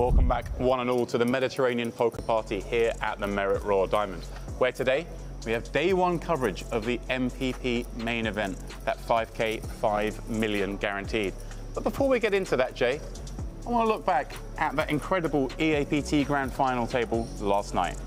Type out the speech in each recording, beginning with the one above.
Welcome back, one and all, to the Mediterranean poker party here at the Merit Royal Diamond, where today we have day one coverage of the MPP main event, that 5K, 5 million guaranteed. But before we get into that, Jay, I want to look back at that incredible EAPT Grand Final table last night.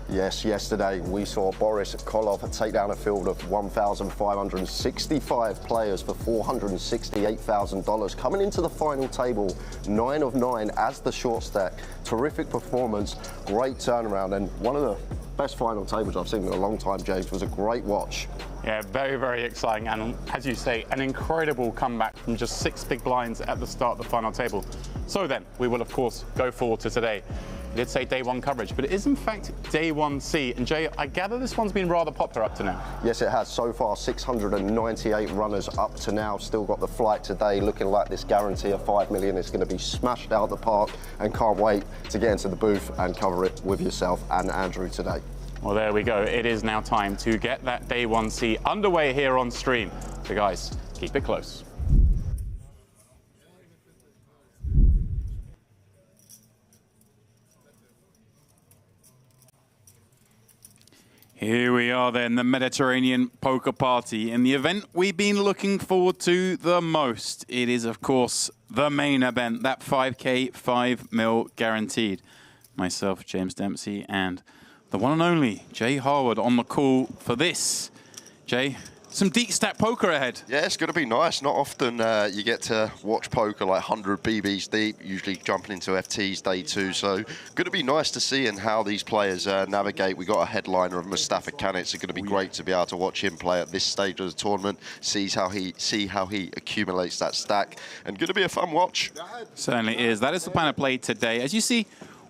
Yes, yesterday we saw Boris Kolov take down a field of 1,565 players for $468,000. Coming into the final table, 9 of 9 as the short stack. Terrific performance, great turnaround, and one of the best final tables I've seen in a long time, James. It was a great watch. Yeah, very, very exciting, and as you say, an incredible comeback from just 6 big blinds at the start of the final table. So then, we will of course go forward to today. I did say day one coverage, but it is in fact day 1C. And Jay, I gather this one's been rather popular up to now. Yes, it has. So far, 698 runners up to now. Still got the flight today, looking like this guarantee of 5 million is going to be smashed out the park, and can't wait to get into the booth and cover it with yourself and Andrew today. Well, there we go. It is now time to get that day 1C underway here on stream. So guys, keep it close. Here we are then, the Mediterranean Poker Party, in the event we've been looking forward to the most. It is, of course, the main event, that 5K, 5 mil guaranteed. Myself, James Dempsey, and the one and only Jay Harwood on the call for this. Jay, some deep stack poker ahead. Yeah, it's going to be nice. Not often you get to watch poker like 100 BBs deep, usually jumping into FTs day 2. So going to be nice to see and how these players navigate. We got a headliner of Mustafa Kanitz. It's going to be great to be able to watch him play at this stage of the tournament, see how he accumulates that stack, and going to be a fun watch. Certainly is. That is the plan of play today. As you see,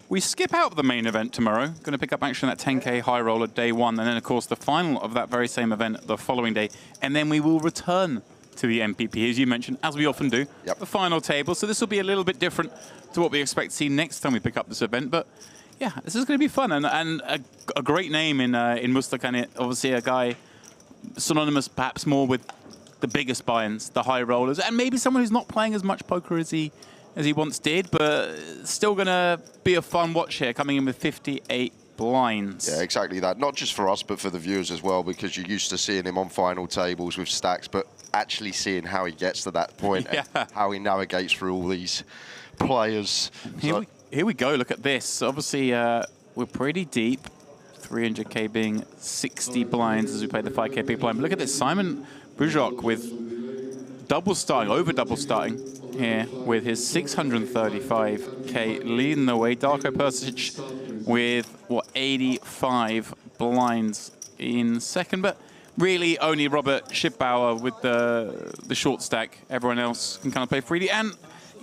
we skip out the main event tomorrow. Going to pick up action at 10K high roller day 1, and then of course the final of that very same event the following day, and then we will return to the MPP, as you mentioned, as we often do, the final table. So this will be a little bit different to what we expect to see next time we pick up this event. But yeah, this is going to be fun, and a great name in Mustafa Kanitz. Obviously a guy synonymous perhaps more with the biggest buy-ins, the high rollers, and maybe someone who's not playing as much poker as he once did, but still going to be a fun watch here, coming in with 58 blinds. Yeah, exactly that. Not just for us, but for the viewers as well, because you're used to seeing him on final tables with stacks, but actually seeing how he gets to that point and how he navigates through all these players. Here we go. Look at this. Obviously, we're pretty deep. 300K being 60 blinds as we play the 5K big blind. But look at this. Simon Bujok with double starting, over double starting here with his 635K leading the way. Darko Persic with, what, 85 blinds in second. But really only Robert Schippauer with the short stack. Everyone else can kind of play freely. And,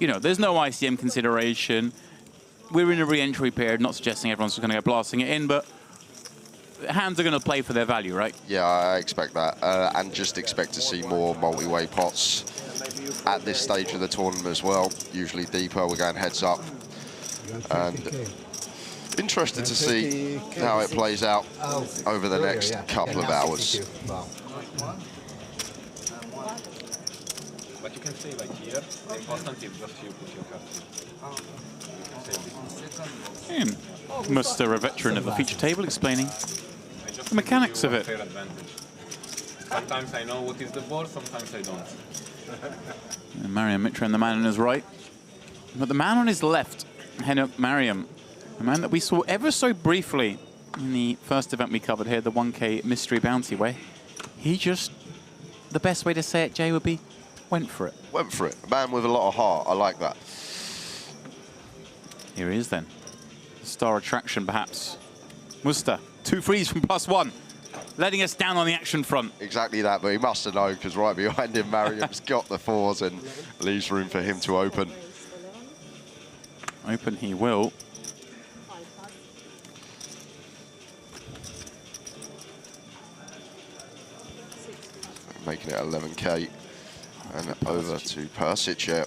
you know, there's no ICM consideration. We're in a re-entry period, not suggesting everyone's going to go blasting it in, but hands are going to play for their value, right? Yeah, I expect that, and just expect to see more multi-way pots at this stage of the tournament as well. Usually deeper, we're going heads up, and interested to see how it plays out over the next couple of hours. But you can say like here, the important is just you put your card. Mr. a veteran of the feature table, explaining the mechanics of it. Sometimes I know what is the board, sometimes I don't. And Mariam Mitra, the man on his right. But the man on his left, Henok Mariam, the man that we saw ever so briefly in the first event we covered here, the 1K Mystery Bounty, where he just, the best way to say it, Jay, would be, went for it. Went for it. A man with a lot of heart. I like that. Here he is then. Star attraction, perhaps. Musta, 2 frees from +1, letting us down on the action front. Exactly that, but he must have known, because right behind him, Mariam's got the 4s and leaves room for him to open. Open he will. Making it 11K and over to Persic, yeah.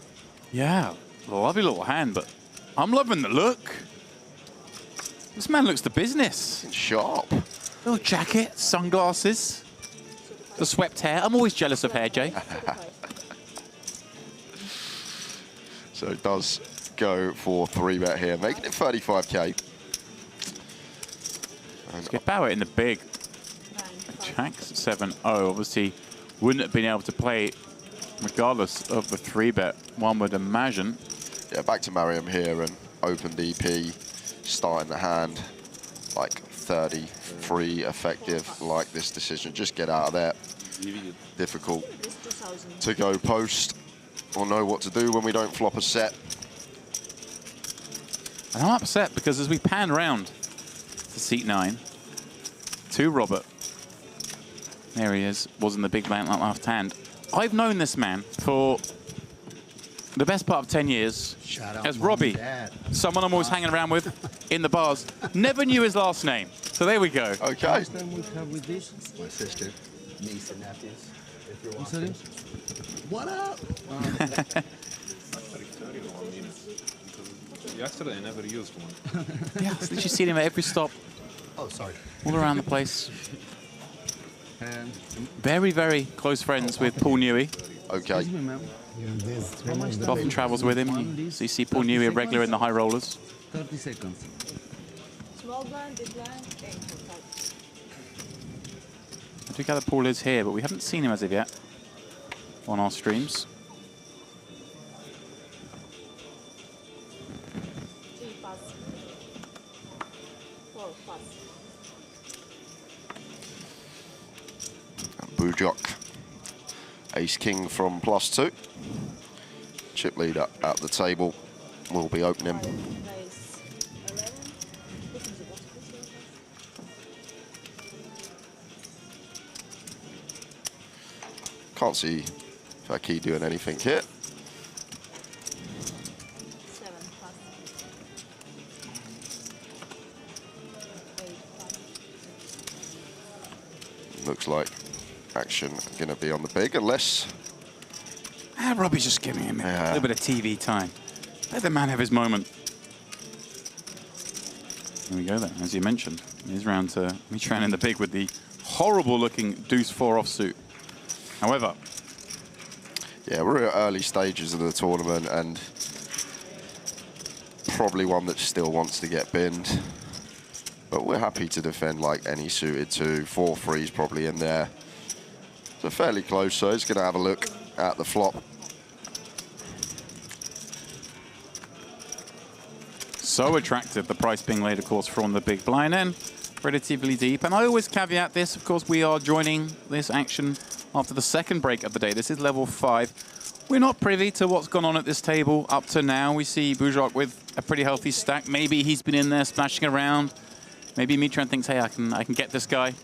Yeah, lovely little hand, but I'm loving the look. This man looks the business. It's sharp. Little jacket, sunglasses, the swept hair. I'm always jealous of hair, Jay. So it does go for 3-bet here, making it 35k. Let's get Bauer in the big. Jack 7-0, obviously wouldn't have been able to play regardless of the 3-bet, one would imagine. Yeah, back to Mariam here and open DP, starting the hand like 33 effective, like this decision. Just get out of there. Difficult to go post or know what to do when we don't flop a set. And I'm upset because as we pan round to seat 9, to Robert, there he is, was in the big blind left hand. I've known this man for the best part of 10 years as Robbie, someone I'm always hanging around with in the bars. Never knew his last name. So there we go. Okay. Last time we have with this, my sister, niece and nephews. If you're watching. What up? Yesterday I never used one. Yeah, did you see him at every stop? Oh, sorry. All around the place. And Very, very close friends with Paul Newey. Okay. Often travels with him. So you see Paul Newey a regular in the high rollers. 30 seconds. Small blind, big blind, aim for 5. I do gather Paul is here, but we haven't seen him as of yet on our streams. 3 pass. 4 pass. Bujok, ace-king from +2. Chip leader at the table will be opening. Raise 11. This is the box, please. Can't see Faki doing anything here. 7 pass. 8 pass. Looks like action going to be on the big, unless... Robbie's just giving him a little bit of TV time. Let the man have his moment. There we go then, as you mentioned. He's round to Mitran in the big with the horrible-looking deuce-4 offsuit. However... Yeah, we're at early stages of the tournament and probably one that still wants to get binned. But we're happy to defend like any suited 2. 4-3's probably in there. So fairly close, so he's going to have a look at the flop. So attractive, the price being laid, of course, from the big blind end, relatively deep. And I always caveat this, of course, we are joining this action after the second break of the day. This is level 5. We're not privy to what's gone on at this table up to now. We see Bujok with a pretty healthy stack. Maybe he's been in there splashing around. Maybe Mitran thinks, hey, I can get this guy.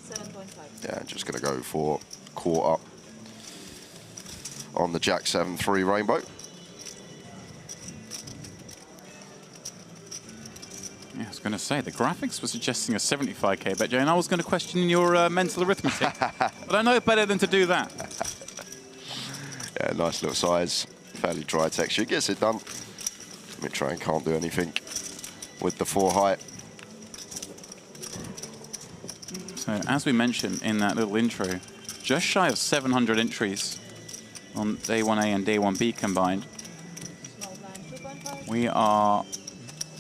7.5. Yeah, just going to go for caught up on the Jack 7-3 rainbow. Yeah, I was going to say, the graphics were suggesting a 75k bet, Jay, and I was going to question your mental arithmetic. But I know better than to do that. Yeah, nice little size, fairly dry texture. Gets it done. Mitran can't do anything with the 4 height. So, as we mentioned in that little intro, just shy of 700 entries on day 1A and day 1B combined. Small blind, 2.5. We are,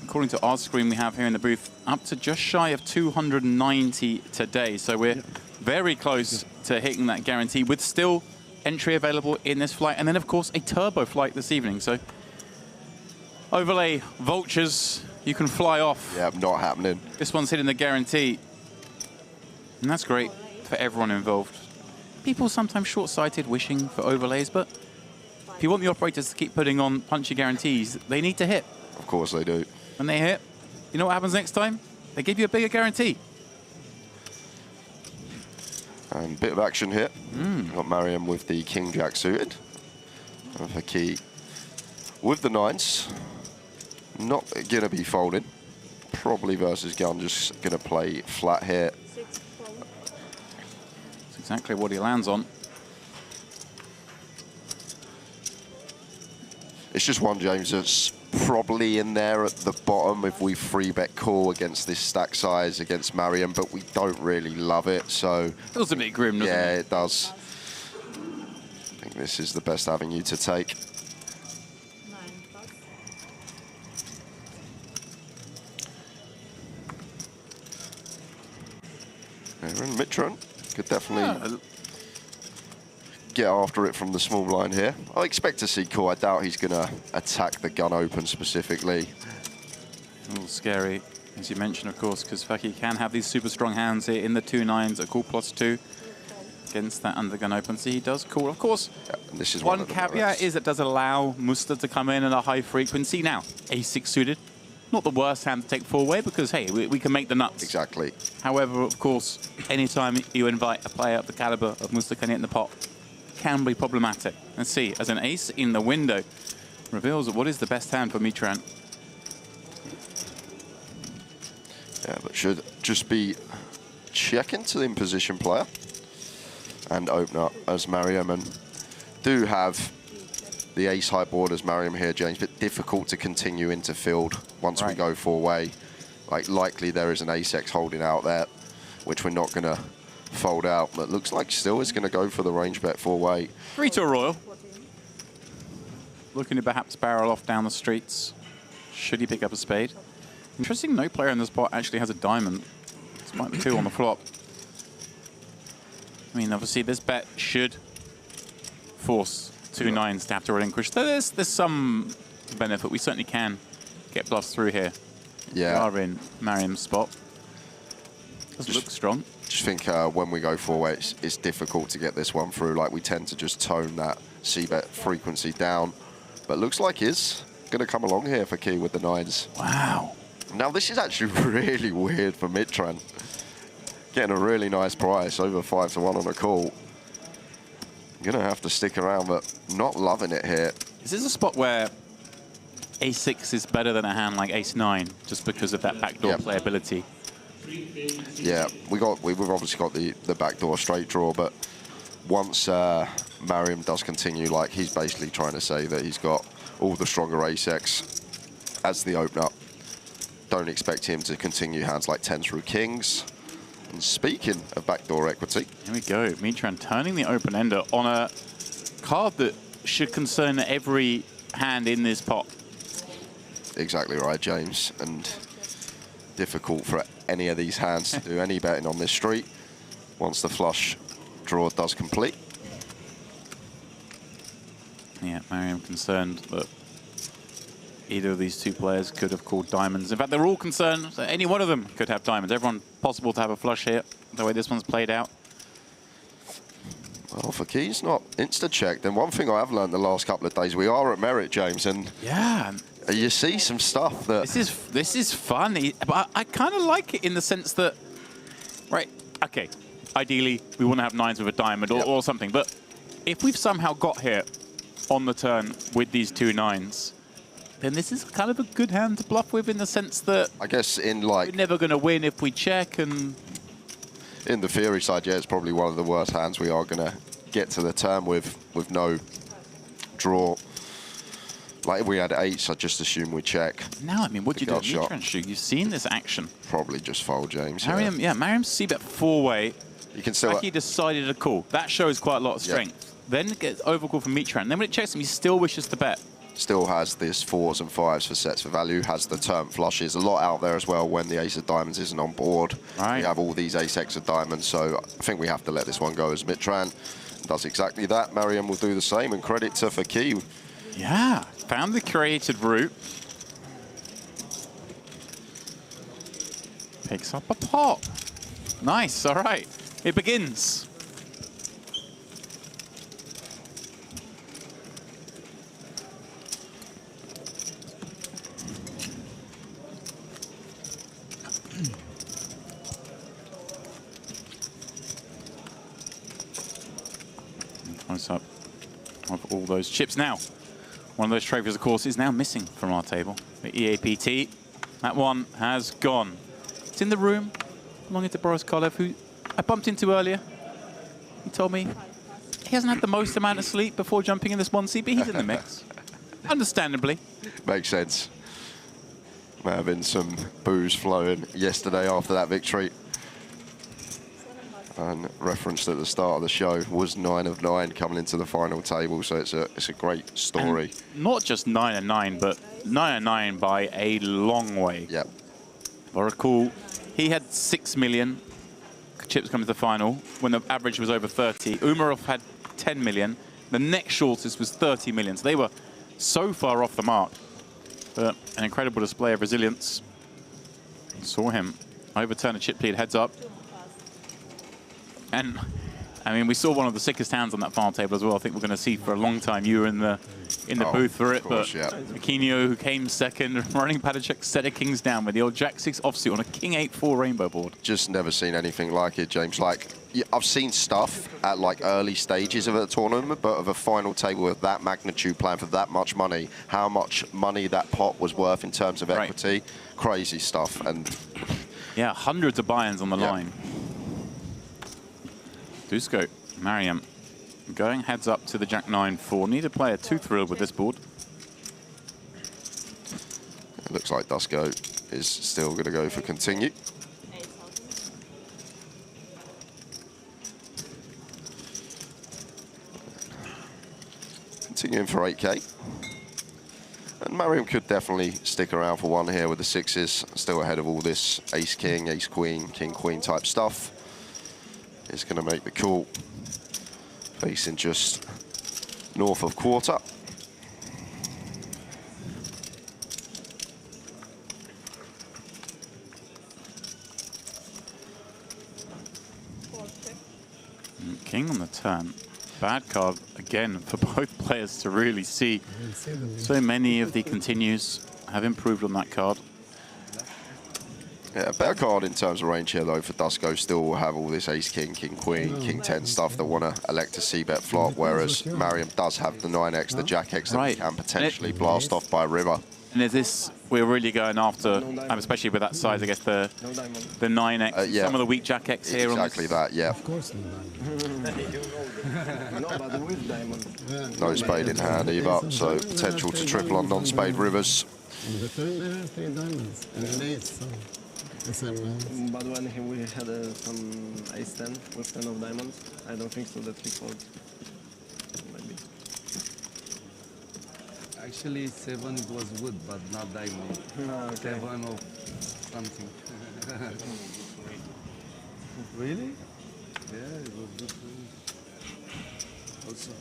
according to our screen we have here in the booth, up to just shy of 290 today. So we're very close to hitting that guarantee with still entry available in this flight. And then, of course, a turbo flight this evening. So overlay vultures, you can fly off. Yeah, not happening. This one's hitting the guarantee. And that's great for everyone involved. People sometimes short-sighted wishing for overlays, but if you want the operators to keep putting on punchy guarantees, they need to hit. Of course they do. When they hit, you know what happens next time? They give you a bigger guarantee. And bit of action here. Got Mariam with the King Jack suited. And for key with the 9s. Not going to be folding. Probably versus gun, just going to play flat here. 6 fold. That's exactly what he lands on. It's just one, James, that's probably in there at the bottom if we 3-bet call against this stack size against Mariam, but we don't really love it, so... Feels a bit grim, doesn't yeah, it? it does. I think this is the best avenue to take. 9 plus. Aaron Mitron could definitely get after it from the small line here. I expect to see cool. I doubt he's going to attack the gun open specifically. A little scary, as you mentioned, of course, because Faki can have these super strong hands here in the 2-9s, a cool +2 against that undergun open. So he does cool. Of course, This is one of the caveat merits. is it does allow Musta to come in at a high frequency. Now, A6 suited, not the worst hand to take four-way because, hey, we can make the nuts. Exactly. However, of course, anytime you invite a player of the caliber of Musta Kani in the pot, can be problematic. Let's see, as an ace in the window reveals what is the best hand for Mitran. Yeah, but should just be checking to the in-position player and open up as Mariam, and do have the ace high board as Mariam here, James, but difficult to continue into field once we go four-way. Like, likely there is an ace-x holding out there, which we're not going to fold out, but looks like still is going to go for the range bet four-way. 3 to a royal. Looking to perhaps barrel off down the streets. Should he pick up a spade? Interesting, no player in the spot actually has a diamond. Despite the 2 on the flop. I mean, obviously this bet should force 2 9s to have to relinquish. There's some benefit. We certainly can get bluffs through here. Yeah. We are in Mariam's spot. Does look strong. Just think when we go four-way, it's difficult to get this one through. Like, we tend to just tone that c-bet frequency down. But looks like he's going to come along here for Key with the 9s. Wow. Now, this is actually really weird for Mitran. Getting a really nice price, over 5 to 1 on a call. Going to have to stick around, but not loving it here. This is a spot where A6 is better than a hand like Ace-9, just because of that backdoor playability. Yeah, we've obviously got the backdoor straight draw, but once Mariam does continue, like, he's basically trying to say that he's got all the stronger ace-x as the open-up. Don't expect him to continue hands like 10 through kings. And speaking of backdoor equity, here we go. Mitran turning the open-ender on a card that should concern every hand in this pot. Exactly right, James. And difficult for any of these hands to do any betting on this street once the flush draw does complete. Yeah, Mariam concerned that either of these 2 players could have called diamonds. In fact, they're all concerned that any one of them could have diamonds. Everyone possible to have a flush here, the way this one's played out. Well, for Key's not insta-checked. And one thing I have learned the last couple of days, we are at Merit, James, and yeah, you see some stuff that... This is fun, but I kind of like it in the sense that, right, okay, ideally we want to have 9s with a diamond or something, but if we've somehow got here on the turn with these 2 9s, then this is kind of a good hand to bluff with in the sense that I guess in like... we're never going to win if we check, and... In the theory side, yeah, it's probably one of the worst hands we are going to get to the turn with no draw. Like, if we had 8s, I'd just assume we check. Now, I mean, what do you do? Shot. You've seen this action. Probably just fold, James. Mariam, yeah, Mariam's c-bet 4-way. You can still... He decided to call. That shows quite a lot of strength. Then gets overcall from Mitran. Then when it checks him, he still wishes to bet. Still has this 4s and 5s for sets for value, has the turn flushes. A lot out there as well when the ace of diamonds isn't on board. Right. We have all these ace-x of diamonds, so I think we have to let this one go as Mitran does exactly that. Mariam will do the same, and credit to Faki. Yeah, found the creative route. Picks up a pot. Nice, all right. It begins. Close up of all those chips. Now, one of those trophies, of course, is now missing from our table. The EAPT. That one has gone. It's in the room, belonging to Boris Kolev, who I bumped into earlier. He told me he hasn't had the most amount of sleep before jumping in this 1C, but he's in the mix. Understandably. Makes sense. May have been some booze flowing yesterday after that victory. And referenced at the start of the show was 9 of 9 coming into the final table, so it's a great story. And not just 9 of 9, but 9 of 9 by a long way. Yep. Oracle, he had 6 million chips coming to the final when the average was over 30. Umarov had 10 million. The next shortest was 30 million. So they were so far off the mark. But an incredible display of resilience. Saw him overturn a chip lead heads up. And, I mean, we saw one of the sickest hands on that final table as well. I think we're going to see for a long time. You were in the booth for it. Course, but yeah. Aquino, who came second, running Padachek, set a kings down with the old Jack 6 offsuit on a King 8-4 rainbow board. Just never seen anything like it, James. Like, yeah, I've seen stuff at like early stages of a tournament, but of a final table with that magnitude playing for that much money, how much money that pot was worth in terms of equity, crazy stuff. And yeah, hundreds of buy-ins on the line. Dusko, Mariam, going heads up to the Jack 9-4. Need a player too thrilled with this board. It looks like Dusko is still going to go for continue. Continuing for 8K. And Mariam could definitely stick around for one here with the sixes. Still ahead of all this ace-king, ace-queen, king-queen type stuff. Is going to make the call. Facing just north of quarter. King on the turn. Bad card again for both players to really see. So many of the continues have improved on that card. Yeah, better card in terms of range here though for Dusko. Still will have all this ace-king, king-queen, king-10 stuff that want to elect a c-bet flop, whereas Mariam does have the 9x, the jack-x that can potentially blast off by river. And is this, we're really going after, especially with that size, I guess the 9x, yeah. some of the weak jack X here. Exactly on that, yeah. Of course but with diamond. No spade in hand either, so potential to triple on non-spade rivers. The turn there are 3 diamonds and an ace, so it's a But when we had some ace-10 with 10 of diamonds, I don't think so that he fold. Maybe. Actually, 7 was wood, but not diamond. Okay. 7 of something. Really? Yeah, it was good. Also.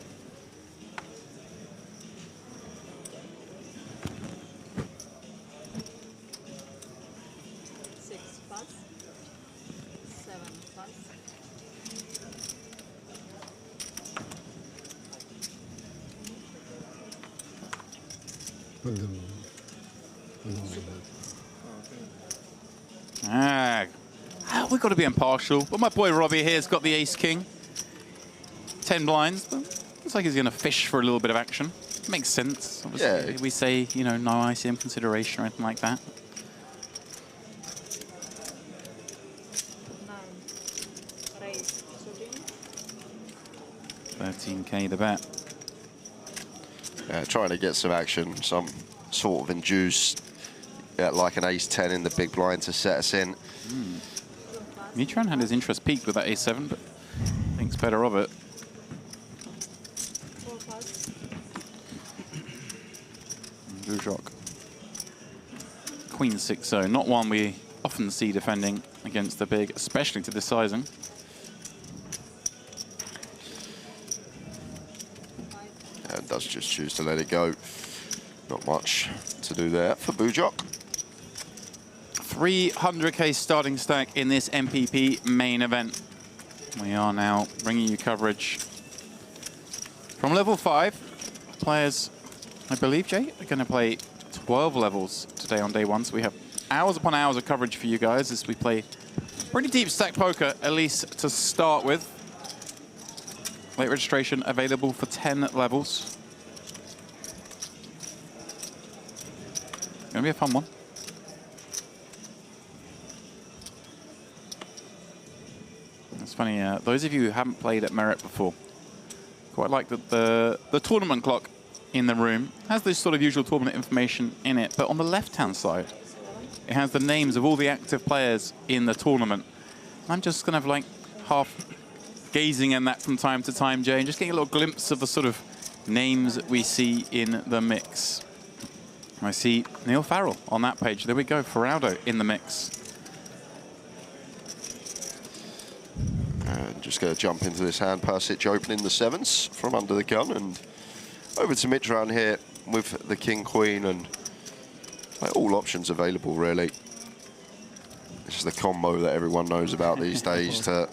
We've got to be impartial. But my boy Robbie here's got the ace-king. 10 blinds. But looks like he's going to fish for a little bit of action. Makes sense. Obviously, Yeah. we say, you know, no ICM consideration or anything like that. 13K the bet. Trying to get some action, some sort of induce, like an ace-10 in the big blind to set us in. Mitran had his interest peaked with that ace-7, but thinks better of it. Bujok. Queen 6-0, not one we often see defending against the big, especially to this sizing. Does just choose to let it go. Not much to do there for Bujok. 300K starting stack in this MPP main event. We are now bringing you coverage from level 5. Players, I believe, Jay, are going to play 12 levels today on day 1. So we have hours upon hours of coverage for you guys as we play pretty deep stack poker, at least to start with. Late registration available for 10 levels. Gonna be a fun one. It's funny, those of you who haven't played at Merit before, quite like that the tournament clock in the room has this sort of usual tournament information in it, but on the left-hand side, it has the names of all the active players in the tournament. I'm just kind of like half gazing at that from time to time, Jay, and just getting a little glimpse of the sort of names that we see in the mix. I see Neil Farrell on that page. There we go, Ferrado in the mix. And just going to jump into this hand, Persic opening the 7s from under the gun, and over to Mitran here with the King Queen, and all options available really. This is the combo that everyone knows about these days, to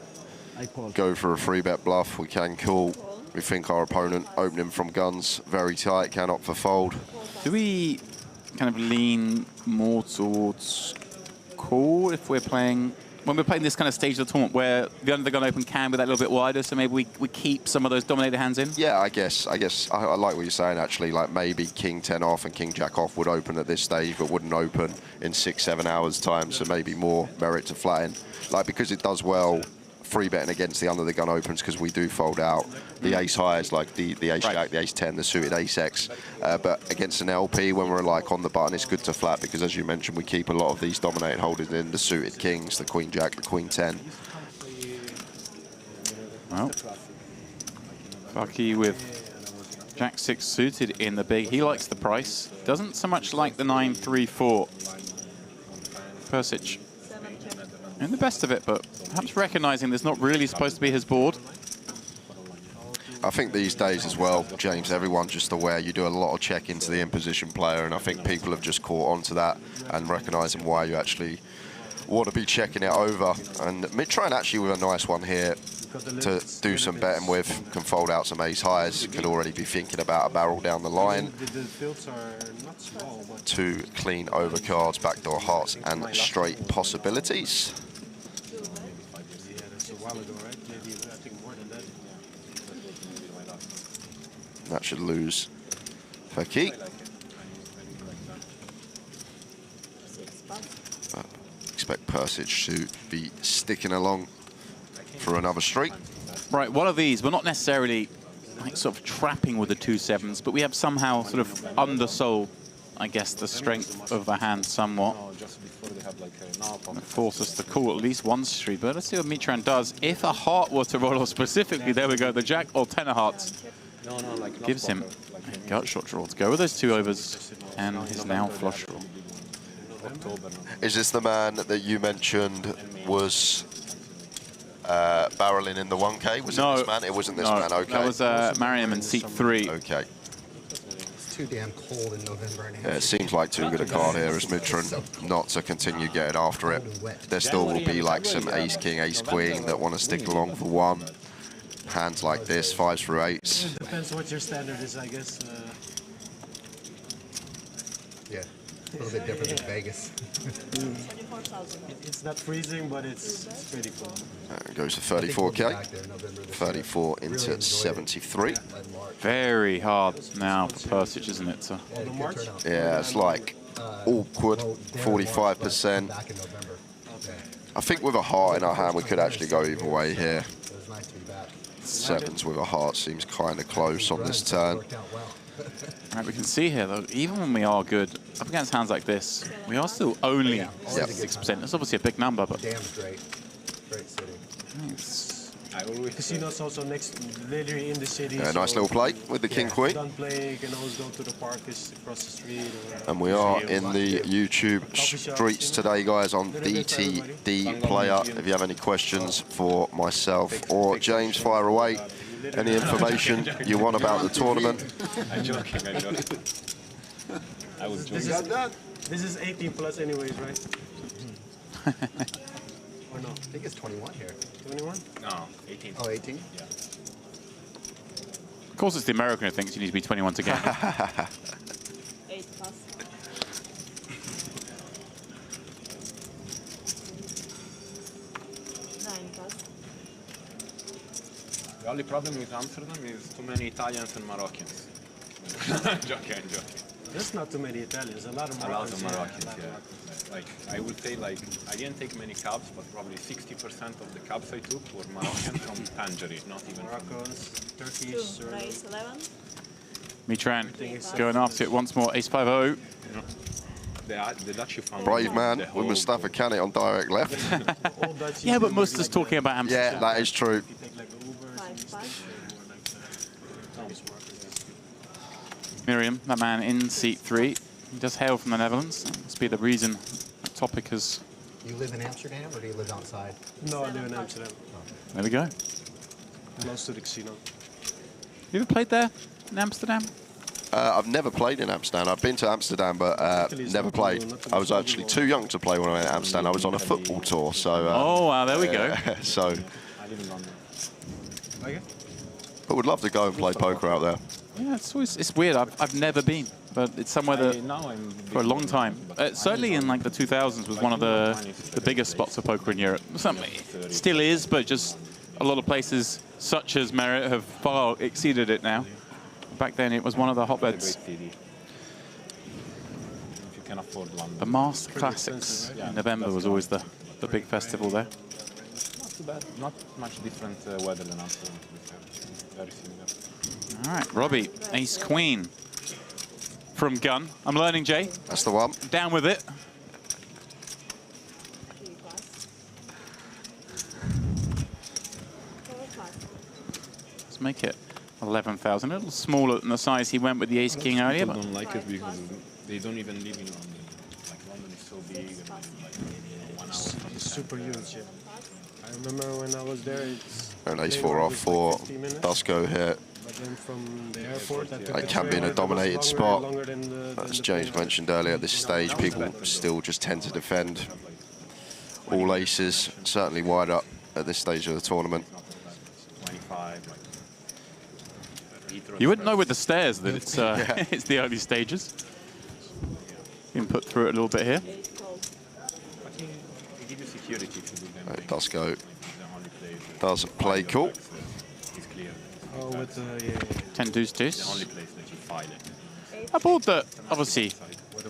go for a 3-bet bluff. We can call. We think our opponent opening from guns very tight, can opt for fold. Do we kind of lean more towards call if we're playing, when we're playing this kind of stage of the tournament where the under the gun open can be that little bit wider, so maybe we keep some of those dominated hands in? Yeah, I guess I like what you're saying actually. Like maybe King 10 off and King Jack off would open at this stage, but wouldn't open in 6-7 hours time. So maybe more merit to flatten. Like, because it does well 3-betting against the under the gun opens, because we do fold out the ace highs, like the ace jack, the ace 10, the suited ace X. But against an LP, when we're like on the button, it's good to flat, because as you mentioned, we keep a lot of these dominated holders in, the suited kings, the queen jack, the queen 10. Well, Bucky with Jack 6 suited in the big. He likes the price. Doesn't so much like the 9-3-4. Persic in the best of it, but perhaps recognizing there's not really supposed to be his board. I think these days as well, James, everyone's just aware you do a lot of check into the in-position player, and I think people have just caught on to that and recognising why you actually want to be checking it over. And Mitran actually with a nice one here to do some betting with, can fold out some ace highs, could already be thinking about a barrel down the line. 2 clean over cards, backdoor hearts and straight possibilities. That should lose for key. Expect Persic to be sticking along for another streak. Right, one of these, we're not necessarily like sort of trapping with the 2-7s, but we have somehow sort of undersold, I guess, the strength of the hand somewhat. It forces us to call at least one street, but let's see what Mitran does. If a heart were to roll off specifically, there we go, the jack or 10 of hearts. Gives him a gut shot draw to go with those 2 overs, and he's now flush draw. Is this the man that you mentioned was barreling in the 1K? Was it this man? It wasn't this man, okay. That was Mariam in seat 3. Okay. It's too damn cold in November. Yeah, it seems like too good a card here as Mitran not to continue getting after it. There still will be like some ace king, ace queen that want to stick along for 1. Hands like this, 5s through 8s. It depends what your standard is, I guess. Yeah, a little bit different than Vegas. It's not freezing, but it's pretty cool. It goes to 34K, 34 into 73. Very hard now for Persic, isn't it? So. Yeah, it's like awkward, 45%. I think with a heart in our hand, we could actually go either way here. 7s with a heart seems kind of close on this turn. Right, we can see here, though, even when we are good up against hands like this, we are still only 6%. That's obviously a big number, but... Damn great. Great city. Casino's also next, literally in the city. Yeah, nice little play with the King Queen. Don't play, you can always go to the park, it's across the street. And we are in the YouTube streets today, guys, on DTD Player. If you have any questions for myself or James, fire away. Any information you want about the tournament. I'm joking. I was joking. This is 18 plus anyways, right? Or no? I think it's 21 here. 21? No, 18. Oh, 18? Yeah. Of course, it's the American who thinks you need to be 21 to get it. 8 plus. The only problem with Amsterdam is too many Italians and Moroccans. Joking. There's not too many Italians, a lot of A lot Moroccans. of Moroccans, yeah. Like, I would say, like, I didn't take many cabs, but probably 60% of the cabs I took were Moroccan from Tangier, not even Moroccans, Turkish, 2, Serbian. raise 11. Mitran going after it once more, ace 5-0. the Dutch you found. Brave man the with whole Mustafa Kanit on direct left. Yeah, but Musta's talking about Amsterdam. Yeah, that is true. Miriam, that man in seat 3. He does hail from the Netherlands. That must be the reason that topic has... You live in Amsterdam or do you live outside? No, I live in Amsterdam, There we go. close to the casino. You ever played there in Amsterdam? I've never played in Amsterdam. I've been to Amsterdam, but never played. I was actually too young to play when I went to Amsterdam. I was on a football tour, so... oh, wow, there we go. So... I live in London. Okay. But would love to go and play poker out there. Yeah, it's weird. I've never been, but it's somewhere that Now I'm for a long time. Certainly in like the 2000s was one of the biggest spots for poker in Europe. Still is, but just a lot of places such as Merit have far exceeded it now. Back then it was one of the hotbeds. If you can afford London. The Master Classics in November was always the big festival there. Not too bad. Not much different weather than Amsterdam. Very similar. All right, Robbie, Ace Queen from Gun. I'm learning, Jay. That's the one. Down with it. Let's make it 11,000. A little smaller than the size he went with the Ace King earlier. People But don't like it because they don't even live in London. Like London is so big and like 1 hour. It's super huge, yeah. I remember when I was there, it's... And ace 4 off for Dusko here. But then from the airport, It can be in a dominated spot. As James mentioned earlier, at this stage, people still just tend to defend all aces, certainly wide up at this stage of the tournament. 25. you wouldn't know with the stairs that it's it's the early stages. Been put through it a little bit here. They give you security if you do them. Dusko doesn't play cool. It's clear. Oh, with the... Yeah. 10 deuce deuce. The only place that you file it. A board that, obviously,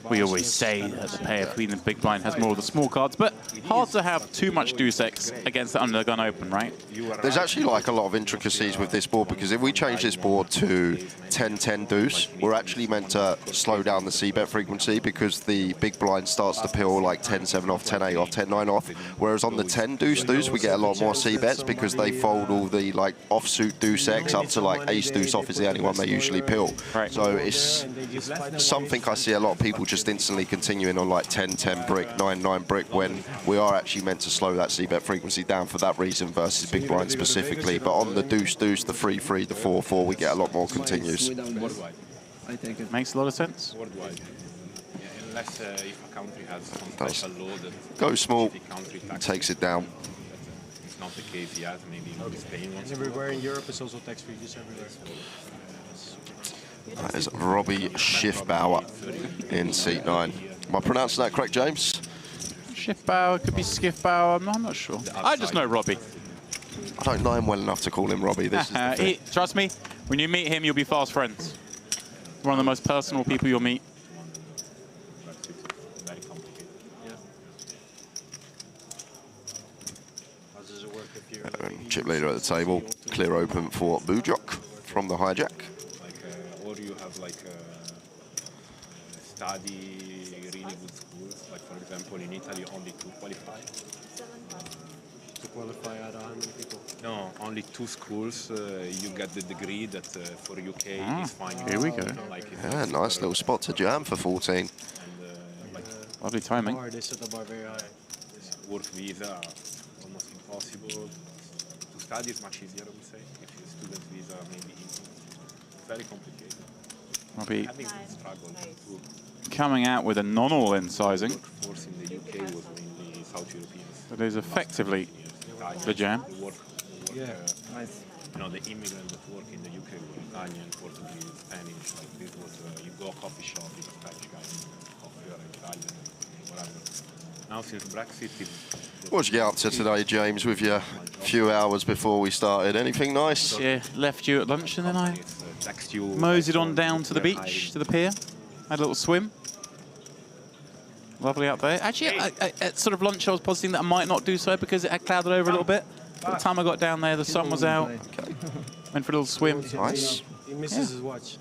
we always say that the pair between the big blind has more of the small cards, but hard to have too much deuce X against the under the gun open, right? There's actually like a lot of intricacies with this board, because if we change this board to 10-10 deuce, we're actually meant to slow down the c-bet frequency, because the big blind starts to peel like 10-7 off, 10-8 off, 10-9 off, whereas on the 10 deuce deuce we get a lot more c-bets because they fold all the like offsuit deuce X up to like ace deuce off is the only one they usually peel. Right. So it's something I see a lot of people just instantly continuing on like 10-10 brick, 9-9 brick, when we are actually meant to slow that c-bet frequency down for that reason versus big blind specifically. But on the deuce deuce, the 3-3, the 4-4, we get a lot more continues. Worldwide. I take it. Makes a lot of sense. Worldwide. Yeah, unless if a country has some special law that Go small, specific country taxes, takes it down. it's not the case yet. Maybe Spain wants to. Everywhere in Europe is also tax-free, just everywhere. That is Robbie Schiffbauer in seat 9. Am I pronouncing that correct, James? Schiffbauer, could be Skiffbauer, I'm not sure. I just know Robbie. I don't know him well enough to call him Robbie. This is the thing. Trust me, when you meet him, you'll be fast friends. One of the most personal people you'll meet. Very complicated. How does it work if you're Chip leader at the table, clear open for Bujok from the hijack. Like, or you have like study really good schools. Like for example, in Italy, only 2 qualify. to qualify out of how many people? No, only 2 schools. You get the degree that for UK is fine. Here we go. Like Yeah, nice little spot to jam for 14. Lovely timing. Or they set the bar very high. Work visa, almost impossible. To study is much easier, I would say. If you student visa, maybe easy. Very complicated. Robbie Having struggled to coming out with a non-all-in sizing. workforce in the UK was mainly South Europeans. That is effectively the jam. Yeah, nice. You know, the immigrants that work in the UK were Italian, Portuguese, Spanish. Like this was, you go coffee shop, you Spanish guy, coffee or Italian, whatever. Now since Brexit, What did you get up to today, James, with your few hours before we started? Anything nice? Yeah, left you at lunch and then I text you. moseyed on down to the beach, to the pier. Had a little swim. Lovely out there. Actually, at sort of lunch, I was positing that I might not do so because it had clouded over a little bit. By the time I got down there, the sun was out. Went for a little swim. Nice. He misses his watch.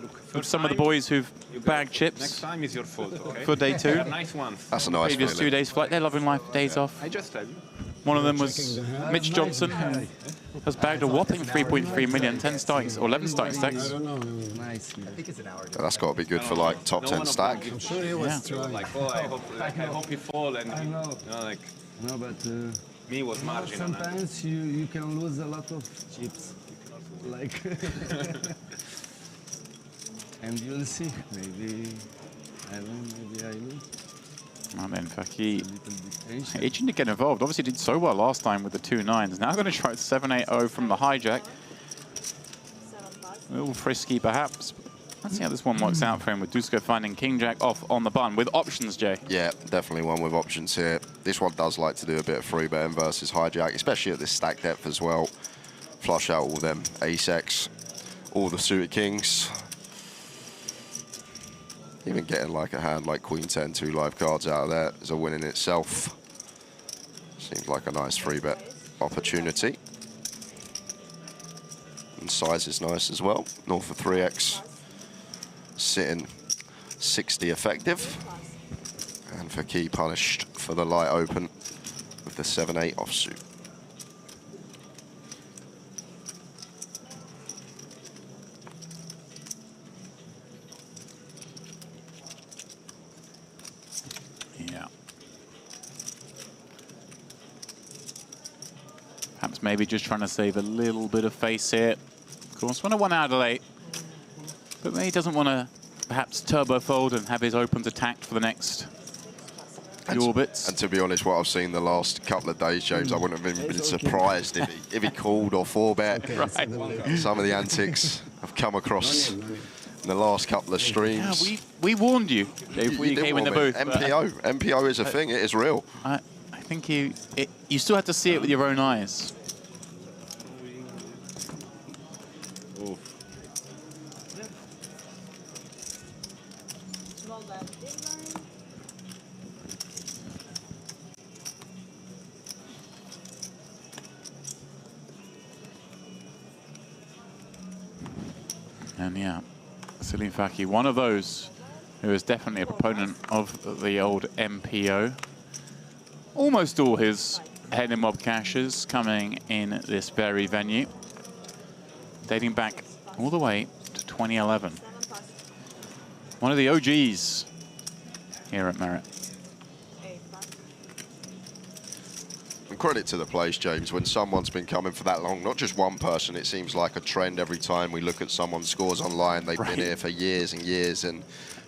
Look, With some of the boys who've bagged next chips time is your fault, okay? for day 2. They're nice ones. That's a nice Previous 2 feeling. days flight, they're loving life, days off. I just tell you. One of them was Mitch Johnson, who has bagged a whopping 3.3 million, 10 stacks, or 11 stacks. Nice. I think it's an hour. That's got to be good for like top 10 stack. I'm sure he was Yeah. trying. Like, oh, I hope he fall and I know. you know, like No, but me was marginal. sometimes you can lose a lot of chips. Like, and you'll see. Maybe I win, maybe I lose. And then Faki A little bit tension. itching to get involved. Obviously did so well last time with the 2 9s. Now going to try 7-8-0 from the hijack. A little frisky perhaps. Let's see how this one works out for him with Dusko finding King Jack off on the bun with options, Jay. Yeah, definitely one with options here. This one does like to do a bit of free betting versus hijack, especially at this stack depth as well. Flush out all them ace-X, all the suited kings. Even getting like a hand like Queen 10, 2 live cards out of there is a win in itself. Seems like a nice free bet opportunity. And size is nice as well. North of 3x. Sitting 60 effective. And for key punished for the light open with the 7-8 offsuit. Yeah. Perhaps maybe just trying to save a little bit of face here. Of course, when I won out of 8. But maybe he doesn't want to perhaps turbo fold and have his opens attacked for the next few orbits. And to be honest, what I've seen the last couple of days, James, I wouldn't have even been surprised if he called or 4-bet. Right. Some of the antics I've come across in the last couple of streams. Yeah, we warned you, Dave, before you did came in the warn me. booth. MPO is a thing, it is real. I think you still have to see it with your own eyes. Small blind, big blind. And yeah, Salim Faki, one of those who is definitely a proponent of the old MPO. Almost all his head and mob caches coming in this very venue, dating back all the way to 2011. One of the OGs here at Merit. And credit to the place, James, when someone's been coming for that long, not just one person, it seems like a trend every time we look at someone's scores online. They've been here for years and years, and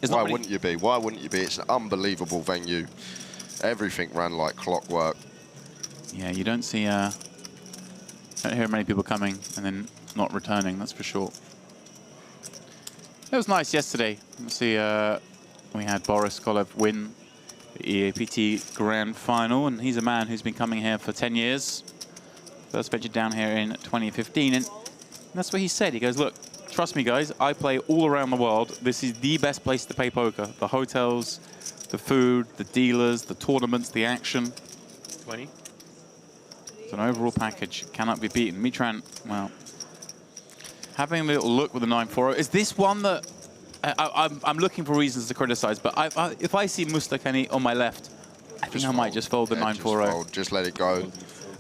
why wouldn't you be? Why wouldn't you be? It's an unbelievable venue. Everything ran like clockwork. Yeah, you don't see, don't hear many people coming and then not returning, that's for sure. It was nice yesterday. See, we had Boris Kolev win the EAPT Grand Final, and he's a man who's been coming here for 10 years. First ventured down here in 2015, and that's what he said. He goes, look, trust me, guys, I play all around the world. This is the best place to play poker. The hotels, the food, the dealers, the tournaments, the action. 20. It's an overall package. Cannot be beaten. Mitran, well, having a little look with the 9-4. Is this one that I'm looking for reasons to criticize, but if I see Mustakani on my left, I think I might just fold the 9-4. Just let it go.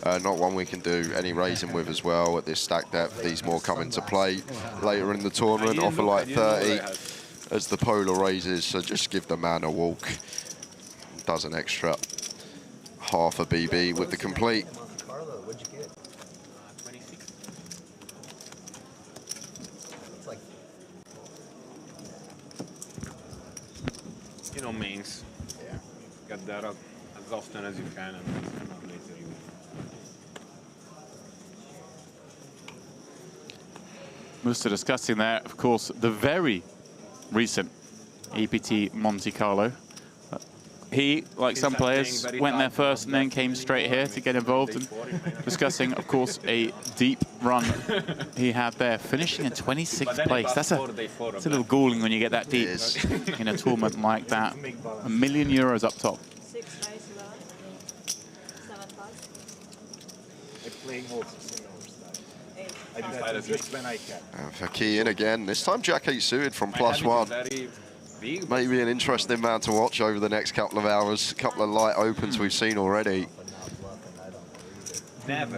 Not one we can do any raising with as well at this stack depth. These more come into play later in the tournament, offer like 30 as the polar raises, so just give the man a walk. Does an extra half a BB with the complete. What'd you get? 26. It's like You know, mains. yeah. Get there as often as you can, and later you. Musta discussing there, of course, the very recent EPT Monte Carlo. He, like some players, went there first and then came straight here to get involved, and discussing, of course, a deep run he had there, finishing in 26th place. That's a little galling when you get that deep in a tournament like that. €1 million up top. 6 nice love. 7 pass. They're playing also similar style. 8. Fakir in again. This time Jack-8 suited from +1. Maybe an interesting man to watch over the next couple of hours. A couple of light opens we've seen already. Never.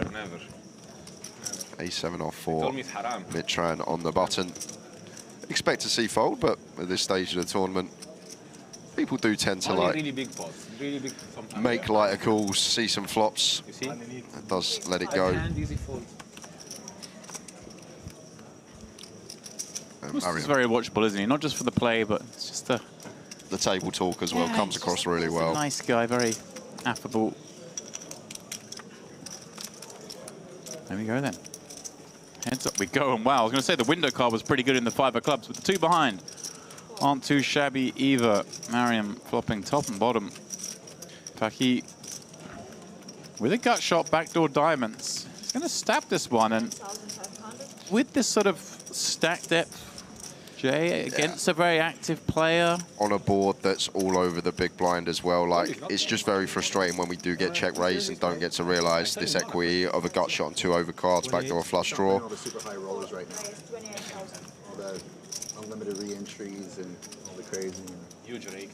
A7 off 4. Told me it's haram. Mitran on the button. Expect to see fold, but at this stage of the tournament, people do tend to Only like really big pots. Really big sometimes. make lighter calls, see some flops. You see? That does let it go. And easy fold. He's very watchable, isn't he? Not just for the play, but it's just the table talk as well comes across really well. Nice guy, very affable. There we go then. Heads up we go, and wow, I was going to say the window card was pretty good in the 5 of clubs, but the 2 behind aren't too shabby either. Mariam flopping top and bottom. Fakir with a gut shot, backdoor diamonds. He's going to stab this one, and with this sort of stack depth, Jay, against a very active player. On a board that's all over the big blind as well. Like, it's just very frustrating when we do get check raised and don't get to realise this equity of a gut shot and 2 overcards, backdoor flush draw. All the super high rollers right now. All the unlimited re-entries and all the crazy. Huge rake.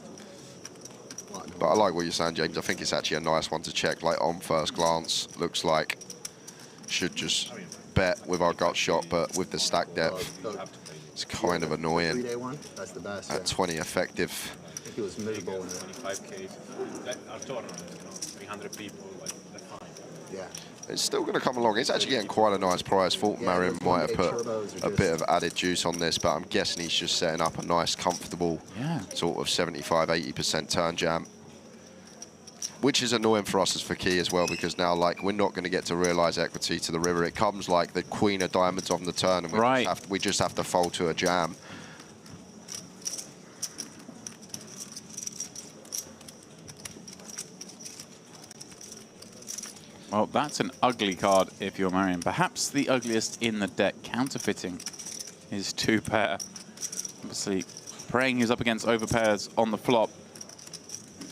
But I like what you're saying, James. I think it's actually a nice one to check. Like, on first glance, looks like should just bet with our gut shot, but with the stack depth, it's kind of annoying. 3-day one, that's the best. At 20 effective. I think it was miserable in 25K. That are tournaments, you know, 300 people, like, that's fine. Yeah. It's still going to come along. It's actually getting quite a nice prize. Thought Mariam might have put a bit of added juice on this, but I'm guessing he's just setting up a nice, comfortable sort of 75–80% turn jam. Which is annoying for us as Fakir as well, because now, like, we're not going to get to realise equity to the river. It comes like the queen of diamonds on the turn, and we just have to fold to a jam. Well, that's an ugly card if you're Mariam. Perhaps the ugliest in the deck. Counterfeiting his 2 pair. Obviously, praying he's up against overpairs on the flop.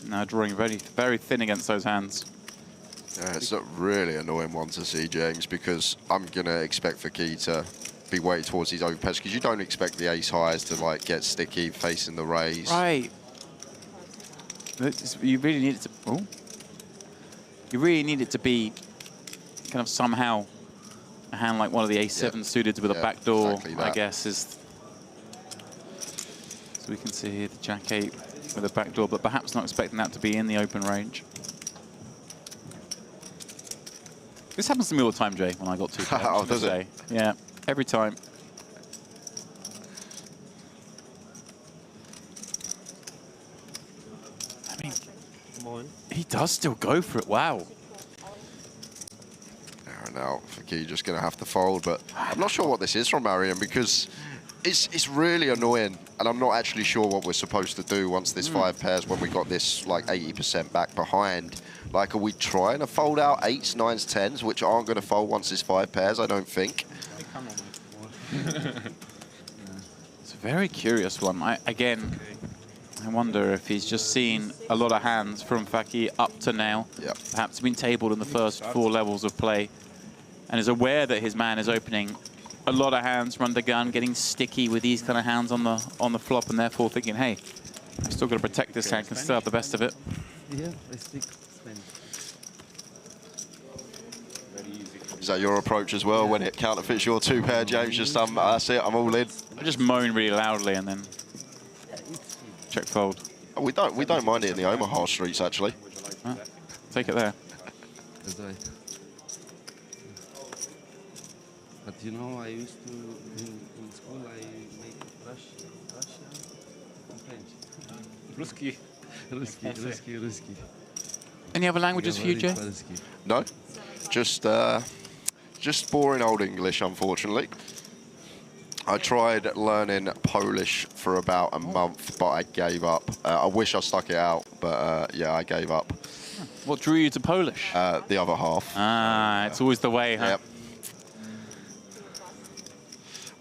Now drawing very, very thin against those hands. Yeah, it's a really annoying one to see, James, because I'm going to expect Fakir to be weighted towards these overpairs, because you don't expect the ace highs to, like, get sticky facing the raise. Right. You really need it to... Oh. You really need it to be kind of somehow a hand like one of the A7 suited with a backdoor, exactly I guess, is... So we can see here the Jack-8 with a backdoor, but perhaps not expecting that to be in the open range. This happens to me all the time, Jay, when I got 2 pairs. Oh, does it? Yeah, every time. I mean, he does still go for it. Wow. Now, Fakir just going to have to fold, but I'm not sure what this is from Mariam, because it's really annoying, and I'm not actually sure what we're supposed to do once this 5 pairs, when we got this like 80% back behind. Like, are we trying to fold out 8s, 9s, 10s, which aren't going to fold once this 5 pairs? I don't think. It's a very curious one. Again, I wonder if he's just seen a lot of hands from Fakir up to now. Yep. Perhaps been tabled in the first 4 levels of play, and is aware that his man is opening a lot of hands from under gun, getting sticky with these kind of hands on the flop, and therefore thinking, hey, I've still got to protect this hand, can still have the best of it. Yeah, I speak Spanish. Is that your approach as well when it counterfeits your 2 pair, James? Just that's it, I'm all in. I just moan really loudly and then check fold. Oh, we don't mind it in the Omaha streets, actually. Ah, take it there. That's right. But you know, I used to, in school, I made Russian and French. Ruski. Any other languages for you, Jay? No, just boring old English, unfortunately. I tried learning Polish for about a month, but I gave up. I wish I stuck it out, but yeah, I gave up. What drew you to Polish? The other half. Ah, it's always the way, huh? Yep.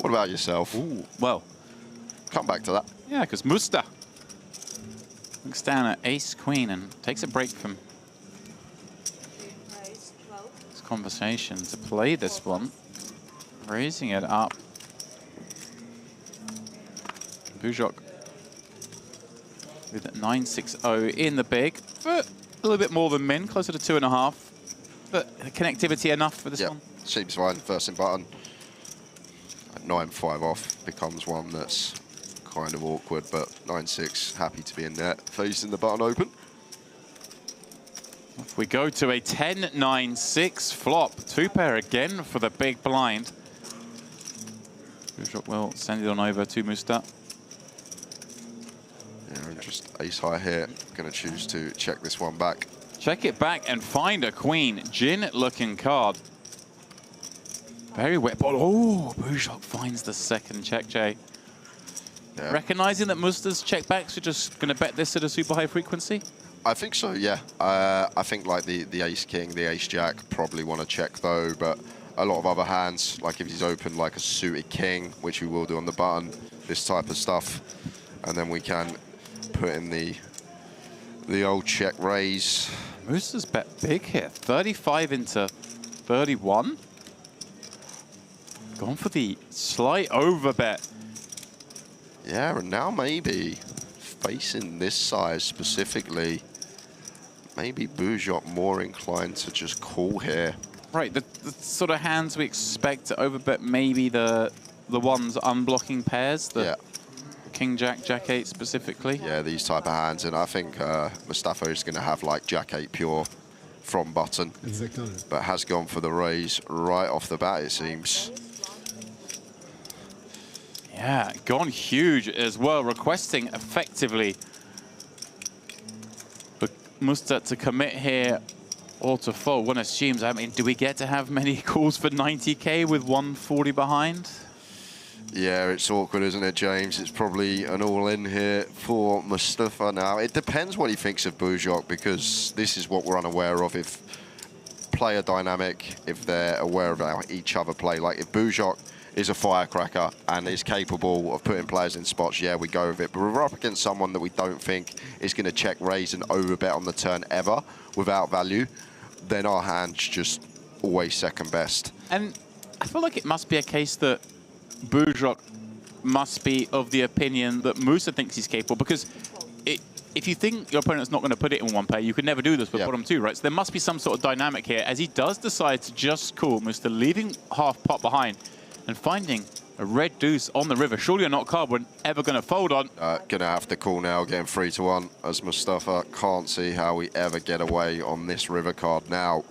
What about yourself? Ooh, well, come back to that. Yeah, because Musta looks down at ace-queen and takes a break from this conversation to play this one. raising it up. Bujok with 960 in the big, but a little bit more than Min, closer to 2.5. But connectivity enough for this one? Seems fine, first in button. 9-5 off becomes one that's kind of awkward, but 9-6 happy to be in there, facing the button open. If we go to a 10-9-6 flop, 2-pair again for the big blind. Bujok will send it on over to Musta. Yeah, and just ace high here. Going to choose to check this one back. Check it back and find a queen. Gin-looking card. Very wet ball. Oh, Bujok finds the second check, Jay. Yeah. Recognizing that Musta's check backs, we're just going to bet this at a super high frequency? I think so, yeah. I think like the ace-king, the ace-jack probably want to check though, but a lot of other hands, like if he's open like a suited king, which we will do on the button, this type of stuff, and then we can put in the old check raise. Musta's bet big here, 35 into 31. Gone for the slight over bet. Yeah, and now maybe facing this size specifically, maybe Bujok more inclined to just call here. Right, the sort of hands we expect to overbet maybe the ones unblocking pairs, the King Jack, Jack 8 specifically. Yeah, these type of hands, and I think Mustafa is going to have like Jack 8 pure from button, but has gone for the raise right off the bat, it seems. Yeah, gone huge as well, requesting effectively for Musta to commit here or to fold. One assumes, I mean, do we get to have many calls for 90K with 140 behind? Yeah, it's awkward, isn't it, James? It's probably an all-in here for Mustafa now. It depends what he thinks of Bujok, because this is what we're unaware of. If player dynamic, if they're aware of how each other play, like if Bujok is a firecracker and is capable of putting players in spots, yeah, we go with it. But we're up against someone that we don't think is going to check raise and overbet on the turn ever without value, then our hand's just always second best. And I feel like it must be a case that Bujok must be of the opinion that Musa thinks he's capable, because if you think your opponent's not going to put it in one pair, you could never do this with bottom two, right? So there must be some sort of dynamic here, as he does decide to just call Musa, leaving half pot behind and finding a red deuce on the river. Surely not card we're ever going to fold on. Gonna have to call now, getting 3-1, as Mustafa can't see how we ever get away on this river card now.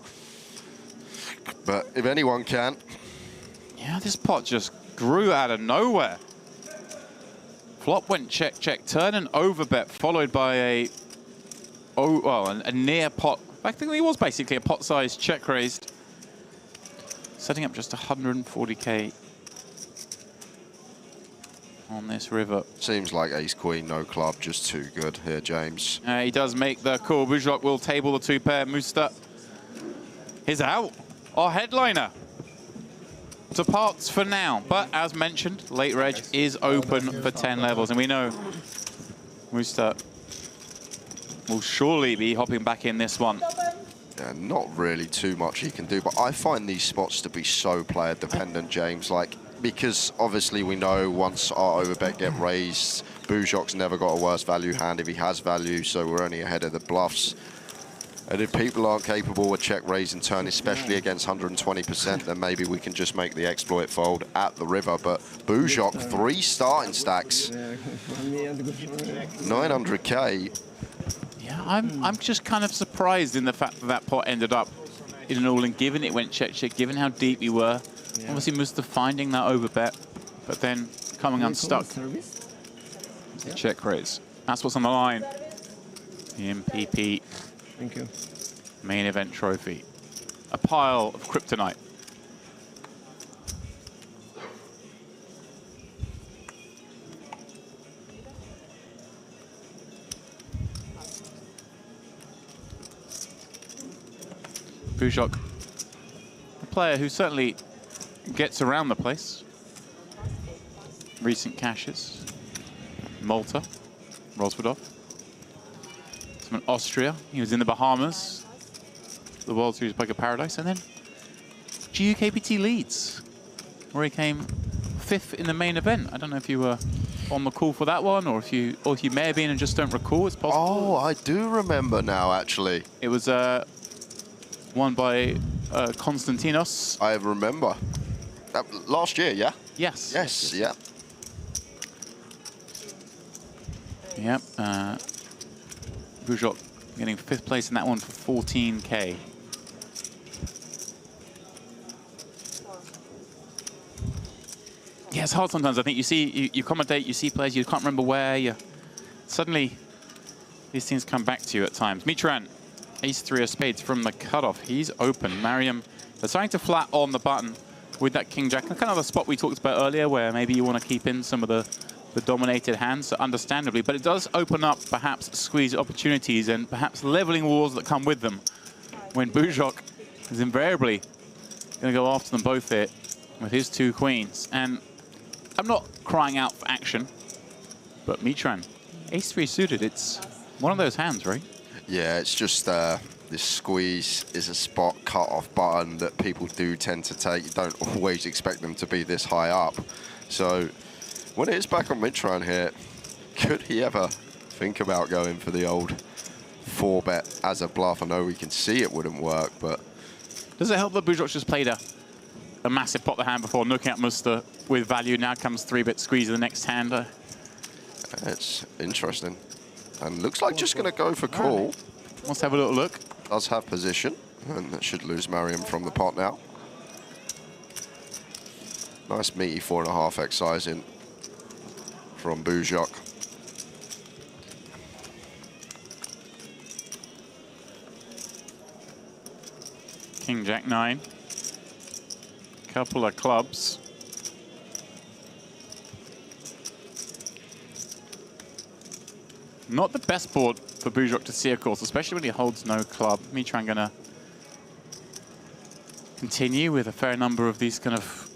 But if anyone can. Yeah, this pot just grew out of nowhere. Flop went check, check, turn and overbet, followed by a near pot. I think it was basically a pot-sized check raised. Setting up just 140K on this river. Seems like ace-queen, no club, just too good here, James. He does make the call. Bujok will table the two-pair. Musta is out. Our headliner to parts for now. But as mentioned, late reg is open for 10 levels. And we know Musta will surely be hopping back in this one. Yeah, not really too much he can do, but I find these spots to be so player dependent, James. Like, because obviously we know once our overbet get raised, Bujok's never got a worse value hand if he has value, so we're only ahead of the bluffs. And if people aren't capable of check raise and turn, especially against 120%, then maybe we can just make the exploit fold at the river. But Bujok, 3 starting stacks, 900K. Yeah, I'm just kind of surprised in the fact that that pot ended up in an all-in, given it went check-check, given how deep we were. Yeah. Obviously, Musta finding that overbet, but then coming unstuck. Yeah. Check raise. That's what's on the line. The MPP main event trophy. A pile of kryptonite. Bujok, a player who certainly gets around the place. Recent cashes. Malta, Roswithoff. Some in Austria. He was in the Bahamas, the World Series Poker Paradise, and then GUKPT Leeds. where he came 5th in the main event. I don't know if you were on the call for that one, or if you may have been and just don't recall. It's possible. Oh, I do remember now, actually. It was won by Konstantinos. I remember. Last year, yeah? Yes. Yes, yeah. Yep. Bujok getting 5th place in that one for 14K. Yeah, it's hard sometimes. I think you commentate, you see players, you can't remember where. Suddenly, these things come back to you at times. Mitran, ace-3 of spades from the cutoff. He's open. Mariam, they're starting to flat on the button with that king-jack. Kind of the spot we talked about earlier, where maybe you want to keep in some of the dominated hands, understandably. But it does open up, perhaps, squeeze opportunities and perhaps leveling walls that come with them, when Bujok is invariably going to go after them both here with his 2 queens. And I'm not crying out for action, but Mitran, ace-3 suited, it's one of those hands, right? Yeah, it's just this squeeze is a spot cut-off button that people do tend to take. You don't always expect them to be this high up. So when it is back on Mitran here, could he ever think about going for the old 4-bet as a bluff? I know we can see it wouldn't work, but... Does it help that Bujok just played a massive pot the hand before, knocking out Muster with value? Now comes 3-bet squeeze of the next hand. It's interesting. And looks like just going to go for call. Let's have a little look. Does have position, and that should lose Mariam from the pot now. Nice meaty 4.5x sizing from Bujok. King Jack 9. Couple of clubs. Not the best board for Bujok to see, of course, especially when he holds no club. Mitran gonna continue with a fair number of these kind of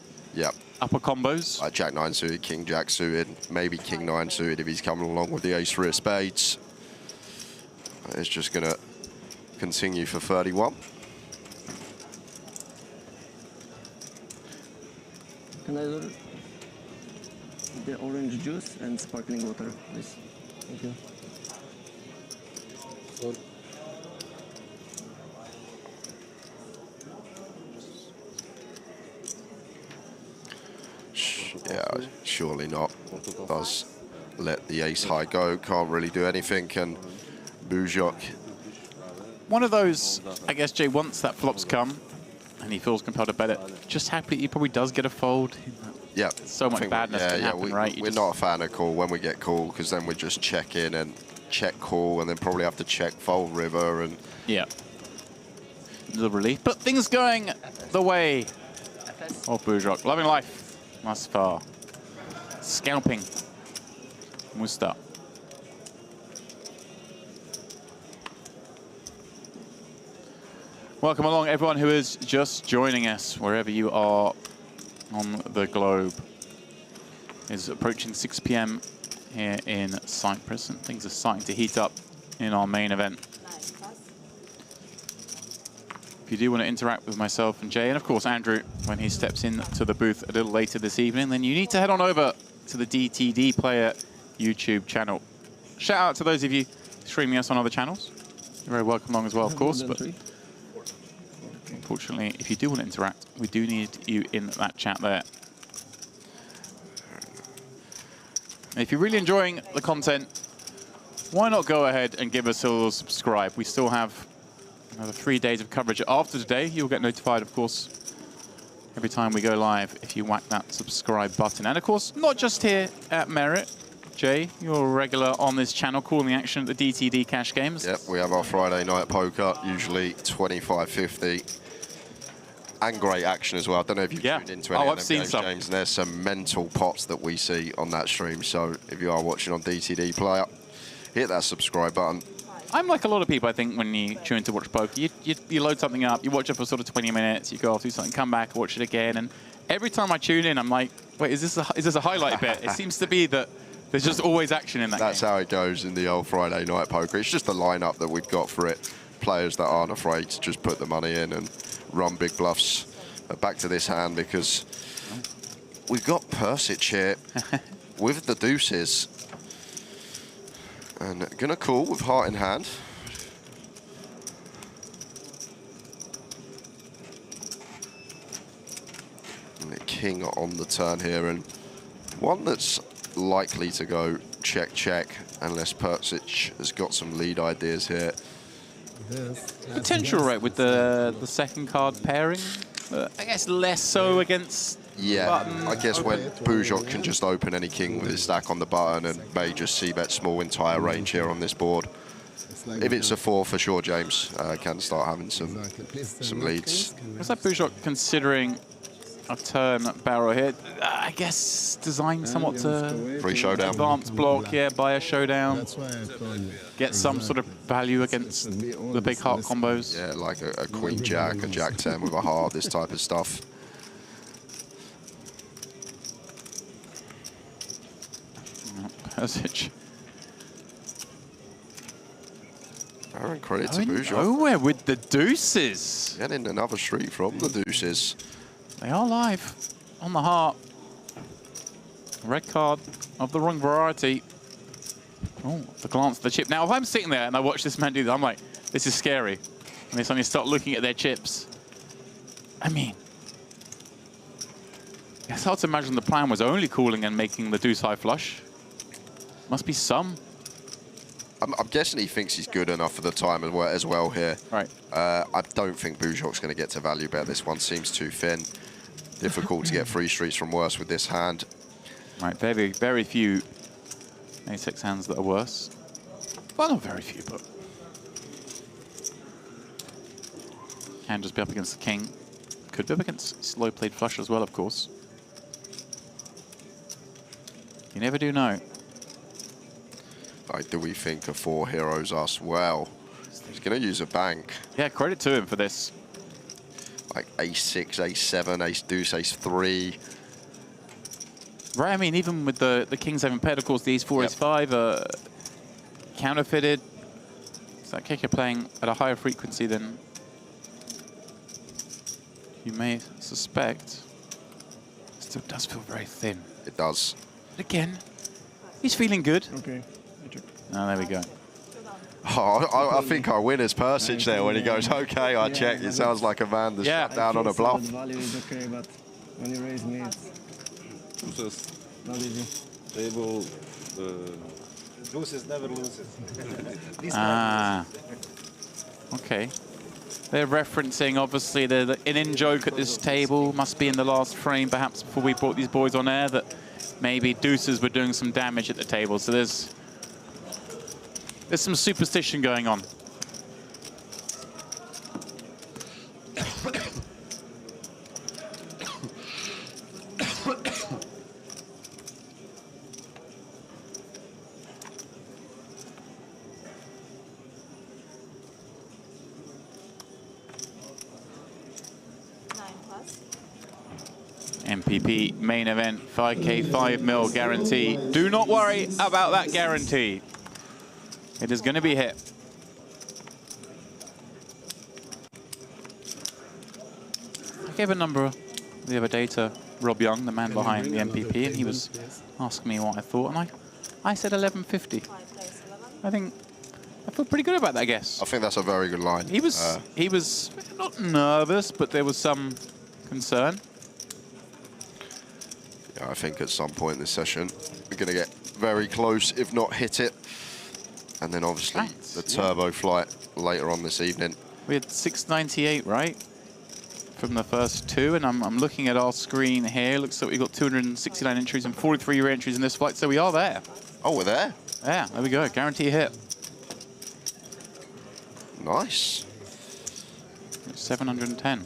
upper combos. Like Jack 9 suited, King Jack suited, maybe King 9 suited if he's coming along with the ace-3 of spades. It's just gonna continue for 31. Can I order the orange juice and sparkling water, please? Thank you. Yeah, surely not. Does let the ace high go, can't really do anything, and Bujok. One of those, I guess, Jay, once that flop's come and he feels compelled to bet it, just happy he probably does get a fold. Yeah. So much badness can happen, right? We're not a fan of call when we get call, because then we just check in and check call, and then probably have to check fold river, and yeah, a little relief. But things going the way of Bujok. Loving life thus far. Scalping Musta. Welcome along, everyone who is just joining us, wherever you are on the globe. It's approaching 6 p.m. here in Cyprus, and things are starting to heat up in our main event. If you do want to interact with myself and Jay, and of course Andrew, when he steps into the booth a little later this evening, then you need to head on over to the DTD Player YouTube channel. Shout out to those of you streaming us on other channels. You're very welcome along as well, of course. But unfortunately, if you do want to interact, we do need you in that chat there. If you're really enjoying the content, why not go ahead and give us a little subscribe? We still have another 3 days of coverage after today. You'll get notified, of course, every time we go live if you whack that subscribe button. And of course, not just here at Merit. Jay, you're a regular on this channel, calling the action at the DTD Cash Games. Yep, we have our Friday night poker, usually 25.50. And great action as well. I don't know if you've tuned into any of them games, James, and there's some mental pots that we see on that stream. So if you are watching on DTD Player, hit that subscribe button. I'm like a lot of people, I think, when you tune in to watch poker. You load something up, you watch it for sort of 20 minutes, you go off, do something, come back, watch it again. And every time I tune in, I'm like, wait, is this a highlight bit? It seems to be that there's just always action in that game. That's how it goes in the old Friday night poker. It's just the lineup that we've got for it. Players that aren't afraid to just put the money in and run big bluffs. Back to this hand, because we've got Persic here with the deuces. And gonna call with heart in hand. And the king on the turn here, and one that's likely to go check, check, unless Persic has got some lead ideas here. Potential, right, with the second card pairing. I guess less so against button. I guess when Bujok can just open any king with his stack on the button and may just c-bet small entire range here on this board. If it's a 4, for sure, James can start having some leads. Was that Bujok considering a turn barrel here? I guess designed somewhat to Free showdown. Advance block, yeah, buy a showdown. Get some sort of value against the big heart combos. Yeah, like a queen jack, a jack 10 with a heart, this type of stuff. Persic. Aaron, credit to Bujok. Nowhere with the deuces. Getting another street from the deuces. They are live on the heart. Red card of the wrong variety. Oh, the glance at the chip. Now, if I'm sitting there and I watch this man do that, I'm like, this is scary. And they suddenly start looking at their chips. I mean, it's hard to imagine the plan was only calling and making the deuce high flush. Must be some. I'm guessing he thinks he's good enough for the time as well here. Right. I don't think Bujok's going to get to value bet. This one seems too thin. Difficult to get free streets from worse with this hand. Right, very, very few A6 hands that are worse. Well, not very few, but can just be up against the king. Could be up against slow played flush as well, of course. You never do know. Like, do we think a 4 heroes us? Well, he's going to use a bank. Yeah, credit to him for this. Like ace-6, ace-7, ace-deuce, ace-3. Right, I mean, even with the kings having paired, of course, the ace-4, ace-5 are counterfeited. So that kicker playing at a higher frequency than you may suspect. Still does feel very thin. It does. But again, he's feeling good. Okay. Oh, there we go. Oh, I think our winner's Persic there when he goes, okay, I check. It sounds like a man that's shut down on a bluff. Value is okay, but when you raise me, it's not easy. Table, loses never loses. Ah, okay. They're referencing, obviously, an in-joke at this table. Must be in the last frame, perhaps, before we brought these boys on air, that maybe deuces were doing some damage at the table. So there's some superstition going on. MPP main event, 5K, 5 mil guarantee. Do not worry about that guarantee. It is going to be hit. I gave a number the other day to Rob Young, the man behind the MPP, and he was asking me what I thought, and I said 1150. I feel pretty good about that guess. I think that's a very good line. He was not nervous, but there was some concern. Yeah, I think at some point in this session, we're going to get very close, if not hit it. And then obviously the turbo flight later on this evening. We had 698, right? From the first two, and I'm looking at our screen here. Looks like we got 269 entries and 43 re-entries in this flight, so we are there. Oh, we're there? Yeah, there we go. Guarantee hit. Nice. 710.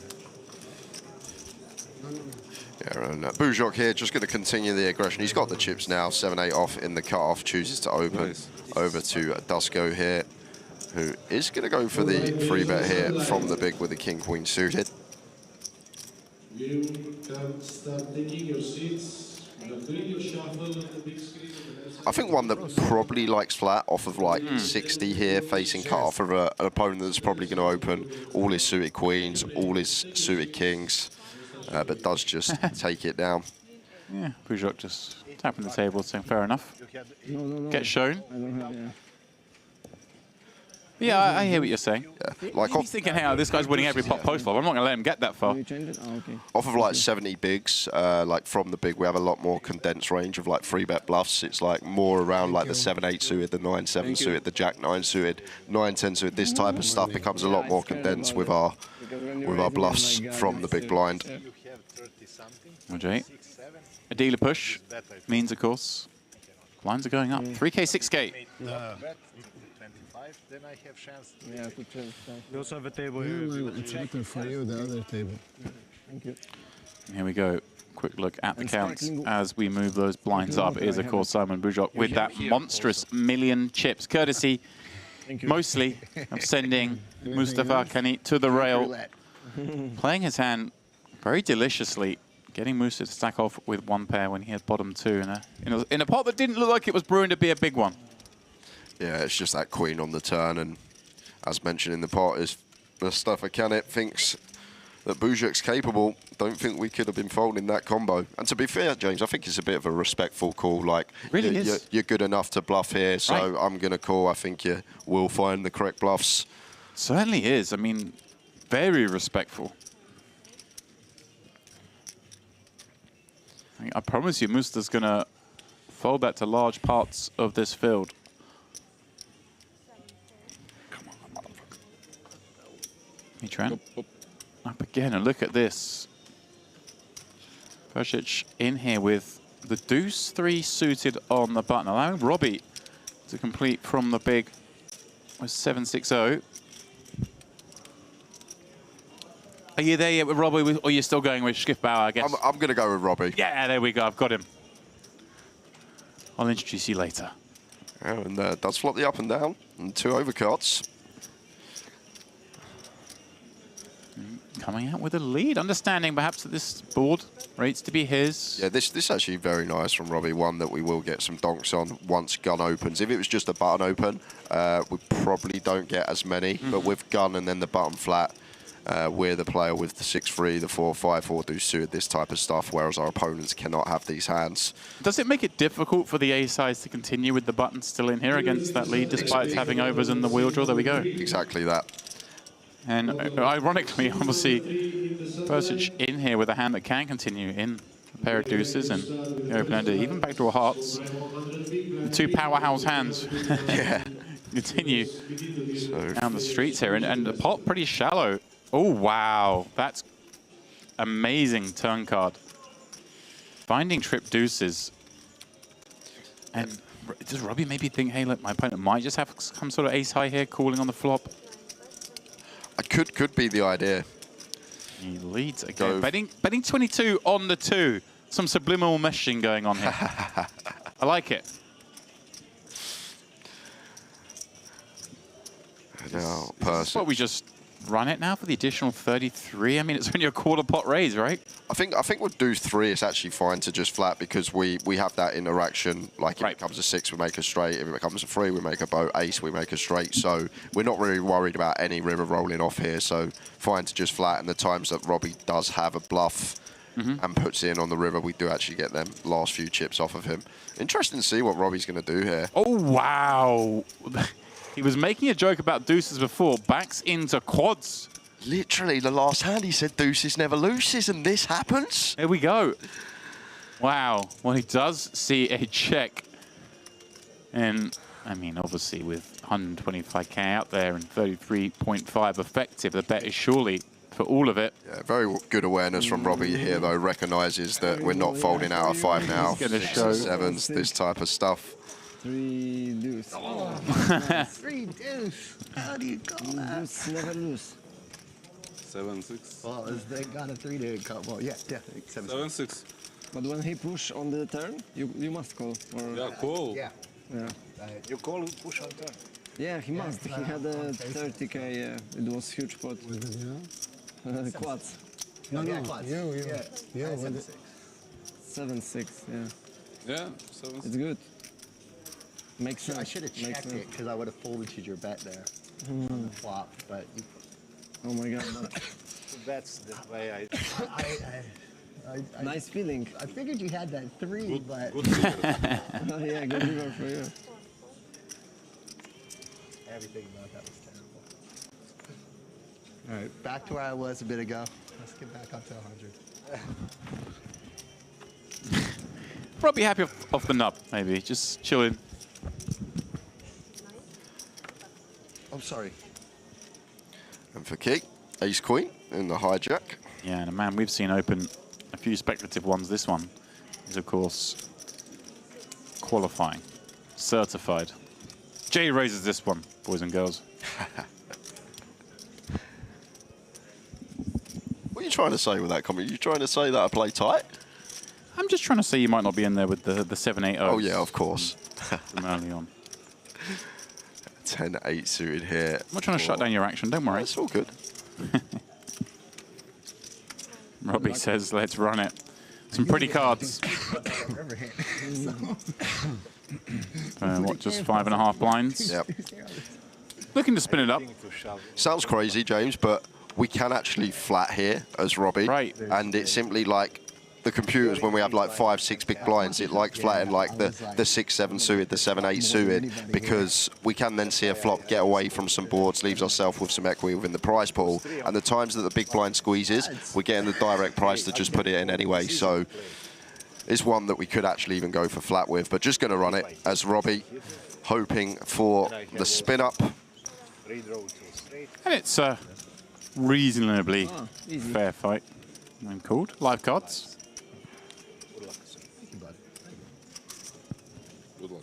Yeah, and Bujok here just going to continue the aggression. He's got the chips now, 7-8 off in the cutoff, chooses to open over to Dusko here, who is going to go for the free bet here from the big with the king-queen suited. You can start taking your seats. We are doing your shuffle on the big screen. I think one that probably likes flat off of like 60 here, facing cutoff of an opponent that's probably going to open all his suited queens, all his suited kings, but does just take it down. Yeah, Bujok just tapping the table, saying fair enough. No. Get shown. I don't have, yeah. Yeah, I hear what you're saying. Yeah. Like He's thinking, hey, this guy's winning every pot post flop. I'm not going to let him get that far. Can you change it? Oh, okay. off of like 70 bigs, like from the big, we have a lot more condensed range of like 3-bet bluffs. It's like more around like the 7-8 suited, the 9-7 suited, the Jack-9 suited, 9-10 suited. This type of stuff becomes a lot more condensed with our bluffs from the big blind. Okay. A dealer push means, of course, blinds are going up. 3K, 6K. Then I have chance. Yeah, to change. We also have a table here. It's better for you, the other table. Thank you. Here we go. Quick look at the And counts sparkling- as we move those blinds up. Is, of course, Simon Bujok with that monstrous million chips, courtesy mostly of sending Mustafa Kanit to the rail, playing his hand very deliciously, getting Musa to stack off with one pair when he had bottom two in a pot that didn't look like it was brewing to be a big one. Yeah, it's just that queen on the turn, and as mentioned in the pot, is Mustafa Kanit thinks that Bujak's capable. Don't think we could have been folding that combo. And to be fair, James, I think it's a bit of a respectful call. Like, really is. You're good enough to bluff here, so right. I'm going to call. I think you will find the correct bluffs. Certainly is. I mean, very respectful. I promise you, Musta's going to fold that to large parts of this field. Hey, Trent. Up again, and look at this. Persic in here with the deuce 3 suited on the button, allowing Robbie to complete from the big with 7-6-0. Are you there yet with Robbie, or are you still going with Schiffbauer, I guess? I'm going to go with Robbie. Yeah, there we go. I've got him. I'll introduce you later. Oh, and does flop the up and down, and 2 overcuts. Coming out with a lead, understanding perhaps that this board rates to be his. Yeah, this actually very nice from Robbie. One that we will get some donks on once gun opens. If it was just a button open, we probably don't get as many. But with gun and then the button flat, we're the player with the 6-3, the 4-5, 4-2 suited, this type of stuff, whereas our opponents cannot have these hands. Does it make it difficult for the ace-size to continue with the button still in here against that lead, despite having overs in the wheel draw? There we go. Exactly that. And ironically, obviously, Persic in here with a hand that can continue in a pair of deuces and the open-ender, even backdoor hearts. The 2 powerhouse hands Yeah. continue down the streets here. And the pot pretty shallow. Oh, wow. That's amazing turn card. Finding trip deuces. And does Robbie maybe think, hey, look, my opponent might just have some sort of ace-high here, calling on the flop? Could be the idea. He leads again. Betting 22 on the 2. Some subliminal meshing going on here. I like it. Now, What, we just run it now for the additional 33? I mean, it's only a quarter pot raise, right? I think we'll do 3. It's actually fine to just flat because we have that interaction. Like if it becomes a 6, we make a straight. If it becomes a 3, we make a boat. Ace, we make a straight. So we're not really worried about any river rolling off here. So fine to just flat. And the times that Robbie does have a bluff and puts in on the river, we do actually get them last few chips off of him. Interesting to see what Robbie's going to do here. Oh, wow. He was making a joke about deuces before. Backs into quads. Literally, the last hand he said deuces never loses, and this happens. There we go. Wow. Well, he does see a check. And, I mean, obviously, with 125K out there and 33.5 effective, the bet is surely for all of it. Yeah, very good awareness from Robbie here, though. Recognises that we're not folding out of 5 now. 6 and 7s, this type of stuff. 3 deuce. 3 deuce. How do you call that? Deuce never lose. 7-6. Well, they got a 3 to come. Well, yeah, definitely 7-6. But when he push on the turn, you must call. Or Yeah, cool. Yeah. Yeah. You call push on turn. Yeah, he must. He had a 30K. Yeah, it was huge pot. Quads. No, yeah. 7-6. Yeah. Yeah, 7-6. It's good. Makes sense. I should have checked it because I would have folded your bet there on the flop, but you, Oh my god. That's the way Nice feeling. I figured you had that 3, but... Good river. Oh, yeah, good river for you. Everything about that was terrible. All right, back to where I was a bit ago. Let's get back up to 100. Probably happy off the nub, maybe. Just chilling. I'm sorry. And for Key, ace queen in the hijack. Yeah, and a man we've seen open a few speculative ones. This one is, of course, qualifying, certified. Jay raises this one, boys and girls. What are you trying to say with that comment? Are you trying to say that I play tight? I'm just trying to say you might not be in there with the 7-8-0. Oh, yeah, of course. From early on. 10-8 suited here. I'm not trying to shut down your action, don't worry. It's all good. Robbie says, let's run it. Some pretty cards. What, just 5.5 blinds? Yep. Looking to spin it up. Sounds crazy, James, but we can actually flat here as Robbie. Right. And it's simply like the computers, when we have like 5, 6 big blinds, it likes flattening like the 6-7 suited, the 7-8 suited, because we can then see a flop get away from some boards, leaves ourselves with some equity within the prize pool. And the times that the big blind squeezes, we're getting the direct price to just put it in anyway. So it's one that we could actually even go for flat with, but just going to run it as Robbie, hoping for the spin up. And it's a reasonably fair fight. I'm called. Live cards. Good luck.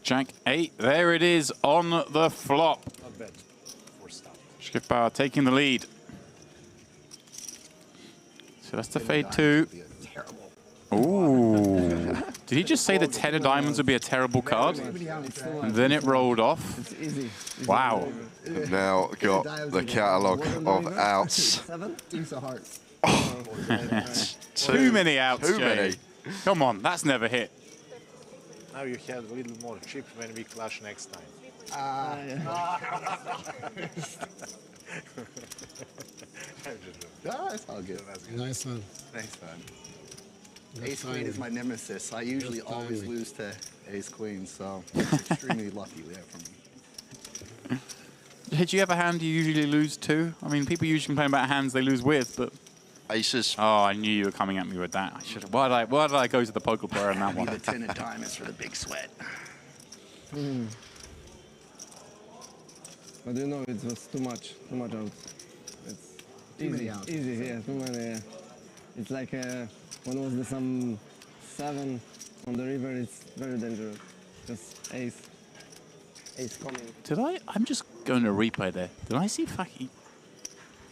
Jack 8. There it is on the flop. Not bad for start. Schifbauer taking the lead. So that's the fade 2. Ooh. Did he just say the 10 of diamonds would be a terrible card? And then it rolled off. It's easy. Wow. Now got the catalogue of outs. 7? Deuce of hearts. Too many outs, Too Jay. many. Come on, that's never hit. Now you have a little more chip when we clash next time. It's all good. Nice one. Thanks, man. Ace queen is my nemesis. I usually always lose to ace queen, so it's extremely lucky there for me. Did you have a hand you usually lose to? I mean, people usually complain about hands they lose with, but... Aces. Oh, I knew you were coming at me with that. I should have. Why did I go to the poker player on that one? The 10 of diamonds for the big sweat. But you know, it was too much out. It's Too many outs. Easy, yeah, too many, yeah. It's like, when was the some 7 on the river, it's very dangerous. Just ace coming. Did I? I'm just going to replay there. Did I see Faki?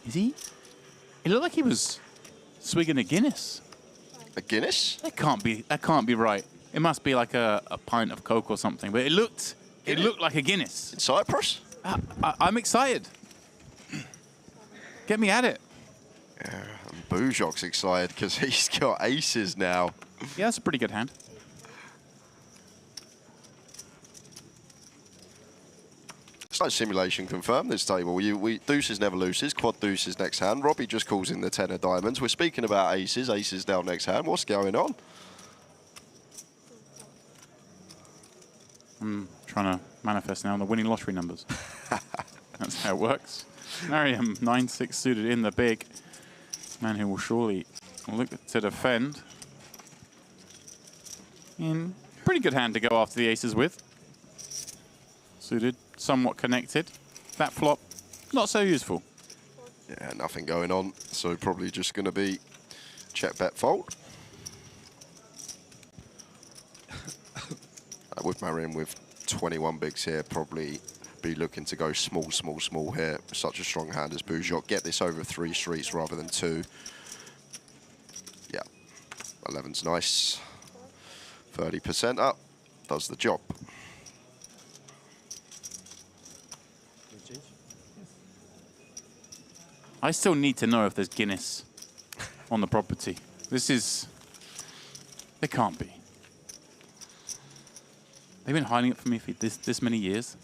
Is he? It looked like he was swigging a Guinness. A Guinness? That can't be right. It must be like a pint of Coke or something. But it looked like a Guinness. In Cyprus? I'm excited. Get me at it. Yeah, and Bujok's excited because he's got aces now. Yeah, that's a pretty good hand. Slight simulation confirmed this table. Deuces never loses, quad deuces next hand. Robbie just calls in the 10 of diamonds. We're speaking about aces, aces down next hand. What's going on? I'm trying to manifest now the winning lottery numbers. That's how it works. Mariam, 9-6 suited in the big. Man who will surely look to defend. In pretty good hand to go after the aces with. Suited, somewhat connected. That flop, not so useful. Yeah, nothing going on. So probably just going to be check, bet, fold. With Mariam with 21 bigs here, probably be looking to go small here. Such a strong hand as Bujok. Get this over 3 streets rather than 2. Yeah, 11's nice. 30% up, does the job. I still need to know if there's Guinness on the property. This is... There can't be. They've been hiding it from me for this many years.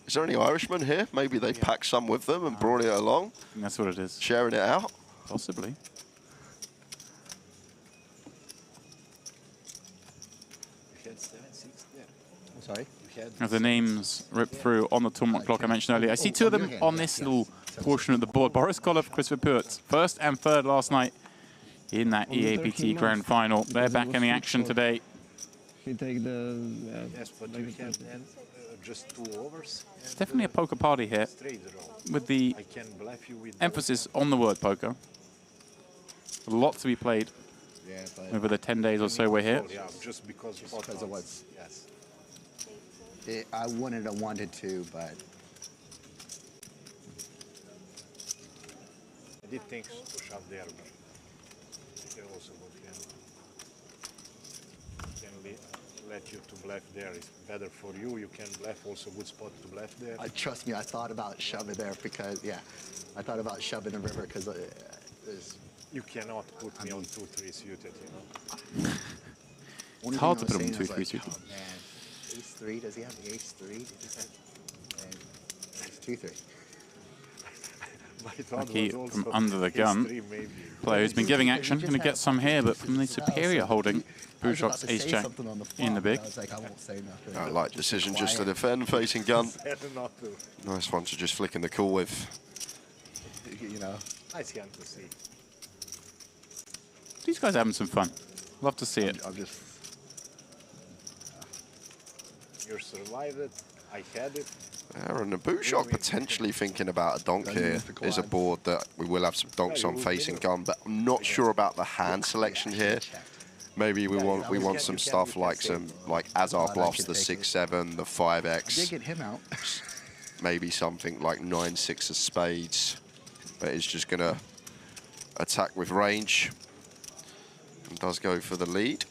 Is there any Irishmen here? Maybe they packed some with them and brought it along. I think that's what it is. Sharing it out. Possibly. You had 7-6 there. I'm sorry? You had As the names rip through on the tournament clock I mentioned earlier. I see two of them on this little portion of the board. Boris Golov, Christopher Purtz, first and third last night in that EAPT Grand Final. They're back in the action today. You take the... Yes, but you had then just 2 overs. It's definitely a poker party here, Straight draw. with the I can bluff you with emphasis on the word poker. A lot to be played Yeah, but over the 10 days or so we're here. Yeah, just because of what's... Yes. I wanted to, but I did think to shove there, but they also can let you to bluff there. It's better for you. You can bluff, also good spot to bluff there. trust me, I thought about shoving there because, I thought about shoving the river because You cannot put me on 2-3 suited, you know. It's hard to put him on 2-3 suited. Oh, man. Ace-3, does he have the ace-3? It's 2-3. Lucky from under the gun. Player who's been giving action, going to get some here, but from the superior holding, Buzok's ace-jack in the big. I like decision just to defend, facing gun. Not to. Nice one to just flick in the call with. You know. Nice hand to see. These guys are having some fun. Love to see it. I'm just... You survived it. I had it. Aaron, and Buzok potentially thinking about a donk here. Is a board that we will have some donks on facing gun, but I'm not sure about the hand selection here. Maybe we want some stuff like Azar bluffs, the 6-7, the 5x. Did get him out. Maybe something like 9-6 of spades, but he's just gonna attack with range and does go for the lead.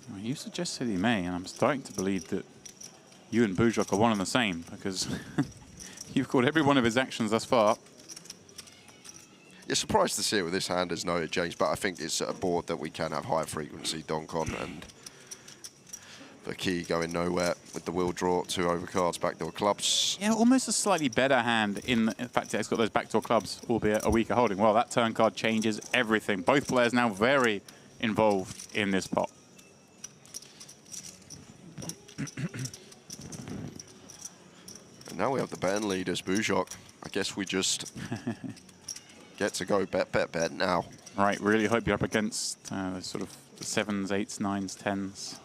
Well, you suggested he may, and I'm starting to believe that you and Buzok are one and the same, because you've called every one of his actions thus far. You're surprised to see it with this hand, as noted, James, but I think it's a board that we can have high frequency donk on, and the key going nowhere with the wheel draw, 2 overcards, backdoor clubs. Yeah, almost a slightly better hand in fact it's got those backdoor clubs, albeit a weaker holding. Well, that turn card changes everything. Both players now very involved in this pot. And now we have the betting leaders, Buzok. I guess we just get to go bet now. Right, really hope you're up against the sort of the 7s, 8s, 9s, 10s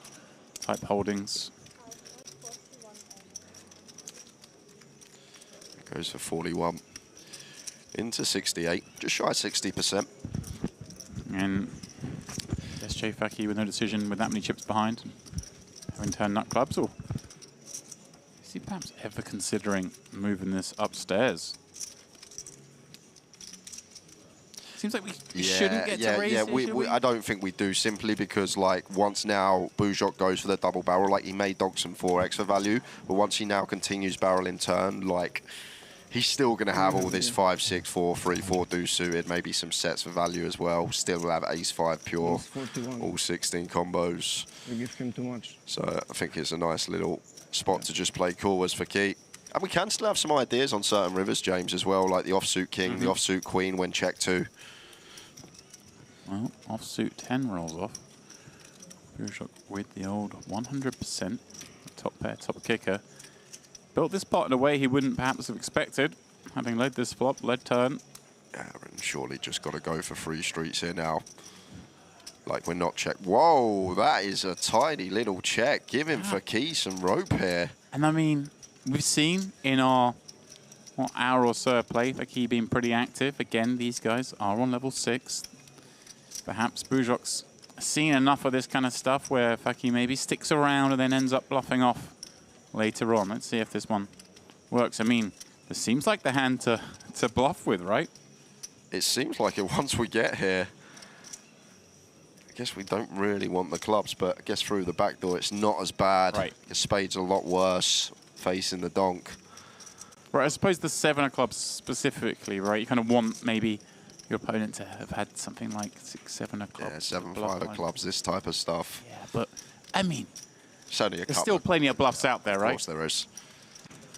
type holdings. Goes for 41. Into 68, just shy of 60%. And SJ Faki with no decision with that many chips behind. Having turned nut clubs, or is he perhaps ever considering moving this upstairs? Seems like we shouldn't get to raise here, I don't think we do, simply because, like, once now Buzok goes for the double barrel, like, he may dog some 4x for value, but once he now continues barrel in turn, like, he's still going to have all this 5, 6, 4, 3, 4 deuce suited, maybe some sets for value as well. Still will have ace 5 pure, all 16 combos. We give him too much. So I think it's a nice little spot to just play callers for key. And we can still have some ideas on certain rivers, James, as well, like the offsuit king, the offsuit queen when check 2. Well, offsuit 10 rolls off. Buzok with the old 100%. Top pair, top kicker. Built this pot in a way he wouldn't perhaps have expected, having led this flop, led turn. Aaron surely just got to go for 3 streets here now. Like, we're not check. Whoa, that is a tiny little check. Give him for key some rope here. And I mean, we've seen in our hour or so of play, Faki being pretty active. Again, these guys are on level 6. Perhaps Buzok's seen enough of this kind of stuff where Faki maybe sticks around and then ends up bluffing off later on. Let's see if this one works. I mean, this seems like the hand to bluff with, right? It seems like it once we get here. I guess we don't really want the clubs, but I guess through the back door it's not as bad. Right. The spade's a lot worse facing the donk. Right, I suppose the 7 of clubs specifically, right? You kind of want maybe your opponent to have had something like 6, 7 of clubs. Yeah, 7, 5 of clubs, this type of stuff. Yeah, but I mean, It's only a There's couple. still plenty of bluffs out there, Of right? course there is.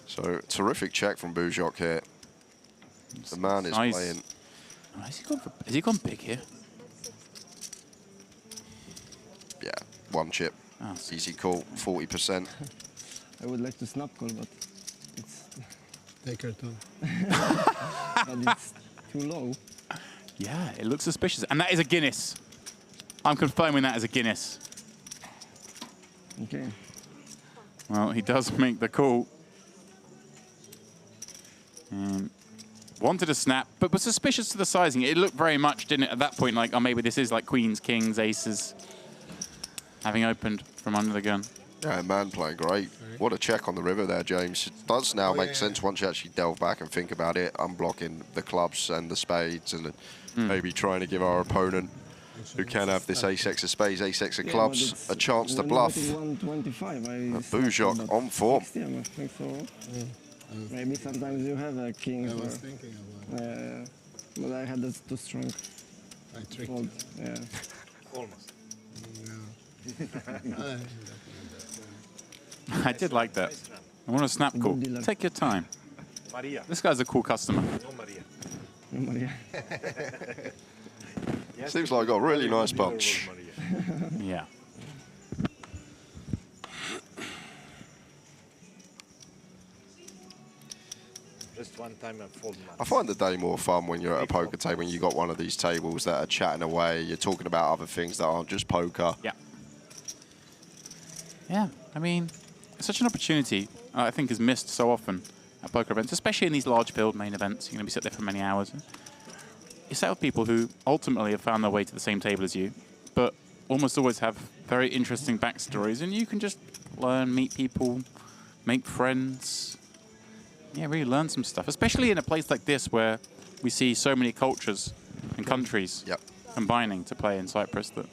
So, terrific check from Bujok here. The man is Nice. playing. Oh, has he gone big here? Yeah, one chip. Oh, Easy call, 40%. I would like to snap call, but it's Take her too. but it's too low. Yeah, it looks suspicious. And that is a Guinness. I'm confirming that as a Guinness. Okay. Well, he does make the call. Wanted a snap, but was suspicious to the sizing. It looked very much, didn't it, at that point, like, oh, maybe this is like queens, kings, aces, having opened from under the gun. Yeah, man playing great. What a check on the river there, James. It does now make sense once you actually delve back and think about it, unblocking the clubs and the spades and maybe trying to give our opponent, who can have this ace-x of spades, ace-x of clubs, a chance to bluff. 125. Bujok on form. 60, I think so. Maybe sometimes you have a king. I was thinking about But I had that too strong. I tricked Fold. Yeah. Almost. you. I did like that. I want a snap call. Good dealer. Take your time. Maria. This guy's a cool customer. No, Maria. Maria. Seems like I got a really nice bunch. Yeah. Just one time I fold nuts. I find the day more fun when you're at a poker table and you got one of these tables that are chatting away, you're talking about other things that aren't just poker. Yeah. Yeah, I mean, it's such an opportunity I think is missed so often at poker events, especially in these large build main events. You're going to be sitting there for many hours. You sit with people who ultimately have found their way to the same table as you, but almost always have very interesting backstories, and you can just learn, meet people, make friends. Yeah, really learn some stuff, especially in a place like this where we see so many cultures and countries combining to play in Cyprus. That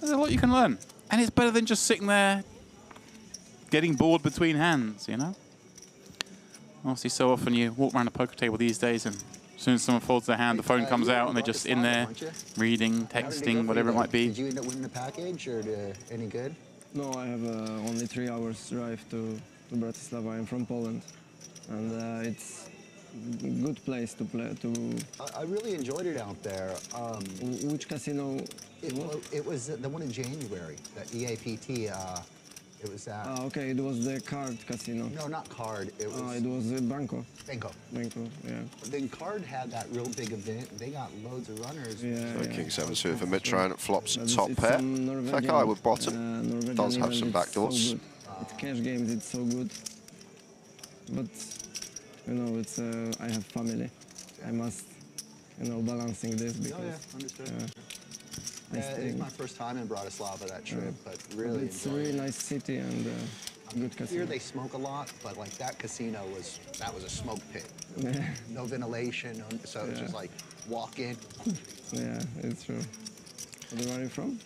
there's a lot you can learn. And it's better than just sitting there getting bored between hands, you know? Obviously, so often you walk around a poker table these days and as soon as someone folds their hand, the phone comes out and they're just in there reading, texting, whatever it might be. Did you end up winning the package or any good? No, I have only 3 hours drive to Bratislava. I'm from Poland. And it's a good place to play. I really enjoyed it out there. Which casino? It was the one in January, the EAPT. It was that. Okay, it was the card casino. No, not card. It was Banco. Banco. Banco, yeah. Then card had that real big event. They got loads of runners. So King 7 suited for mid-try flops It's top pair. some That guy with bottom Norwegian does have event, some it's backdoors. So good. It's cash games, it's so good. But, you know, it's I have family. I must, you know, balancing this because... Understood. It's my first time in Bratislava, that trip, but really it's a really nice city and good casino. Here they smoke a lot, but like that casino was a smoke pit. No ventilation, so it's just like walk in. Yeah, it's true. Where are you from?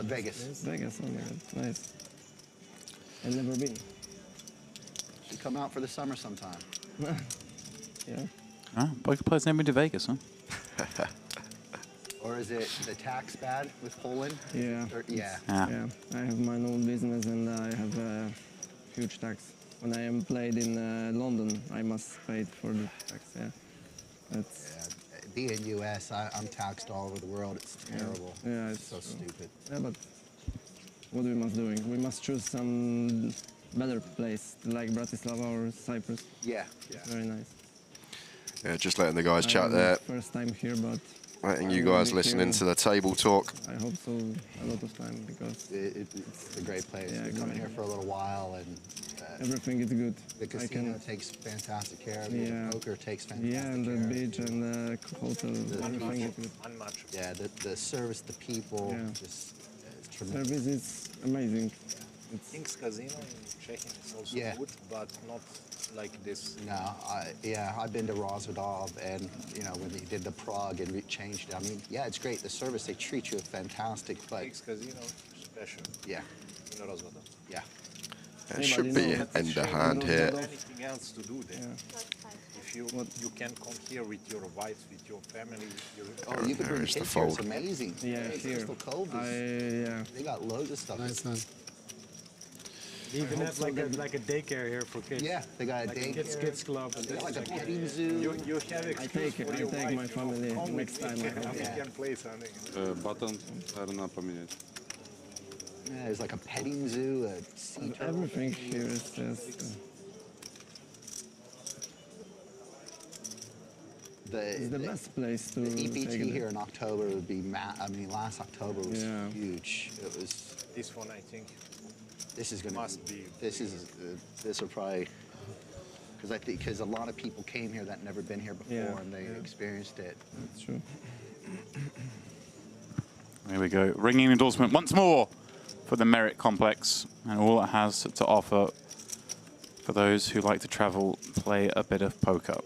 Vegas. Vegas, oh my god, nice. I've never been. You come out for the summer sometime. Yeah. Oh, poker players never been to Vegas, huh? Or is it the tax bad with Poland? Yeah. Yeah. Yeah. I have my own business and I have a huge tax. When I am played in London, I must pay for the tax. Yeah. That's. Being U.S., I'm taxed all over the world. It's terrible. Yeah, it's so stupid. Yeah, but what we must doing? We must choose some better place like Bratislava or Cyprus. Yeah. Very nice. Yeah, just letting the guys chat there. First time here, but. Letting you guys listen into the table talk. I hope so a lot of time because it's a great place. Yeah, We're coming here for a little while and everything is good. The casino takes fantastic care of you. Yeah. The poker takes fantastic care. Yeah, and the beach and the hotel, everything is good. Unmatched. Yeah, the service, the people, just it's tremendous. Service is amazing. King's Casino in Czechia is also good, but not like this. No, I've been to Rozvadov, and you know when they did the Prague and changed it. I mean, yeah, it's great. The service, they treat you fantastic, but King's Casino special. Yeah. In Rozvadov. Yeah. There should be an end of hand here. Anything else to do there? If you can come here with your wife, with your family. You can bring kids here. It's amazing. Yeah, it's here. Crystal Cove. Yeah. They got loads of stuff. Nice one. They even have like a daycare here for kids. Yeah, they got a like daycare. kids club. And They got like a like petting zoo. You have I excuse take it. for I your take wife, my family next time. We can play something. Button, наверное, поменять. Yeah, there's like a petting zoo, a sea turtle. Everything here is just. It's the best place to. The EPT take it. here in October would be last October was Yeah. huge. It was. This one, I think, This is gonna must be. This will probably because a lot of people came here that never been here before Yeah, and they experienced it. That's true. Here we go. Ringing endorsement once more for the Merit Complex and all it has to offer for those who like to travel, play a bit of poker.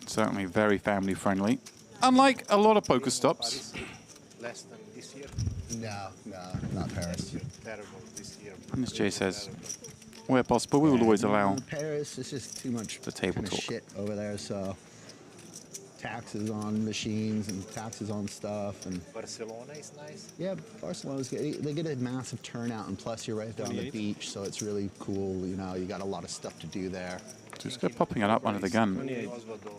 Certainly very family friendly. Unlike a lot of poker stops. Less than this year. No, not Paris. Terrible this year. And as Jay says, where possible, we will always allow Paris. It's just too much the table kind of talk. shit over there. So taxes on machines and taxes on stuff and. Barcelona is nice. Yeah, Barcelona's good. They get a massive turnout, and plus you're right there on the beach, so it's really cool. You know, you got a lot of stuff to do there. Just go popping it up under the gun. Also the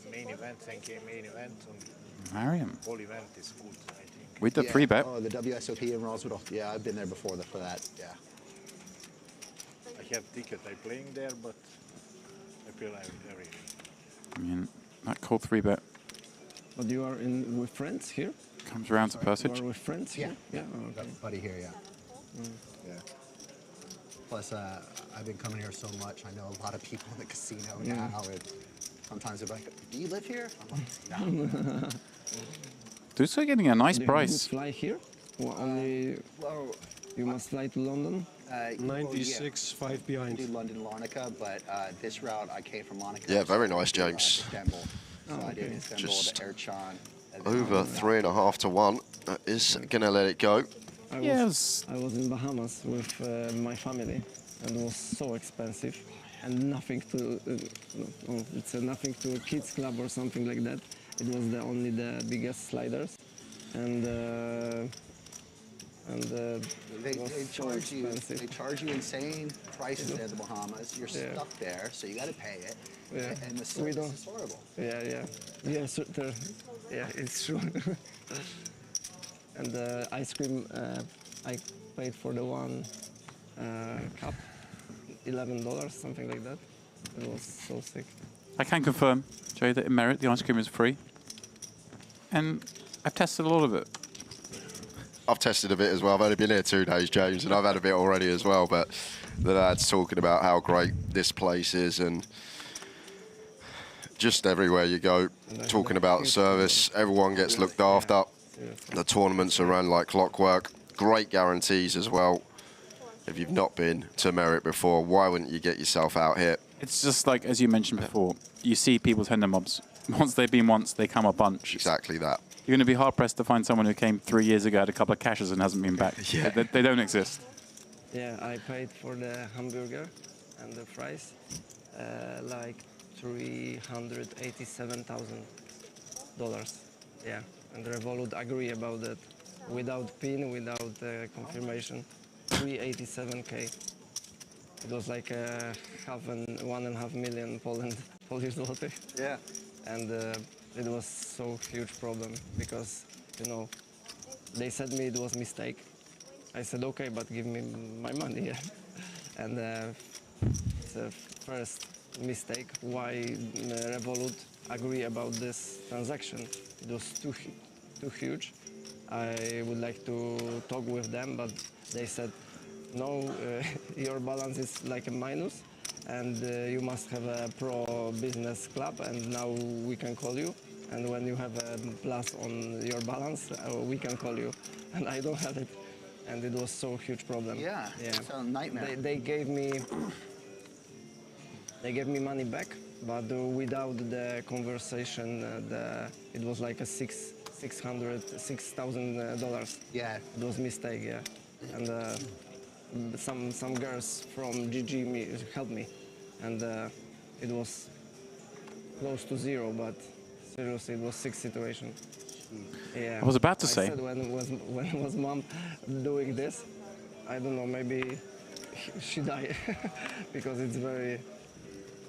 main event, 10K main event. Mariam. Whole event is good, I think. With the free bet. Oh, the WSOP in Roswell. Yeah, I've been there before for that. Yeah. I have ticket. I'm playing there, but I feel every. I mean, that cold free bet But you are in with friends here? comes around to You Persich. are with friends Yeah. here? Yeah. Oh, Got okay. a buddy here, yeah. Yeah. Plus, I've been coming here so much. I know a lot of people in the casino now. And sometimes they're like, "Do you live here?" I'm like, "No." Those are getting a nice Do you price. fly here? Or only Well, you must fly to London? 96, 5 behind. I do London Larnaca, but this route I came from Larnaca. Yeah, very to, nice, James. Istanbul. So I did okay. Istanbul Just to Erchan. and then Over on 3.5 to 1. That is going to let it go. Yes. I was in Bahamas with my family, and it was so expensive, and nothing to nothing to a kids club or something like that. It was only the biggest sliders, and They, it was they so charge you. expensive. They charge you insane prices there in the Bahamas. You're Yeah. stuck there, so you got to pay it. Yeah. And the We service don't- is horrible. Yeah, so yeah, it's true. And the ice cream, I paid for the one cup, $11, something like that. It was so sick. I can confirm, Jay, that in Merit, the ice cream is free. And I've tested a lot of it. I've tested a bit as well. I've only been here 2 days, James, and I've had a bit already as well. But the lad's talking about how great this place is and just everywhere you go, talking about the service. Everyone gets looked after. The tournaments are run like clockwork. Great guarantees as well. If you've not been to Merit before, why wouldn't you get yourself out here? It's just like, as you mentioned before, you see people's tender mobs. Once they've been once, they come a bunch. Exactly that. You're going to be hard-pressed to find someone who came 3 years ago, had a couple of cashes and hasn't been back. Yeah. They don't exist. Yeah, I paid for the hamburger and the fries, like $387,000. Yeah, and Revolut agree about that, without PIN, without confirmation, 387K. It was like 1.5 million Polish zloty. Yeah. And it was so huge problem because, you know, they said me it was mistake. I said, okay, but give me my money. Yeah. And it's the first mistake why Revolut agree about this transaction. It was too huge. I would like to talk with them, but they said, no, your balance is like a minus, and you must have a pro business club, and now we can call you. And when you have a plus on your balance, we can call you. And I don't have it. And it was so huge problem. Yeah. It's a nightmare. They gave me money back, but without the conversation, it was like a $6,000. Yeah. It was mistake, yeah. And some girls from GG helped me, and it was close to zero, but seriously, it was sick situation. Yeah. I was about to say. I said when was mom doing this, I don't know, maybe she die because it's very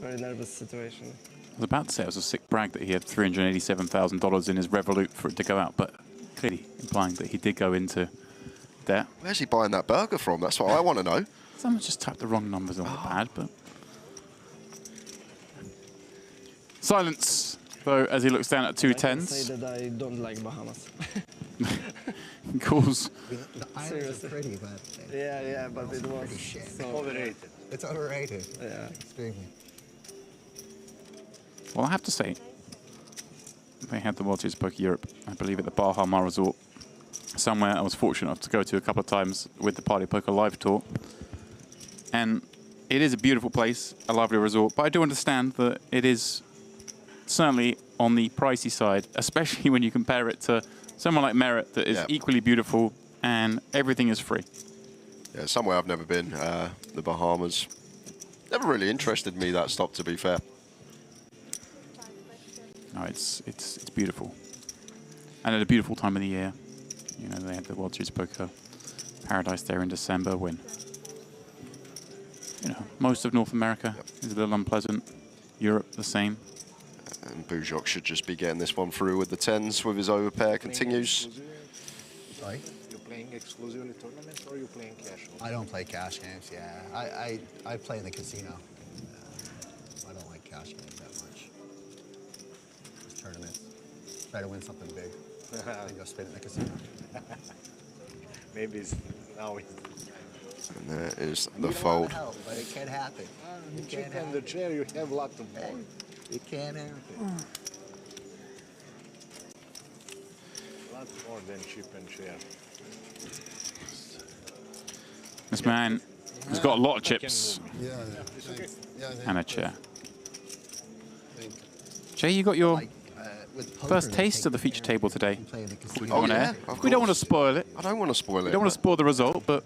nervous situation. I was about to say it was a sick brag that he had $387,000 in his Revolut for it to go out, but clearly implying that he did go into debt. Where's he buying that burger from? That's what I want to know. Someone just tapped the wrong numbers on the pad, but... Silence, though, as he looks down at 2 I can tens. say that I don't like Bahamas. He calls... The islands are pretty, but... Yeah, but it was shit. so Overrated. It's overrated. Yeah. Extremely. Well, I have to say, they had the World Series of Poker Europe, I believe, at the Baja Mar Resort. Somewhere I was fortunate enough to go to a couple of times with the Party Poker Live Tour. And it is a beautiful place, a lovely resort, but I do understand that it is certainly on the pricey side, especially when you compare it to someone like Merit that is equally beautiful and everything is free. Yeah, somewhere I've never been, the Bahamas. Never really interested me, that stop, to be fair. No, it's beautiful. And at a beautiful time of the year. You know, they had the World Series of Poker Paradise there in December when, you know, most of North America is a little unpleasant. Europe, the same. And Bujok should just be getting this one through with the tens with his overpair. Continues. Sorry? You're playing exclusively tournaments or are you playing cash? I don't play cash games, yeah. I play in the casino. I don't like cash games that much. Just tournaments. Try to win something big. And go spin it in the casino. Maybe it's now it's... And there is You the don't fold. wanna help, but it can happen. It Chip can on the happen. chair, you have lots of more. It can happen. Lots more than chip and chair. This man has got a lot of chips Yeah. and a chair. Jay, you got your first taste of the feature table today. Oh, yeah, We don't want to spoil it. I don't want to spoil it. We don't want to spoil the result, but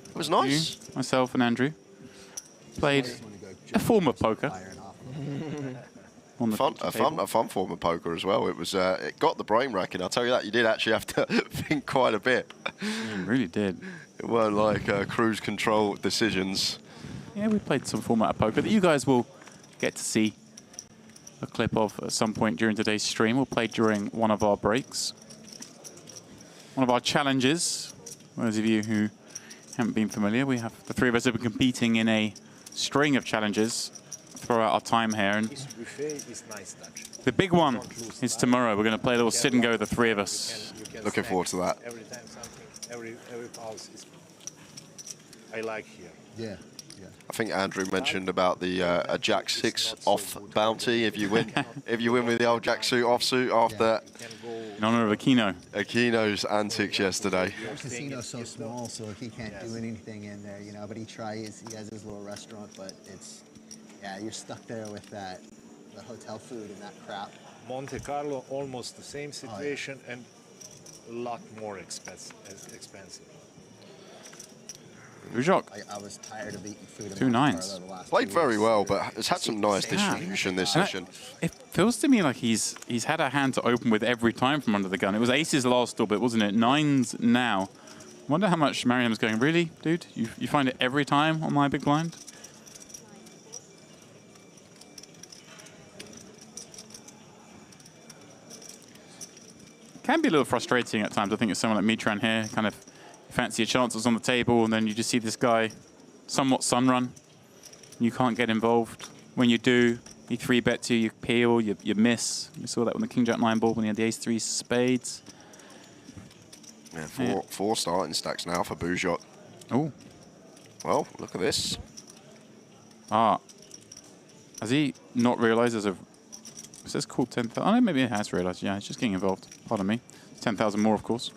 it was nice. You, myself, and Andrew played a form of poker. On the A fun form of poker as well. It was it got the brain racking. I'll tell you that. You did actually have to think quite a bit. You really did. It weren't like cruise control decisions. Yeah, we played some format of poker that you guys will get to see a clip of at some point during today's stream. We'll play during one of our breaks. One of our challenges. For those of you who haven't been familiar, we have the three of us have been competing in a string of challenges throughout our time here. And This buffet is nice touch. the big one is tomorrow. We're going to play a little sit and go, the three of us. You can Looking forward to that. Every time something, every pulse is... I like here. Yeah. I think Andrew mentioned about the a Jack 6 off bounty if you win. If you win with the old Jack suit offsuit after In honor of Aquino. Aquino's antics yesterday. The casino's so small, so he can't do anything in there, you know. But he tries. He has his little restaurant, but it's you're stuck there with the hotel food and that crap. Monte Carlo, almost the same situation and a lot more expensive. Bujok. I was tired of eating food. 2 nines. Played very well, but it's had some nice distribution this And session. It feels to me like he's had a hand to open with every time from under the gun. It was aces last little bit, wasn't it? Nines now. Wonder how much Mariam's going, really, dude? You find it every time on my big blind? Can be a little frustrating at times. I think it's someone like Mitran here, kind of fancy your chances on the table, and then you just see this guy somewhat sunrun. You can't get involved. When you do, he 3-bets you, you peel, you miss. We saw that with the King Jack 9 ball when he had the Ace 3 spades. Yeah, four starting stacks now for Bujok. Oh. Well, look at this. Ah. Has he not realized there's a... Is this called 10,000? Oh, no, maybe he has realized. Yeah, he's just getting involved. Pardon me. 10,000 more, of course.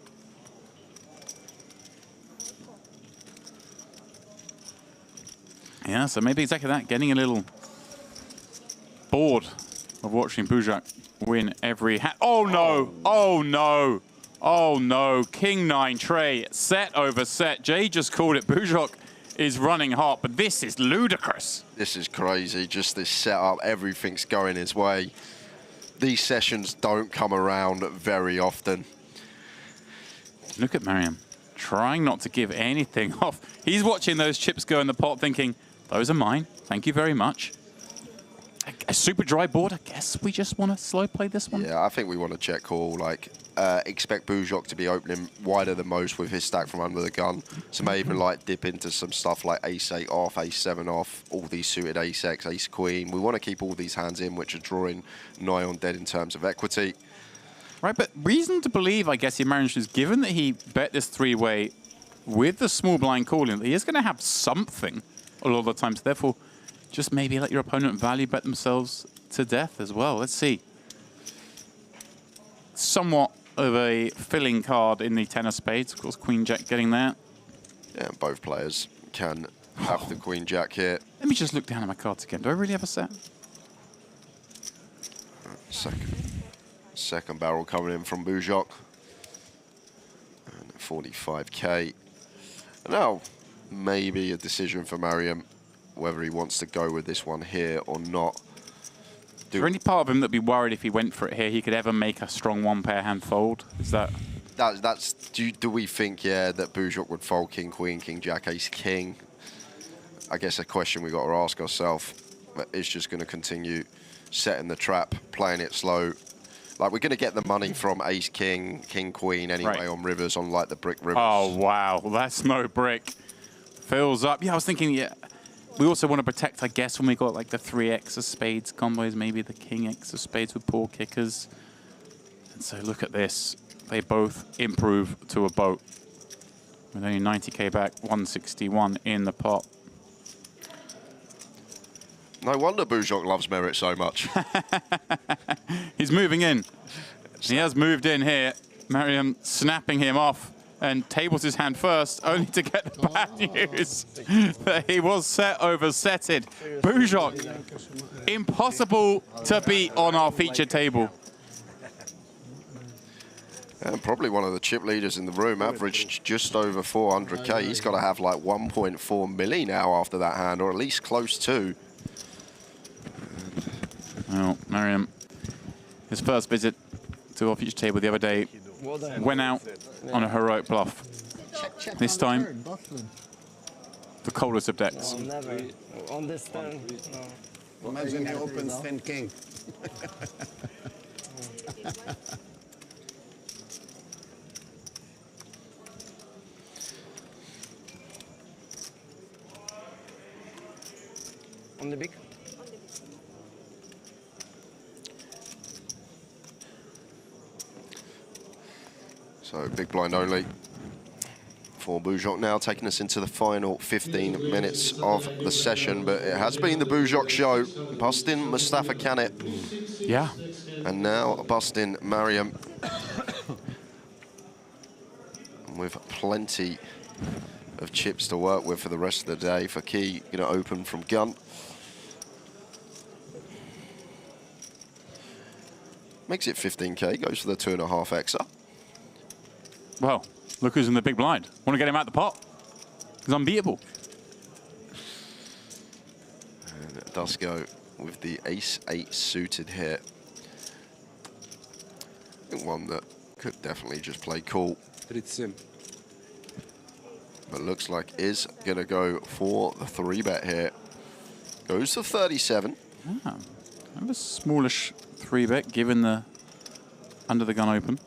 Yeah, so maybe exactly that. Getting a little bored of watching Bujok win every hand. Oh, no. Oh, no. Oh, no. King 9 tray. Set over set. Jay just called it. Bujok is running hot, but this is ludicrous. This is crazy. Just this setup. Everything's going his way. These sessions don't come around very often. Look at Mariam. trying not to give anything off. He's watching those chips go in the pot thinking, those are mine. Thank you very much. A super dry board. I guess we just want to slow play this one. Yeah, I think we want to check call. Like, expect Bujok to be opening wider than most with his stack from under the gun. So maybe even like dip into some stuff like ace-8 off, ace-7 off, all these suited ace-X, ace-queen. We want to keep all these hands in, which are drawing nigh on dead in terms of equity. Right, but reason to believe, I guess, Imarian is given that he bet this three-way with the small blind calling, that he is going to have something a lot of the times. Therefore, just maybe let your opponent value bet themselves to death as well. Let's see. Somewhat of a filling card in the 10 of spades. Of course, Queen Jack getting that. Yeah, both players can have the Queen Jack here. Let me just look down at my cards again. Do I really have a set? Second barrel coming in from Bujok. And 45k. Now, maybe a decision for Mariam, whether he wants to go with this one here or not. Is there any part of him that'd be worried if he went for it here, he could ever make a strong one-pair hand fold? Is that... Do we think, yeah, that Bujok would fold king, queen, king, jack, ace, king? I guess a question we got to ask ourselves. But it's just going to continue setting the trap, playing it slow. Like, we're going to get the money from ace, king, king, queen anyway on rivers, on like the brick rivers. Oh, wow. That's no brick. Fills up. Yeah, I was thinking, yeah. We also want to protect, I guess, when we got like the 3x of spades combos, maybe the king x of spades with poor kickers. And so look at this. They both improve to a boat. With only 90k back, 161 in the pot. No wonder Bujok loves merit so much. He's moving in. He has moved in here. Mariam snapping him off and tables his hand first, only to get the bad news that he was set oversetted. Bujok, impossible to beat on our feature table. And probably one of the chip leaders in the room, averaged just over 400k. He's got to have like 1.4 milli now after that hand, or at least close to. Well, Mariam, his first visit to our feature table the other day, went out on a heroic bluff. This time, the coldest of decks. No, never. On this turn, no. Imagine he opens 10 king. On the big. So big blind only for Bujok now, taking us into the final 15 minutes of the session. But it has been the Bujok show, busting Mustafa Kanit. Yeah. And now busting Mariam. With plenty of chips to work with for the rest of the day. For Key, going to open from gun. Makes it 15k, goes for the 2.5xer. Well, look who's in the big blind. Want to get him out the pot. He's unbeatable. And it does go with the ace-8 suited here. I think one that could definitely just play cool. But looks like is going to go for the 3-bet here. Goes to 37. Yeah. Kind of a smallish 3-bet given the under the gun open.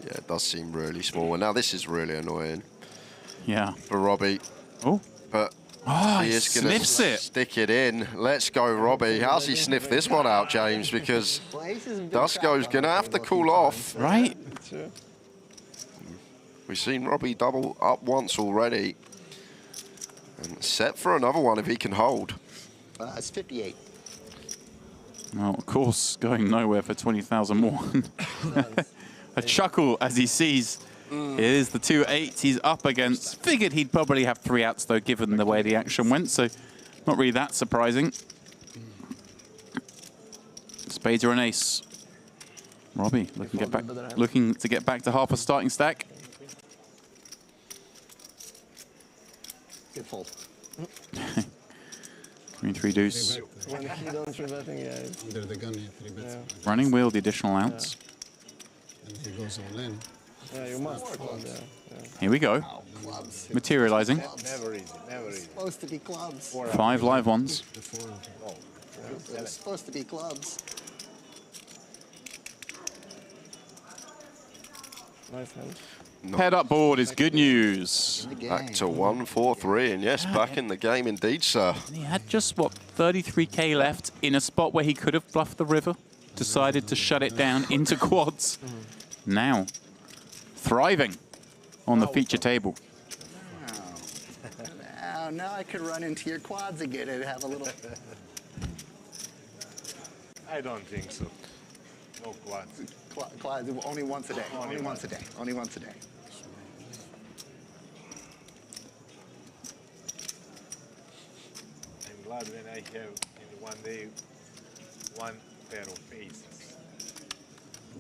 Yeah, it does seem really small. And now this is really annoying. Yeah. For Robbie. Oh. But he is going to stick it in. Let's go, Robbie. How's he sniffed this one out, James? Because Dusko's going to have to cool off. Right? We've seen Robbie double up once already. And set for another one if he can hold. It's 58. Well, of course, going nowhere for 20,000 more. A chuckle as he sees it is the 2-8 he's up against. Figured he'd probably have 3 outs, though, given the way the action went, so not really that surprising. Spades are an ace. Robbie looking to get back to half a starting stack. Good fold. Green 3 deuce. When he don't 3-betting, yeah. Under the gun, 3 bets. Running wheel, the additional outs. And he goes all in. Yeah, you must. Here we go. Clubs. Materializing. Never easy, never easy. Supposed to be clubs. 5 live ones. They're supposed to be clubs. Nice hand. Head up board is good news. Back to 1-4-3, and yes, back in the game indeed, sir. He had just, what, 33k left in a spot where he could have bluffed the river. Decided to shut it down into quads. Now, thriving on the feature table. Now I could run into your quads again and have a little... I don't think so. No quads. Quads, only once a day. Only once a day. Only once a day. I'm glad when I have in one day 1 pair of aces.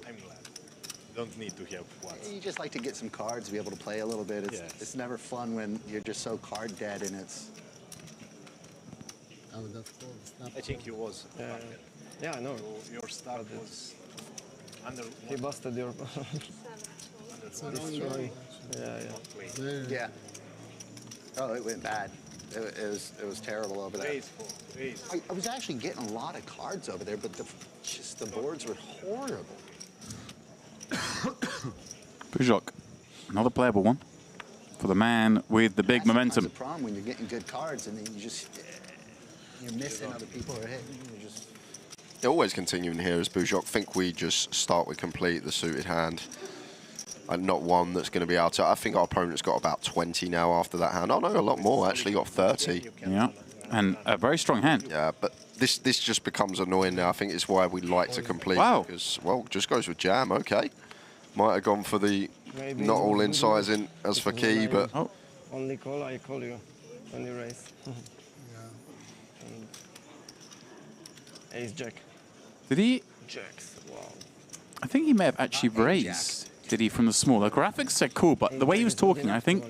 I'm glad. Don't need to have quads. You just like to get some cards, be able to play a little bit. It's, Yes. it's never fun when you're just so card dead and it's... Oh, that's cool. I think you was. Yeah, I know. Your start was under He busted your... destroy. Yeah. Yeah. Oh, it went bad. It was terrible over there. I was actually getting a lot of cards over there, but the boards were horrible. Bujok, another playable one for the man with the big momentum. That's the problem when you're getting good cards and then you're missing other people are hitting. You're just... They're always continuing here as Bujok. Think we just start with complete the suited hand. And not one that's going to be able to... I think our opponent's got about 20 now after that hand. Oh, no, a lot more, actually. Got 30. Yeah, and a very strong hand. Yeah, but this just becomes annoying now. I think it's why we like to complete. Wow. Because, well, just goes with jam, okay. Might have gone for the Maybe not all-in sizing as for key, but... Oh. Only call, I call you when you raise. Ace jack. Did he? Jacks, wow. I think he may have actually raised. Did he from the small? The graphics said cool, but the way he was talking, I think...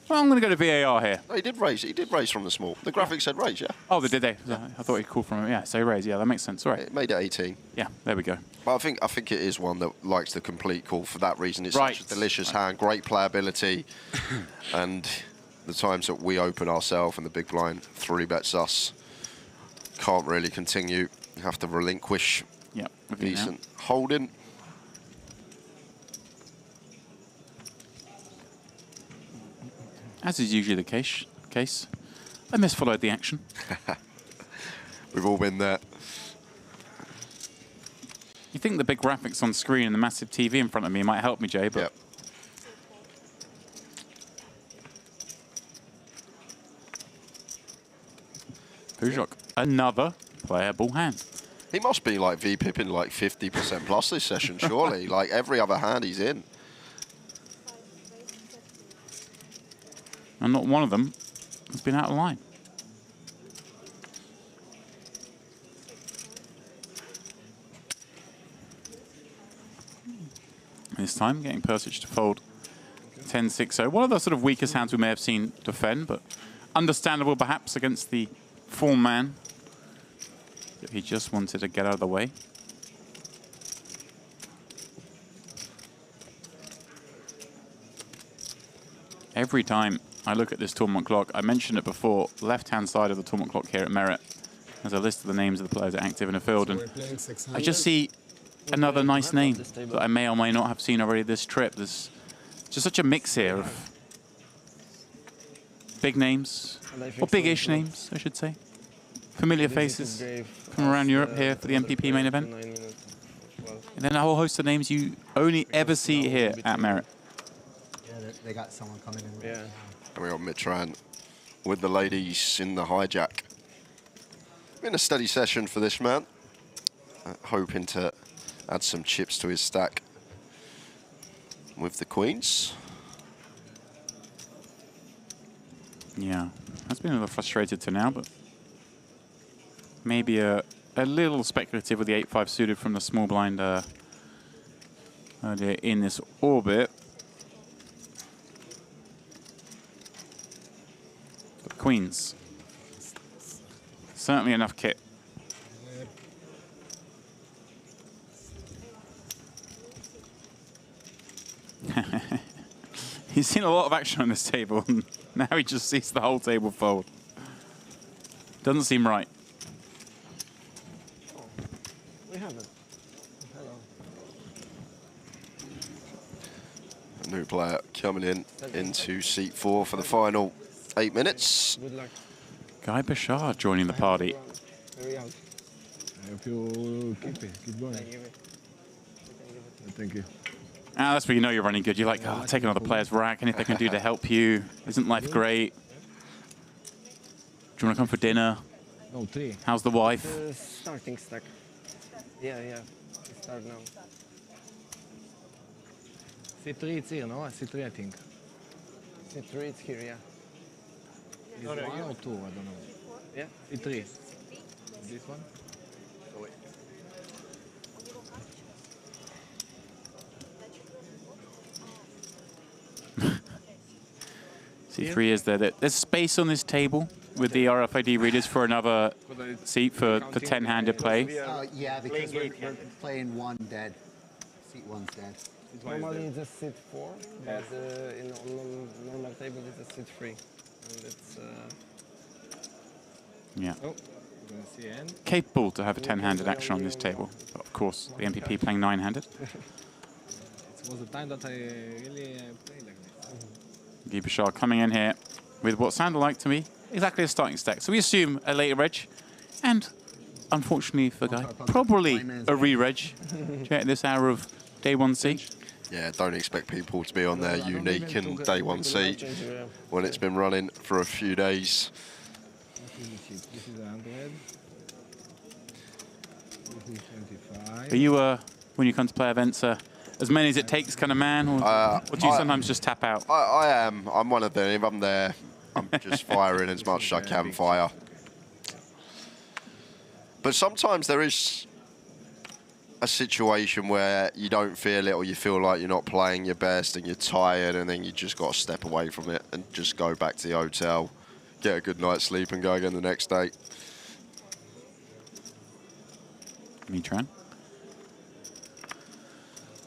Well, I'm going to go to VAR here. No, he did raise. He did raise from the small. The graphics said raise, yeah. Oh, did they? I thought he called from it. Yeah, so he raised. Yeah, that makes sense. All right. It made it 18. Yeah, there we go. But I think it is one that likes the complete call for that reason. It's Right. such a delicious hand, great playability, and the times that we open ourselves and the big blind 3-bets us, can't really continue. You have to relinquish. Yeah, decent holding. As is usually the case, I misfollowed the action. We've all been there. You think the big graphics on screen and the massive TV in front of me might help me, Jay, but... Yep. Bujok, another playable hand. He must be like V-pipping like 50% plus this session, surely. Like every other hand he's in. And not one of them has been out of line. This time, getting Persich to fold 10-6-0. One of the sort of weakest hands we may have seen defend, but understandable perhaps against the form man. He just wanted to get out of the way. Every time I look at this tournament clock, I mentioned it before, left-hand side of the tournament clock here at Merit, there's a list of the names of the players that are active in the field, and I just see another nice name that I may or may not have seen already this trip. There's just such a mix here of big names, or big-ish names, I should say. Familiar faces from around Europe here for the MPP main event. And then a whole host of names you only ever see here at Merit. Yeah, they got someone coming in. Yeah. And we got Mitran with the ladies in the hijack. Been a steady session for this man. Hoping to add some chips to his stack with the queens. Yeah, that's been a little frustrated to now, but maybe a little speculative with the 8-5 suited from the small blind earlier in this orbit. But queens. Certainly enough kit. He's seen a lot of action on this table, and now he just sees the whole table fold. Doesn't seem right. Oh, we haven't. Hello. A new player coming in into seat 4 for the final 8 minutes. Good luck. Guy Bashar joining the party. Very out. I hope you keep it. Keep going. Thank you. Ah, that's where you know you're running good. You're like, oh, take another player's rack, anything they can do to help you. Isn't life great? Do you want to come for dinner? No, 3. How's the wife? Starting stack. Yeah, yeah. We start now. C3 it's here, no? C3 I think. C3 it's here, yeah. Is 1 or 2? I don't know. Yeah. C3. This one? C3 is there. There's space on this table with the RFID readers for another seat for the 10-handed play. Yeah, because we're playing 1 dead. Seat 1's dead. Normally it's a seat 4, but in normal table it's a seat 3. And it's... Yeah. Oh, we're gonna see end. Capable to have a 10-handed action on this table. But of course, the MPP playing 9-handed. It was the time that I really played like this. Guy Bashar coming in here with what sounded like to me exactly a starting stack. So we assume a later reg, and unfortunately for Guy, probably a re-reg at this hour of day 1C. Yeah, don't expect people to be on their unique and day 1 seat when it's been running for a few days. This is 100. This is 25. Are you, when you come to play events, as many as it takes kind of man, or do you sometimes just tap out? I am. I'm one of them. If I'm there, I'm just firing as much as I can fire. But sometimes there is a situation where you don't feel it, or you feel like you're not playing your best and you're tired, and then you just got to step away from it and just go back to the hotel, get a good night's sleep and go again the next day. Mitran.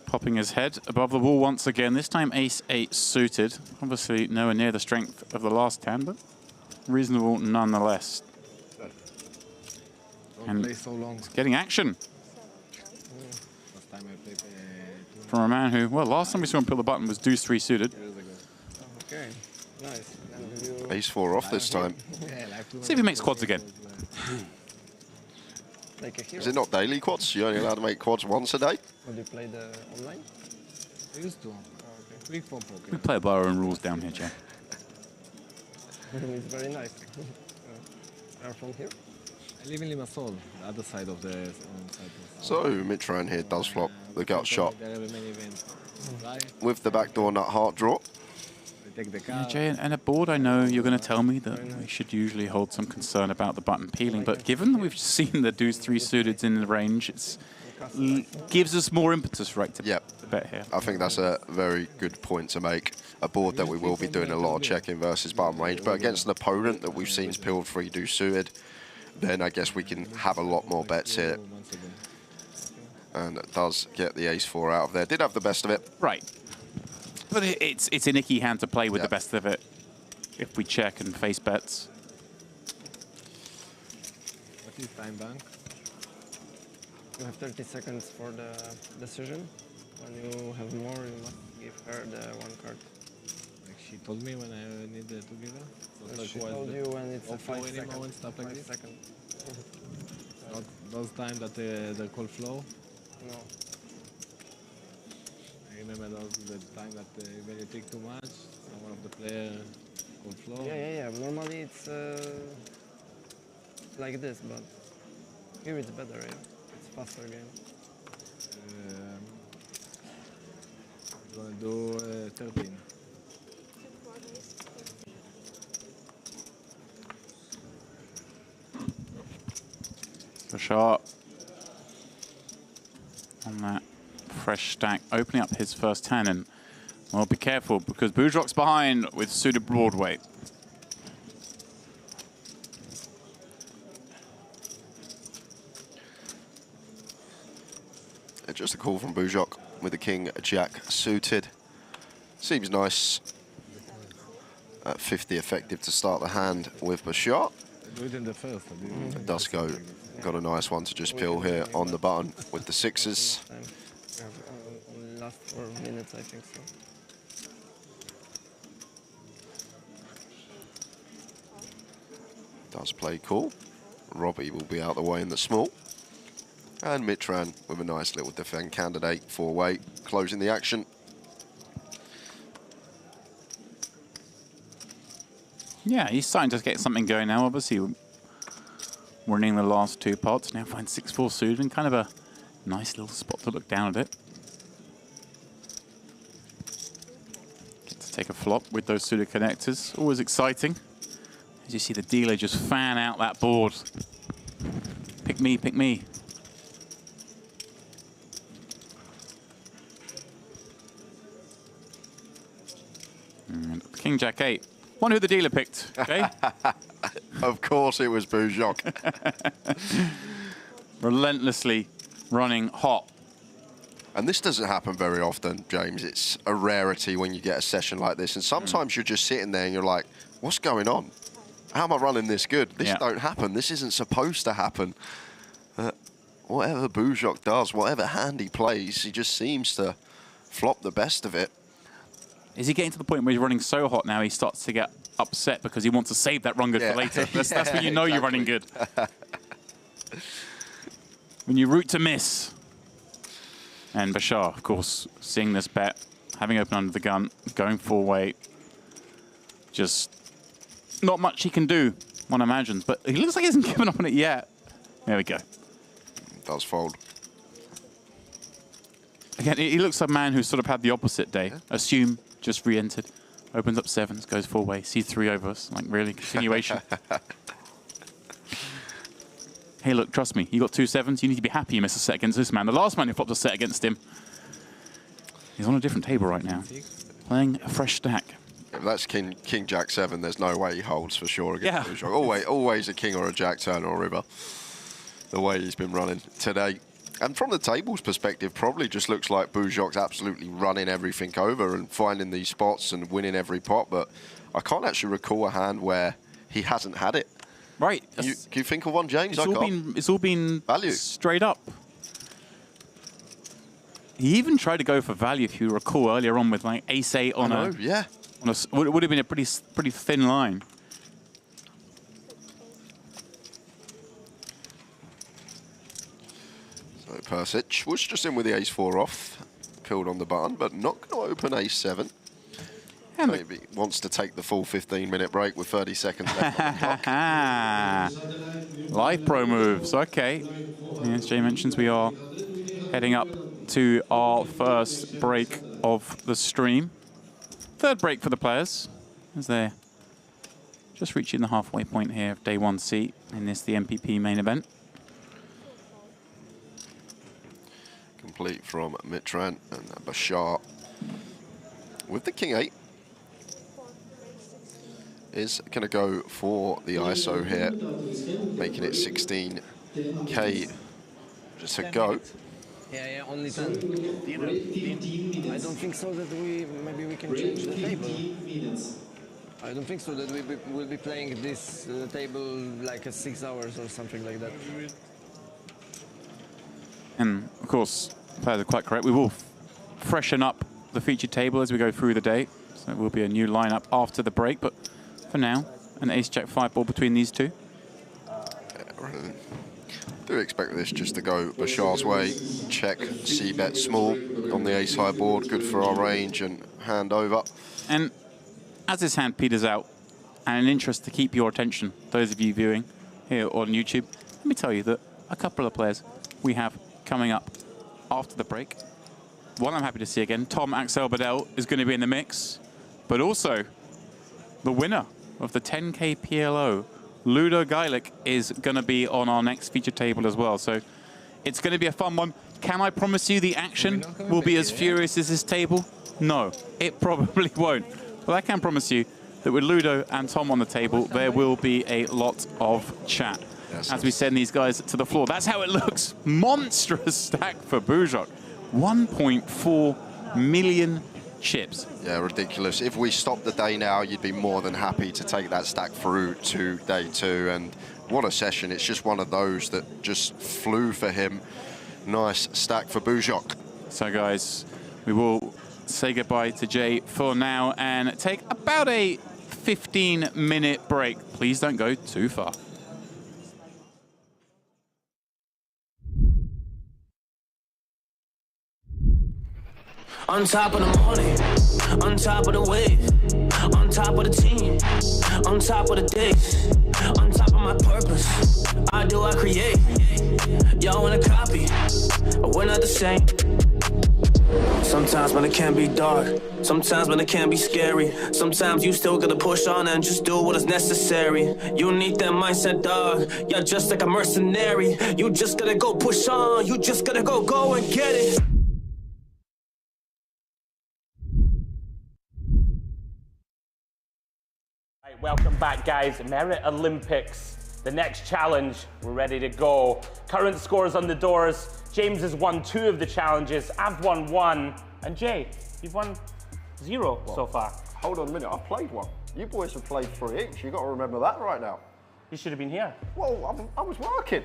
Popping his head above the wall once again, this time ace-8 suited. Obviously nowhere near the strength of the last hand, but reasonable nonetheless. And play so long. It's getting action Last time I played from a man who, well, last time we saw him pull the button was deuce 3 suited. Okay, nice. Ace 4 off this time. See if he makes quads again. Like a hero. Is it not daily quads? You're only allowed to make quads once a day? Or do you play the online? I used to. Quick for poker. We play by our own rules down here, Jack. It's very nice. Are from here? I live in Limassol, the other side of the Cyprus. So Mitran here does flop the gut shot There are many events. with the backdoor nut heart draw. They take the Yeah, car. Jay, and at board, I know you're going to tell me that we should usually hold some concern about the button peeling, but given that we've seen the deuce 3 suited in the range, it gives us more impetus, right, to bet here. I think that's a very good point to make. A board that we will be doing a lot of checking versus button range, but against an opponent that we've seen peeled 3 deuce suited, then I guess we can have a lot more bets here. And it does get the ace 4 out of there. Did have the best of it. Right. But it's an icky hand to play with the best of it if we check and face bets. What is time bank? You have 30 seconds for the decision. When you have more, you must give her the 1 card. Like she told me when I needed to give her. So She told you when it's a 5 anymore and stuff like 5 this. seconds. Not those times that the call flow. No. I remember the time that when you take too much, one of the player call flow. Yeah. Normally it's like this, but here it's better, yeah. It's faster game. I'm gonna do 13. Bashar on that fresh stack, opening up his first hand, and well, be careful because Bujok's behind with suited Broadway. Just a call from Bujok with the king jack suited. Seems nice. at 50 effective to start the hand with Bashar. Do it in the first. Dusko got a nice one to just peel here on the button with the sixes. Last 4 minutes, I think so. Does play cool. Robbie will be out the way in the small. And Mitran with a nice little defend candidate, four-way, closing the action. Yeah, he's starting to get something going now, obviously. Winning the last 2 pots, now finds 6-4 suited and kind of a nice little spot to look down at it. Get to take a flop with those suited connectors, always exciting. As you see the dealer just fan out that board. Pick me, pick me. And King Jack 8. Wonder who the dealer picked, okay? Of course it was Bujok. Relentlessly running hot. And this doesn't happen very often, James. It's a rarity when you get a session like this. And sometimes you're just sitting there and you're like, what's going on? How am I running this good? This don't happen. This isn't supposed to happen. Whatever Bujok does, whatever hand he plays, he just seems to flop the best of it. Is he getting to the point where he's running so hot now he starts to get upset because he wants to save that run good for later? That's when you know you're running good. When you root to miss. And Bashar, of course, seeing this bet, having opened under the gun, going four-way. Just not much he can do, one imagines. But he looks like he hasn't given up on it yet. There we go. Does fold. Again, he looks like a man who's sort of had the opposite day. Assume, just re-entered. Opens up sevens, goes four-way, sees 3 over us. Like, really? Continuation. Hey, look, trust me. You got 2 sevens. You need to be happy you missed a set against this man. The last man who flopped a set against him. He's on a different table right now. Playing a fresh stack. If that's King Jack 7, there's no way he holds for sure against Bujok. Always a king or a jack turn or a river. The way he's been running today. And from the table's perspective, probably just looks like Bujok's absolutely running everything over and finding these spots and winning every pot. But I can't actually recall a hand where he hasn't had it. Right. Can you think of one, James? It's all been value. Straight up. He even tried to go for value, if you recall, earlier on with like ace-8 on on a, would have been a pretty thin line. So Persic was just in with the ace-4 off, peeled on the button, but not going to open ace-7. Maybe wants to take the full 15-minute break with 30 seconds left on the clock. Live pro moves, okay. As Jay mentions, we are heading up to our first break of the stream. Third break for the players, as they're just reaching the halfway point here of day 1C in this, the MPP main event. Complete from Mitran and Bashar with the King 8. Is going to go for the ISO here, making it 16K just to go. Yeah, only 10. I don't think so that maybe we can change the table. I don't think so that we will be playing this table like 6 hours or something like that. And of course, players are quite correct. We will freshen up the featured table as we go through the day. So it will be a new lineup after the break, but for now, an ace-jack-5 ball between these two. Do expect this just to go Bashar's way. Check, c-bet small on the ace-high board. Good for our range and hand over. And as this hand peters out, and an interest to keep your attention, those of you viewing here on YouTube, let me tell you that a couple of players we have coming up after the break. One I'm happy to see again, Tom Axel Bedell is going to be in the mix, but also the winner of the 10K PLO, Ludo Geilich, is going to be on our next feature table as well. So it's going to be a fun one. Can I promise you the action will be as furious as this table? No, it probably won't. But I can promise you that with Ludo and Tom on the table, there will be a lot of chat as we send these guys to the floor. That's how it looks. Monstrous stack for Bujok. 1.4 million chips. Yeah, ridiculous. If we stopped the day now, you'd be more than happy to take that stack through to day 2. And what a session. It's just one of those that just flew for him. Nice stack for Bujok. So guys, we will say goodbye to Jay for now and take about a 15-minute break. Please don't go too far. On top of the morning, on top of the wave, on top of the team, on top of the day, on top of my purpose. I do, I create. Y'all wanna copy, but we're not the same. Sometimes when it can be dark, sometimes when it can be scary, sometimes you still gotta push on and just do what is necessary. You need that mindset, dog. You're just like a mercenary. You just gotta go push on. You just gotta go and get it. Right, welcome back, guys. Merit Olympics. The next challenge, we're ready to go. Current scores on the doors. James has won 2 of the challenges. I've won 1. And Jay, you've won 0 so far. Hold on a minute, I've played 1. You boys have played 3 each. You've got to remember that right now. You should have been here. Well, I was working.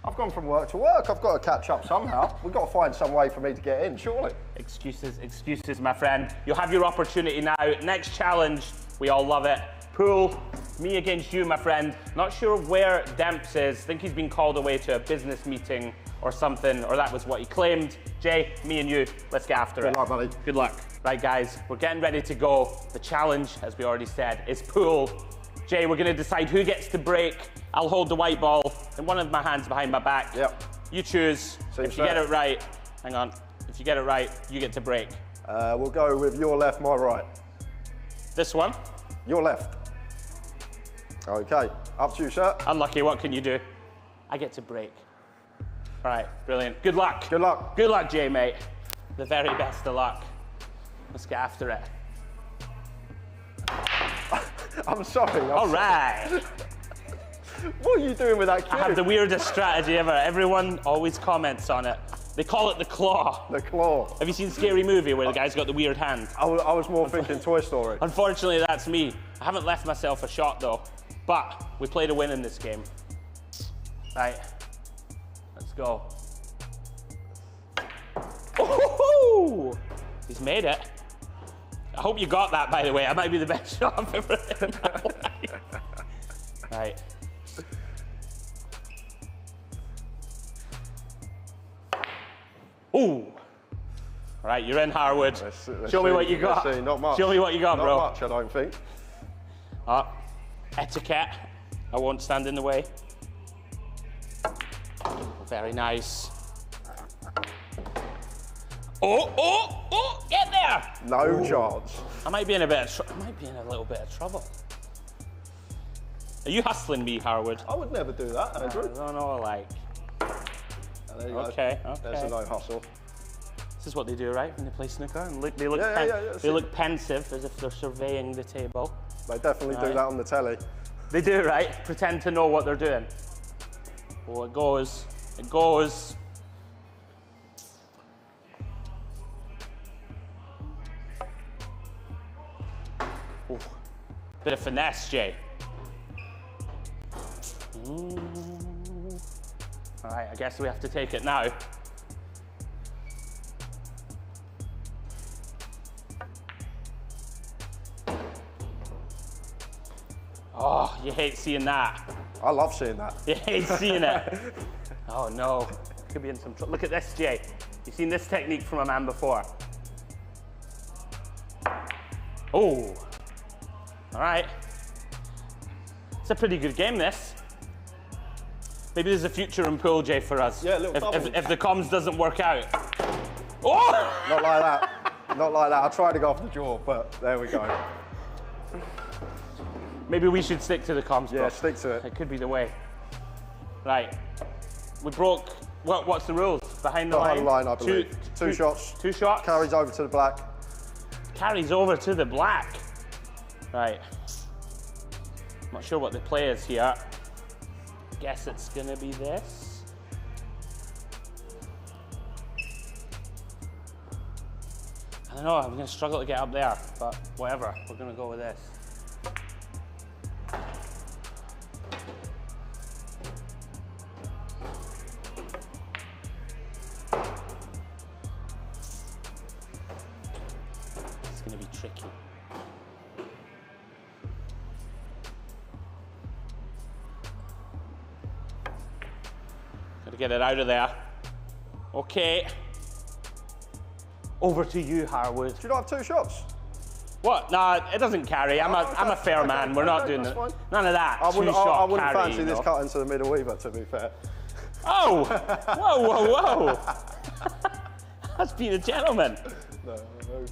I've gone from work to work. I've got to catch up somehow. We've got to find some way for me to get in, surely. Excuses, my friend. You'll have your opportunity now. Next challenge, we all love it. Pool, me against you, my friend. Not sure where Demps is. Think he's been called away to a business meeting or something, or that was what he claimed. Jay, me and you, let's get after it. Good luck, buddy. Good luck. Right, guys, we're getting ready to go. The challenge, as we already said, is pool. Jay, we're gonna decide who gets to break. I'll hold the white ball in one of my hands behind my back. Yep. You choose. If you get it right, hang on. If you get it right, you get to break. We'll go with your left, my right. This one? Your left. Okay, up to you, sir. Unlucky, what can you do? I get to break. All right, brilliant. Good luck. Good luck. Good luck, Jay, mate. The very best of luck. Let's get after it. I'm sorry. All right. What are you doing with that cue? I have the weirdest strategy ever. Everyone always comments on it. They call it the claw. The claw. Have you seen Scary Movie where the guy's got the weird hand? I was more thinking Toy Story. Unfortunately, that's me. I haven't left myself a shot though, but we play to win in this game. Right, let's go. Oh, he's made it. I hope you got that, by the way. That might be the best shot I've ever hit in my life. Right. Ooh. All right, you're in, Harwood. Let's Show me what you got. Let's see. Not much. Show me what you got, bro. Not much, I don't think. Etiquette. I won't stand in the way. Very nice. Oh, get there! No chance. I might be in a little bit of trouble. Are you hustling me, Harwood? I would never do that, Andrew. I don't know, like. There you okay. go. There's a no hustle. This is what they do, right? When they play snooker, and they look pensive, as if they're surveying the table. They definitely do that on the telly. They do, right? Pretend to know what they're doing. Oh, it goes. It goes. Ooh. Bit of finesse, Jay. All right, I guess we have to take it now. Oh, you hate seeing that. I love seeing that. You hate seeing it. Oh no, could be in some trouble. Look at this, Jay. You've seen this technique from a man before. Oh, all right. It's a pretty good game, this. Maybe there's a future in pool, Jay, for us. Yeah, a little if the comms doesn't work out. Oh! Not like that. Not like that. I tried to go off the jaw, but there we go. Maybe we should stick to the comms, bro. Yeah, stick to it. It could be the way. Right. We broke. What's the rules? Behind the line? Behind the line, I believe. Two shots. 2 shots. Carries over to the black. Carries over to the black. Right. Not sure what the play is here. Guess it's gonna be this. And I know, I'm gonna struggle to get up there, but whatever, we're gonna go with this. It's gonna be tricky. Gotta get it out of there. Okay. Over to you, Harwood. Do you not have 2 shots? What? Nah, it doesn't carry. I'm a fair man. We're not doing fine. none of that. I wouldn't Two-shot carry, fancy this know. cut into the middle either, to be fair. Oh! Whoa, whoa, whoa! That's being a gentleman. No,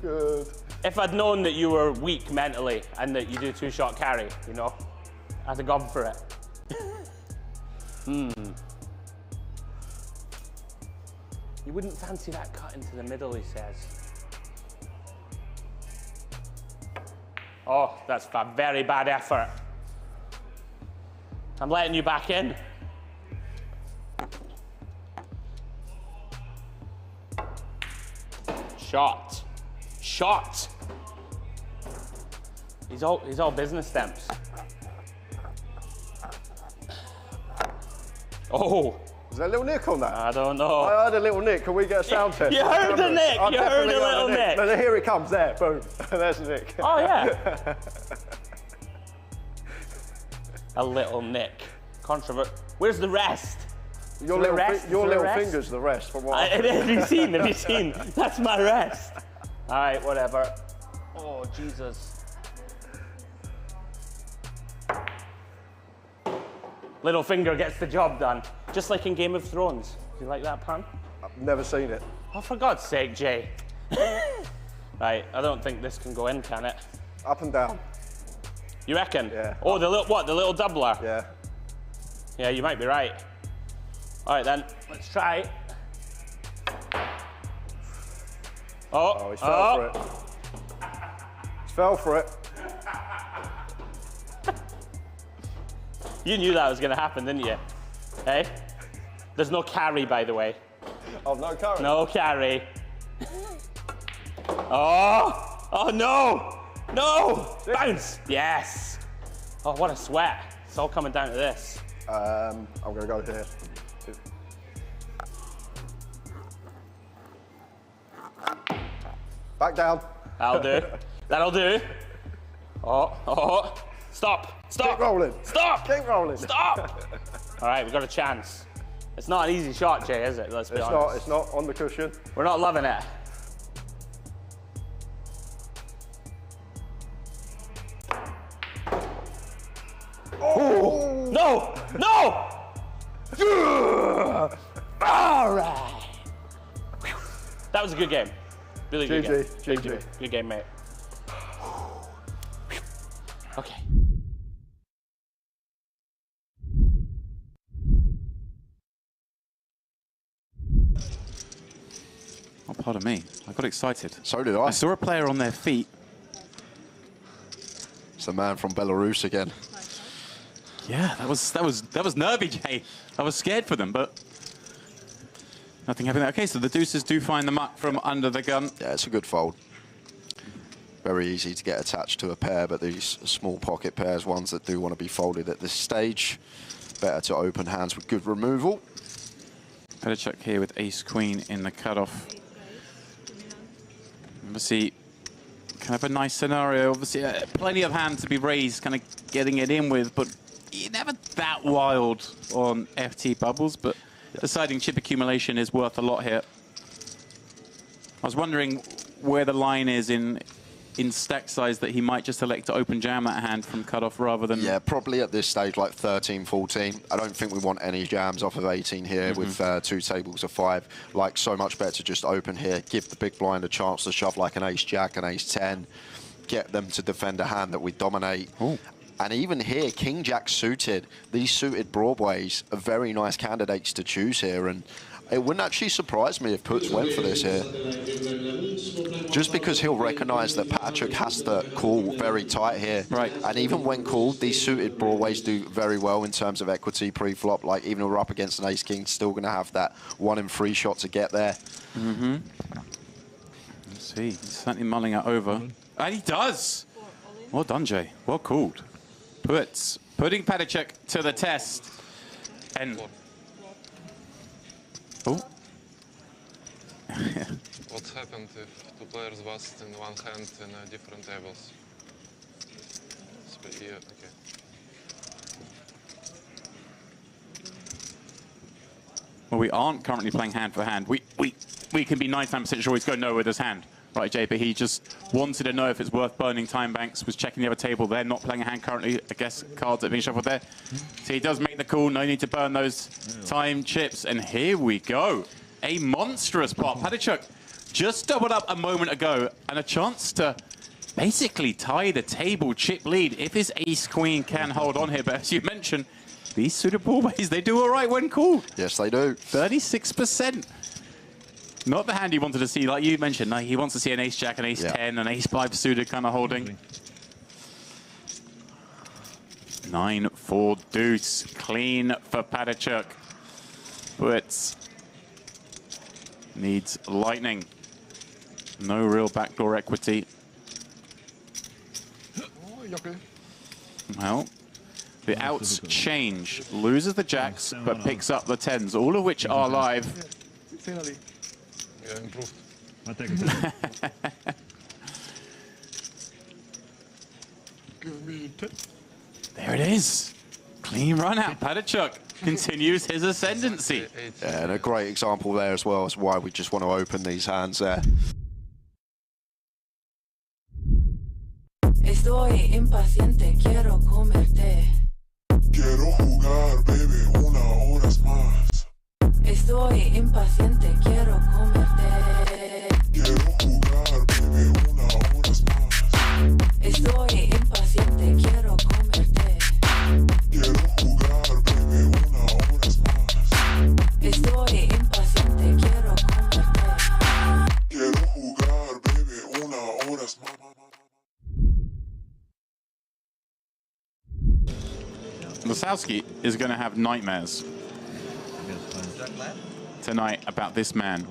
good. If I'd known that you were weak mentally and that you do 2-shot carry, you know, I'd have gone for it. You wouldn't fancy that cut into the middle, he says. Oh, that's a very bad effort. I'm letting you back in. Shot. Shot. He's all business stamps. Oh. Is there a little nick on that? I don't know. I heard a little nick. Can we get a sound test? You heard a nick. You heard a little nick. No, here it comes. There, boom. There's the nick. Oh yeah. A little nick. Controvert. Where's the rest? Your little finger's the rest. From what have you seen? Have you seen? That's my rest. All right, whatever. Oh Jesus. Little finger gets the job done, just like in Game of Thrones. Do you like that pun? I've never seen it. Oh, for God's sake, Jay. Right, I don't think this can go in, can it? Up and down. You reckon? Yeah. Oh, the little what? The little doubler? Yeah. Yeah, you might be right. All right then, let's try. Oh, he's fell for it. He's fell for it. You knew that was going to happen, didn't you? Hey? There's no carry, by the way. Oh, no carry? No carry. Oh! Oh, no! No! Bounce! Yes! Oh, what a sweat. It's all coming down to this. I'm going to go here. Back down. That'll do. That'll do. Oh, oh. Stop. Stop. Keep rolling. Stop. Keep rolling. Stop. All right, we've got a chance. It's not an easy shot, Jay, is it? Let's be honest. It's not on the cushion. We're not loving it. Oh! No! No! All right. That was a good game. Really good game. GG. Good game, mate. Okay. Oh, pardon me. I got excited. So did I. I saw a player on their feet. It's the man from Belarus again. Yeah, that was nervy, Jay. I was scared for them, but nothing happened. Okay, so the deuces do find the muck from under the gun. Yeah, it's a good fold. Very easy to get attached to a pair, but these small pocket pairs, ones that do want to be folded at this stage, better to open hands with good removal. Better check here with ace-queen in the cutoff. Obviously, kind of a nice scenario. Obviously, plenty of hands to be raised, kind of getting it in with, but you're never that wild on FT bubbles, but deciding chip accumulation is worth a lot here. I was wondering where the line is in stack size that he might just elect to open jam that hand from cutoff rather than... Yeah, probably at this stage like 13, 14. I don't think we want any jams off of 18 here with 2 tables of 5. Like, so much better to just open here, give the big blind a chance to shove like an ace-jack, an ace-10, get them to defend a hand that we dominate. Ooh. And even here, king-jack suited, these suited broadways are very nice candidates to choose here. And it wouldn't actually surprise me if Puts went for this here. Just because he'll recognise that Patrick has to call very tight here. Right. And even when called, these suited broadways do very well in terms of equity pre-flop. Like, even if we're up against an ace-king, still going to have that 1 in 3 shot to get there. Let's He's certainly mulling it over. And he does! Well done, Jay. Well called. Putting Padicek to the test. And... Oh. What happened if two players was in one hand in different tables? Yeah, okay. Well, we aren't currently playing hand for hand. We can be 99% sure he's going nowhere with his hand. Right, Jay, but he just wanted to know if it's worth burning time banks, was checking the other table. They're not playing a hand currently. I guess cards are being shuffled there. So he does make the call. No need to burn those time chips. And here we go. A monstrous pot. Padicek just doubled up a moment ago, and a chance to basically tie the table chip lead if his ace-queen can hold on here. But as you mentioned, these suited broadways, they do all right when called. Yes, they do. 36%. Not the hand he wanted to see, like you mentioned. No, he wants to see an ace-jack, an ace-10, an ace-5 suited kind of holding. 9-4 deuce. Clean for Padicek. But needs lightning. No real backdoor equity. Well, the outs change. Loses the jacks, but picks up the 10s, all of which are live. Finally. Yeah, improved. Give me 10. There it is. Clean run out. Padicek continues his ascendancy. Yeah, and a great example there as well as why we just want to open these hands there. Estoy impaciente, quiero comerte. Quiero jugar, baby, una hora más. Estoy impaciente, quiero comerte. Quiero jugar, baby, una hora más. Estoy impaciente, quiero comerte. Quiero jugar, baby, una hora más. Estoy impaciente, quiero comerte. Quiero jugar, baby, una hora más. Lasowski is going to have nightmares tonight about this man.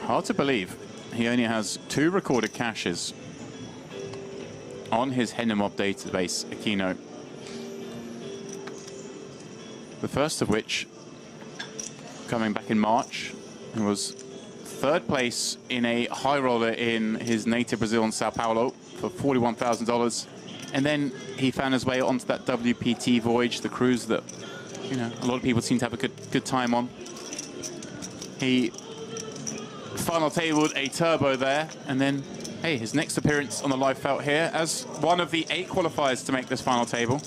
Hard to believe he only has 2 recorded caches on his Hennemob database, Aquino. The first of which coming back in March, it was 3rd place in a high roller in his native Brazil in Sao Paulo for $41,000. And then he found his way onto that WPT voyage, the cruise that, you know, a lot of people seem to have a good time on. He final tabled a turbo there, and then, hey, his next appearance on the live felt here as one of the 8 qualifiers to make this final table.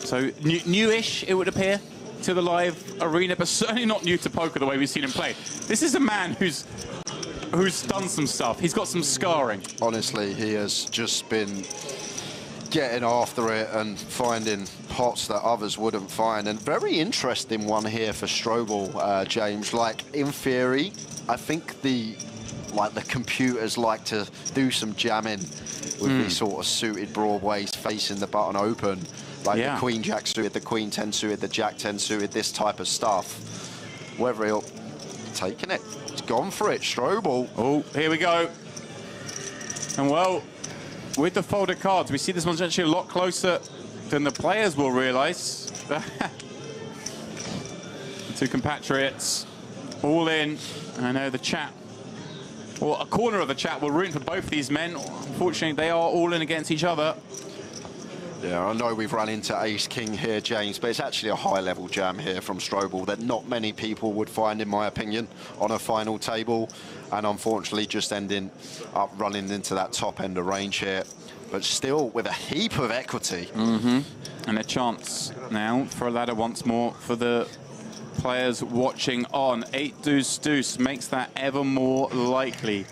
So newish, it would appear, to the live arena, but certainly not new to poker the way we've seen him play. This is a man who's done some stuff. He's got some scarring. Honestly, he has just been getting after it and finding pots that others wouldn't find. And very interesting one here for Strobel, James. Like, in theory, I think the computers like to do some jamming with these sort of suited broadways facing the button open. Like the Queen Jack suited, the Queen 10 suited, the Jack 10 suited, this type of stuff. Whether he'll taking it, he's gone for it, Strobel. Oh, here we go. And well, with the folded cards, we see this one's actually a lot closer than the players will realize. The 2 compatriots all in. I know the chat, or a corner of the chat, will root for both these men. Unfortunately, they are all in against each other. Yeah, I know we've run into Ace-King here, James, but it's actually a high-level jam here from Strobel that not many people would find, in my opinion, on a final table. And unfortunately, just ending up running into that top end of range here. But still with a heap of equity. And a chance now for a ladder once more for the players watching on. 8 deuce deuce makes that ever more likely.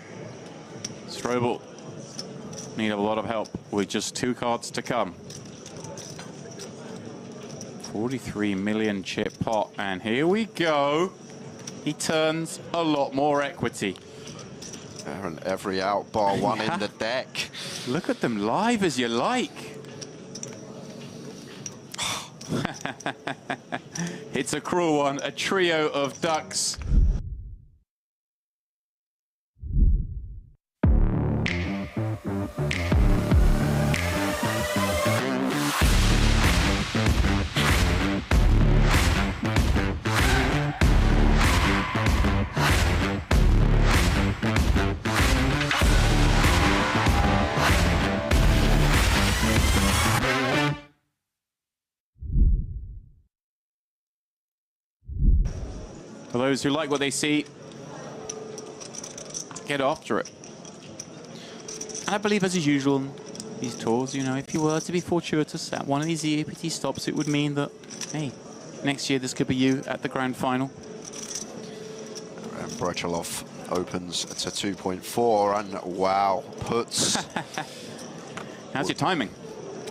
Strobel need a lot of help with just 2 cards to come. 43 million chip pot, and here we go. He turns a lot more equity. And every out bar 1 in the deck. Look at them live as you like. It's a cruel one, a trio of ducks. For those who like what they see, get after it. And I believe, as is usual in these tours, you know, if you were to be fortuitous at one of these EAPT stops, it would mean that, hey, next year this could be you at the grand final. And Brechalov opens to 2.4, and wow, puts... How's your timing?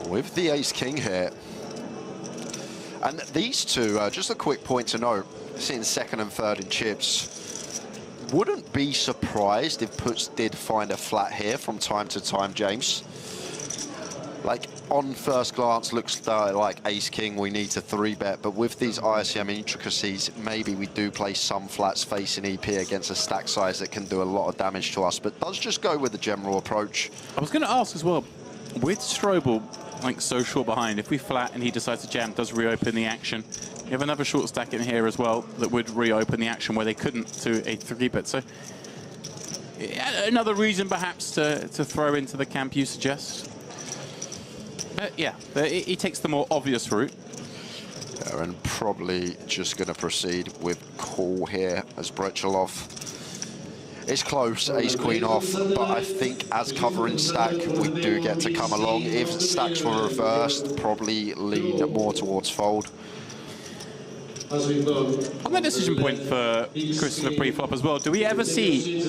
With the ace-king here. And these two, just a quick point to note, sitting second and third in chips, wouldn't be surprised if puts did find a flat here from time to time, James. Like, on first glance, looks like ace-king, we need to 3-bet, but with these ICM intricacies, maybe we do play some flats facing EP against a stack size that can do a lot of damage to us, but does just go with the general approach. I was going to ask as well, with Strobel, like, so short behind, if we flat and he decides to jam, does reopen the action. You have another short stack in here as well that would reopen the action where they couldn't to a 3-bet. So yeah, another reason perhaps to throw into the camp you suggest. Yeah, he takes the more obvious route. Yeah, and probably just going to proceed with call here as Brechalov. It's close, ace-queen off, but I think as covering stack, we do get to come along. If stacks were reversed, probably lean more towards fold. On that decision point for Christopher pre-flop as well, do we ever see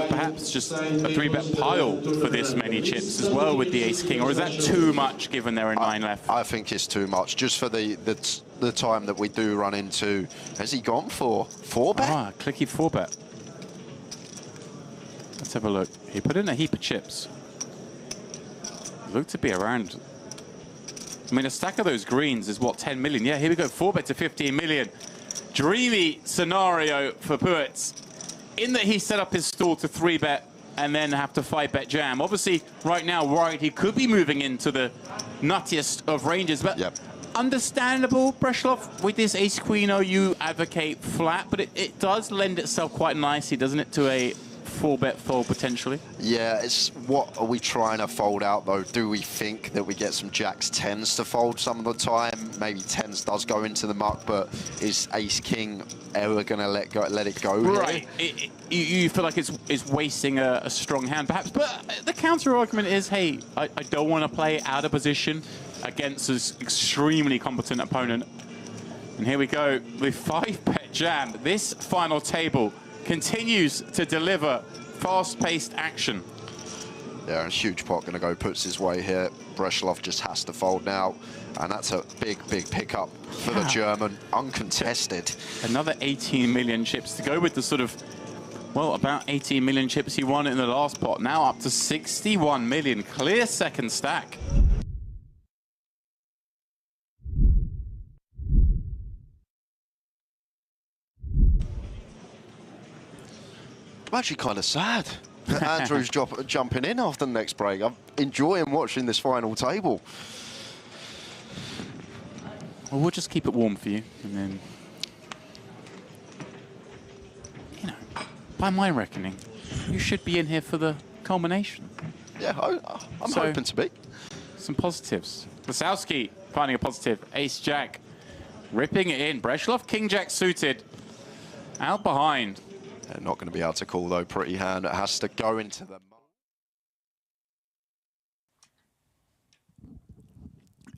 perhaps just a 3-bet pile for this many chips as well with the ace-king, or is that too much given there are 9 left? I think it's too much, just for the time that we do run into. Has he gone for 4-bet? Ah, clicky 4-bet. Let's have a look. He put in a heap of chips. Looked to be around... I mean, a stack of those greens is, what, 10 million? Yeah, here we go, 4-bet to 15 million. Dreamy scenario for Puets, in that he set up his stall to 3-bet and then have to 5-bet jam. Obviously, right now, worried he could be moving into the nuttiest of ranges, but understandable, Brechalov, with this ace-queen, you advocate flat, but it does lend itself quite nicely, doesn't it, to a 4-bet fold potentially? Yeah, it's what are we trying to fold out though? Do we think that we get some jacks 10s to fold some of the time? Maybe 10s does go into the muck, but is ace-king ever going to let it go? Right. You feel like it's wasting a strong hand perhaps, but the counter argument is, hey, I don't want to play out of position against this extremely competent opponent. And here we go with 5-bet jam. This final table continues to deliver fast-paced action. Yeah, and huge pot going to go puts his way here. Brechalov just has to fold now, and that's a big, big pickup for the German, uncontested. Another 18 million chips to go with the sort of, well, about 18 million chips he won in the last pot. Now up to 61 million, clear second stack. I'm actually kind of sad that Andrew's jumping in after the next break. I'm enjoying watching this final table. Well, we'll just keep it warm for you, and then, you know, by my reckoning, you should be in here for the culmination. Yeah, I'm hoping to be. Some positives. Lisowski finding a positive. Ace-Jack, ripping it in. Brechalov, King-Jack suited, out behind. They're not going to be able to call, though. Pretty hand. It has to go into the...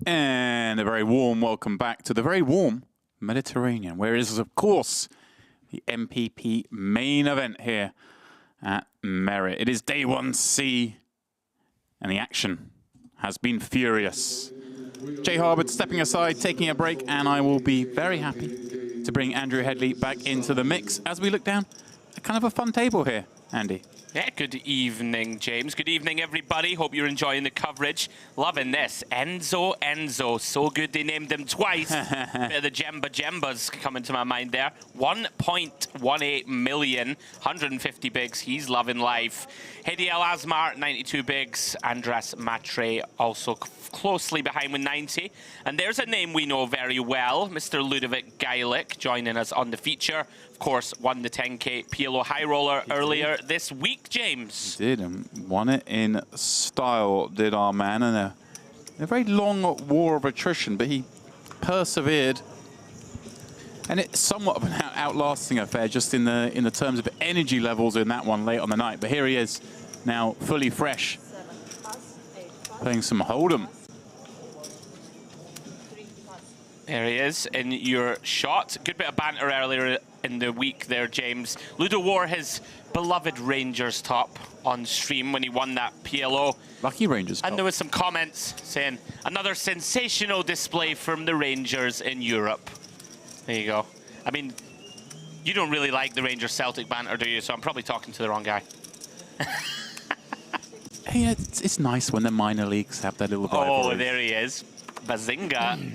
And a very warm welcome back to the very warm Mediterranean, where it is, of course, the MPP main event here at Merit. It is day 1C, and the action has been furious. Jay Harwood stepping aside, taking a break, and I will be very happy to bring Andrew Headley back into the mix as we look down. Kind of a fun table here, Andy. Yeah, good evening, James. Good evening, everybody. Hope you're enjoying the coverage. Loving this. Enzo. So good they named him twice. Bit of the Jembas coming to my mind there. 1.18 million, 150 bigs. He's loving life. Hedi El Asmar, 92 bigs. Andras Matre also closely behind with 90. And there's a name we know very well, Mr. Ludovic Geilich, joining us on the feature. Of course, won the 10K PLO High Roller earlier this week, James. He did, and won it in style, did our man, in a very long war of attrition, but he persevered. And it's somewhat of an outlasting affair, just in the terms of energy levels in that one late on the night. But here he is, now fully fresh, playing some Hold'em. There he is in your shot. Good bit of banter earlier in the week there, James. Ludo wore his beloved Rangers top on stream when he won that PLO. Lucky Rangers top. And there was some comments saying, another sensational display from the Rangers in Europe. There you go. I mean, you don't really like the Rangers-Celtic banter, do you? So I'm probably talking to the wrong guy. Hey, it's nice when the minor leagues have that little rivalry. Oh, there he is. Bazinga.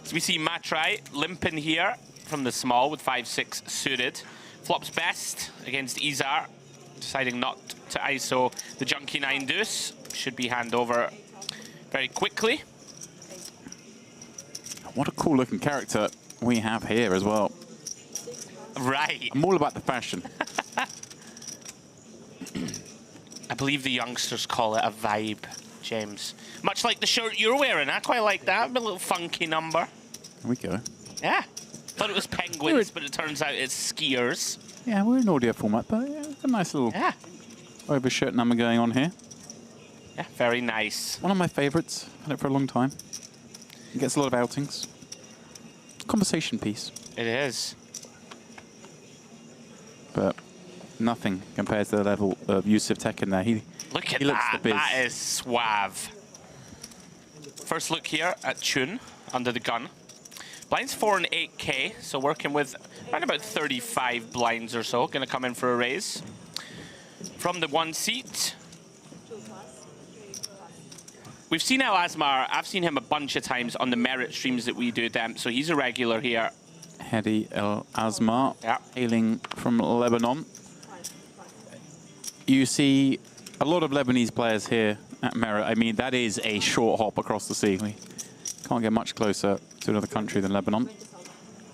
So we see Matrai limping here from the small with 5-6 suited. Flops best against Izar, deciding not to ISO the Junkie 9 deuce. Should be hand over very quickly. What a cool looking character we have here as well. Right. I'm all about the fashion. I believe the youngsters call it a vibe, James. Much like the shirt you're wearing. I quite like that. A little funky number. There we go. Yeah. Thought it was penguins, but it turns out it's skiers. Yeah, we're in audio format, but yeah, a nice little overshirt number going on here. Yeah, very nice. One of my favorites. Had it for a long time. It gets a lot of outings. Conversation piece. It is. But nothing compares to the level of Yusuf Tek in there. Look at he looks that. the biz. That is suave. First look here at Chun under the gun. Blinds 4 and 8K, so working with around about 35 blinds or so. Going to come in for a raise. From the one seat. We've seen El Asmar. I've seen him a bunch of times on the merit streams that we do, Demp, so he's a regular here. Hedi El Asmar, hailing from Lebanon. You see a lot of Lebanese players here at Merit. I mean, that is a short hop across the sea. We can't get much closer to another country than Lebanon.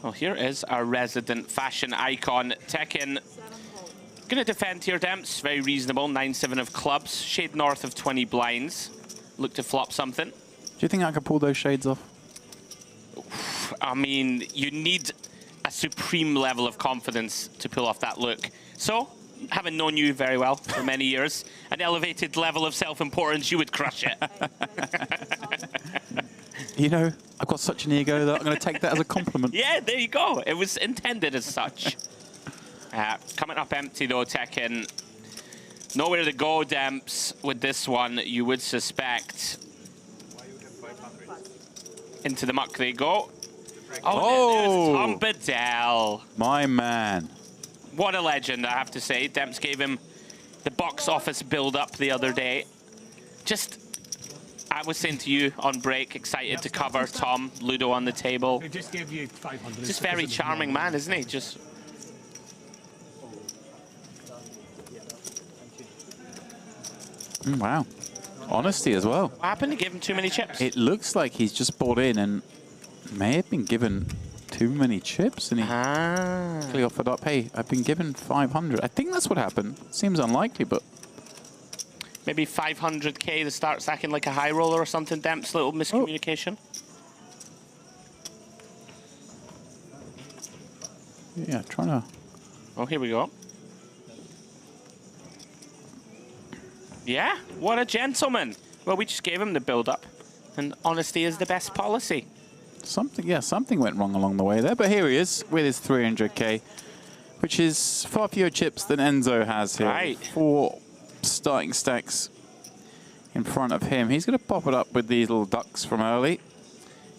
Well, here is our resident fashion icon, Tekken. Going to defend here, Demps. Very reasonable. 9-7 of clubs. Shade north of 20 blinds. Look to flop something. Do you think I could pull those shades off? I mean, you need a supreme level of confidence to pull off that look. So, having known you very well for many years, an elevated level of self-importance, you would crush it. You know, I've got such an ego that I'm going to take that as a compliment. Yeah, there you go. It was intended as such. Coming up empty, though, Tekken. Nowhere to go, Demps, with this one, you would suspect. Into the muck they go. Oh, there's Tom Bedell. My man. What a legend, I have to say. Demps gave him the box office build-up the other day. Just, I was saying to you on break, excited to cover Tom, Ludo on the table. Just gave you 500. Just very charming man, isn't he? Just. Wow. Honesty as well. What happened? He gave him too many chips? It looks like he's just bought in and may have been given too many chips, and he clearly offered up, hey, I've been given 500. I think that's what happened. Seems unlikely, but... Maybe 500K to start stacking like a high roller or something, Demps, little miscommunication. Yeah, trying to... Oh, here we go. Yeah, what a gentleman. Well, we just gave him the build-up, and honesty is the best policy. Something went wrong along the way there, but here he is with his 300K, which is far fewer chips than Enzo has here. Right. 4 starting stacks in front of him. He's going to pop it up with these little ducks from early.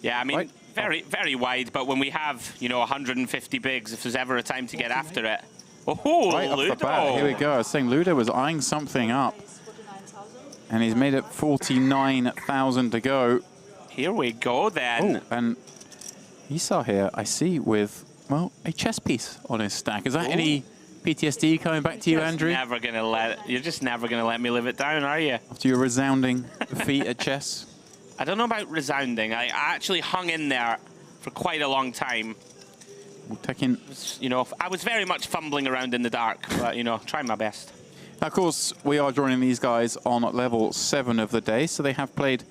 Yeah, I mean, very, very wide, but when we have, you know, 150 bigs, if there's ever a time to get after it, Oh, right Ludo. off the bat, here we go. I was saying Ludo was eyeing something up. And he's made it 49,000 to go. Here we go then. Oh, and Esau here, I see with, well, a chess piece on his stack. Is that any PTSD coming back to you, Andrew? You're just never going to let me live it down, are you? After your resounding defeat at chess? I don't know about resounding. I actually hung in there for quite a long time. We'll take in. You know, I was very much fumbling around in the dark, but, you know, trying my best. Now, of course, we are joining these guys on level 7 of the day, so they have played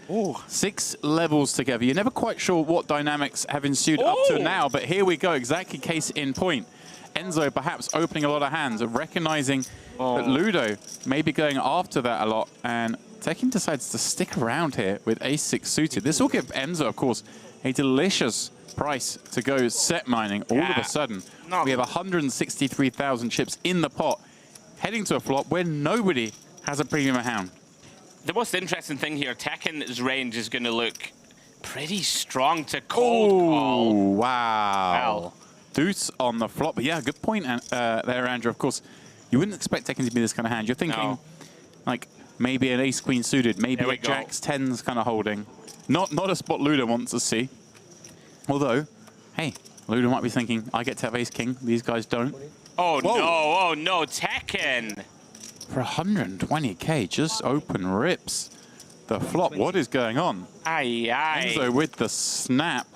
6 levels together. You're never quite sure what dynamics have ensued up to now, but here we go, exactly case in point. Enzo perhaps opening a lot of hands, recognizing that Ludo may be going after that a lot, and Tekken decides to stick around here with ace-6 suited. This will give Enzo, of course, a delicious price to go set mining. All of a sudden, we have 163,000 chips in the pot, heading to a flop where nobody has a premium hound. The most interesting thing here, Tekken's range is going to look pretty strong to cold call. Oh, wow. Deuce on the flop. But yeah, good point there, Andrew. Of course, you wouldn't expect Tekken to be this kind of hand. You're thinking like maybe an ace-queen suited, maybe a jacks-10s kind of holding. Not a spot Ludo wants to see. Although, hey, Ludo might be thinking, I get to have ace-king. These guys don't. Oh, no. Oh, no. Tekken. For 120k, just open rips the flop. What is going on? Aye, aye. Enzo with the snap.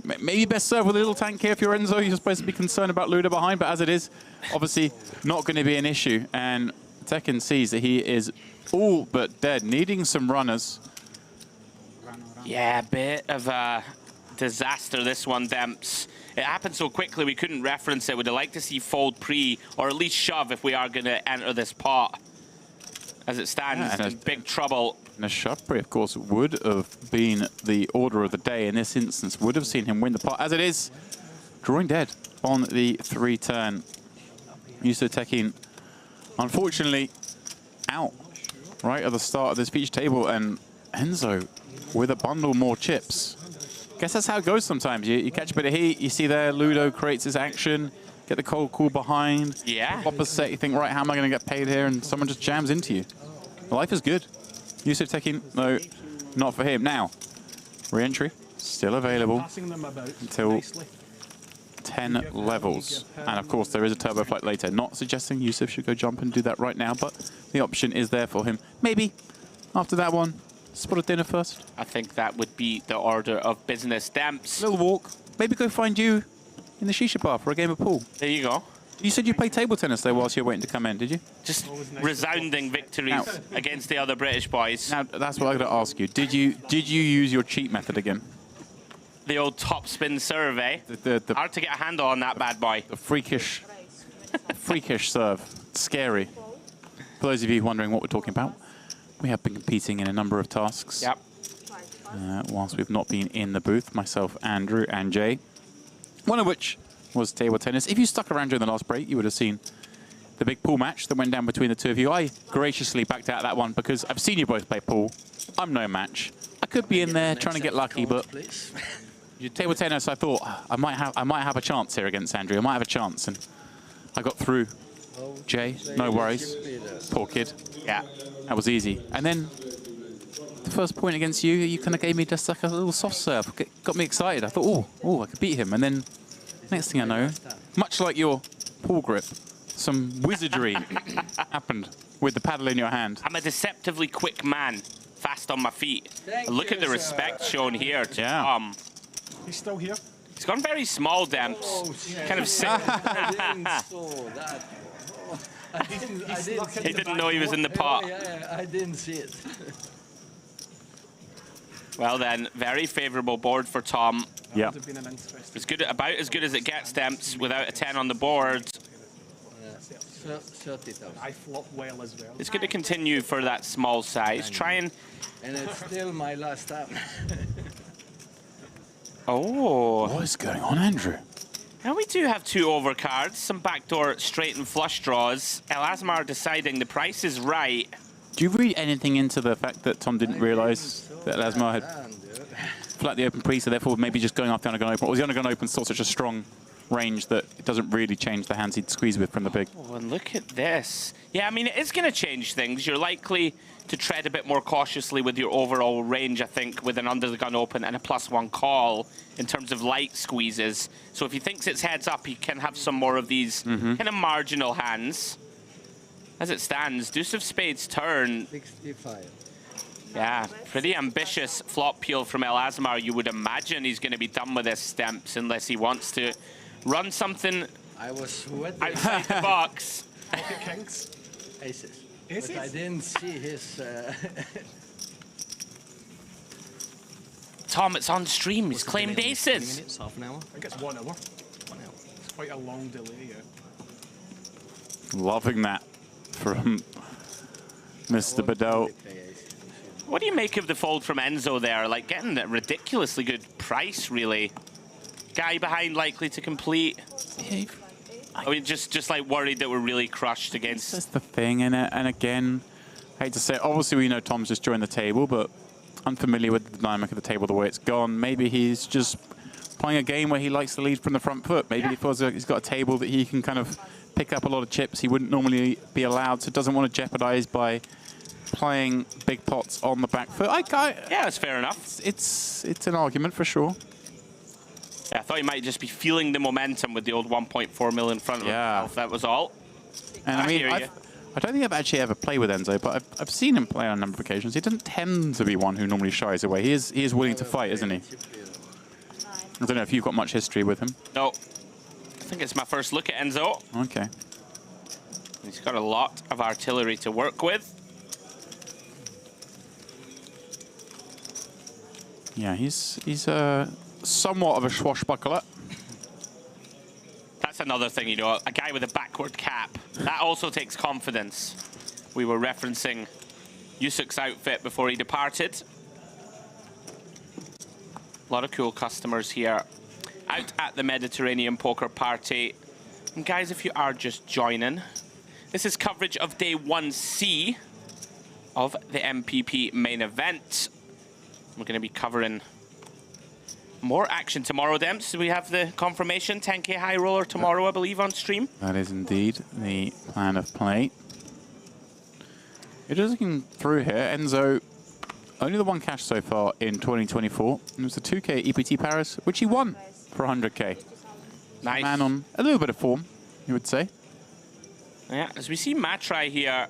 Maybe best serve with a little tank here if you're Enzo. You're supposed to be concerned about Ludo behind, but as it is, obviously not going to be an issue. And Tekken sees that he is all but dead, needing some runners. Yeah, bit of a disaster, this one, Demps. It happened so quickly we couldn't reference it. Would have liked to see fold pre, or at least shove if we are going to enter this pot. As it stands, in big trouble. And a shove pre, of course, would have been the order of the day in this instance. Would have seen him win the pot. As it is, drawing dead on the 3-turn. Yuso Tekken, unfortunately, out right at the start of this feature table. And Enzo with a bundle more chips. Guess that's how it goes sometimes. You catch a bit of heat, you see there Ludo creates his action, get the cold call behind. Yeah. Opposite, you think, right, how am I going to get paid here? And someone just jams into you. Life is good. Yusuf Tekken, no, not for him. Now, re-entry, still available until 10 levels. And of course, there is a turbo flight later. Not suggesting Yusuf should go jump and do that right now, but the option is there for him. Maybe after that one, spot a dinner first. I think that would be the order of business. Demps. Little walk. Maybe go find you in the shisha bar for a game of pool. There you go. You said you played table tennis there whilst you were waiting to come in, did you? Just resounding victories against the other British boys. Now, that's what I got to ask you. Did you use your cheat method again? The old top spin survey. Hard to get a handle on that bad boy. The freakish serve. Scary. For those of you wondering what we're talking about, we have been competing in a number of tasks. Yep. Whilst we've not been in the booth, myself, Andrew, and Jay. One of which was table tennis. If you stuck around during the last break, you would have seen the big pool match that went down between the two of you. I graciously backed out of that one because I've seen you both play pool. I'm no match. I could be in there trying to get lucky, but your table tennis, I thought I might have a chance here against Andrew. I might have a chance, and I got through. Jay, no worries. Poor kid. Yeah, that was easy. And then the first point against you, you kind of gave me just like a little soft serve. Got me excited. I thought, oh, I could beat him. And then next thing I know, much like your pool grip, some wizardry happened with the paddle in your hand. I'm a deceptively quick man, fast on my feet. Look at the respect shown here to Tom. He's still here. He's gone very small, Demps. Oh, yeah. Kind of sick. He didn't know he was in the pot. Yeah, I didn't see it. Well then, very favourable board for Tom. Yeah. It's good, about as good as it gets, Demps, without a 10 on the board. 30,000. I flop well as well. It's going to continue for that small size. And it's still my last time. Oh. What is going on, Andrew? Now we do have 2 overcards, some backdoor straight and flush draws. El Asmar deciding the price is right. Do you read anything into the fact that Tom didn't realise that El Asmar had flat the open pre, so therefore maybe just going after the undergun open. Or was the undergun open still such a strong range that it doesn't really change the hands he'd squeeze with from the big? Oh, and look at this. Yeah, I mean, it is going to change things. You're likely to tread a bit more cautiously with your overall range, I think, with an under the gun open and a +1 call in terms of light squeezes. So if he thinks it's heads up, he can have some more of these kind of marginal hands. As it stands, deuce of spades turn. 65. Yeah, pretty ambitious flop peel from El Asmar. You would imagine he's going to be done with his stamps unless he wants to run something I was sweating. outside the box. Pocket kings. Aces. But I didn't see his... Tom, it's on stream. He's claimed aces. Minutes, half an hour? I think it's 1 hour. 1 hour. It's quite a long delay, yeah. Loving that from Mr. Bedell. What do you make of the fold from Enzo there? Like, getting a ridiculously good price, really. Guy behind likely to complete. I mean, just like worried that we're really crushed against. That's the thing, and again, I hate to say it, obviously we know Tom's just joined the table, but unfamiliar with the dynamic of the table, the way it's gone. Maybe he's just playing a game where he likes to lead from the front foot. Maybe he feels like he's got a table that he can kind of pick up a lot of chips he wouldn't normally be allowed, so doesn't want to jeopardize by playing big pots on the back foot. Yeah, that's fair enough. It's an argument for sure. Yeah, I thought he might just be feeling the momentum with the old 1.4 mil in front of him, if that was all. And I mean, I don't think I've actually ever played with Enzo, but I've seen him play on a number of occasions. He doesn't tend to be one who normally shies away. He is willing to fight, isn't he? I don't know if you've got much history with him. No. I think it's my first look at Enzo. Okay. He's got a lot of artillery to work with. Yeah, he's somewhat of a swashbuckler. That's another thing, you know, a guy with a backward cap. That also takes confidence. We were referencing Yusuk's outfit before he departed. A lot of cool customers here out at the Mediterranean Poker Party. And guys, if you are just joining, this is coverage of day 1C of the MPP main event. We're going to be covering more action tomorrow, Demps. We have the confirmation, 10K high roller tomorrow, I believe, on stream. That is indeed the plan of play. You're just looking through here. Enzo, only the one cash so far in 2024. It was the 2K EPT Paris, which he won for 100K. Nice. Man on a little bit of form, you would say. Yeah, as we see Matrai here,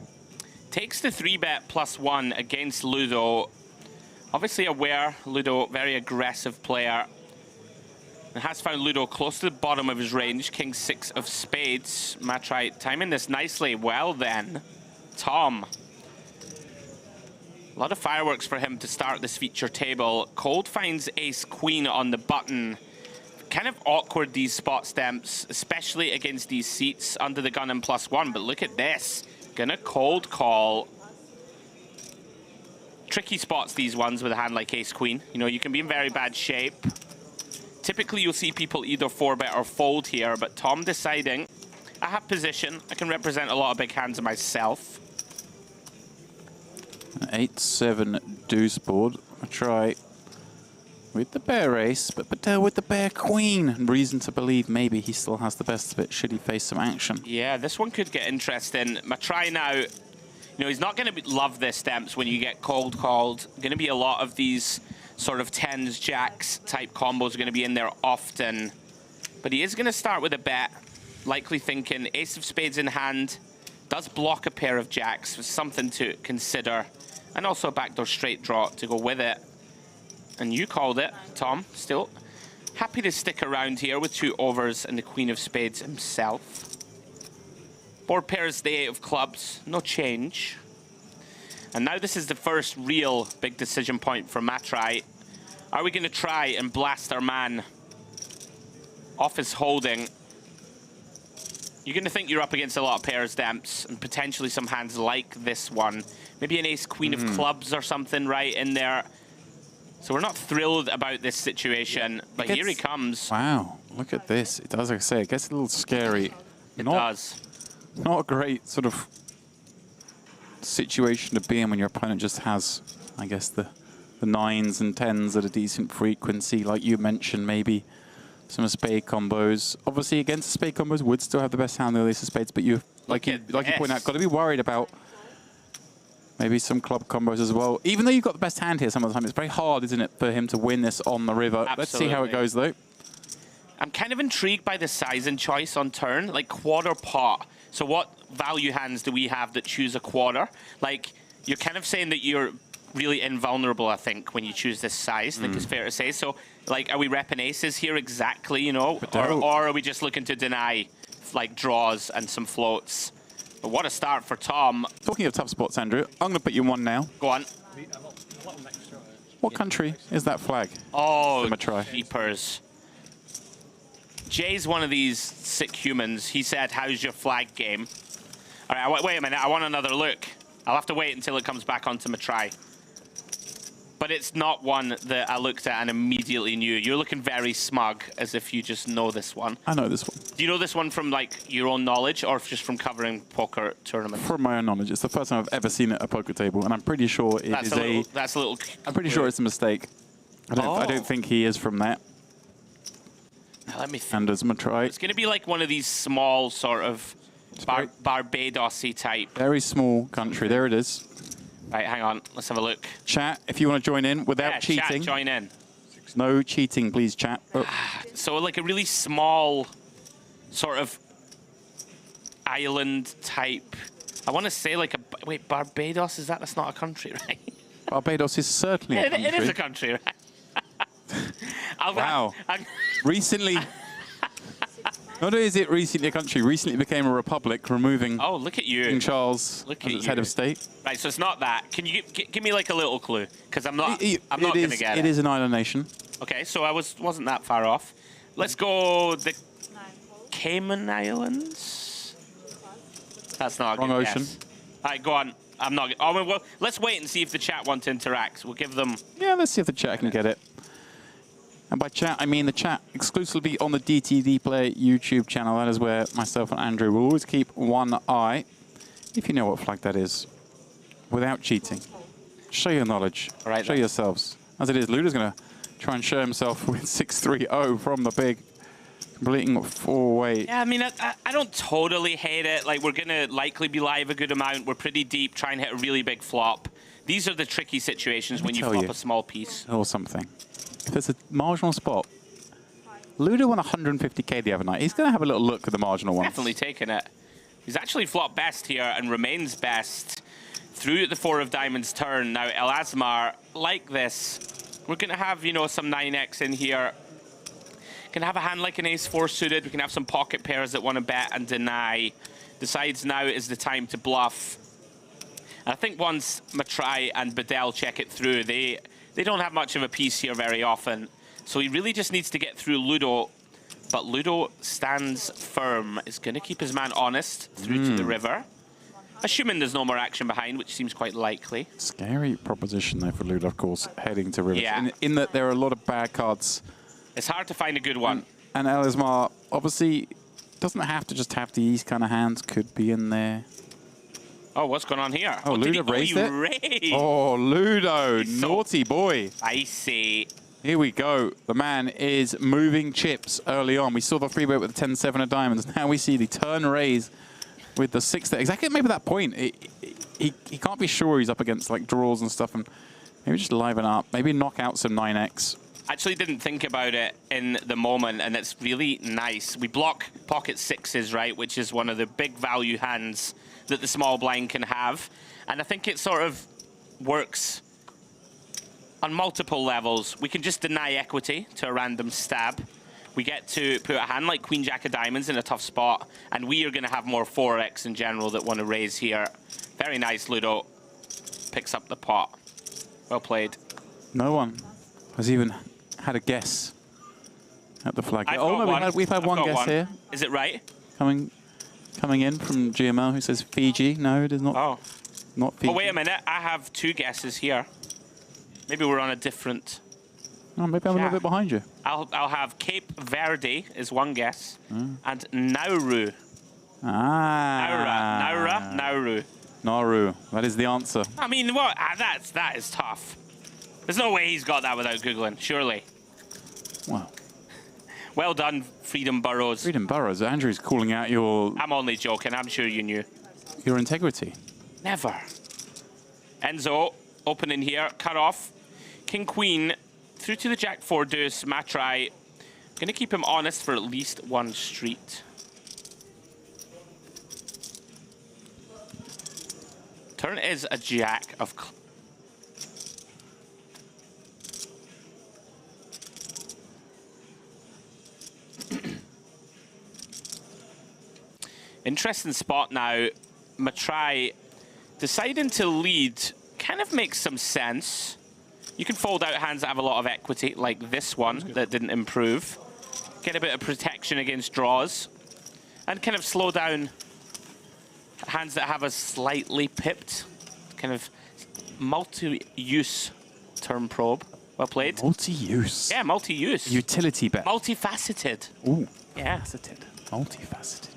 takes the 3-bet +1 against Ludo. Obviously aware, Ludo, very aggressive player. And has found Ludo close to the bottom of his range, king 6 of spades. Matrai timing this nicely. Well then, Tom. A lot of fireworks for him to start this feature table. Cold finds ace-queen on the button. Kind of awkward, these spot stamps, especially against these seats under the gun and +1. But look at this. Gonna cold call. Tricky spots, these ones, with a hand like ace-queen. You know, you can be in very bad shape. Typically, you'll see people either 4-bet or fold here, but Tom deciding, I have position. I can represent a lot of big hands myself. 8-7 deuce board. I try with the bear ace, but Bedell with the bear queen. Reason to believe maybe he still has the best of it should he face some action. Yeah, this one could get interesting. Matrai now, you know, he's not going to love this stamps when you get cold called. Going to be a lot of these sort of 10s, jacks type combos are going to be in there often. But he is going to start with a bet, likely thinking ace of spades in hand. Does block a pair of jacks, something to consider. And also a backdoor straight draw to go with it. And you called it, Tom. Still happy to stick around here with 2 overs and the queen of spades himself. Board pairs the 8 of clubs, no change. And now this is the first real big decision point for Matrai. Are we going to try and blast our man off his holding? You're going to think you're up against a lot of pairs, Demps, and potentially some hands like this one. Maybe an ace-queen of clubs or something right in there. So we're not thrilled about this situation, but here he comes. Wow, look at this. It does, like I say, it gets a little scary. It does. Not a great sort of situation to be in when your opponent just has, I guess, the the 9s and 10s at a decent frequency, like you mentioned, maybe some spade combos. Obviously, against spade combos, would still have the best hand of the ace of spades, but you, like you point out, got to be worried about maybe some club combos as well. Even though you've got the best hand here some of the time, it's very hard, isn't it, for him to win this on the river. Absolutely. Let's see how it goes, though. I'm kind of intrigued by the size and choice on turn, like quarter pot. So what value hands do we have that choose a quarter? Like, you're kind of saying that you're really invulnerable, I think, when you choose this size. I think it's fair to say. So, like, are we repping aces here exactly, you know? Or are we just looking to deny, like, draws and some floats? But what a start for Tom. Talking of tough spots, Andrew, I'm going to put you in one now. Go on. What country is that flag? Oh, try. jeepers. Jay's one of these sick humans. He said, how's your flag game? All right, wait a minute. I want another look. I'll have to wait until it comes back onto my try. But it's not one that I looked at and immediately knew. You're looking very smug, as if you just know this one. I know this one. Do you know this one from, like, your own knowledge or just from covering poker tournaments? From my own knowledge. It's the first time I've ever seen it at a poker table, and I'm pretty sure it is a... That's a little... I'm pretty sure it's a mistake. I don't think he is from that. Now, let me think. And as my try. It's going to be like one of these small sort of Barbados-y type. Very small country. There it is. Right, hang on. Let's have a look. Chat, if you want to join in without cheating. Chat, join in. No cheating, please, chat. Oh. So like a really small sort of island type. I want to say like a... Wait, Barbados? That's not a country, right? Barbados is certainly a country. It is a country, right? Wow. Recently... Not only is it recently a country, recently became a republic, removing oh, look at you. King Charles as its head of state. Right, so it's not that. Can you give me like a little clue? Because I'm not going to get it. It is an island nation. Okay, so I wasn't that far off. Let's go the Cayman Islands. That's not a Wrong good ocean. guess. All right, go on. I'm not. Oh, well, let's wait and see if the chat want to interact. We'll give them. Yeah, let's see if the chat can get it. And by chat, I mean the chat exclusively on the DTD Play YouTube channel. That is where myself and Andrew will always keep one eye, if you know what flag that is, without cheating. Show your knowledge. All right, show yourselves. As it is, Luda's going to try and show himself with 6-3-0 from the big, completing four-way. Yeah, I mean, I don't totally hate it. Like, we're going to likely be live a good amount. We're pretty deep, trying to hit a really big flop. These are the tricky situations when you flop a small piece. Or something. If there's a marginal spot, Luda won 150k the other night. He's going to have a little look at the marginal ones. Definitely taking it. He's actually flopped best here and remains best through the 4 of diamonds turn. Now, El Asmar, like this, we're going to have, you know, some 9x in here. Can have a hand like an ace-4 suited. We can have some pocket pairs that want to bet and deny. Decides now is the time to bluff. And I think once Matrai and Bedell check it through, they don't have much of a piece here very often. So he really just needs to get through Ludo. But Ludo stands firm. Is going to keep his man honest through to the river. Assuming there's no more action behind, which seems quite likely. Scary proposition there for Ludo, of course, heading to river. Yeah. In that there are a lot of bad cards. It's hard to find a good one. And El Asmar obviously doesn't have to just have these kind of hands. Could be in there. Oh, what's going on here? Oh, Ludo raised it? Raised. Oh, Ludo, naughty boy. I see. Here we go. The man is moving chips early on. We saw the free bet with the 10-7 of diamonds. Now we see the turn raise with the 6 there. Exactly maybe that point. He can't be sure he's up against like draws and stuff, and maybe just liven up. Maybe knock out some 9x. Actually didn't think about it in the moment, and it's really nice. We block pocket 6s, right, which is one of the big value hands that the small blind can have. And I think it sort of works on multiple levels. We can just deny equity to a random stab. We get to put a hand like Queen Jack of Diamonds in a tough spot, and we are going to have more 4x in general that want to raise here. Very nice, Ludo. Picks up the pot. Well played. No one has even had a guess at the flag. Oh no, we've had one guess here. Is it right? Coming in from GML, who says Fiji. No, it is not. Oh. Not Fiji. Oh, wait a minute. I have 2 guesses here. Maybe we're on a different... Oh, maybe I'm a little bit behind you. I'll have Cape Verde is one guess. And Nauru. Ah. Nauru. Nauru. That is the answer. I mean, what? That is tough. There's no way he's got that without Googling, surely. Wow. Well done, Freedom Burrows. Freedom Burrows. Andrew's calling out your I'm only joking. I'm sure you knew. integrity. Never. Enzo, opening here, cut off. King Queen, through to the Jack 4 deuce. Matry, going to keep him honest for at least one street. Turn is a Jack of... Interesting spot now. Matry deciding to lead kind of makes some sense. You can fold out hands that have a lot of equity, like this one that didn't improve. Get a bit of protection against draws. And kind of slow down hands that have a slightly pipped, kind of multi-use turn probe. Well played. Multi-use. Yeah, multi-use. Utility bet. Multifaceted. Ooh. Yeah. Faceted. Multifaceted.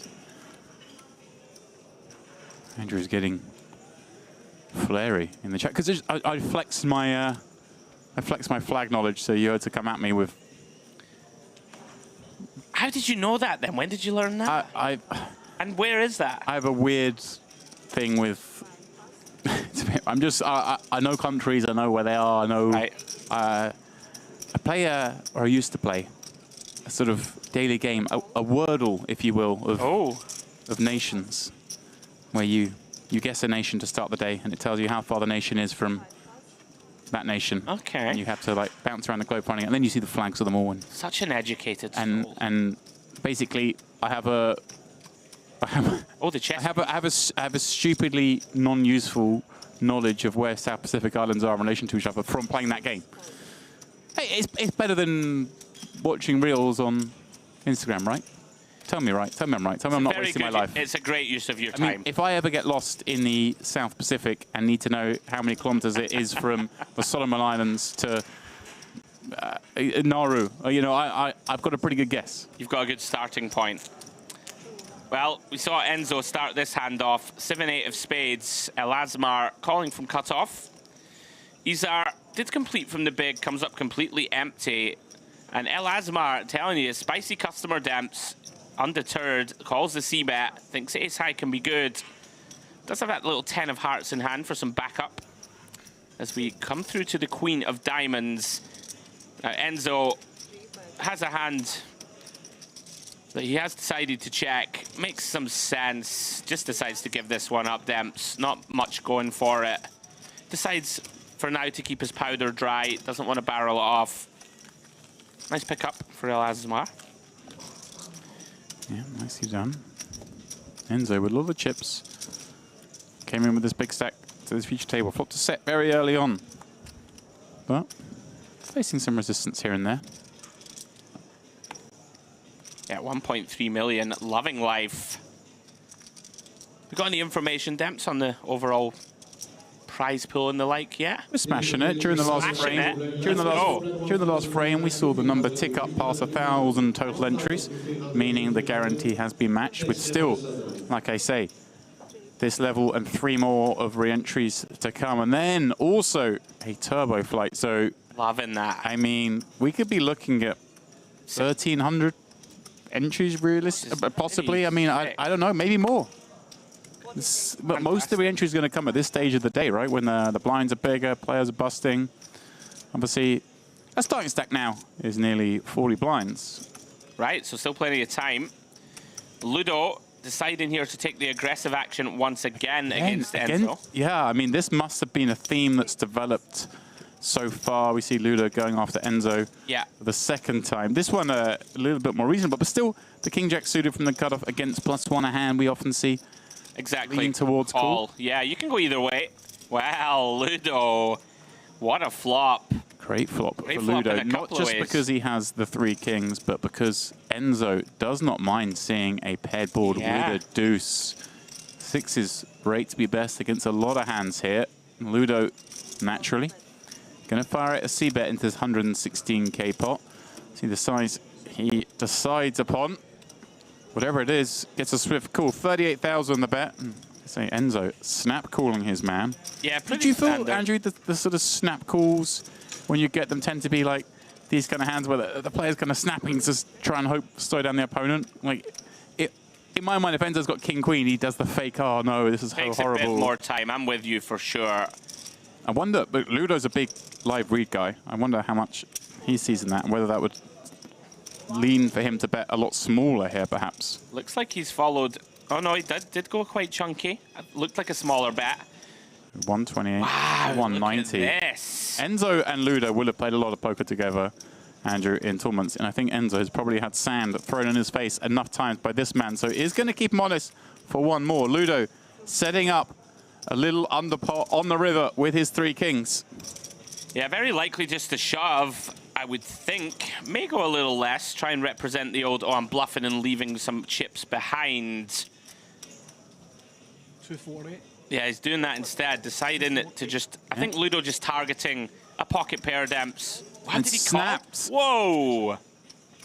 Andrew's getting flary in the chat because I flexed my flag knowledge, so you had to come at me with. How did you know that then? When did you learn that? And where is that? I have a weird thing with. I'm just. I know countries. I know where they are. I know. Right. I play or I used to play a sort of daily game, a Wordle, if you will, of nations, where you guess a nation to start the day, and it tells you how far the nation is from that nation. Okay. And you have to like bounce around the globe finding it, and then you see the flags of them all. And Such an educated soul. and basically, I have a stupidly non-useful knowledge of where South Pacific Islands are in relation to each other from playing that game. Hey, it's better than watching reels on Instagram, right? Tell me right. Tell me I'm right. Tell me I'm not wasting my life. It's a great use of your I time. mean, if I ever get lost in the South Pacific and need to know how many kilometers it is from the Solomon Islands to Nauru, you know, I've got a pretty good guess. You've got a good starting point. Well, we saw Enzo start this hand off. 7-8 of spades. Elasmar calling from cutoff. Izar did complete from the big, comes up completely empty. And Elasmar telling you, spicy customer demps. Undeterred, calls the c-bet, thinks ace high can be good. Does have that little 10 of hearts in hand for some backup. As we come through to the queen of diamonds. Enzo has a hand that he has decided to check. Makes some sense. Just decides to give this one up, Demps. Not much going for it. Decides for now to keep his powder dry. Doesn't want to barrel it off. Nice pickup for Elasmar. Yeah, nicely done. Enzo with a lot of chips. Came in with this big stack to this feature table. Flopped a set very early on. But facing some resistance here and there. Yeah, 1.3 million. Loving life. We got any information, Demps, on the overall prize pool and the like yet? We're smashing it during the last frame. During the last frame, we saw the number tick up past 1,000 total entries, meaning the guarantee has been matched. With still, like I say, this level and 3 more of re-entries to come, and then also a turbo flight. So loving that. I mean, we could be looking at 1,300 entries, realistically, possibly. I mean, I don't know, maybe more. But most of the entries are going to come at this stage of the day, right? When the blinds are bigger, players are busting. Obviously, a starting stack now is nearly 40 blinds. Right, so still plenty of time. Ludo deciding here to take the aggressive action once again against Enzo. Yeah, I mean, this must have been a theme that's developed so far. We see Ludo going after Enzo for the second time. This one a little bit more reasonable, but still the King-Jack suited from the cutoff against +1 a hand we often see. Exactly. Leaning towards call. Yeah, you can go either way. Wow, Ludo. What a flop. Great flop for Ludo. Not just because he has the 3 kings, but because Enzo does not mind seeing a paired board with a deuce. 6 is great to be best against a lot of hands here. Ludo, naturally, going to fire out a c-bet into this 116k pot. See the size he decides upon. Whatever it is, gets a swift call. 38,000 on the bet. Say Enzo snap calling his man. Yeah, Did you feel, Andrew, the sort of snap calls when you get them tend to be like these kind of hands where the player's kind of snapping to try and slow down the opponent. Like, in my mind, if Enzo's got king-queen, he does the fake, oh no, this is so horrible. Takes a bit more time. I'm with you for sure. I wonder, but Ludo's a big live read guy. I wonder how much he sees in that, and whether that would lean for him to bet a lot smaller here, perhaps. Looks like he's followed. Oh no, he did go quite chunky. Looked like a smaller bet. 128, wow, 190. Look at this. Enzo and Ludo will have played a lot of poker together, Andrew, in tournaments, and I think Enzo has probably had sand thrown in his face enough times by this man, so he's going to keep him honest for one more. Ludo setting up a little underpot on the river with his 3 kings. Yeah, very likely just a shove, I would think. May go a little less, try and represent the old, oh, I'm bluffing and leaving some chips behind. 240. Yeah, he's doing that instead, deciding to just, I think Ludo just targeting a pocket pair Demps. How did he snapped. Whoa!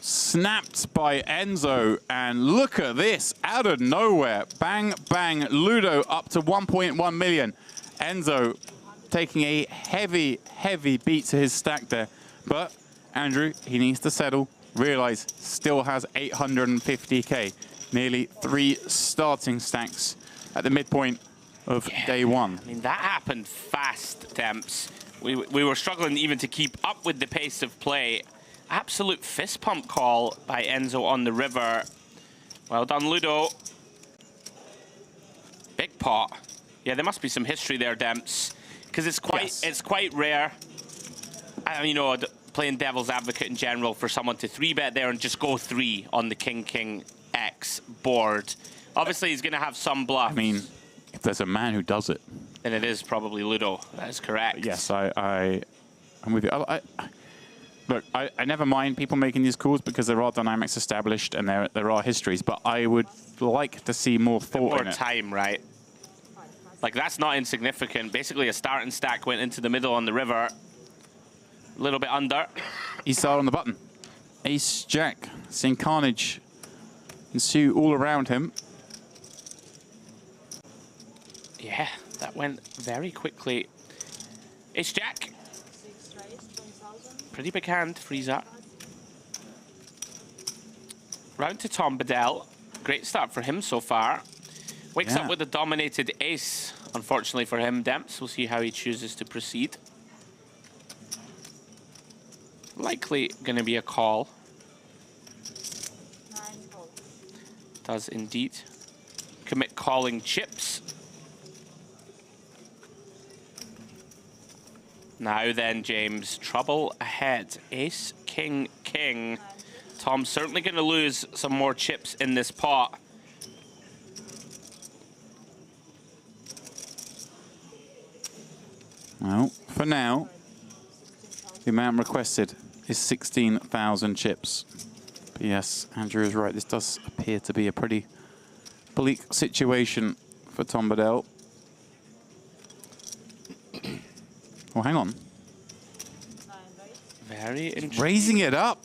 Snapped by Enzo, and look at this, out of nowhere. Bang, bang, Ludo up to 1.1 million. Enzo taking a heavy, heavy beat to his stack there. But Andrew, he needs to settle, realize still has 850K. Nearly 3 starting stacks at the midpoint of day one. I mean, that happened fast, Demps. We were struggling even to keep up with the pace of play. Absolute fist pump call by Enzo on the river. Well done, Ludo. Big pot. Yeah, there must be some history there, Demps, because it's quite rare. You know, playing devil's advocate in general for someone to 3-bet there and just go 3 on the King X board. Obviously, he's going to have some bluffs. I mean, if there's a man who does it, then it is probably Ludo. That is correct. Yes, I'm with you. Look, I never mind people making these calls because there are dynamics established and there are histories, but I would like to see more thought in it. More time, right? Like, that's not insignificant. Basically, a starting stack went into the middle on the river. A little bit under. Esau on the button. Ace, Jack, seeing carnage ensue all around him. Yeah, that went very quickly. Ace, Jack. Pretty big hand, Freezer. Round to Tom Bedell. Great start for him so far. Wakes up with a dominated ace, unfortunately for him, Demps. We'll see how he chooses to proceed. Likely going to be a call. Does indeed commit calling chips. Now then, James, trouble ahead. Ace, king, king. Tom's certainly going to lose some more chips in this pot. Well, for now, the amount requested is 16,000 chips. But yes, Andrew is right. This does appear to be a pretty bleak situation for Tom Bedell. Oh, hang on. Very interesting. Raising it up.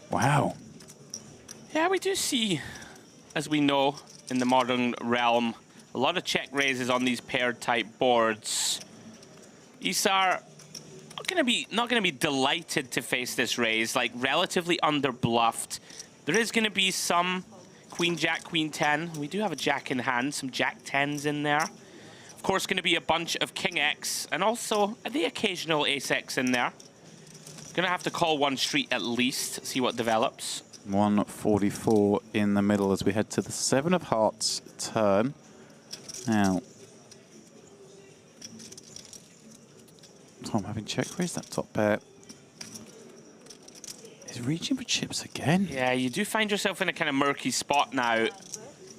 Wow. Yeah, we do see, as we know, in the modern realm, a lot of check raises on these paired type boards. Isar not gonna be delighted to face this raise, like relatively under bluffed. There is gonna be some Queen Jack, Queen 10. We do have a Jack in hand, some Jack 10s in there. Of course, going to be a bunch of King X and also the occasional Ace X in there. Going to have to call one street at least, see what develops. 144 in the middle as we head to the 7 of Hearts turn. Now, Tom having check raised that top pair. He's reaching for chips again. Yeah, you do find yourself in a kind of murky spot now.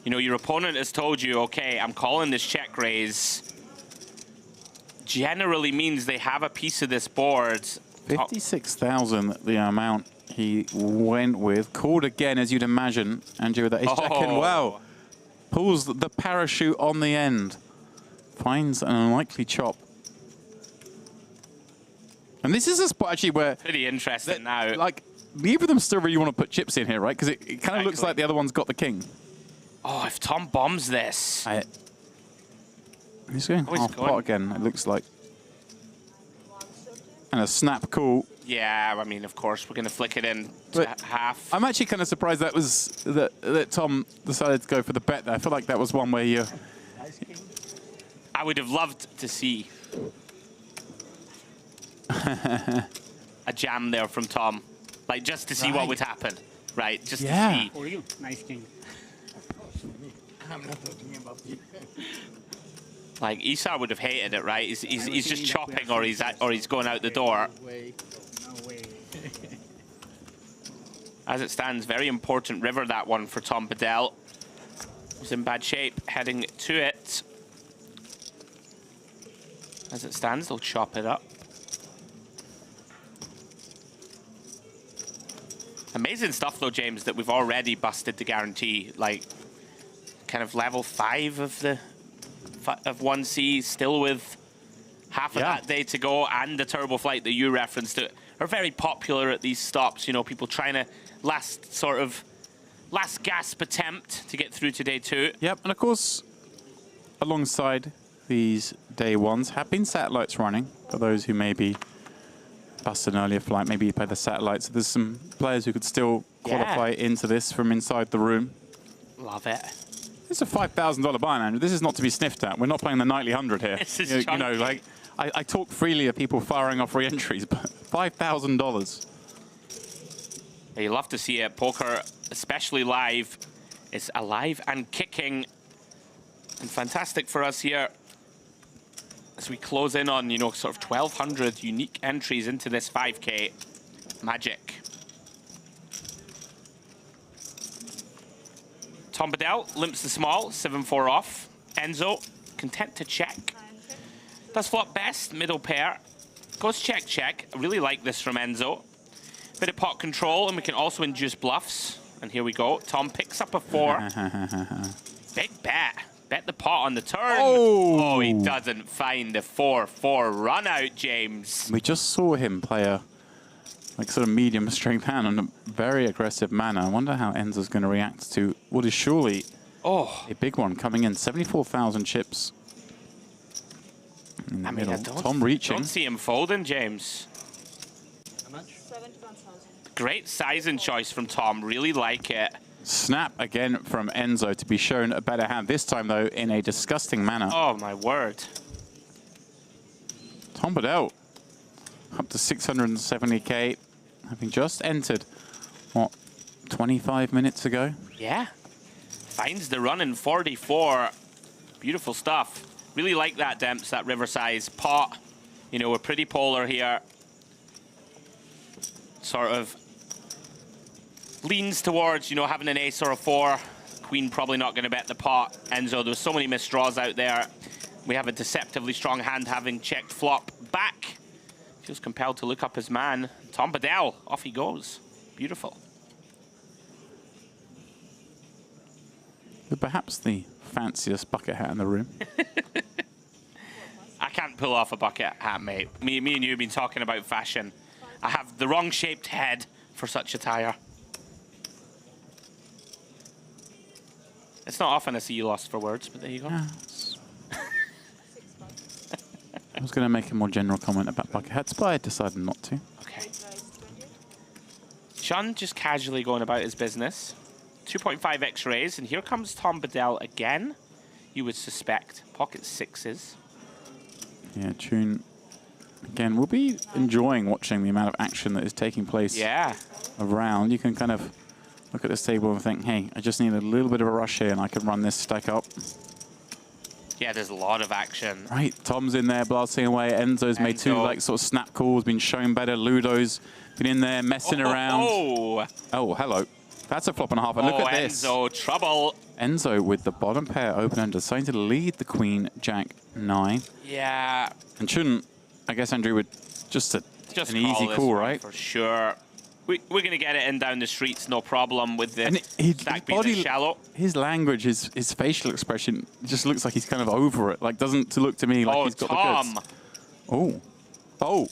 You know, your opponent has told you, okay, I'm calling this check raise. Generally means they have a piece of this board. 56,000, the amount he went with. Called again, as you'd imagine, Andrew, with that ace jack in. Wow. Pulls the parachute on the end. Finds an unlikely chop. And this is a spot actually where... Pretty interesting now. Like, neither of them still really want to put chips in here, right? Because it kind of looks like the other one's got the king. Oh, if Tom bombs this. He's going half pot again, it looks like. And a snap call. Yeah, I mean, of course, we're going to flick it in to half. I'm actually kind of surprised that Tom decided to go for the bet there. I feel like that was one where you... I would have loved to see a jam there from Tom. Like, just to see what would happen. Right, just to see. For you, nice king. I'm not talking about you. Like, Isar would have hated it, right? He's just chopping or he's going out the door. No way. As it stands, very important river, that one for Tom Bedell. He's in bad shape, heading to it. As it stands, they'll chop it up. Amazing stuff, though, James, that we've already busted the guarantee. Like, kind of level 5 of 1C, still with half of that day to go, and the turbo flight that you referenced to are very popular at these stops. You know, people trying to last gasp attempt to get through to day 2. Yep, and of course, alongside these day 1s have been satellites running. For those who maybe busted an earlier flight, maybe you play the satellites. So there's some players who could still qualify into this from inside the room. Love it. It's a $5,000 buy, Andrew. This is not to be sniffed at. We're not playing the nightly 100 here. This is you know, like I talk freely of people firing off re-entries, but $5,000. You love to see it. Poker, especially live, is alive and kicking. And fantastic for us here as we close in on, you know, sort of 1,200 unique entries into this 5K. Magic. Tom Bedell limps the small, 7-4 off. Enzo, content to check. Does flop best, middle pair. Goes check, check. I really like this from Enzo. Bit of pot control, and we can also induce bluffs. And here we go. Tom picks up a 4. Big bet. Bet the pot on the turn. Oh, he doesn't find the 4-4 run out, James. We just saw him play a sort of medium strength hand in a very aggressive manner. I wonder how Enzo's going to react to what is surely a big one coming in. 74,000 chips in the middle. Tom reaching. Don't see him folding, James. How much? 71,000. Great size and choice from Tom. Really like it. Snap again from Enzo to be shown a better hand. This time, though, in a disgusting manner. Oh, my word. Tom Bedell up to 670K, having just entered, what, 25 minutes ago? Yeah. Finds the run in 44. Beautiful stuff. Really like that, Demps, that river size. Pot, you know, we're pretty polar here. Sort of leans towards, you know, having an ace or a 4. Queen probably not going to bet the pot. Enzo, there's so many missed draws out there. We have a deceptively strong hand having checked flop back. Feels compelled to look up his man. Tom Bedell, off he goes. Beautiful. With perhaps the fanciest bucket hat in the room. I can't pull off a bucket hat, mate. Me and you have been talking about fashion. I have the wrong shaped head for such attire. It's not often I see you lost for words, but there you go. Yeah, I was going to make a more general comment about bucket hats, but I decided not to. Okay. Sean just casually going about his business. 2.5 X-rays, and here comes Tom Bedell again. You would suspect. Pocket 6s. Yeah, Tune. Again, we'll be enjoying watching the amount of action that is taking place around. You can kind of look at this table and think, hey, I just need a little bit of a rush here and I can run this stack up. Yeah, there's a lot of action. Right, Tom's in there blasting away. Enzo's made 2 like sort of snap calls, been shown better. Ludo's been in there messing around. Oh, hello. That's a flop and a half. And look at this. Enzo, trouble. Enzo with the bottom pair open and deciding to lead the Queen, Jack 9. Yeah. And shouldn't, I guess, Andrew, would just an easy call, right? For sure. We're going to get it in down the streets, no problem, with the stack being body, shallow. His language, his facial expression just looks like he's kind of over it. Like, doesn't look to me like he's got Tom. the goods. Oh. Oh.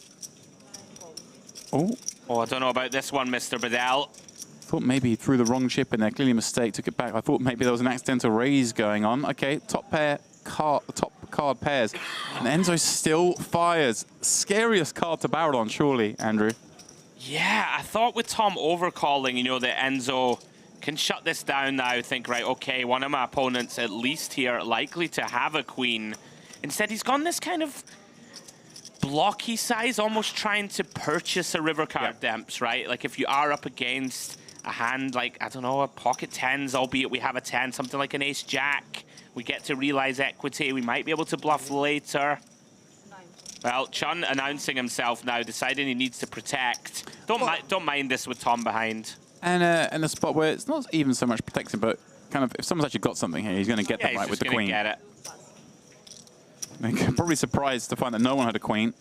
Oh. Oh, I don't know about this one, Mr. Bedell. Thought maybe he threw the wrong chip in there. Clearly a mistake, took it back. I thought maybe there was an accidental raise going on. Okay, top pair, top card pairs. And Enzo still fires. Scariest card to barrel on, surely, Andrew. Yeah, I thought with Tom overcalling, you know, that Enzo can shut this down now, think, right, okay, one of my opponents at least here likely to have a queen. Instead, he's gone this kind of blocky size, almost trying to purchase a river card Demps, right? Like if you are up against a hand like, I don't know, a pocket tens, albeit we have a 10, something like an ace-jack, we get to realize equity, we might be able to bluff later. Well, Chun announcing himself now, deciding he needs to protect. Don't mind this with Tom behind. And in a spot where it's not even so much protecting, but kind of if someone's actually got something here, he's going to get them right with the queen. Get it. Probably surprised to find that no one had a queen.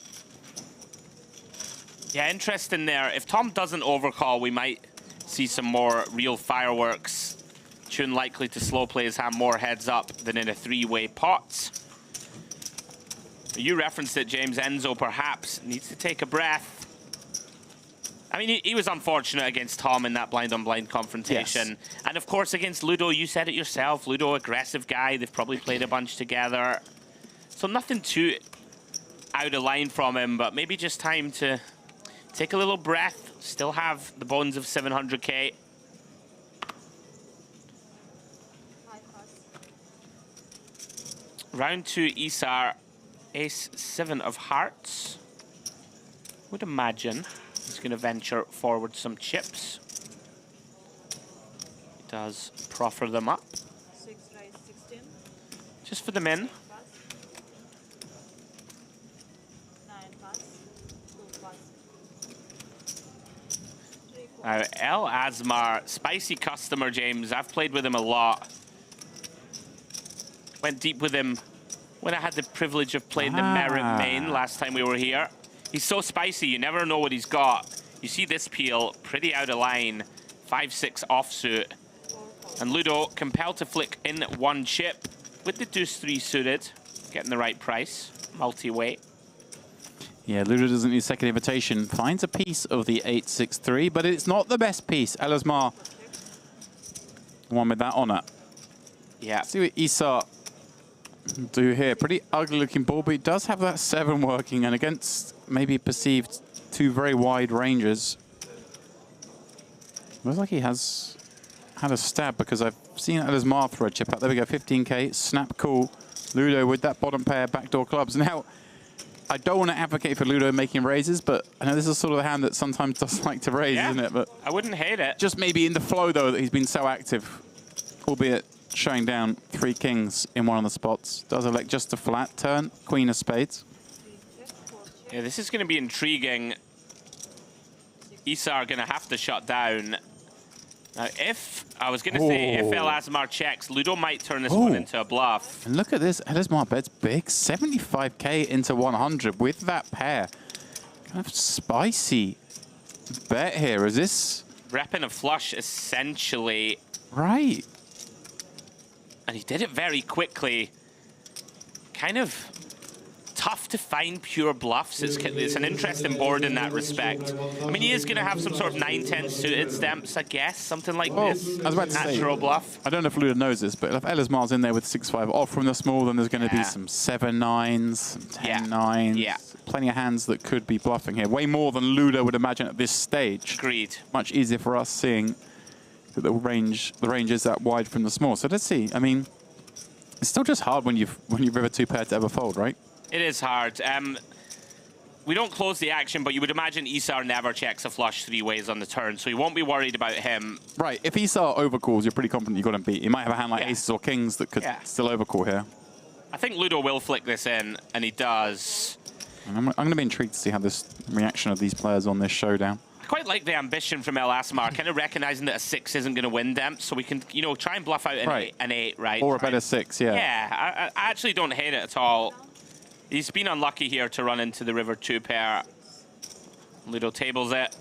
Yeah, interesting there. If Tom doesn't overcall, we might see some more real fireworks. Chun likely to slow play his hand more heads up than in a three-way pot. You referenced it, James. Enzo perhaps needs to take a breath. I mean, he was unfortunate against Tom in that blind-on-blind confrontation. Yes. And, of course, against Ludo, you said it yourself. Ludo, aggressive guy. They've probably played a bunch together. So nothing too out of line from him, but maybe just time to take a little breath. Still have the bones of 700K. Round 2, Isar. Ace-7 of hearts. Would imagine he's going to venture forward some chips. He does proffer them up. 6 raise 16. Just for the min. 9 pass. 2 pass. Now, El Asmar, spicy customer, James. I've played with him a lot. Went deep with him when I had the privilege of playing the Merit main last time we were here. He's so spicy, you never know what he's got. You see this peel, pretty out of line. 5-6 offsuit. And Ludo compelled to flick in one chip with the deuce 3 suited, getting the right price, multi-weight. Yeah, Ludo doesn't need a second invitation. Finds a piece of the 8-6-3, but it's not the best piece. El Asmar, one with that honor. Yeah. See what Isar do here. Pretty ugly looking ball, but he does have that 7 working, and against maybe perceived 2 very wide ranges. Looks like he has had a stab, because I've seen El Asmar throw a chip out. There we go, 15K, snap cool. Ludo with that bottom pair backdoor clubs. Now, I don't want to advocate for Ludo making raises, but I know this is sort of a hand that sometimes does like to raise, isn't it? But I wouldn't hate it. Just maybe in the flow, though, that he's been so active, albeit showing down 3 kings in one of the spots. Does elect just a flat turn, queen of spades. Yeah, this is going to be intriguing. Isar going to have to shut down. Now, I was going to say, if El Asmar checks, Ludo might turn this one into a bluff. And look at this, El Asmar bets big, 75K into 100 with that pair. Kind of spicy bet here. Is this? Repping a flush, essentially. Right. And he did it very quickly. Kind of tough to find pure bluffs. It's an interesting board in that respect. I mean, he is going to have some sort of 9-10 suited stamps, I guess, something like this. I was about to Natural say, bluff. I don't know if Ludo knows this, but if El Asmar's in there with 6-5 off from the small, then there's going to be some 7-9s, some 10-9s. Yeah. Plenty of hands that could be bluffing here. Way more than Ludo would imagine at this stage. Agreed. Much easier for us seeing that the range is that wide from the small. So let's see. I mean, it's still just hard when you river 2 pair to ever fold, right? It is hard. We don't close the action, but you would imagine Isar never checks a flush 3 ways on the turn, so you won't be worried about him. Right. If Isar overcalls, you're pretty confident you've got him beat. He might have a hand like aces or kings that could still overcall here. I think Ludo will flick this in, and he does. And I'm going to be intrigued to see how this reaction of these players on this showdown. I quite like the ambition from El Asmar, kind of recognizing that a 6 isn't going to win them, so we can, you know, try and bluff out an 8, right? Or a better 6, yeah. Yeah, I actually don't hate it at all. He's been unlucky here to run into the river 2 pair. Ludo tables it.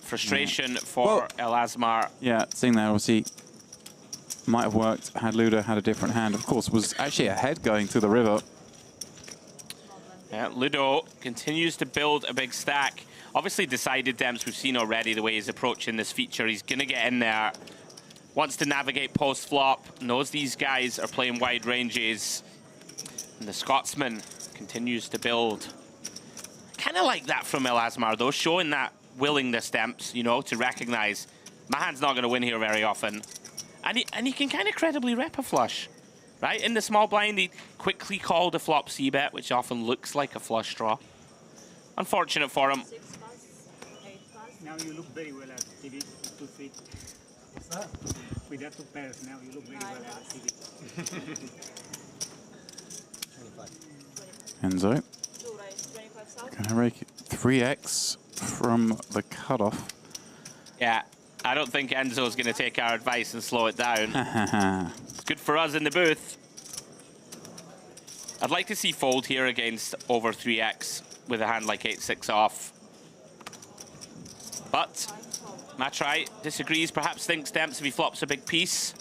Frustration for El Asmar. Yeah, seeing that obviously might have worked had Ludo had a different hand. Of course, was actually ahead going to the river. Yeah, Ludo continues to build a big stack. Obviously decided Dems, we've seen already the way he's approaching this feature. He's going to get in there. Wants to navigate post-flop. Knows these guys are playing wide ranges. And the Scotsman continues to build. Kind of like that from Elasmar, though, showing that willingness, Demps, you know, to recognize my hand's not going to win here very often. And he can kind of credibly rep a flush, right? In the small blind, he quickly called a flop c-bet, which often looks like a flush draw. Unfortunate for him. Now you look very well at TV, 2 feet. What's that? With that 2 pairs, now you look very well at TV. Enzo. Gonna rake 3x from the cutoff. Yeah, I don't think Enzo's going to take our advice and slow it down. It's good for us in the booth. I'd like to see fold here against over 3x with a hand like 8-6 off. But Matrai disagrees, perhaps thinks Demps if he flops a big piece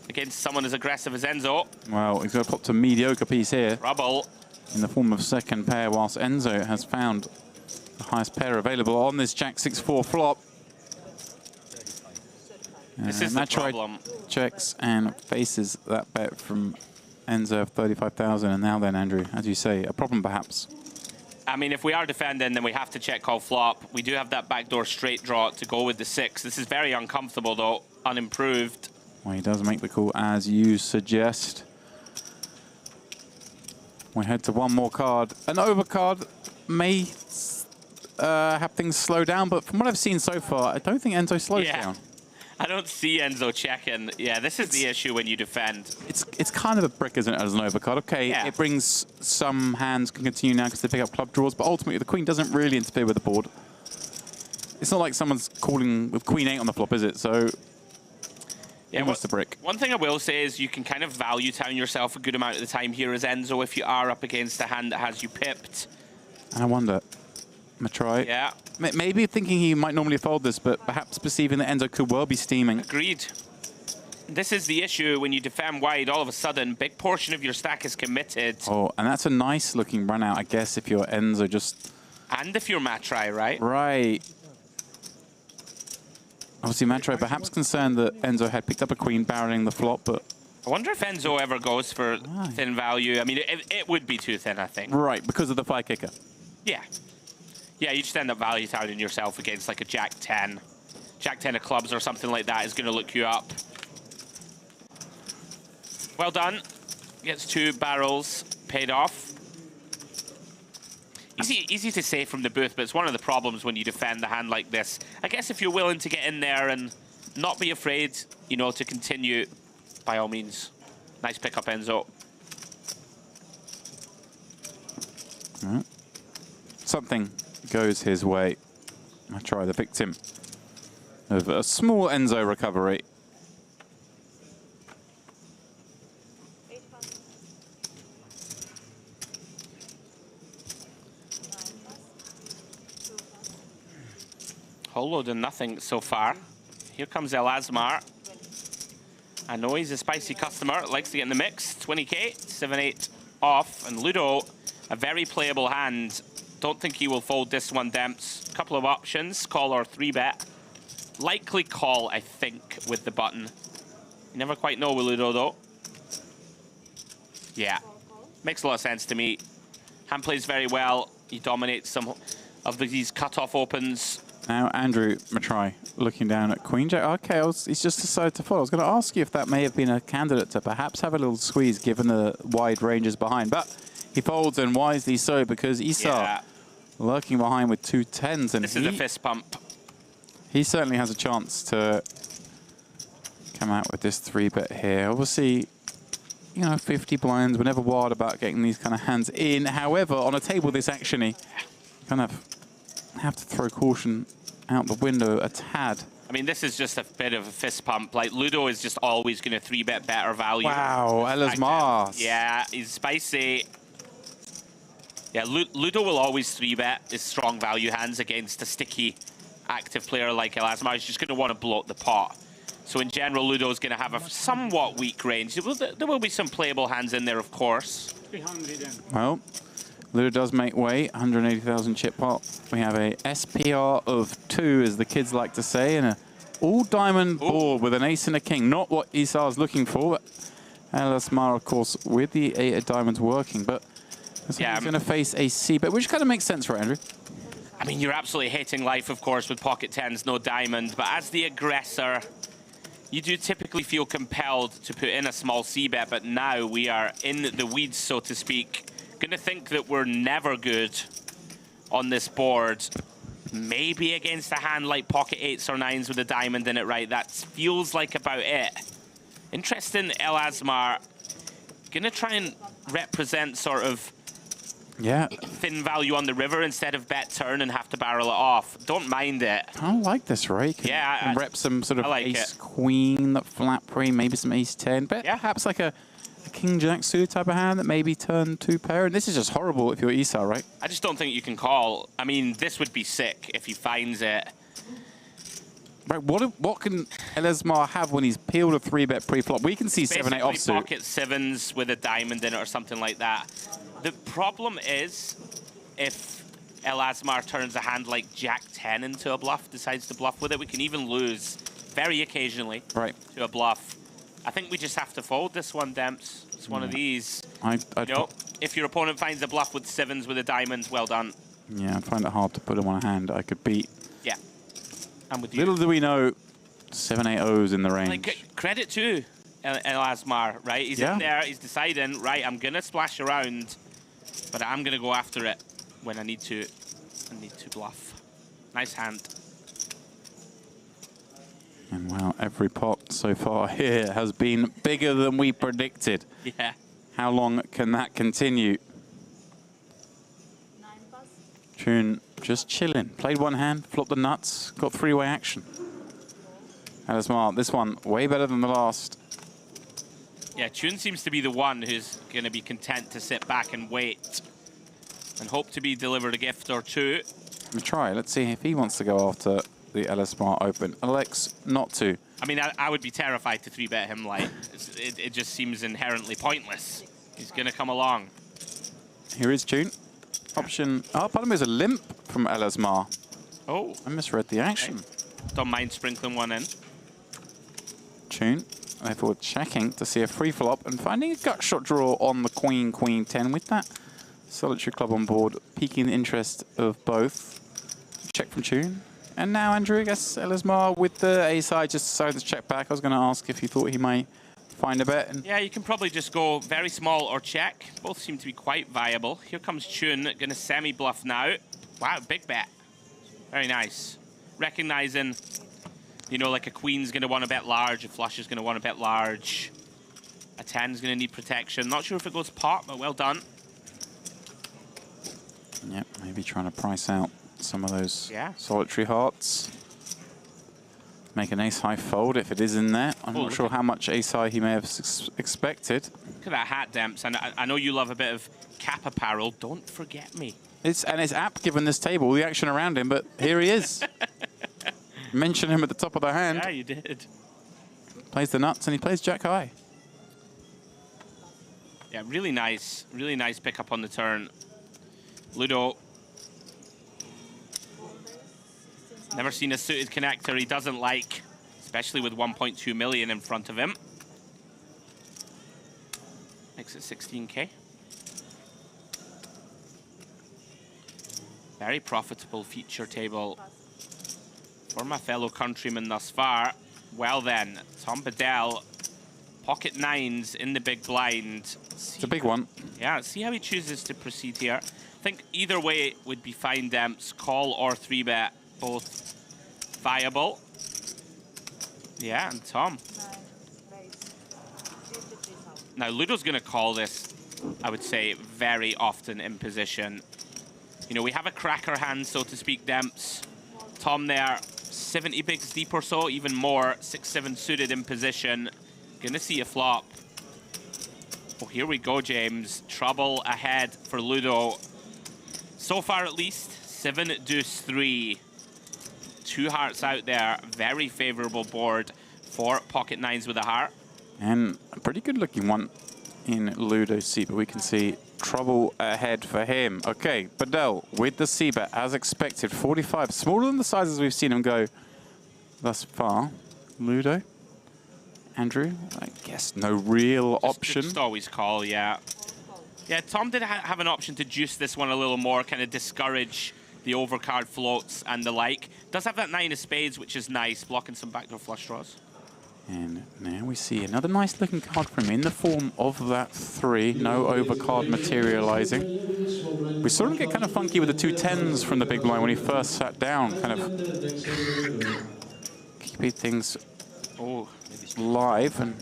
against someone as aggressive as Enzo. Well, he's got to pop a mediocre piece here. Trouble. In the form of second pair, whilst Enzo has found the highest pair available on this Jack 6-4 flop. This is the problem. Checks and faces that bet from Enzo of 35,000. And now then, Andrew, as you say, a problem perhaps. I mean, if we are defending, then we have to check call flop. We do have that backdoor straight draw to go with the 6. This is very uncomfortable, though, unimproved. Well, he does make the call, as you suggest. We head to one more card. An overcard may have things slow down, but from what I've seen so far, I don't think Enzo slows down. I don't see Enzo checking. Yeah, this is the issue when you defend. It's kind of a brick, isn't it, as an overcard? Okay, it brings some hands can continue now because they pick up club draws, but ultimately the queen doesn't really interfere with the board. It's not like someone's calling with queen 8 on the flop, is it? So, yeah, almost a brick. One thing I will say is you can kind of value town yourself a good amount of the time here as Enzo if you are up against a hand that has you pipped. And I wonder, Matrai. Yeah. Maybe thinking he might normally fold this, but perhaps perceiving that Enzo could well be steaming. Agreed. This is the issue when you defend wide, all of a sudden, big portion of your stack is committed. Oh, and that's a nice looking run out, I guess, if you're Enzo just... And if you're Matrai, right? Right. Obviously, Matrai perhaps concerned that Enzo had picked up a queen barreling the flop, but... I wonder if Enzo ever goes for thin value. I mean, it would be too thin, I think. Right, because of the 5 kicker. Yeah. Yeah, you just end up value touting yourself against like a Jack 10. Jack 10 of clubs or something like that is going to look you up. Well done. Gets 2 barrels paid off. Easy to say from the booth, but it's one of the problems when you defend the hand like this. I guess if you're willing to get in there and not be afraid, you know, to continue, by all means. Nice pickup, Enzo. All right. Something goes his way. I try the victim of a small Enzo recovery. Whole load of nothing so far. Here comes Elasmar. I know he's a spicy customer, likes to get in the mix. 20k, 7-8 off, and Ludo, a very playable hand. Don't think he will fold this one, Demps. Couple of options, call or 3-bet. Likely call, I think, with the button. You never quite know with Ludo, though. Yeah, makes a lot of sense to me. Hand plays very well. He dominates some of these cutoff opens. Now, Andrew Matrai looking down at Queen Jack. Okay, he's just decided to fold. I was going to ask you if that may have been a candidate to perhaps have a little squeeze given the wide ranges behind. But he folds, and wisely so, because Issa lurking behind with 2 10s. And this is a fist pump. He certainly has a chance to come out with this 3-bet here. Obviously, you know, 50 blinds. We're never wild about getting these kind of hands in. However, on a table this actiony, kind of have to throw caution out the window a tad. I mean, this is just a bit of a fist pump. Like, Ludo is just always going to 3-bet better value. Wow, Elasmar. Yeah, he's spicy. Yeah, Ludo will always 3-bet his strong value hands against a sticky active player like Elasmar. He's just going to want to blow up the pot. So in general, Ludo's going to have a somewhat weak range. There will be some playable hands in there, of course. 300 Well, Ludo does make way, 180,000 chip pot. We have a SPR of 2, as the kids like to say, and an all-diamond board with an ace and a king. Not what Isar's looking for, but Elasmar, of course, with the 8 of diamonds working, but he's going to face a C-bet, which kind of makes sense, right, Andrew? I mean, you're absolutely hating life, of course, with pocket 10s, no diamond, but as the aggressor, you do typically feel compelled to put in a small C-bet, but now we are in the weeds, so to speak. Gonna think that we're never good on this board. Maybe against a hand like pocket 8s or 9s with a diamond in it, right? That feels like about it. Interesting, Elasmar. Gonna try and represent sort of thin value on the river instead of bet turn and have to barrel it off. Don't mind it. I like this, right? Can rep some sort of ace-queen, flat pre, maybe some ace-10. But perhaps like a king-jack suited type of hand that maybe turn 2-pair. And this is just horrible if you're Esau, right? I just don't think you can call. I mean, this would be sick if he finds it. Right, what can Elasmar have when he's peeled a 3-bet pre-flop? We can see 7-8 offsuit. Pocket 7s with a diamond in it or something like that. The problem is if Elasmar turns a hand like Jack 10 into a bluff, decides to bluff with it, we can even lose very occasionally to a bluff. I think we just have to fold this one, Demps. It's one of these. If your opponent finds a bluff with 7s with a diamond, well done. Yeah, I find it hard to put him on a hand I could beat. Yeah. I'm with you. Little do we know, 7-8 O's in the range. Like, credit to Elasmar, right? He's in there, he's deciding, right, I'm going to splash around, but I'm going to go after it when I need to bluff. Nice hand. And wow, every pot so far here has been bigger than we predicted. Yeah. How long can that continue? Chun just chilling. Played one hand, flopped the nuts, got 3-way action. Elasmar, this one way better than the last. Yeah, Chun seems to be the one who's going to be content to sit back and wait and hope to be delivered a gift or two. Let me try. Let's see if he wants to go after the Elasmar Open. Alex, not to. I mean, I would be terrified to 3-bet him. Like, it just seems inherently pointless. He's going to come along. Here is Chun. Option. Oh, pardon me, there's a limp from Elasmar. Oh. I misread the action. Okay. Don't mind sprinkling one in. Chun, therefore checking to see a free flop and finding a gut shot draw on the Queen, Queen 10 with that solitary club on board, piquing the interest of both. Check from Chun. And now, Andrew, I guess Elasmar with the ace-high just decided to check back. I was going to ask if you thought he might find a bet. Yeah, you can probably just go very small or check. Both seem to be quite viable. Here comes Chun, going to semi-bluff now. Wow, big bet. Very nice. Recognizing, you know, like a queen's going to want to bet large, a flush is going to want to bet large. A 10's going to need protection. Not sure if it goes pot, but well done. Yep, maybe trying to price out some of those solitary hearts. Make an ace-high fold if it is in there. I'm not sure how much ace-high he may have expected. Look at that hat, Demps. And I know you love a bit of cap apparel. Don't forget me. It's apt given this table, the action around him, but here he is. Mention him at the top of the hand. Yeah, you did. Plays the nuts and he plays Jack High. Yeah, really nice pickup on the turn. Ludo. Never seen a suited connector he doesn't like, especially with 1.2 million in front of him. Makes it 16K. Very profitable feature table for my fellow countrymen thus far. Well then, Tom Bedell, pocket 9s in the big blind. It's a big one. Yeah, see how he chooses to proceed here. I think either way would be fine, Demps. Call or 3-bet, both viable. Yeah, and Tom. Now, Ludo's going to call this, I would say, very often in position. You know, we have a cracker hand, so to speak, Demps. Tom there, 70 bigs deep or so, even more. 6-7 suited in position. Gonna see a flop. Oh, here we go, James. Trouble ahead for Ludo. So far, at least, 7 deuce 3. 2 hearts out there. Very favorable board for pocket 9s with a heart. And a pretty good looking one in Ludo's seat, but we can see trouble ahead for him. Okay, Bedell with the c-bet as expected. 45, smaller than the sizes we've seen him go thus far. Ludo Andrew, I guess no real option. Just always call, yeah. Yeah, Tom did have an option to juice this one a little more, kind of discourage the overcard floats and the like. Does have that 9 of spades, which is nice, blocking some backdoor flush draws. And now we see another nice looking card from him in the form of that 3. No overcard materializing. We saw him get kind of funky with the 2 10s from the big blind when he first sat down, kind of keeping things live. And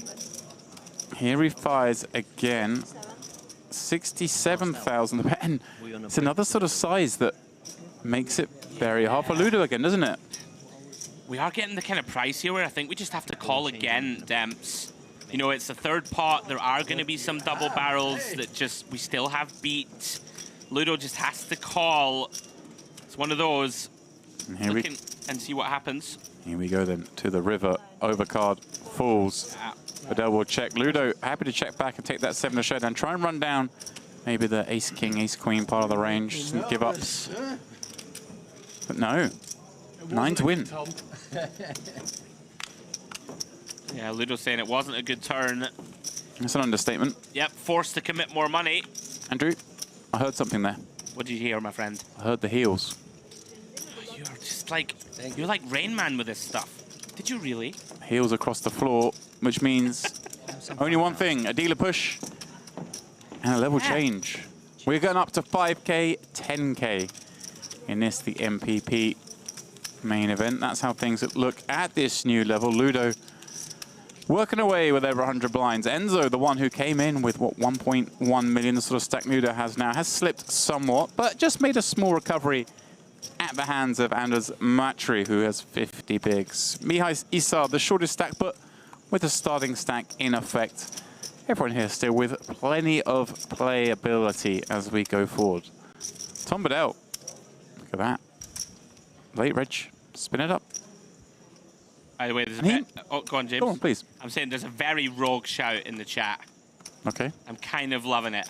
here he fires again. 67,000. And it's another sort of size that makes it very hard for Ludo again, doesn't it? We are getting the kind of price here where I think we just have to call again, Demps. You know, it's the 3rd pot. There are going to be some double barrels that just we still have beat. Ludo just has to call. It's one of those. And here Looking and see what happens. Here we go then to the river. Overcard falls. Fidel will check. Ludo happy to check back and take that 7 of showdown. Try and run down maybe the ace king, ace queen part of the range. Some give ups. But no. 9 to win. Yeah, Ludo's saying it wasn't a good turn. That's an understatement. Yep, forced to commit more money. Andrew, I heard something there. What did you hear, my friend? I heard the heels. You're just like, you're like Rain Man with this stuff. Did you really? Heels across the floor, which means only one thing, a dealer push and a level change. We're going up to 5K, 10K in this, the MPP main event. That's how things look at this new level. Ludo working away with over 100 blinds. Enzo, the one who came in with, what, 1.1 million, the sort of stack Ludo has now, has slipped somewhat, but just made a small recovery at the hands of Anders Matri, who has 50 bigs. Mihai Isar, the shortest stack, but with a starting stack in effect. Everyone here still with plenty of playability as we go forward. Tom Bedell, look at that. Late reg, spin it up. By the way, there's a oh, go on, James. Go on, please. I'm saying there's a very rogue shout in the chat. Okay. I'm kind of loving it.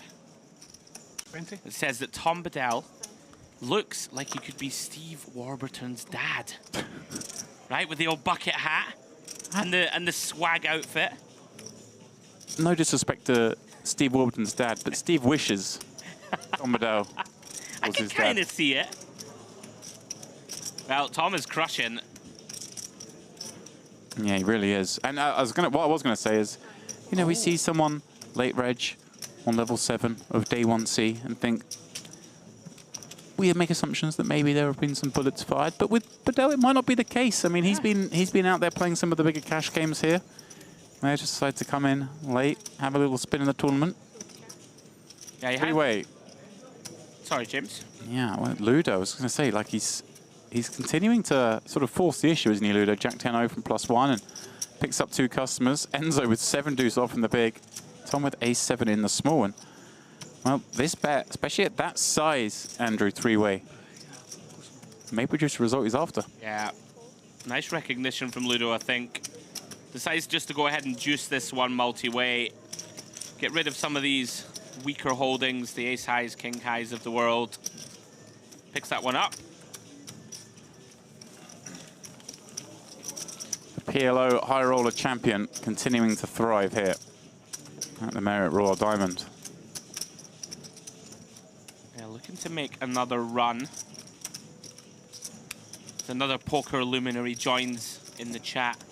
20? It says that Tom Bedell looks like he could be Steve Warburton's dad. Right, with the old bucket hat and the swag outfit. No disrespect to Steve Warburton's dad, but Steve wishes Tom Bedell I was can his kind dad. of see it. Well, Tom is crushing. Yeah, he really is. And what I was gonna say is, you know, we see someone late reg on level 7 of day 1C and think we make assumptions that maybe there have been some bullets fired, but with Bedell it might not be the case. I mean, he's been out there playing some of the bigger cash games here. May just decide to come in late, have a little spin in the tournament. Yeah, you Three-way. Sorry, James. Yeah, well, Ludo, I was going to say, like he's continuing to sort of force the issue, isn't he, Ludo? Jack 10-0 from +1 and picks up 2 customers. Enzo with 7 deuce off in the big. Tom with ace-7 in the small. And, well, this bet, especially at that size, Andrew, 3-way, may produce the result he's after. Yeah. Nice recognition from Ludo, I think. Decides just to go ahead and juice this one multi-way. Get rid of some of these weaker holdings, the ace-highs, king-highs of the world. Picks that one up. The PLO high roller champion continuing to thrive here at the Marriott Royal Diamond. Yeah, looking to make another run. Another poker luminary joins in the chat.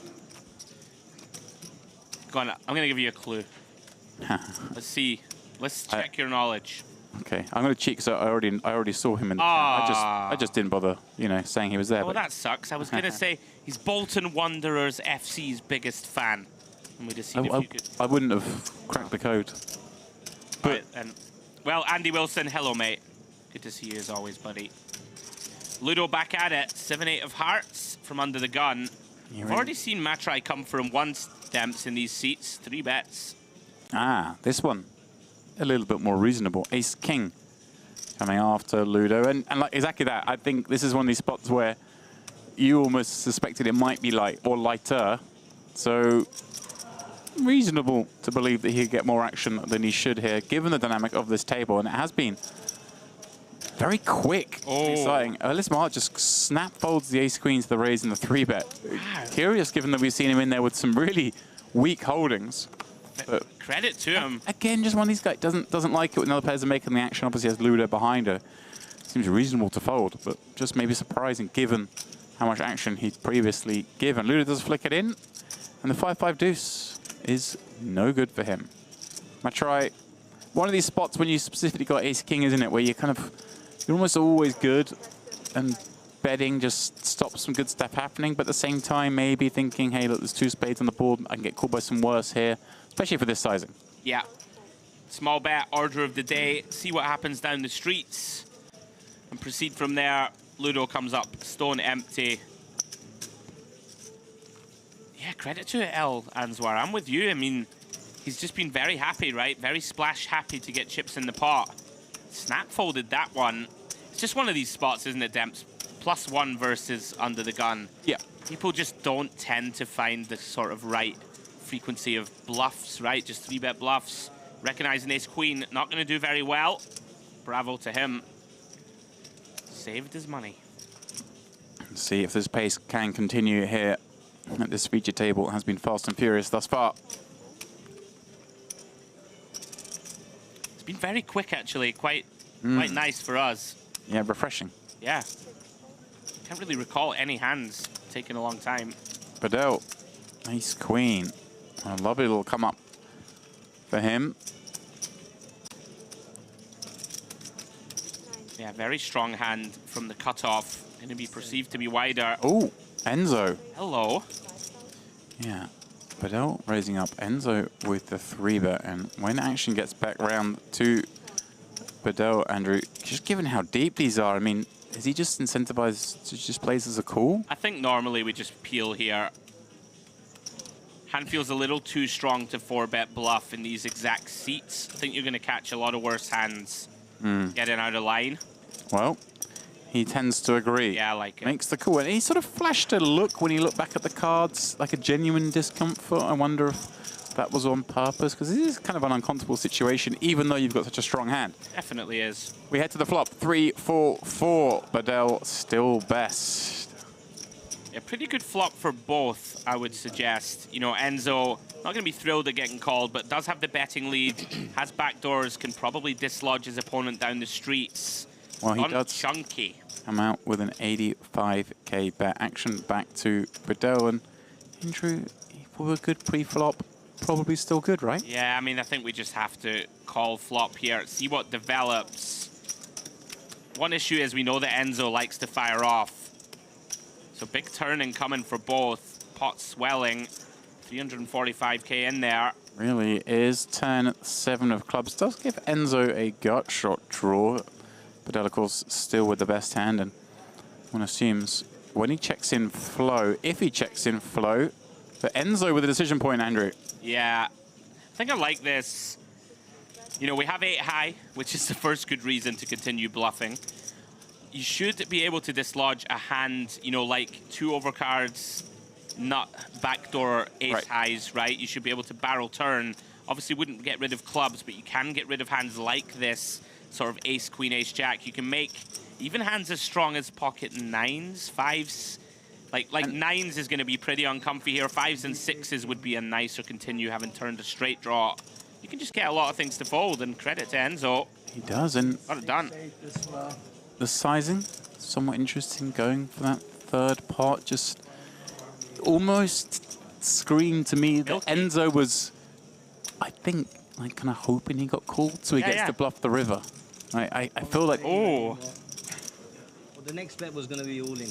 Go on, I'm going to give you a clue. Let's see. Let's check your knowledge. Okay, I'm going to cheat because I already saw him in the chat. I just didn't bother, you know, saying he was there. Oh, that sucks. I was going to say he's Bolton Wanderers FC's biggest fan. And we just seen if you could. I wouldn't have cracked the code. But right, and well, Andy Wilson, hello, mate. Good to see you as always, buddy. Ludo back at it. 7-8 of hearts from under the gun. I've already seen Matrai come from 1 stamps in these seats. 3 bets. Ah, this one. A little bit more reasonable. Ace-King coming after Ludo. And like exactly that. I think this is one of these spots where you almost suspected it might be light or lighter. So reasonable to believe that he'll get more action than he should here, given the dynamic of this table. And it has been very quick. Exciting. Early Smart just snap folds the ace-queen to the raise and the 3-bet. Curious, given that we've seen him in there with some really weak holdings. But credit to him. Again, just one of these guys doesn't like it when other players are making the action. Obviously, has Ludo behind her. Seems reasonable to fold, but just maybe surprising given how much action he's previously given. Ludo does flick it in, and the 5-5 deuce is no good for him. I try one of these spots when you specifically got ace king, isn't it, where you're almost always good, and betting just stops some good stuff happening, but at the same time maybe thinking, hey, look, there's 2 spades on the board, I can get called by some worse here, especially for this sizing. Yeah. Small bet, order of the day, see what happens down the streets, and proceed from there. Ludo comes up, stone empty. Yeah, credit to it, El Answar. I'm with you. I mean, he's just been very happy, right? Very splash happy to get chips in the pot. Snap folded that one. It's just one of these spots, isn't it, Demps? +1 versus under the gun. Yeah. People just don't tend to find the sort of right frequency of bluffs, right? Just 3-bet bluffs. Recognizing ace-queen, not going to do very well. Bravo to him. Saved his money. Let's see if this pace can continue here at this feature table. It has been fast and furious thus far. It's been very quick, actually. Quite nice for us. Yeah, refreshing. Yeah. Can't really recall any hands taking a long time. Bedell, ace queen. A lovely little come up for him. Yeah, very strong hand from the cutoff. Going to be perceived to be wider. Oh, Enzo. Hello. Yeah, Bedell raising up Enzo with the 3-bet, and when action gets back round to Bedell, Andrew, just given how deep these are, I mean, is he just incentivized to just play as a call? I think normally we just peel here. Hand feels a little too strong to 4-bet bluff in these exact seats. I think you're going to catch a lot of worse hands getting out of line. Well, he tends to agree. Yeah, I like it. Makes the call. And he sort of flashed a look when he looked back at the cards, like a genuine discomfort. I wonder if that was on purpose, because this is kind of an uncomfortable situation, even though you've got such a strong hand. Definitely is. We head to the flop. 3-4-4. Bedell still best. Yeah, pretty good flop for both, I would suggest. You know, Enzo, not going to be thrilled at getting called, but does have the betting lead, has backdoors, can probably dislodge his opponent down the streets. Well, he does chunky. Come out with an 85k bet. Action back to Bedell, and Andrew, for a good pre-flop, probably still good, right? Yeah, I mean, I think we just have to call flop here, see what develops. One issue is we know that Enzo likes to fire off. So big turning coming for both. Pot swelling, 345k in there. Really is 10-7 of clubs. Does give Enzo a gut shot draw. Bedell, of course, still with the best hand, and one assumes when he checks in flow, if he checks in flow, for Enzo with a decision point, Andrew. Yeah, I think I like this. You know, we have 8 high, which is the first good reason to continue bluffing. You should be able to dislodge a hand, you know, like 2 overcards, not backdoor ace highs, right? You should be able to barrel turn. Obviously wouldn't get rid of clubs, but you can get rid of hands like this, sort of ace, queen, ace, jack. You can make even hands as strong as pocket 9s, 5s. Like 9s is going to be pretty uncomfy here. 5s and 6s would be a nicer continue, having turned a straight draw. You can just get a lot of things to fold, and credit to Enzo. He does, and got it done. The sizing, somewhat interesting, going for that third pot. Just almost screamed to me that Enzo was, I think, like kind of hoping he got called so he gets to bluff the river. I feel like... Oh. Well, the next bet was going to be all in.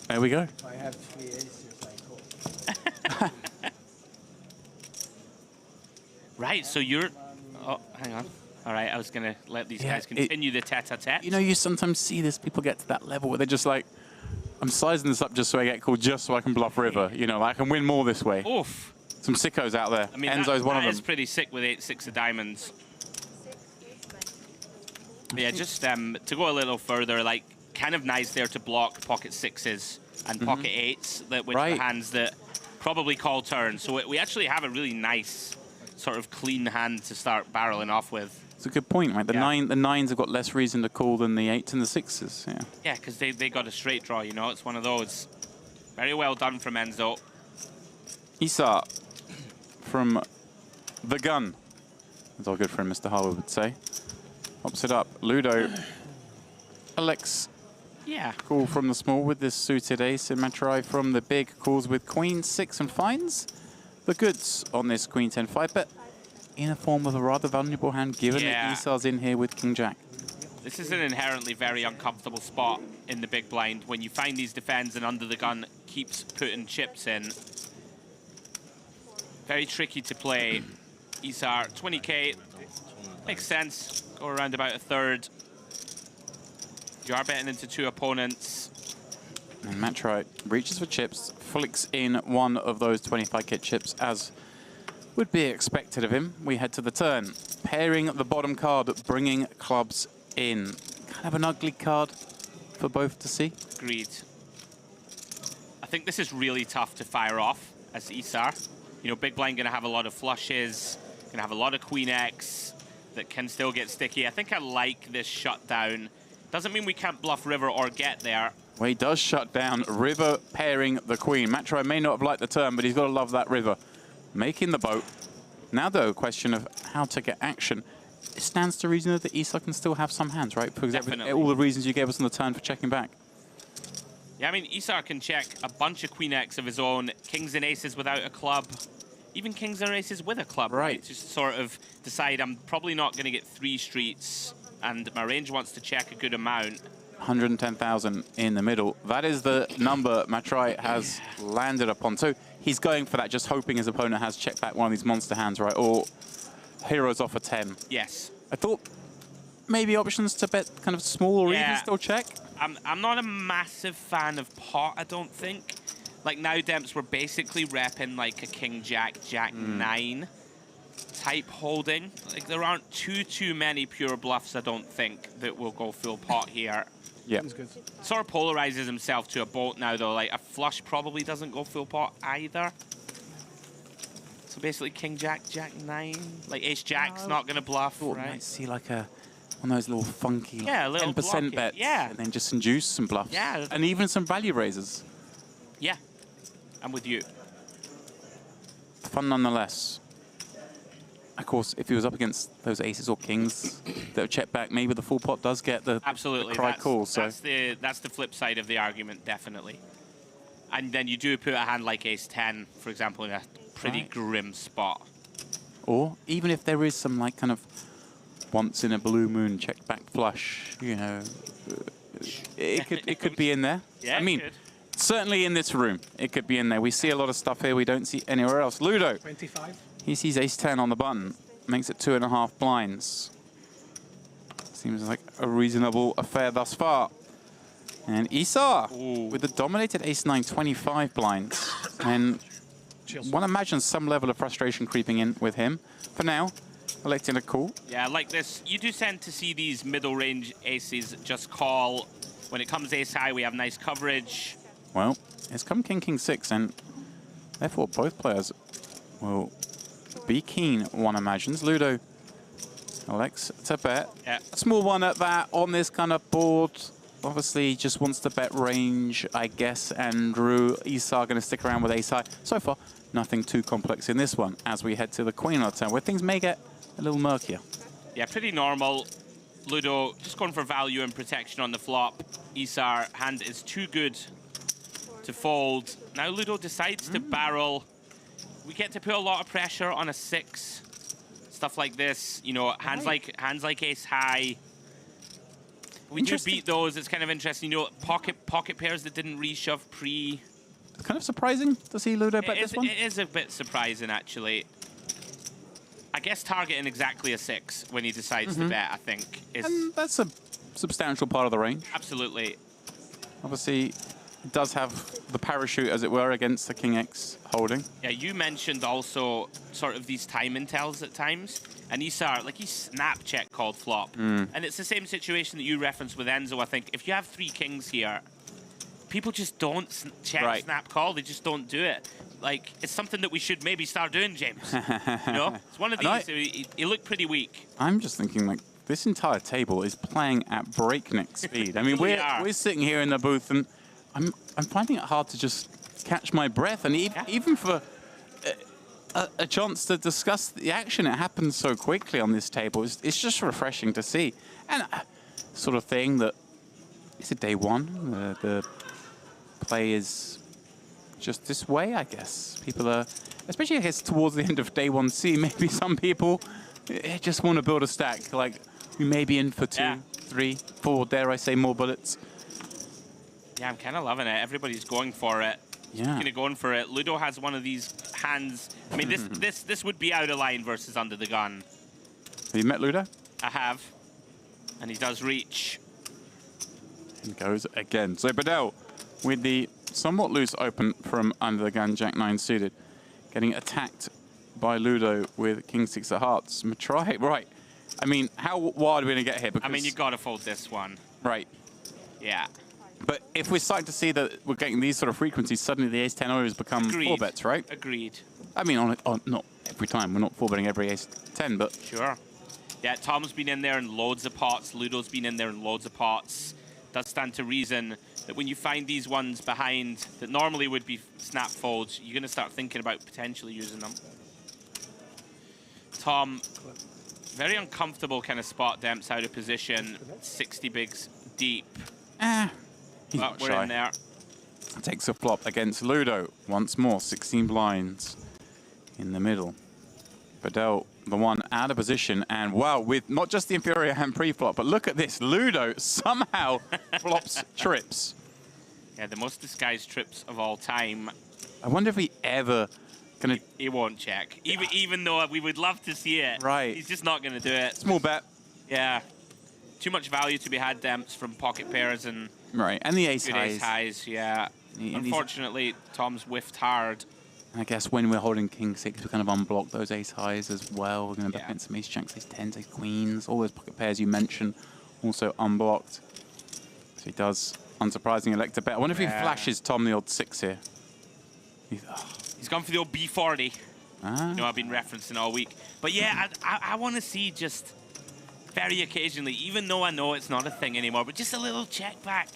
There we go. I have 3 aces, I call. Right, so you're... Oh, hang on. All right, I was going to let these guys continue the tete-a-tete. You know, you sometimes see this, people get to that level where they're just like, I'm sizing this up just so I get called, just so I can bluff river. You know, I can win more this way. Oof. Some sickos out there. I mean, Enzo's one of them. That is pretty sick with 8-6 of diamonds. Yeah, just to go a little further, like, kind of nice there to block pocket 6s and pocket 8s, which are hands that probably call turn. So we actually have a really nice sort of clean hand to start barreling off with. It's a good point, right? The 9s have got less reason to call than the 8s and the 6s, yeah. Yeah, because they got a straight draw, you know? It's one of those. Very well done from Enzo. Isar from the gun, as our good friend Mr. Harwood would say. Pops it up. Ludo Alex. Yeah. Call from the small with this suited ace. And Matrai from the big calls with queen 6 and finds the goods on this queen 10-5, but in a form of a rather vulnerable hand, given that Isar's in here with king jack. This is an inherently very uncomfortable spot in the big blind when you find these defends and under the gun keeps putting chips in. Very tricky to play. Isar, 20k, makes sense. Go around about a third. You are betting into two opponents. And Matrai reaches for chips, flicks in one of those 25k chips as would be expected of him. We head to the turn. Pairing the bottom card, bringing clubs in. Kind of an ugly card for both to see. Agreed. I think this is really tough to fire off as Isar. You know, big blind gonna have a lot of flushes, gonna have a lot of queen X that can still get sticky. I think I like this shutdown. Doesn't mean we can't bluff river or get there. Well, he does shut down river pairing the queen. Matrai may not have liked the turn, but he's got to love that river. Making the boat. Now, though, question of how to get action. It stands to reason that Isar can still have some hands, right? Because all the reasons you gave us on the turn for checking back. Yeah, I mean, Isar can check a bunch of queen X of his own, kings and aces without a club, even kings and aces with a club, right? Just sort of decide I'm probably not going to get 3 streets, and my range wants to check a good amount. 110,000 in the middle. That is the number Matrai has landed upon. So he's going for that, just hoping his opponent has checked back one of these monster hands, right? Or heroes off a 10. Yes. I thought maybe options to bet kind of small or even still check. I'm not a massive fan of pot, I don't think. Like now, Demps, we're basically repping like a king jack, jack 9 type holding. Like there aren't too many pure bluffs, I don't think, that will go full pot here. Yeah. Sort of polarizes himself to a bolt now, though. Like a flush probably doesn't go full pot either. So basically, king jack, jack 9. Like ace jack's not gonna bluff, right? Might see like one of those little funky, a little 10% bets, and then just induce some bluffs, and even some value raises. Yeah, I'm with you. Fun nonetheless. Of course, if he was up against those aces or kings that check back, maybe the full pot does get the cry call. So that's the flip side of the argument, definitely. And then you do put a hand like ace 10, for example, in a pretty grim spot. Or even if there is some like kind of once in a blue moon check back flush, you know, it could be in there. Yeah, I mean, certainly in this room, it could be in there. We see a lot of stuff here we don't see anywhere else. Ludo. 25. He sees ace 10 on the button, makes it 2.5 blinds. Seems like a reasonable affair thus far. And Isar with the dominated ace 9, 25 blinds. And one imagines some level of frustration creeping in with him. For now, electing a call. Yeah, like this, you do tend to see these middle range aces just call. When it comes ace high, we have nice coverage. Well, it's come king, king 6, and therefore both players will be keen, one imagines. Ludo elects to bet. Yeah. A small one at that on this kind of board. Obviously, just wants to bet range, I guess. Andrew, Isar going to stick around with ace high. So far, nothing too complex in this one as we head to the queen on the turn, where things may get a little murkier. Yeah, pretty normal. Ludo just going for value and protection on the flop. Isar hand is too good to fold. Now Ludo decides to barrel. We get to put a lot of pressure on a 6. Stuff like this, you know, hands like ace high. We do beat those. It's kind of interesting, you know, pocket pairs that didn't reshove pre. It's kind of surprising to see Ludo bet this one. It is a bit surprising, actually. I guess targeting exactly a 6 when he decides to bet, I think, is. And that's a substantial part of the range. Absolutely. Obviously, it does have the parachute, as it were, against the king X holding. Yeah, you mentioned also sort of these time intels at times. And Isar, like, he snap check called flop. And it's the same situation that you referenced with Enzo, I think. If you have 3 kings here, people just don't check snap call. They just don't do it. Like, it's something that we should maybe start doing, James. You know? It's one of these. He looked pretty weak. I'm just thinking, like, this entire table is playing at breakneck speed. I mean, we're sitting here in the booth, and I'm finding it hard to just catch my breath. And even for a chance to discuss the action. It happens so quickly on this table. It's just refreshing to see. And sort of thing that it's a day one. The play is just this way, I guess. People are, especially I guess towards the end of day 1C, maybe some people just want to build a stack. Like, we may be in for 2, 3, 4, dare I say, more bullets. Yeah, I'm kind of loving it. Everybody's going for it. Yeah. Kind of going for it. Ludo has one of these hands. I mean, this would be out of line versus under the gun. Have you met Ludo? I have. And he does reach. And goes again. So Bedell with the somewhat loose open from under the gun, Jack 9 suited. Getting attacked by Ludo with King 6 of hearts. Matrai, right. I mean, how wide are we going to get here? Because, I mean, you got to fold this one. Right. Yeah. But if we're starting to see that we're getting these sort of frequencies, suddenly the ace-10 overs become 4 bets, right? Agreed. I mean, not every time. We're not 4-betting every ace-10, but... Sure. Yeah, Tom's been in there in loads of pots. Ludo's been in there in loads of pots. Does stand to reason that when you find these ones behind that normally would be snap folds, you're going to start thinking about potentially using them. Tom, very uncomfortable kind of spot demps out of position. 60 bigs deep. But we're in there. Takes a flop against Ludo. Once more, 16 blinds in the middle. Bedell, the one out of position. And wow, with not just the inferior hand pre-flop, but look at this. Ludo somehow flops trips. Yeah, the most disguised trips of all time. I wonder if he ever gonna... He won't check. Even though we would love to see it. Right. He's just not going to do it. Small bet. Yeah. Too much value to be had demps from pocket pairs and... Right, and the ace good highs. Ace highs, yeah. Unfortunately, Tom's whiffed hard. I guess when we're holding King 6, we kind of unblock those ace highs as well. We're going to back against some ace jacks, ace 10s, ace queens, all those pocket pairs you mentioned, also unblocked. So he does, unsurprisingly, elect a bet. I wonder if he flashes Tom the odd 6 here. He's gone for the old B40. You know, I've been referencing all week. But yeah, I want to see just very occasionally, even though I know it's not a thing anymore, but just a little check back.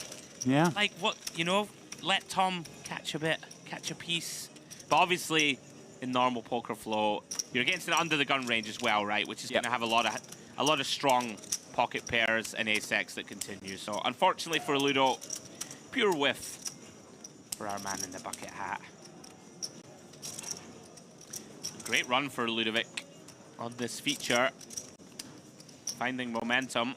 Yeah. Like, what, you know, let Tom catch a bit, catch a piece. But obviously, in normal poker flow, you're against an under the gun range as well, right? Which is going to have a lot of strong pocket pairs and ace-x that continue. So unfortunately for Ludo, pure whiff for our man in the bucket hat. Great run for Ludovic on this feature. Finding momentum.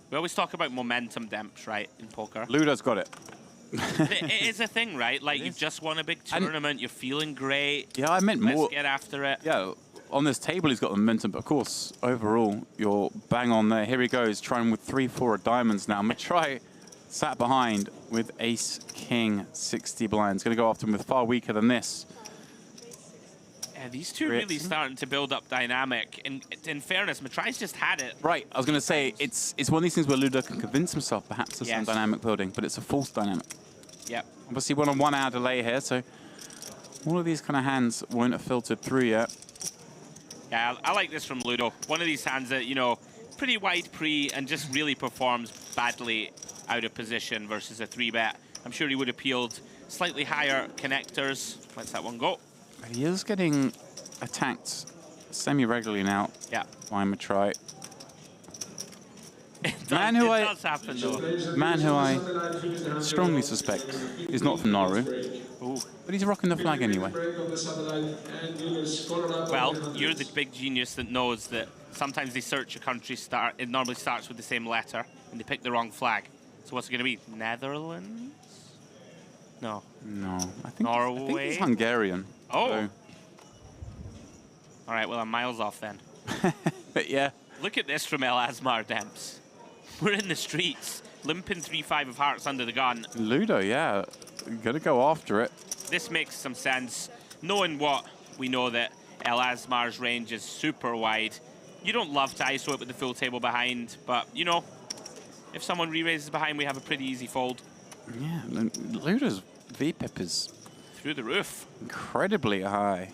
We always talk about momentum demps, right, in poker. Ludo's got it. It is a thing, right? Like, you've just won a big tournament, you're feeling great. Yeah, I meant more. Let's get after it. Yeah, on this table he's got the momentum, but of course, overall, you're bang on there. Here he goes, trying with 3-4 of diamonds now. Matrai sat behind with ace, king, 60 blinds. Going to go after him with far weaker than this. Yeah, these two really starting to build up dynamic. And in fairness, Matrai's just had it. Right, I was going to say, it's one of these things where Ludo can convince himself perhaps there's some dynamic building, but it's a false dynamic. Yep. Obviously, we're on a 1 hour delay here, so all of these kind of hands won't have filtered through yet. Yeah, I like this from Ludo. One of these hands that, you know, pretty wide pre and just really performs badly out of position versus a 3-bet. I'm sure he would have peeled slightly higher connectors. Let's that one go. He is getting attacked semi-regularly now by Matrai. Man who I strongly suspect is not from Nauru. Ooh. But he's rocking the flag anyway. Well, you're the big genius that knows that sometimes they search a country, it normally starts with the same letter, and they pick the wrong flag. So what's it going to be? Netherlands? No. No. I think Norway? he's Hungarian. Oh. So. All right, well, I'm miles off then. But yeah. Look at this from El Asmar Demps. We're in the streets, limping 3-5 of hearts under the gun. Ludo, yeah. Gotta go after it. This makes some sense. Knowing what we know that El Asmar's range is super wide. You don't love to ISO it with the full table behind, but, you know, if someone re-raises behind, we have a pretty easy fold. Yeah, Ludo's VPIP is... through the roof. Incredibly high.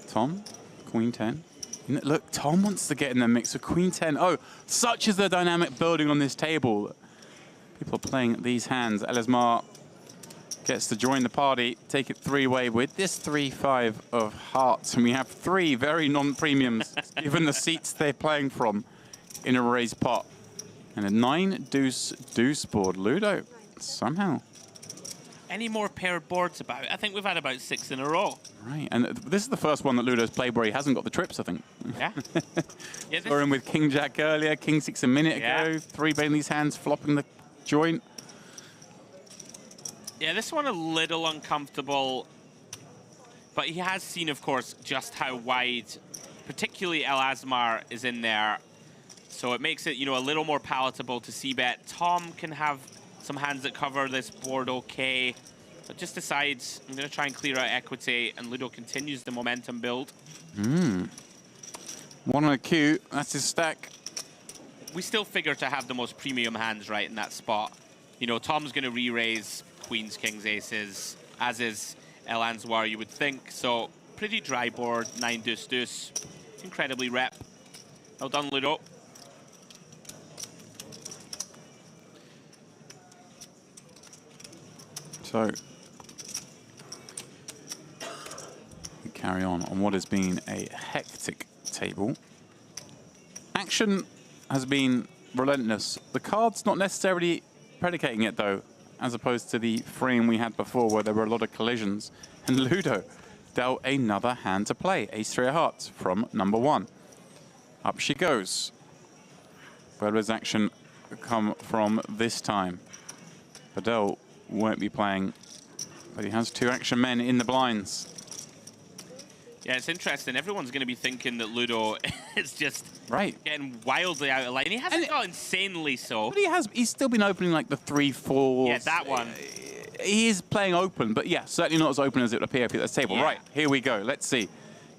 Tom, Queen 10. Look, Tom wants to get in the mix of Queen 10. Oh, such is the dynamic building on this table. People are playing these hands. El Asmar gets to join the party, take it three-way with this 3-5 of hearts. And we have three very non-premiums, given the seats they're playing from, in a raised pot. And a 9-deuce board. Ludo, somehow. Any more paired boards about? I think we've had about 6 in a row. Right, and this is the first one that Ludo's played where he hasn't got the trips, I think. Yeah. Yeah. Saw him with King Jack earlier, King 6 a minute ago, 3-betting these hands, flopping the joint. Yeah, this one a little uncomfortable, but he has seen, of course, just how wide, particularly El Asmar is in there. So it makes it, you know, a little more palatable to c-bet. Tom can have some hands that cover this board okay, but just decides, I'm going to try and clear out equity, and Ludo continues the momentum build. One on a Q, that's his stack. We still figure to have the most premium hands right in that spot. You know, Tom's going to re-raise queens, kings, aces, as is El Answar, you would think. So pretty dry board, 9-deuce-deuce. Incredibly rep. Well done, Ludo. So, we carry on what has been a hectic table. Action has been relentless. The card's not necessarily predicating it, though, as opposed to the frame we had before where there were a lot of collisions. And Ludo dealt another hand to play, Ace-3 of hearts from number 1. Up she goes. Where does action come from this time? Badel won't be playing, but he has 2 action men in the blinds. Yeah, it's interesting. Everyone's going to be thinking that Ludo is just getting wildly out of line. He hasn't got insanely so. But he's still been opening like the 3-4s. Yeah, that one. He is playing open, but yeah, certainly not as open as it would appear at this table. Yeah. Right, here we go. Let's see.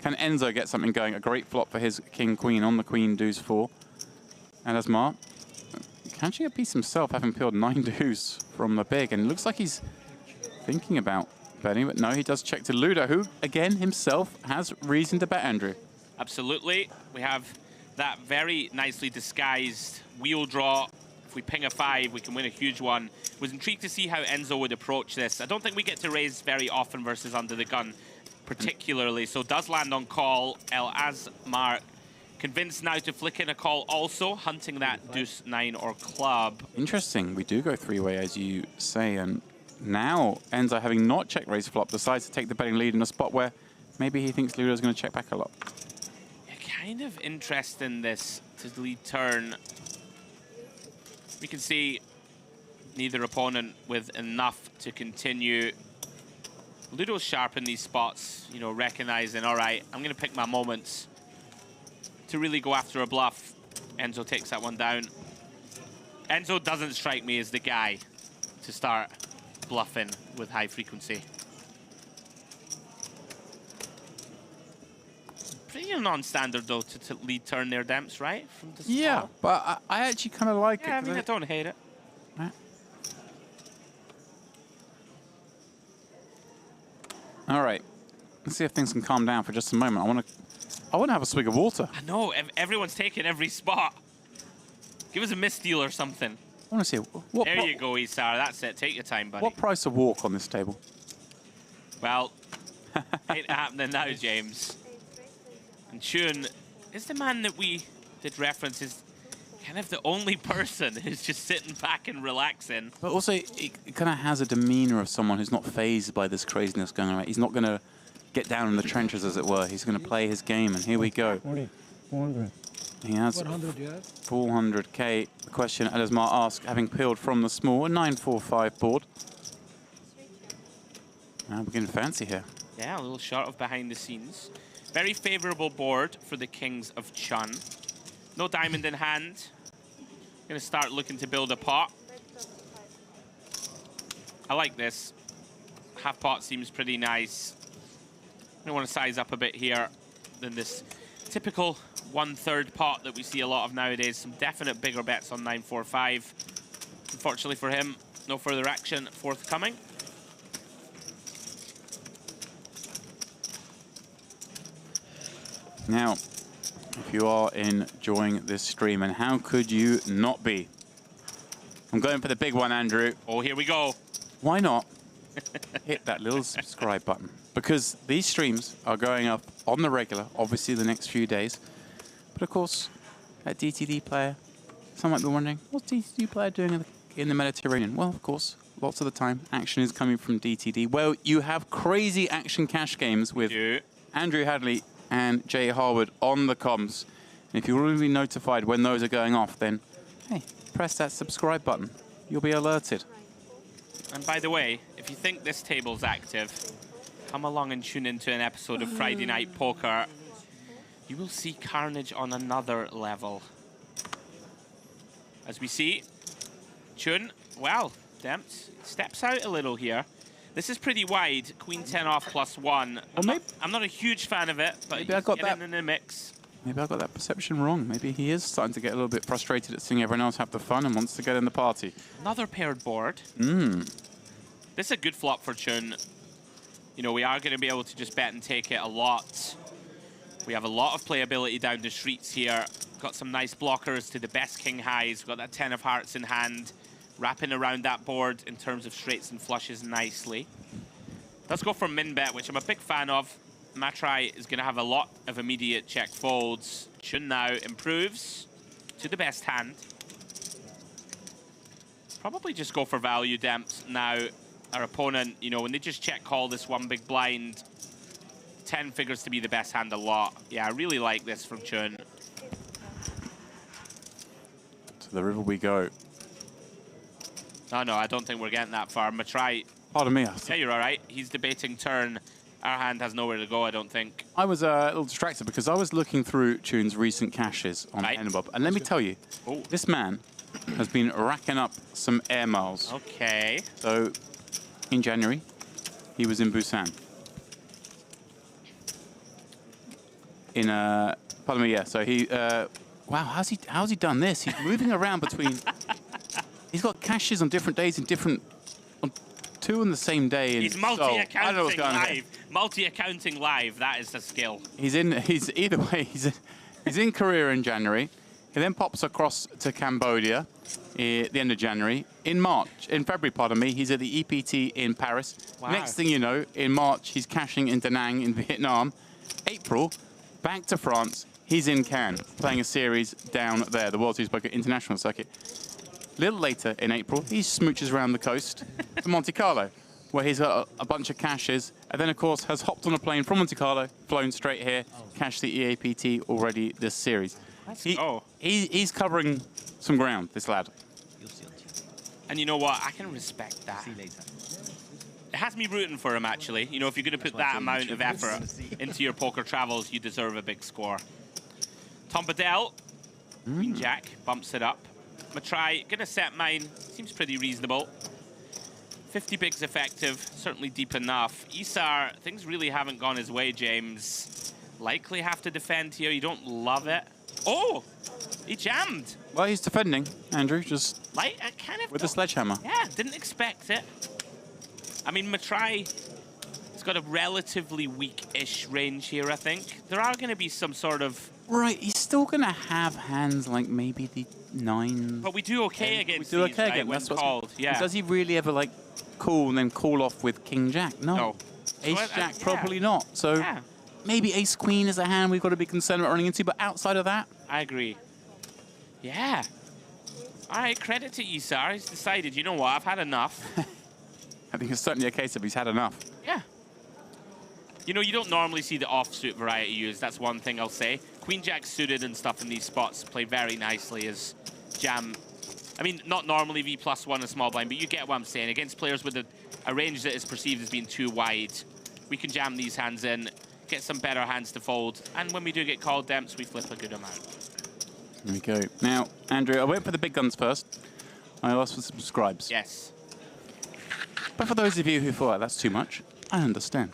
Can Enzo get something going? A great flop for his king-queen on the queen, deuce 4. And Asmar catching a piece himself, having peeled 9-deuce from the big, and it looks like he's thinking about betting, but no, he does check to Ludo, who, again, himself has reason to bet, Andrew. Absolutely. We have that very nicely disguised wheel draw. If we ping a 5, we can win a huge one. Was intrigued to see how Enzo would approach this. I don't think we get to raise very often versus under the gun, particularly. So does land on call. El Asmar convinced now to flick in a call also, hunting that deuce 9 or club. Interesting. We do go 3-way, as you say, and now Enzo, having not check raise flop, decides to take the betting lead in a spot where maybe he thinks Ludo's going to check back a lot. Yeah, kind of interesting this to lead turn. We can see neither opponent with enough to continue. Ludo's sharp in these spots, you know, recognizing, all right, I'm going to pick my moments to really go after a bluff. Enzo takes that one down. Enzo doesn't strike me as the guy to start bluffing with high frequency. Pretty non-standard though to lead turn there, Demps, right? From the yeah, but I actually kind of like it. Yeah, I mean, I don't hate it. Right. All right, let's see if things can calm down for just a moment. I want to have a swig of water. I know, everyone's taking every spot. Give us a misdeal or something. I want to see there you go, Isar. That's it. Take your time, buddy. What price a walk on this table? Well, ain't happening now, James. And Chun is the man that we did reference is kind of the only person who's just sitting back and relaxing. But also, it kind of has a demeanor of someone who's not fazed by this craziness going on. He's not going to get down in the trenches, as it were. He's going to play his game, and here we go. 400. He has 400, yeah. 400k. The question Adesmar asked, having peeled from the small, a 9-4-5 board. Now we're getting fancy here. Yeah, a little short of behind the scenes. Very favorable board for the Kings of Chun. No diamond in hand. Gonna start looking to build a pot. I like this. Half pot seems pretty nice. I want to size up a bit here than this typical 1/3 pot that we see a lot of nowadays. Some definite bigger bets on 9-4-5. Unfortunately for him, no further action forthcoming. Now, if you are enjoying this stream, and how could you not be? I'm going for the big one, Andrew. Oh, here we go. Why not? hit that little subscribe button, because these streams are going up on the regular, obviously the next few days. But of course, at DTD Player, some might be wondering, what's DTD Player doing in the Mediterranean? Well, of course, lots of the time, action is coming from DTD. Well, you have crazy action cash games with Andrew Hadley and Jay Harwood on the comms. And if you want to be notified when those are going off, then, hey, press that subscribe button. You'll be alerted. And by the way, if you think this table's active, come along and tune into an episode of Friday Night Poker. You will see carnage on another level. As we see, Chun, well, Demps steps out a little here. This is pretty wide. Queen 10 off +1. I'm not a huge fan of it, but maybe I got that in the mix. Maybe I got that perception wrong. Maybe he is starting to get a little bit frustrated at seeing everyone else have the fun and wants to get in the party. Another paired board. Mm. This is a good flop for Chun. You know, we are going to be able to just bet and take it a lot. We have a lot of playability down the streets here. Got some nice blockers to the best king highs. We've got that 10 of hearts in hand, wrapping around that board in terms of straights and flushes nicely. Let's go for min bet, which I'm a big fan of. Matrai is going to have a lot of immediate check folds. Chun now improves to the best hand. Probably just go for value, Demps. Now, our opponent, you know, when they just check call this one big blind, 10 figures to be the best hand a lot. Yeah, I really like this from Chun. To the river we go. Oh, no, I don't think we're getting that far. Matrai. Pardon me. Yeah, you're all right. He's debating turn. Our hand has nowhere to go, I don't think. I was a little distracted because I was looking through Chun's recent caches on Enbob. And let me tell you, this man has been racking up some air miles. Okay. So, in January, he was in Busan. In, pardon me, yeah. So he, wow, how's he done this? He's moving around between, he's got caches on different days in different, on 2 on the same day. He's multi-accounting live. Multi-accounting live, that is the skill. He's either way, he's in Korea in January. He then pops across to Cambodia at the end of January. In February, pardon me, he's at the EPT in Paris. Wow. Next thing you know, in March, he's cashing in Da Nang in Vietnam. April, back to France. He's in Cannes, playing a series down there, the World Series Poker International Circuit. A little later in April, he smooches around the coast to Monte Carlo, where he's got a bunch of caches, and then, of course, has hopped on a plane from Monte Carlo, flown straight here, cashed the EAPT already this series. He's covering some ground, this lad. And you know what? I can respect that. It has me rooting for him, actually. You know, if you're going to put that amount of effort into your poker travels, you deserve a big score. Tom Bedell, Queen Jack, bumps it up. Matrai, going to set mine. Seems pretty reasonable. 50 bigs effective, certainly deep enough. Isar, things really haven't gone his way, James. Likely have to defend here. You don't love it. Oh, he jammed. Well, he's defending, Andrew, just like, kind of with the sledgehammer. Yeah, didn't expect it. I mean, Matrai has got a relatively weak-ish range here, I think. There are going to be some sort of... Right, he's still going to have hands like maybe the 9... But we do okay against we do these, okay right, again. when That's what's called. Yeah. Does he really ever like call and then call off with King Jack? No. Ace So, Jack, yeah. probably not. So maybe Ace Queen is a hand we've got to be concerned about running into, but outside of that... I agree. Yeah. All right, credit to Isar. He's decided, you know what, I've had enough. I think it's certainly a case of he's had enough. Yeah. You know, you don't normally see the offsuit variety used. That's one thing I'll say. Queen Jack suited and stuff in these spots play very nicely as jam. I mean, not normally V+1 a small blind, but you get what I'm saying. Against players with a range that is perceived as being too wide, we can jam these hands in, get some better hands to fold, and when we do get called Demps, we flip a good amount. There we go. Now, Andrew, I went for the big guns first. I asked for subscribes. Yes. But for those of you who thought that's too much, I understand.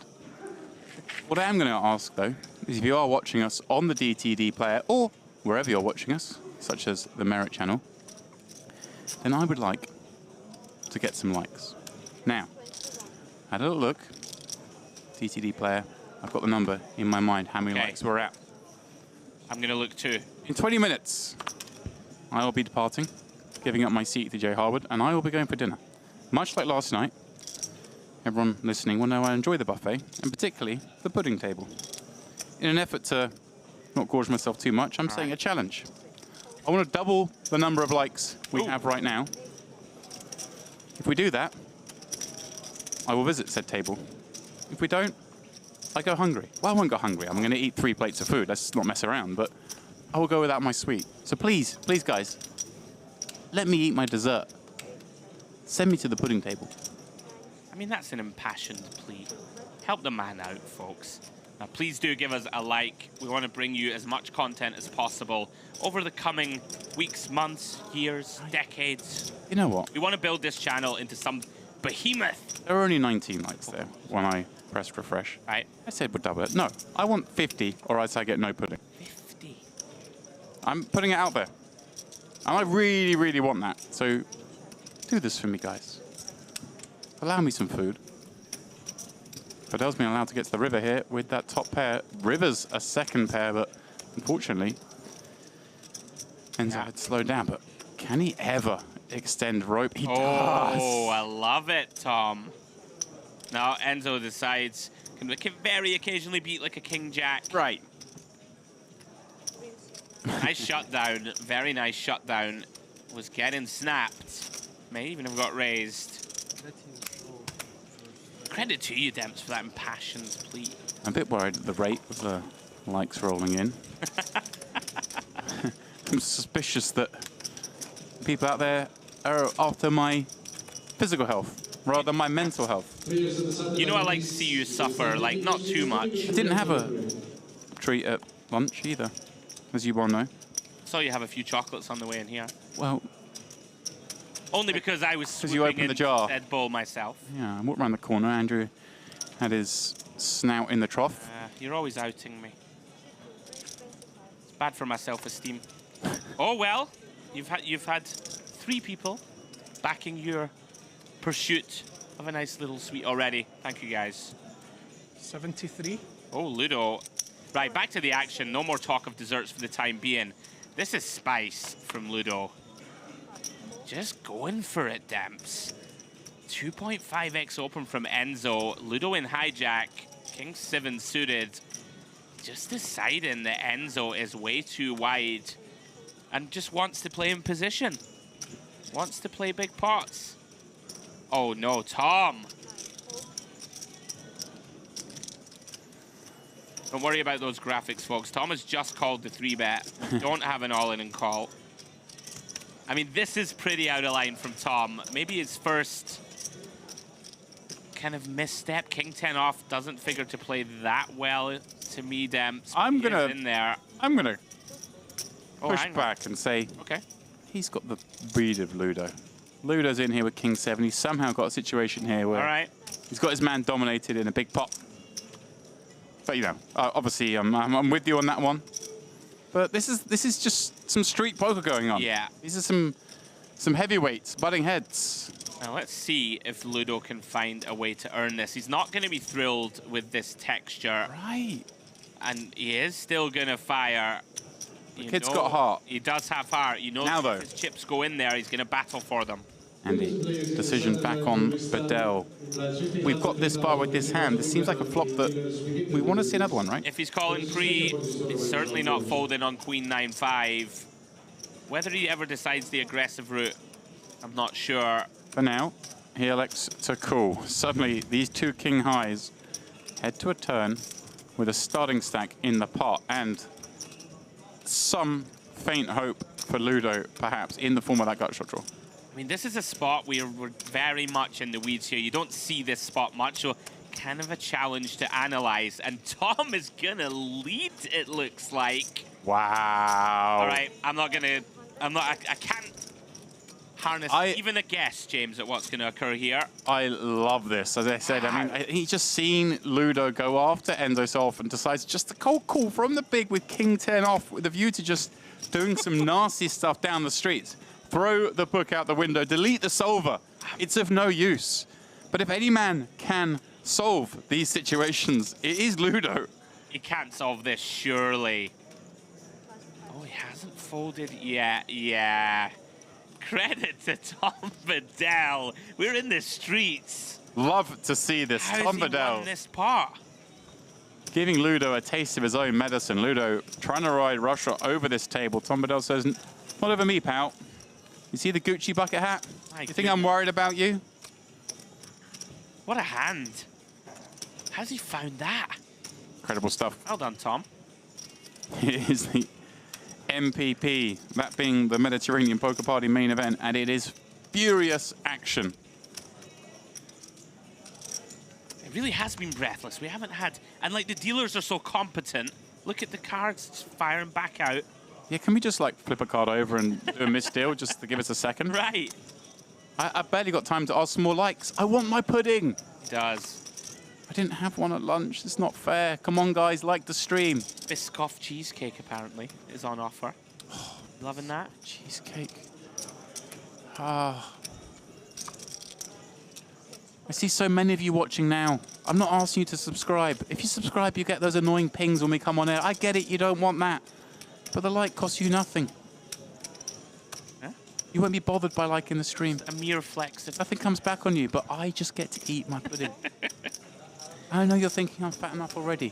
What I am going to ask, though, is if you are watching us on the DTD player or wherever you're watching us, such as the Merit channel, then I would like to get some likes. Now, I had a little look. DTD player, I've got the number in my mind, how many likes we're at. I'm going to look too. In 20 minutes, I will be departing, giving up my seat to Jay Harwood, and I will be going for dinner. Much like last night, everyone listening will know I enjoy the buffet, and particularly the pudding table. In an effort to not gorge myself too much, I'm setting a challenge. I want to double the number of likes we have right now. If we do that, I will visit said table. If we don't, I go hungry. Well, I won't go hungry. I'm going to eat 3 plates of food. Let's not mess around, but I will go without my sweet. So please, please, guys, let me eat my dessert. Send me to the pudding table. I mean, that's an impassioned plea. Help the man out, folks. Now, please do give us a like. We want to bring you as much content as possible over the coming weeks, months, years, decades. You know what? We want to build this channel into some behemoth. There are only 19 likes there when I pressed refresh. Right. I said we'd double it. No, I want 50 or else I get no pudding. 50? I'm putting it out there. And I really, really want that. So do this for me, guys. Allow me some food. Fidel's been allowed to get to the river here with that top pair. River's a second pair, but unfortunately, Enzo had slowed down. But can he ever extend rope? He does. Oh, I love it, Tom. Now Enzo decides, can very occasionally beat like a king jack. Right. Nice shutdown, very nice shutdown. Was getting snapped. May even have got raised. Credit to you, Demps, for that impassioned plea. I'm a bit worried at the rate of the likes rolling in. I'm suspicious that people out there are after my physical health rather than my mental health. You know I like to see you suffer, like not too much. I didn't have a treat at lunch either, as you well know. Saw you have a few chocolates on the way in here. Well, only because I was you opened the jar. Said bowl myself. Yeah, I walked around the corner. Andrew had his snout in the trough. You're always outing me. It's bad for my self-esteem. Oh well, you've had 3 people backing your pursuit of a nice little sweet already. Thank you guys. 73. Oh, Ludo. Right, back to the action. No more talk of desserts for the time being. This is spice from Ludo. Just going for it, Demps. 2.5x open from Enzo. Ludo in hijack. King 7 suited. Just deciding that Enzo is way too wide and just wants to play in position. Wants to play big pots. Oh no, Tom. Don't worry about those graphics, folks. Tom has just called the 3-bet. Don't have an all-in call. I mean, this is pretty out of line from Tom. Maybe his first kind of misstep. King 10 off doesn't figure to play that well to me, Demps. I'm gonna push hang on. back and say, okay, he's got the breed of Ludo. Ludo's in here with King 7. He's somehow got a situation here where all right, he's got his man dominated in a big pot. But you know, obviously, I'm with you on that one. But this is just some street poker going on. Yeah. These are some heavyweights butting heads. Now let's see if Ludo can find a way to earn this. He's not going to be thrilled with this texture. Right. And he is still going to fire. The kid's got heart. He does have heart. You know, now, though, if his chips go in there, he's going to battle for them. Andy, decision back on Bedell. We've got this far with this hand. This seems like a flop that we want to see another one, right? If he's calling pre, he's certainly not folding on Queen 9-5. Whether he ever decides the aggressive route, I'm not sure. For now, he elects to call. Suddenly, these 2 king highs head to a turn with a starting stack in the pot and some faint hope for Ludo, perhaps, in the form of that gut shot draw. I mean, this is a spot where we're very much in the weeds here. You don't see this spot much, so kind of a challenge to analyze. And Tom is gonna lead, it looks like. Wow. All right, I can't harness even a guess, James, at what's gonna occur here. I love this. As I said, I mean, he's just seen Ludo go after Enzo so often, decides just a cold call from the big with King 10 off with a view to just doing some nasty stuff down the streets. Throw the book out the window, delete the solver. It's of no use. But if any man can solve these situations, it is Ludo. He can't solve this, surely. Oh, he hasn't folded yet. Yeah. Credit to Tom Bedell. We're in the streets. Love to see this. How Tom has he Bedell won this part? giving Ludo a taste of his own medicine. Ludo trying to ride Russia over this table. Tom Bedell says, not over me, pal. You see the Gucci bucket hat? My You think I'm worried about you? What a hand. How's he found that? Incredible stuff. Well done, Tom. It is the MPP, that being the Mediterranean Poker Party main event, and it is furious action. It really has been breathless. We haven't had... And, like, the dealers are so competent. Look at the cards just firing back out. Yeah, can we just, like, flip a card over and do a misdeal just to give us a second? Right. I barely got time to ask some more likes. I want my pudding. He does. I didn't have one at lunch. It's not fair. Come on, guys, like the stream. Biscoff cheesecake, apparently, is on offer. Loving that? Cheesecake. Ah. I see so many of you watching now. I'm not asking you to subscribe. If you subscribe, you get those annoying pings when we come on air. I get it, you don't want that. But the like costs you nothing. Huh? You won't be bothered by liking the stream. A mere flex of... Nothing comes back on you, but I just get to eat my pudding. I know you're thinking I'm fat enough already.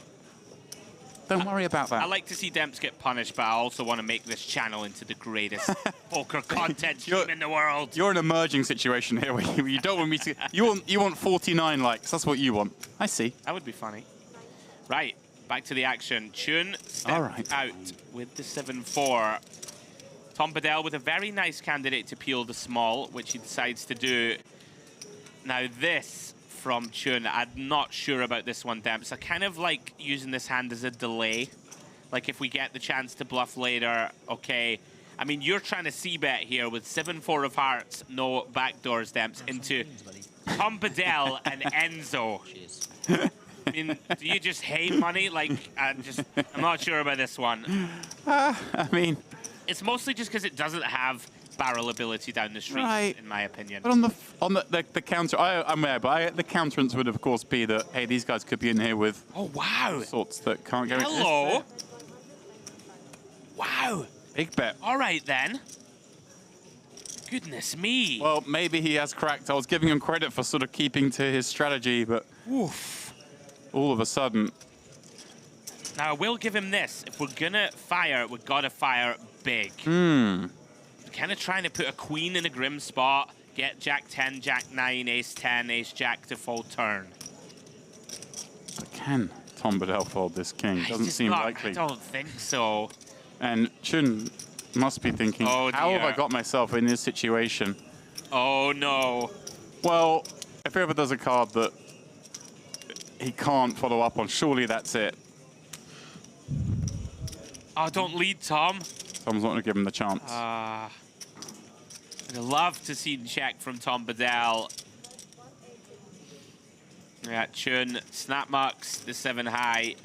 Don't worry about that. I like to see Demps get punished, but I also want to make this channel into the greatest poker content stream in the world. You're in an emerging situation here where you don't want me to... You want 49 likes. That's what you want. I see. That would be funny. Right, back to the action. Chun stepped out with the 7-4. Tom Bedell with a very nice candidate to peel the small, which he decides to do. Now this from Chun, I'm not sure about this one, Demps. I kind of like using this hand as a delay. Like if we get the chance to bluff later, okay. I mean, you're trying to c-bet here with 7-4 of hearts, no backdoors, Demps, into Tom Bedell and Enzo. I mean, do you just hate money? Like, I'm not sure about this one. I mean... It's mostly just because it doesn't have barrel ability down the street, in my opinion. But on the counter, I'm aware, but the counterance would of course be that, hey, these guys could be in here with sorts that can't go. Hello. Wow. Big bet. All right then. Goodness me. Well, maybe he has cracked. I was giving him credit for sort of keeping to his strategy, but all of a sudden. Now I will give him this. If we're gonna fire, we've got to fire big. Kind of trying to put a queen in a grim spot, get Jack 10, Jack 9, Ace 10, Ace Jack to full turn. But can Tom Bedell fold this king? Doesn't seem likely. I don't think so. And Chun must be thinking, how have I got myself in this situation? Oh no. Well, if he ever does a card that he can't follow up on, surely that's it. Oh, don't lead, Tom. Tom's not going to give him the chance. I'd love to see the check from Tom Bedell. Yeah, Chun, snap marks the 7 high.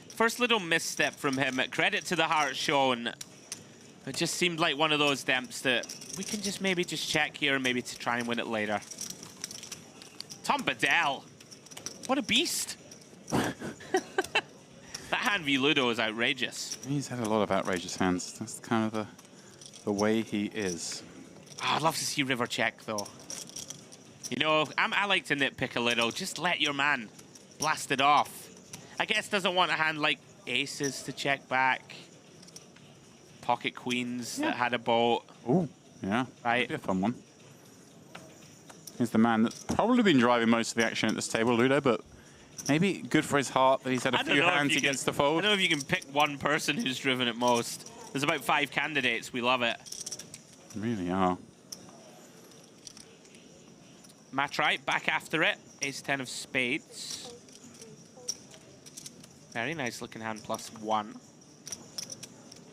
First little misstep from him. Credit to the heart shown. It just seemed like one of those Demps that we can just maybe just check here and maybe to try and win it later. Tom Bedell. What a beast. That hand v Ludo is outrageous. He's had a lot of outrageous hands. That's kind of the way he is. Oh, I'd love to see river check, though. You know, I like to nitpick a little. Just let your man blast it off. I guess doesn't want a hand like aces to check back. Pocket queens that had a boat. Oh, yeah. Right. That'd be a fun one. He's the man that's probably been driving most of the action at this table, Ludo, but maybe good for his heart that he's had a few hands he gets to fold. I don't know if you can pick one person who's driven it most. There's about 5 candidates. We love it. Really are. Match right, back after it. Ace 10 of spades. Very nice looking hand, +1.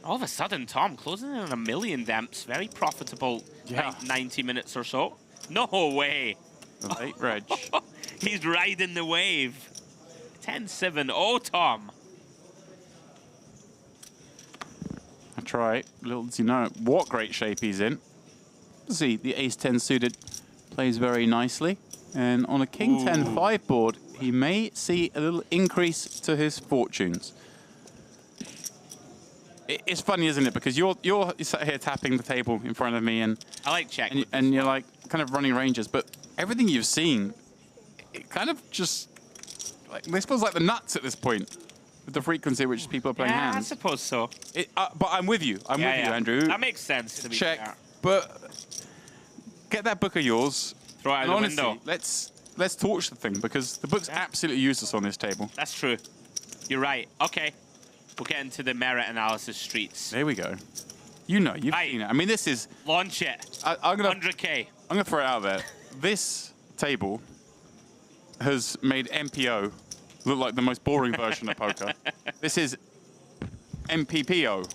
All of a sudden, Tom closing in on $1 million Demps. Very profitable, like 90 minutes or so. No way. The late reg. He's riding the wave. 10-7. Oh, Tom. That's right. Little does he know what great shape he's in. See, the ace-10 suited plays very nicely. And on a king-10-5 board, he may see a little increase to his fortunes. It's funny, isn't it? Because you're sat here tapping the table in front of me, and I like check. And you're like kind of running ranges, but everything you've seen, it kind of just, like, this feels like the nuts at this point with the frequency at which people are playing Yeah, I hands. suppose so. But I'm with you. I'm with you, Andrew. That makes sense, to be Check. fair. But get that book of yours. Throw it out and the honestly, window. Let's torch the thing, because the book's absolutely useless on this table. That's true. You're right. Okay. We'll get into the merit analysis streets. There we go. You know, you've seen it. I mean, this is... Launch it. I'm gonna 100K. I'm going to throw it out there. This table has made MPO look like the most boring version of poker. This is MPPO.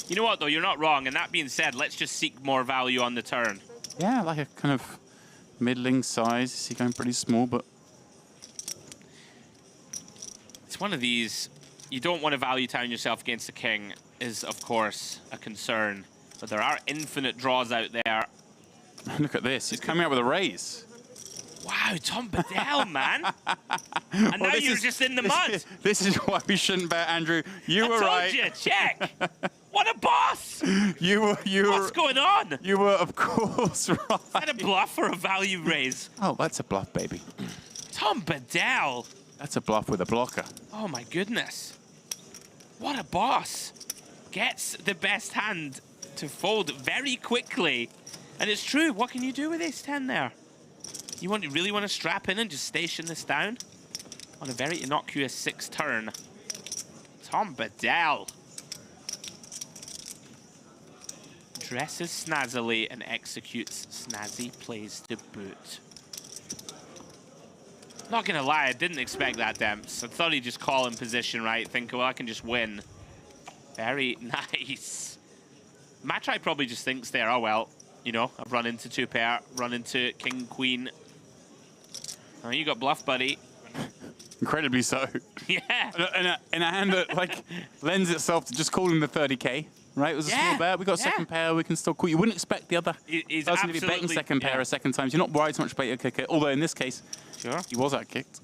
You know what, though? You're not wrong. And that being said, let's just seek more value on the turn. Yeah, like a kind of middling size. Is he going pretty small, but... It's one of these. You don't want to value town yourself against the king is, of course, a concern. But there are infinite draws out there. Look at this. He's coming out with a raise. Wow, Tom Bedell, man. And now you're just in the mud. This is why we shouldn't bet, Andrew. You were right. I told you, check. What a boss. What's going on? You were, of course, right. Is that a bluff or a value raise? Oh, that's a bluff, baby. Tom Bedell. That's a bluff with a blocker. Oh, my goodness. What a boss. Gets the best hand to fold very quickly. And it's true. What can you do with ace-10 there? You really want to strap in and just station this down on a very innocuous 6th turn. Tom Bedell dresses snazzily and executes snazzy plays to boot. Not gonna lie, I didn't expect that, Demps. I thought he'd just call in position, right? Think, well, I can just win. Very nice. Matrai probably just thinks there, oh well, you know, I've run into 2-pair, run into king, queen. Oh, you got bluff, buddy. Incredibly so. Yeah. In a hand that like lends itself to just calling the 30K, right? It was a small bet. We got a second pair. We can still call. You wouldn't expect the other person to be betting second pair a second time. So you're not worried so much about your kicker. Although in this case, he was outkicked.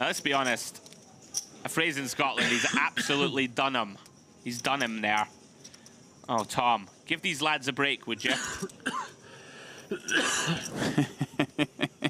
Now, let's be honest. A phrase in Scotland, he's absolutely done him. He's done him there. Oh, Tom, give these lads a break, would you?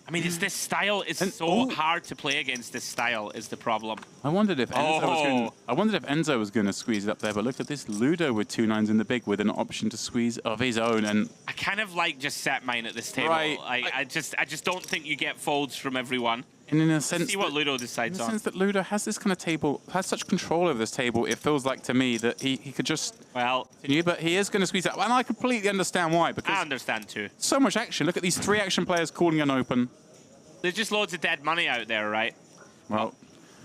I mean, it's this style. It's so hard to play against. This style is the problem. I wondered if Enzo was going to squeeze it up there, but look at this Ludo with 2 9s in the big with an option to squeeze of his own. And I kind of like just set mine at this table. Right. I just don't think you get folds from everyone. And in a sense, see what Ludo decides on. In the sense that Ludo has this kind of table, has such control over this table, it feels like to me that he could just continue, but he is going to squeeze that. And I completely understand why. Because I understand too. So much action. Look at these 3 action players calling an open. There's just loads of dead money out there, right? Well,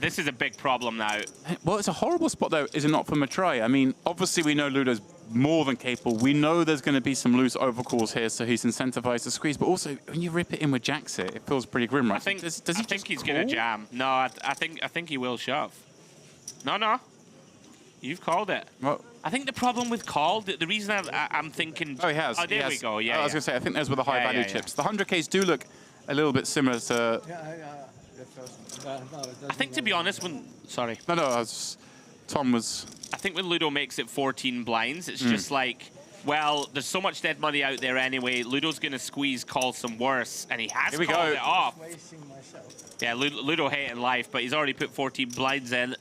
this is a big problem now. Well, it's a horrible spot, though, is it not, for Matrai? I mean, obviously we know Ludo's more than capable. We know there's going to be some loose overcalls here, so he's incentivized to squeeze. But also, when you rip it in with jacks here, it feels pretty grim, right? I think, does I think he's going to jam. No, I think he will shove. No. You've called it. Well, I think the problem with call, the reason I'm thinking... Oh, he has. Oh, there we go. Yeah, I was going to say, I think those were the high-value chips. The 100Ks do look a little bit similar to... I think, to be honest, when... Sorry. No, Tom was... I think when Ludo makes it 14 blinds, it's just like, well, there's so much dead money out there anyway. Ludo's going to squeeze, call some worse, and he has called it off. Yeah, Ludo hating life, but he's already put 14 blinds in.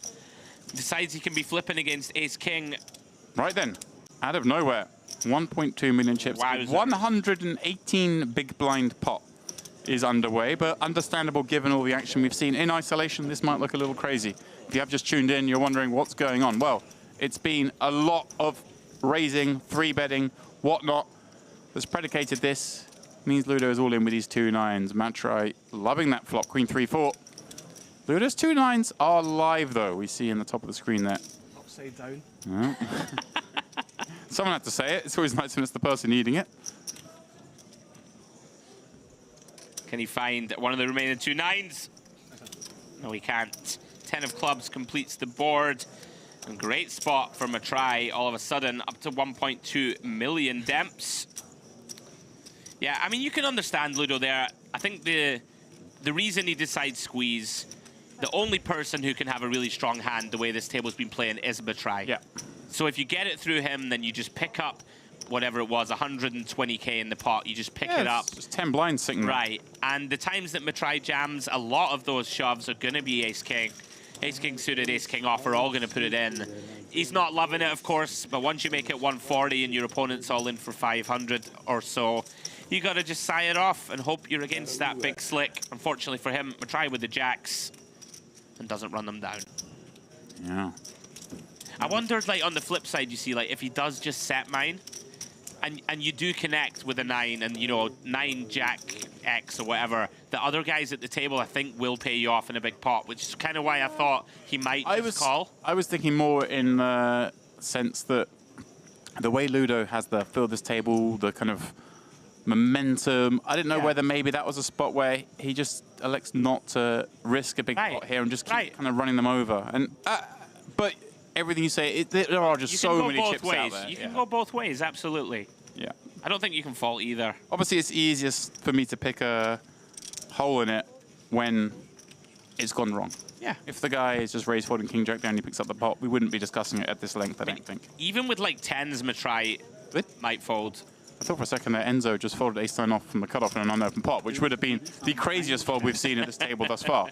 Decides he can be flipping against ace-king. Right then, out of nowhere, 1.2 million chips. Wow, 118 big blind pot is underway, but understandable given all the action we've seen. In isolation, this might look a little crazy. If you have just tuned in, you're wondering what's going on. Well, it's been a lot of raising, 3-betting, whatnot that's predicated this. Means Ludo is all in with these 2 9s. Matrai loving that flop, queen 3-4. Ludo's 2 9s are live, though. We see in the top of the screen there. Upside down. Oh. Someone had to say it. It's always nice when it's the person needing it. Can he find one of the remaining 2 9s? No, he can't. 10 of clubs completes the board. And great spot for Matrai, all of a sudden, up to 1.2 million demps. Yeah, I mean, you can understand Ludo there. I think the reason he decides squeeze, the only person who can have a really strong hand the way this table's been playing is Matrai. Yeah. So if you get it through him, then you just pick up whatever it was, 120k in the pot. You just pick it up. It's 10 blinds sitting there. Right, and the times that Matrai jams, a lot of those shoves are going to be ace-king. Ace-king suited, ace-king off are all going to put it in. He's not loving it, of course, but once you make it 140 and your opponent's all in for 500 or so, you got to just sigh it off and hope you're against that big slick. Unfortunately for him, Matrai with the jacks and doesn't run them down. Yeah. I wondered, like, on the flip side, you see, like, if he does just set mine, and you do connect with a 9, and, you know, 9 jack X or whatever, the other guys at the table, I think, will pay you off in a big pot, which is kind of why I thought he might call. I was thinking more in the sense that the way Ludo has the fill this table, the kind of momentum, I didn't know whether maybe that was a spot where he just elects not to risk a big pot here and just keep kind of running them over. And but everything you say, there are just so many chips out there. You can go both ways, absolutely. Yeah. I don't think you can fault either. Obviously, it's easiest for me to pick a hole in it when it's gone wrong. Yeah. If the guy is just raised folding king jack down, he picks up the pot, we wouldn't be discussing it at this length, I don't think. Even with like 10s, Matrai might fold. I thought for a second that Enzo just folded ace-9 off from the cutoff in an unopened pot, which would have been the craziest fold we've seen at this table thus far.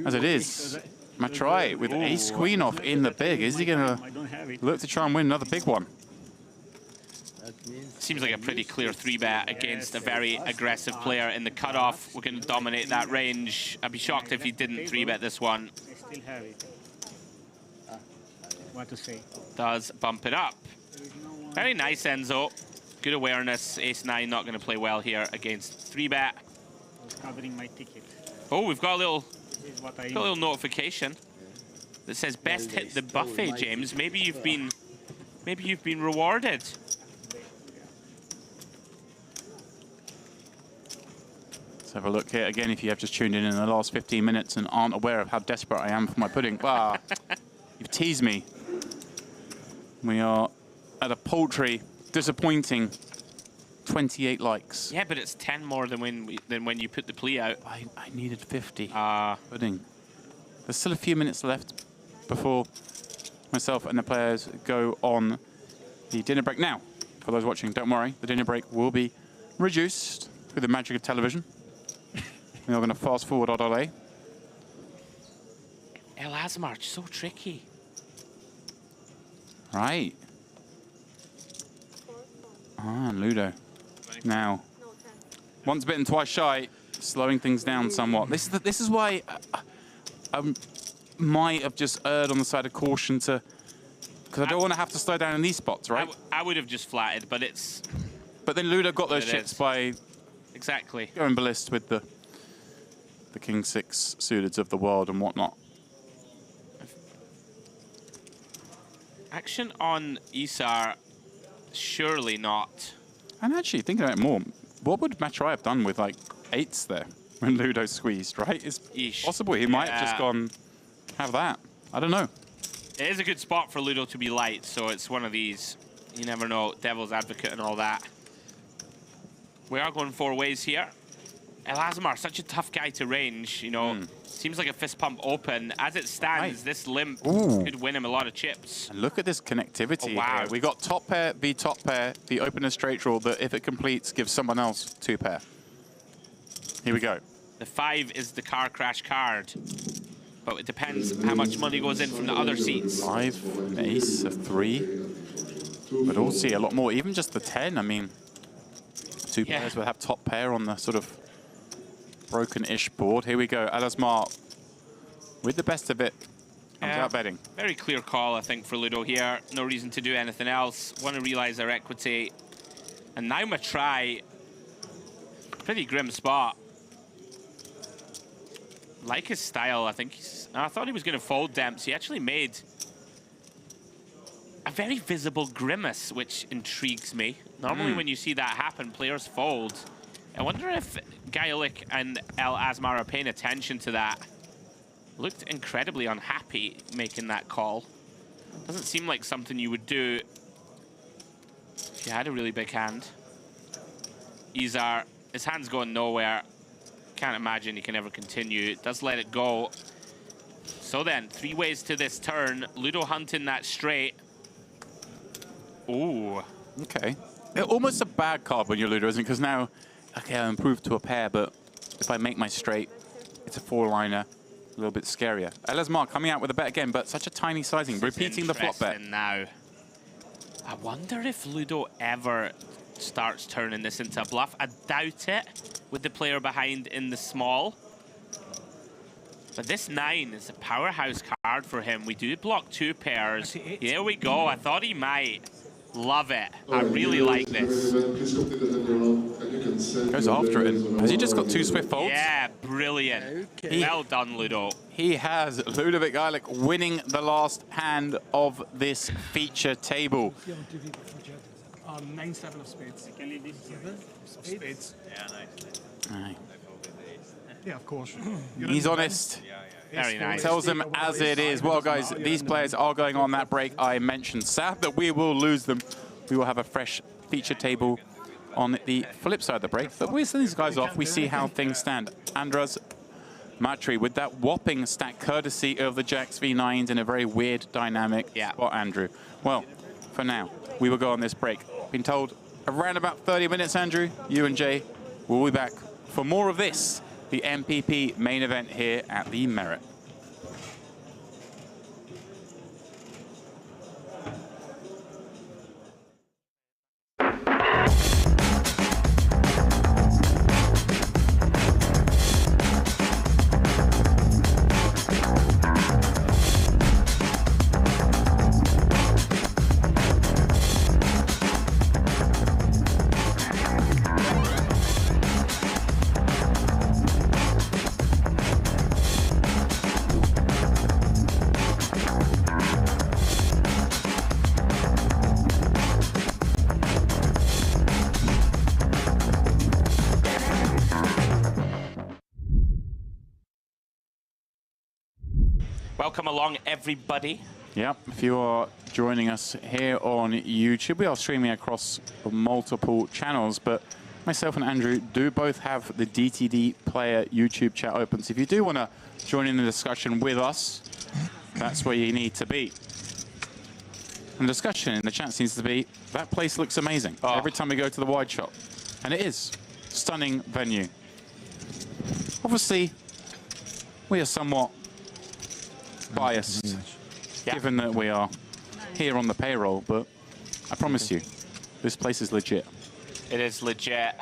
As it is, Matrai with ace-queen off in the big. Is he going to look to try and win another big one? Seems like a pretty clear 3-bet against a very aggressive player in the cutoff. We're going to dominate that range. I'd be shocked if he didn't 3-bet this one. I still have it. What to say? Does bump it up. Very nice, Enzo. Good awareness. Ace-9 not going to play well here against 3-bet. Covering my ticket. Oh, we've got a little, What got a little notification that says best hit the buffet, James. Maybe you've been rewarded. Let's have a look here again. If you have just tuned in the last 15 minutes and aren't aware of how desperate I am for my pudding, you've teased me. We are at a paltry, disappointing 28 likes. Yeah, but it's 10 more than when you put the plea out. I needed 50. Pudding. There's still a few minutes left before myself and the players go on the dinner break. Now, for those watching, don't worry, the dinner break will be reduced through the magic of television. We are going to fast forward our delay. El Azmar, so tricky. Right. And Ludo. Now, once bitten, twice shy, slowing things down somewhat. This is why I might have just erred on the side of caution because I don't want to have to slow down in these spots, right? I would have just flatted, but it's... But then Ludo got those chips by... Exactly. Going ballist with the King 6 suiteds of the world and whatnot. Action on Isar, surely not. And actually, thinking about it more, what would Matrai have done with, like, 8s there when Ludo squeezed, right? It's possible he might have just gone, have that. I don't know. It is a good spot for Ludo to be light, so it's one of these. You never know, devil's advocate and all that. We are going 4 ways here. El Azmar, such a tough guy to range, you know. Seems like a fist pump open. As it stands, this limp could win him a lot of chips. And look at this connectivity wow. here. We got top pair, v top pair, the opener straight draw that if it completes, gives someone else 2 pair. Here we go. The 5 is the car crash card. But it depends how much money goes in from the other seats. 5, an ace, a 3. But we'll see a lot more. Even just the 10, I mean, 2 pairs will have top pair on the sort of broken-ish board. Here we go. El Azmar with the best of it. Comes out betting. Very clear call, I think, for Ludo here. No reason to do anything else. Want to realize their equity. And now Matrai. Pretty grim spot. Like his style, I think I thought he was going to fold Demps. He actually made a very visible grimace, which intrigues me. Normally when you see that happen, players fold. I wonder if Gaelic and El Azmar are paying attention to that. Looked incredibly unhappy making that call. Doesn't seem like something you would do if you had a really big hand. Izar, his hand's going nowhere. Can't imagine he can ever continue. Does let it go. So then, 3 ways to this turn. Ludo hunting that straight. Ooh. Okay. Almost a bad card when you're Ludo, isn't it? Because now, okay, I improved to a pair, but if I make my straight, it's a 4-liner. A little bit scarier. Elazmar coming out with a bet again, but such a tiny sizing, repeating the flop bet. Now, I wonder if Ludo ever starts turning this into a bluff. I doubt it with the player behind in the small. But this 9 is a powerhouse card for him. We do block 2 pairs. There we go. I thought he might. Love it. I really like this. Goes after it. Has he just got 2 swift folds? Yeah, brilliant. Okay. Well done, Ludo. He has Ludovic Gajlik winning the last hand of this feature table. 9-7 of spades. I can leave this 7 of spades. Yeah, nice. Aye. Yeah, of course. He's honest. Very nice. Tells them as it is. Well, guys, these players are going on that break I mentioned. Sad that we will lose them. We will have a fresh feature table on the flip side of the break. But we send these guys off. We see how things stand. Andras Matri with that whopping stack courtesy of the Jacks V9s in a very weird dynamic spot, Andrew. Well, for now, we will go on this break. Been told around about 30 minutes, Andrew. You and Jay will be back for more of this, the MPP main event here at the Merit. Welcome along, everybody. Yep, if you are joining us here on YouTube, we are streaming across multiple channels, but myself and Andrew do both have the DTD Player YouTube chat open. So if you do want to join in the discussion with us, that's where you need to be. And the discussion in the chat seems to be, that place looks amazing every time we go to the wide shot. And it is. Stunning venue. Obviously, we are somewhat biased, given that we are here on the payroll, but I promise you, this place is legit. It is legit.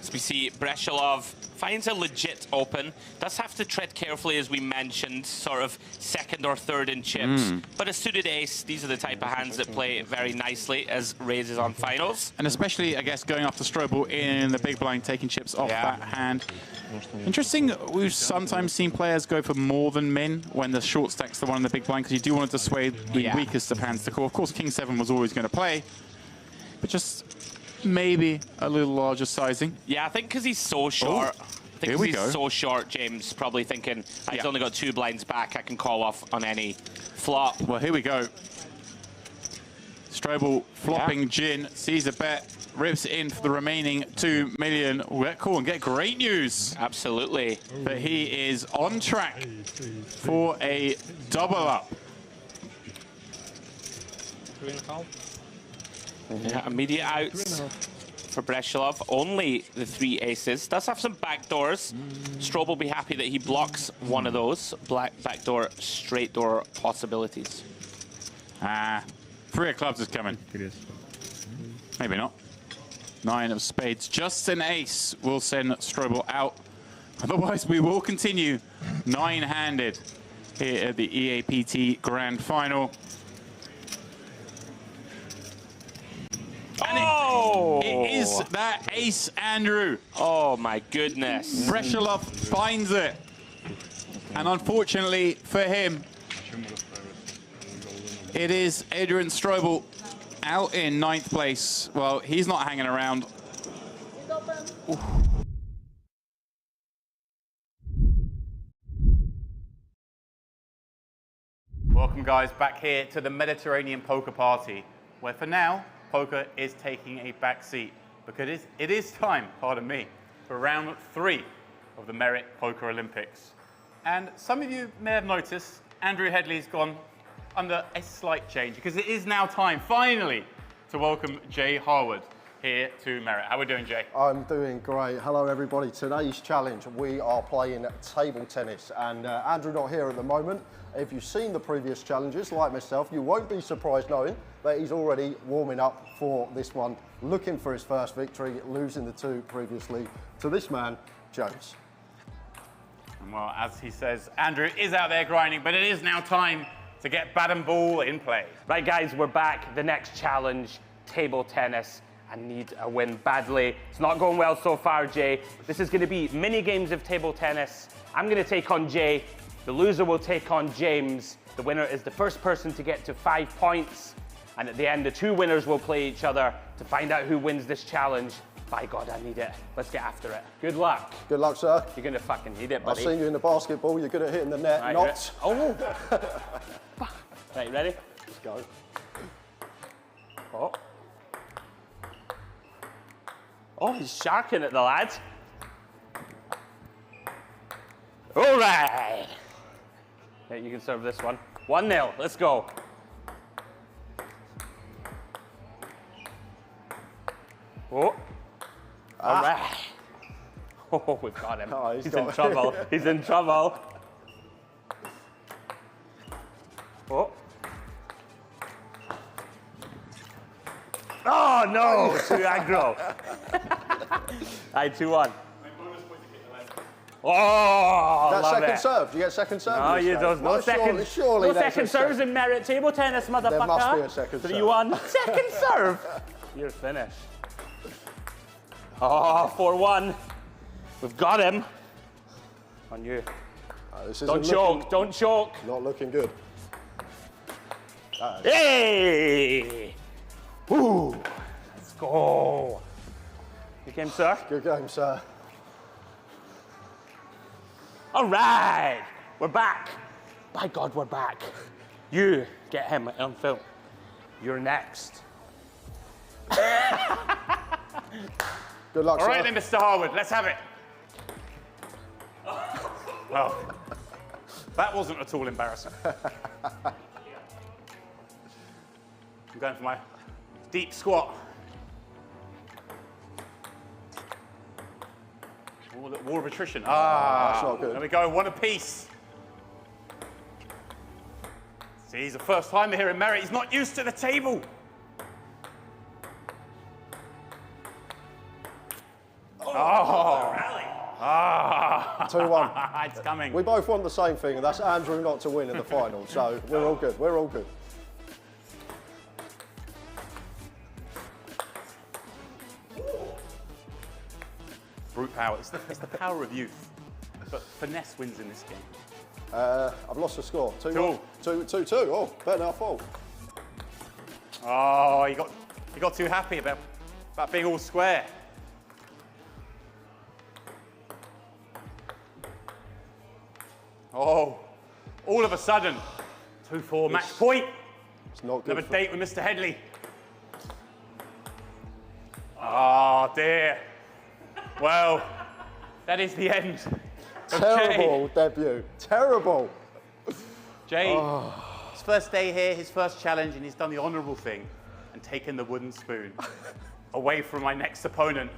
As we see, Breshalov finds a legit open. Does have to tread carefully, as we mentioned, sort of second or third in chips. But a suited ace, these are the type of hands that play very nicely as raises on finals. And especially, I guess, going after Strobel in the big blind, taking chips off that hand. Interesting, we've sometimes seen players go for more than min when the short stack's the one in the big blind, because you do want to dissuade the weakest of hands to call. Of course, King 7 was always going to play, but just maybe a little larger sizing. Yeah, I think because he's so short. I think here he's so short, James probably thinking, he's only got 2 blinds back, I can call off on any flop. Well, here we go. Strobel flopping Gin, sees a bet, rips it in for the remaining 2 million. We'll get cool and get great news. Absolutely. That he is on track for a double up. 3.5. Yeah, immediate outs for Breshalov. Only the 3 aces. Does have some backdoors. Strobel will be happy that he blocks one of those backdoor, straight door possibilities. 3 of clubs is coming. Maybe not. 9 of spades. Just an ace will send Strobel out. Otherwise, we will continue 9-handed here at the EAPT Grand Final. And it is that ace, Andrew. Oh, my goodness. Breshalov finds it. And unfortunately for him, it is Adrian Strobel out in 9th place. Well, he's not hanging around. Oof. Welcome, guys, back here to the Mediterranean Poker Party, where for now, poker is taking a back seat because it is time, pardon me, for round 3 of the Merit Poker Olympics. And some of you may have noticed Andrew Headley's gone under a slight change because it is now time, finally, to welcome Jay Harwood here to Merit. How are we doing, Jay? I'm doing great. Hello, everybody. Today's challenge, we are playing table tennis, and Andrew not here at the moment. If you've seen the previous challenges, like myself, you won't be surprised knowing that he's already warming up for this one, looking for his first victory, losing the 2 previously to this man, James. And well, as he says, Andrew is out there grinding, but it is now time to get bat and ball in play. Right, guys, we're back. The next challenge, table tennis. I need a win badly. It's not going well so far, Jay. This is going to be mini games of table tennis. I'm going to take on Jay. The loser will take on James. The winner is the first person to get to 5 points. And at the end, the 2 winners will play each other to find out who wins this challenge. By God, I need it. Let's get after it. Good luck. Good luck, sir. You're going to fucking need it, I've buddy. seen you in the basketball. You're good at hitting the net. Right, Not. Oh. Right, ready? Let's go. Oh. Oh, he's sharking at the lad. All right. Yeah, you can serve this one. 1-0, let's go. Oh. All right. Oh, we've got him. Oh, he's in trouble. He's in trouble. Oh. Oh, no, too aggro. Right, 2-1. Oh, That's love second it. serve. You get second serve. No, you don't. No second. Surely no there's second a serves in Merit table tennis, motherfucker. There must be a second serve. 3-1. Second serve. You're finished. Oh, 4-1. We've got him. On you. This Don't choke. Don't choke. Not looking good. Hey! Woo! Let's go. Good game, sir. Good game, sir. All right, we're back. By God, we're back. You get him on film. You're next. Good luck, All sir. right then, Mr. Harwood, let's have it. Well, that wasn't at all embarrassing. I'm going for my deep squat. Oh, the war of attrition. That's not good. There we go, 1 apiece. See, he's the first timer here in Merit. He's not used to the table. Oh, rally. 2-1. It's coming. We both want the same thing, and that's Andrew not to win in the final. So we're all good. We're all good. Brute power. It's the power of youth. But finesse wins in this game. I've lost the score. 2-1. 2-2. Oh, better than I thought. Oh, he got too happy about being all square. Oh, all of a sudden, 2-4 match point. It's not good. Another date with Mr. Headley. Oh dear. Well, that is the end. Terrible debut. Terrible. Jay, his first day here, his first challenge, and he's done the honourable thing and taken the wooden spoon away from my next opponent,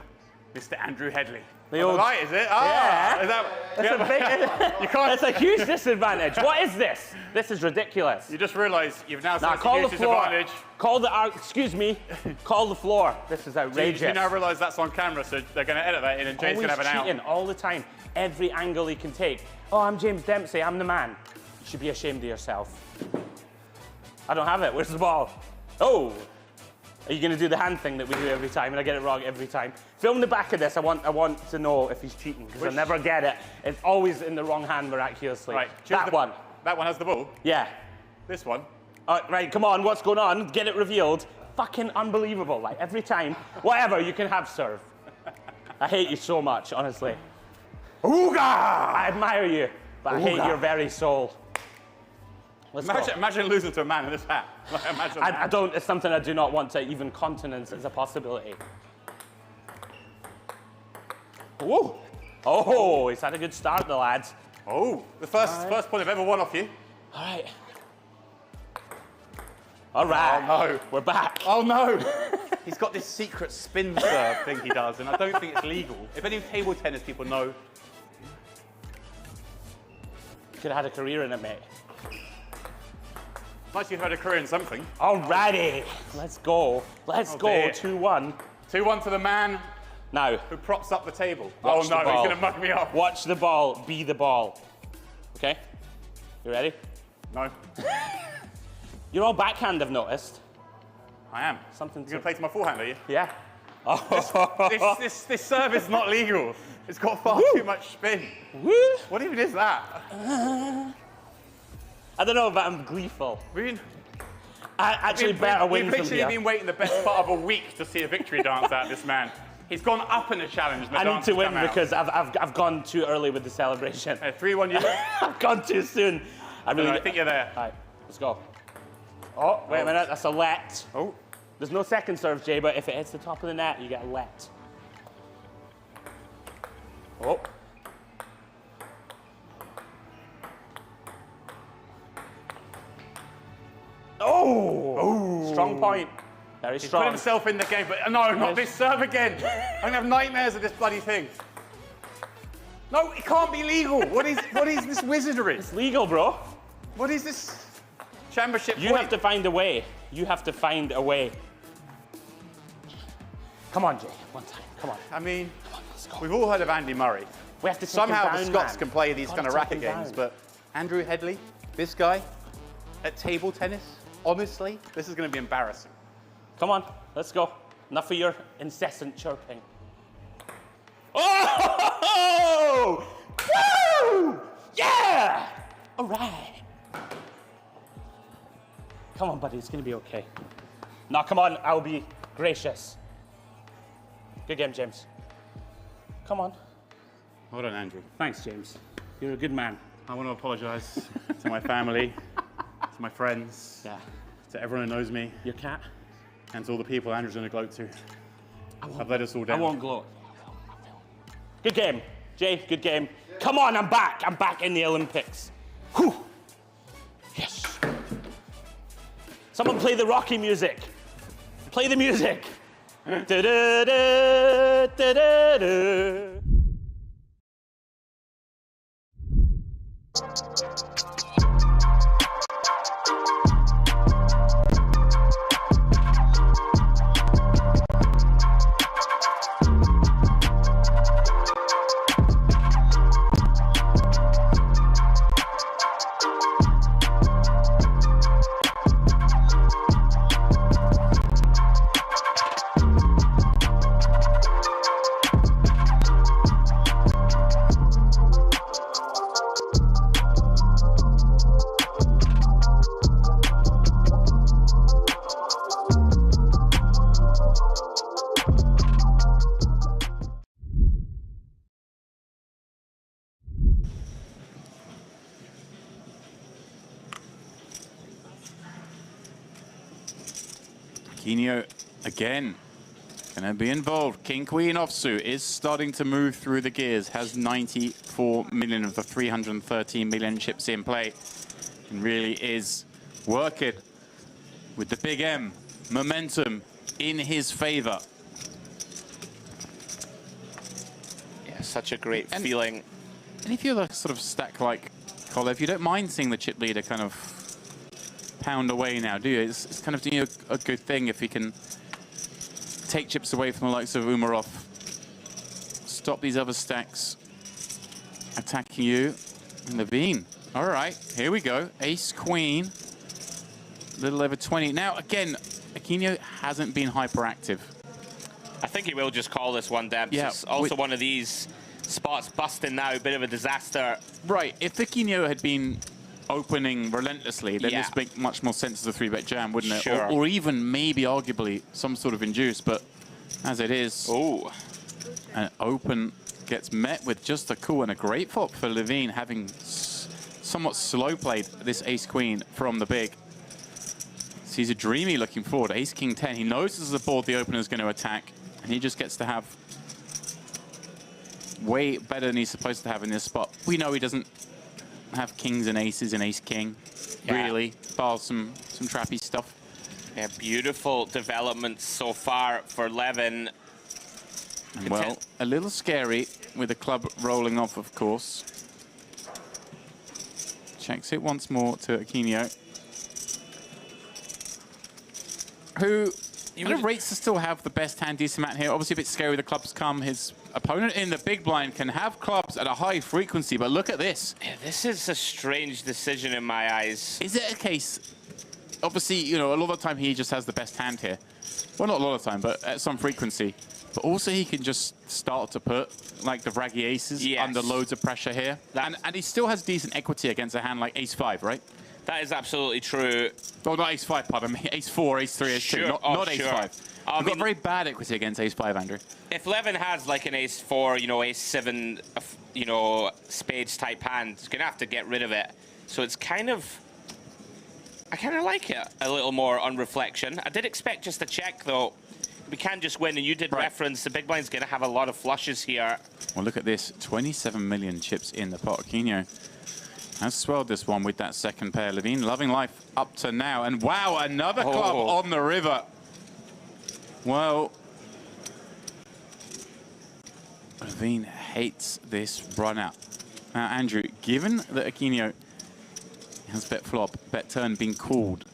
Mr. Andrew Headley. The On old- the right, is it? Yeah. Is that, That's a big, you can't. that's a huge disadvantage. What is this? This is ridiculous. You just realised you've now Now seen call a the huge floor. disadvantage. Call the, excuse me, call the floor. This is outrageous. You now realise that's on camera, so they're going to edit that in, and Jay's going to have an cheating out. all the time. Every angle he can take. Oh, I'm James Dempsey. I'm the man. You should be ashamed of yourself. I don't have it. Where's the ball? Oh. Are you going to do the hand thing that we do every time? And I get it wrong every time. Film the back of this. I want to know if he's cheating, because I'll never get it. It's always in the wrong hand miraculously. Right, That one. That one has the ball. Yeah. This one. Right, come on. What's going on? Get it revealed. Fucking unbelievable. Like, every time. Whatever, you can have serve. I hate you so much, honestly. Ooga! I admire you, but I hate your very soul. Imagine losing to a man in this hat. Like, imagine that. I don't, it's something I do not want to even countenance as a possibility. Whoa. Oh, he's had a good start, the lads. Oh, the first point I've ever won off you. All right. All right. Oh, no. We're back. Oh, no. He's got this secret spin serve thing he does, and I don't think it's legal. If any table tennis people know. Could have had a career in it, mate. Nice you've had a career in something. Alrighty. Let's go. Let's go. 2-1. 2-1 to the man now who props up the table. Watch oh, no, the ball. he's going to mug me up. Watch the ball. Be the ball. Okay? You ready? No. You're all backhand, I've noticed. I am. Something You're going to play to my forehand, are you? Yeah. This serve is not legal. It's got far too much spin. Woo. What even is that? I don't know, but I'm gleeful. I actually better win We've from literally here. been waiting the best part of a week to see a victory dance out of this man. He's gone up in the challenge. I need to win because I've gone too early with the celebration. 3-1 you. I've gone too soon. I think you're there. All right, let's go. Oh, wait a minute, that's a let. Oh. There's no second serve, Jay, but if it hits the top of the net, you get a let. Oh. Oh! Strong point. Very He's strong. put himself in the game, but no, not this serve again. I'm going to have nightmares of this bloody thing. No, it can't be legal. What is this wizardry? It's legal, bro. What is this championship You have to find a way. You have to find a way. Come on, Jay. One time. Come on. I mean, come on, let's go. We've all heard of Andy Murray. We have to take Somehow him down, the Scots man. can play these kind of racket take him games, down. but Andrew Headley, this guy, at table tennis, honestly, this is going to be embarrassing. Come on, let's go. Enough of your incessant chirping. Oh! Woo! Yeah! All right. Come on, buddy, it's going to be okay. Now, come on, I'll be gracious. Good game, James. Come on. Hold on, Andrew. Thanks, James. You're a good man. I want to apologise to my family, to my friends, to everyone who knows me. Your cat? And to all the people Andrew's going to gloat to. I've let us all down. I won't gloat. Good game. Jay, good game. Come on, I'm back. I'm back in the Olympics. Whew. Yes. Someone play the Rocky music. Play the music. Da-da-da, da-da-da. Aquino again going to be involved. King Queen offsuit is starting to move through the gears, has 94 million of the 313 million chips in play, and really is working with the big M. Momentum in his favor. Yeah, such a great feeling. And if you're the sort of stack like Kolev, you don't mind seeing the chip leader kind of pound away now, do you? It's kind of a good thing if he can take chips away from the likes of Umarov, stop these other stacks attacking you. And Levine. All right, here we go. Ace Queen, a little over 20. Now, again, Aquino hasn't been hyperactive. I think he will just call this one, Debs. Yeah, It's also one of these spots busting now, a bit of a disaster. Right, if Aquino had been opening relentlessly, then this makes much more sense as a 3-bet jam, wouldn't it? Sure. Or even maybe arguably some sort of induce, but as it is, an open gets met with just a cool and a great flop for Levine, having somewhat slow played this ace-queen from the big. Sees a dreamy looking forward. Ace-king 10, he knows this is a board the opener is going to attack, and he just gets to have way better than he's supposed to have in this spot. We know he doesn't have kings and aces and ace-king, really, bar some trappy stuff. Yeah, beautiful development so far for Levin. Well, a little scary with the club rolling off, of course. Checks it once more to Aquino, who kind of rates to still have the best hand decent amount here. Obviously a bit scary the clubs come. His opponent in the big blind can have clubs at a high frequency, but look at this. Yeah, this is a strange decision in my eyes. Is it a case, obviously, you know, a lot of the time he just has the best hand here. Well, not a lot of the time, but at some frequency. But also he can just start to put, like, the raggy aces under loads of pressure here. And he still has decent equity against a hand like ace-5, right? That is absolutely true. Well, not ace-5, pardon me. Ace-4, ace-3, ace-2, Sure. not ace-5. I We've got very bad equity against ace-5, Andrew. If Levin has like an ace-4, you know, ace-7, you know, spades type hand, he's going to have to get rid of it. So it's kind of... I kind of like it a little more on reflection. I did expect just a check, though. We can just win, and you did reference the big blind's going to have a lot of flushes here. Well, look at this. 27 million chips in the pot. Aquino has swelled this one with that second pair. Levine loving life up to now. And wow, another club on the river. Well, Levine hates this run out. Now, Andrew, given that Aquino has bet flop, bet turn been called,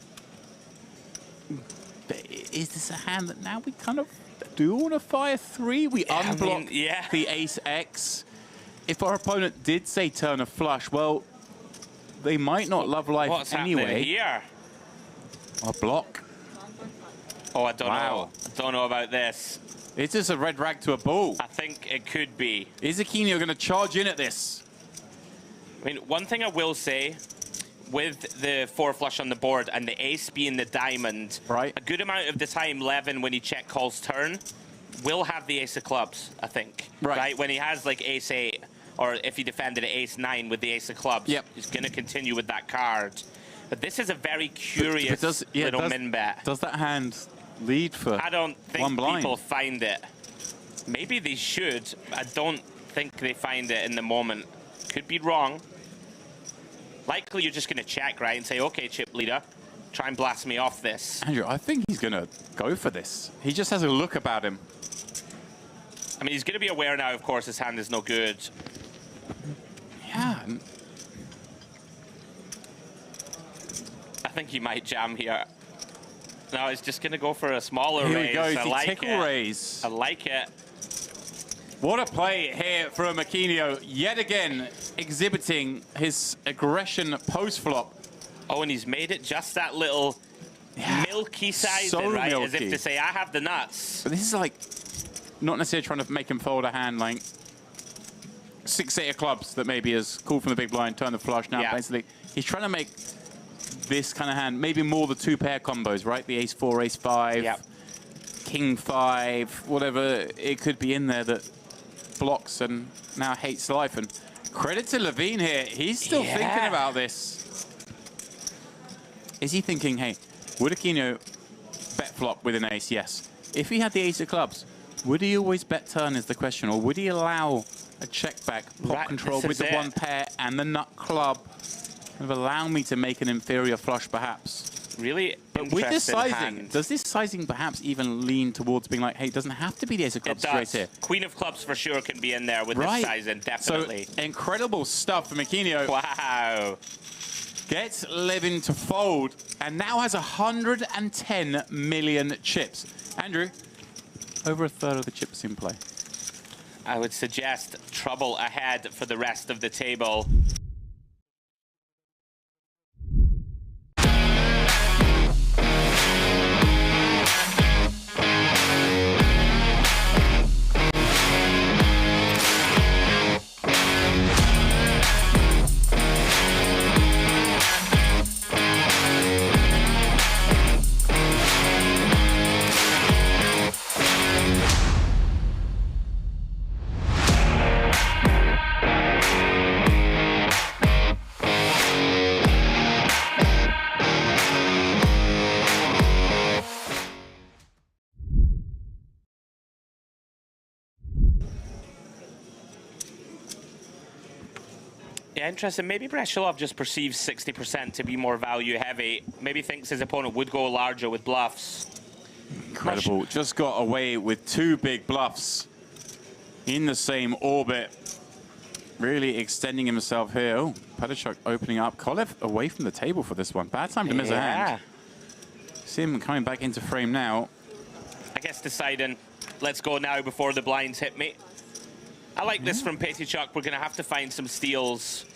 is this a hand that now we kind of do want to fire 3? We unblock the ace-x. If our opponent did say turn a flush, well, they might not love life anyway. What's happening here? A block. Oh, I don't know. I don't know about this. It's just a red rag to a bull. I think it could be. Is Aquino going to charge in at this? I mean, one thing I will say, with the 4 flush on the board and the ace being the diamond, a good amount of the time Levin, when he check calls turn, will have the ace of clubs, I think. Right? When he has like ace 8, or if he defended at ace 9 with the ace of clubs, he's going to continue with that card. But this is a very curious little min bet. Does that hand lead for I don't think one blind? People find it. Maybe they should. I don't think they find it in the moment. Could be wrong. Likely you're just going to check, right, and say, okay, chip leader, try and blast me off this. Andrew, I think he's going to go for this. He just has a look about him. I mean, he's going to be aware now, of course, his hand is no good. Yeah. I think he might jam here. No, he's just going to go for a smaller Here raise. we go, I the like tickle raise. I like it. What a play here from Aquino, yet again exhibiting his aggression post-flop. Oh, and he's made it just that little milky sizing, So right? milky. As if to say, I have the nuts. But this is like, not necessarily trying to make him fold a hand like 6-8 of clubs that maybe is called from the big blind, turn the flush. Now, basically, he's trying to make this kind of hand, maybe more the 2-pair combos, right? The ace-4, ace-5, king-5, whatever it could be in there that blocks and now hates life. And credit to Levine here. He's still thinking about this. Is he thinking, hey, would Aquino bet flop with an ace? Yes. If he had the ace of clubs, would he always bet turn is the question, or would he allow a check back, pot control with the 1 pair and the nut club, kind of allow me to make an inferior flush perhaps? Really But with this interesting sizing, hand. does this sizing perhaps even lean towards being like, hey, it doesn't have to be the ace of It clubs does. straight here? Queen of clubs for sure can be in there with this sizing, definitely. So incredible stuff from Aquino. Wow. Gets Levin to fold and now has 110 million chips. Andrew, over a third of the chips in play. I would suggest trouble ahead for the rest of the table. Yeah, interesting. Maybe Breshilov just perceives 60% to be more value heavy. Maybe thinks his opponent would go larger with bluffs. Incredible. Just got away with 2 big bluffs in the same orbit. Really extending himself here. Oh, Petachuk opening up. Kolev away from the table for this one. Bad time to miss a hand. See him coming back into frame now. I guess deciding, let's go now before the blinds hit me. I like this from Petachuk. We're going to have to find some steals.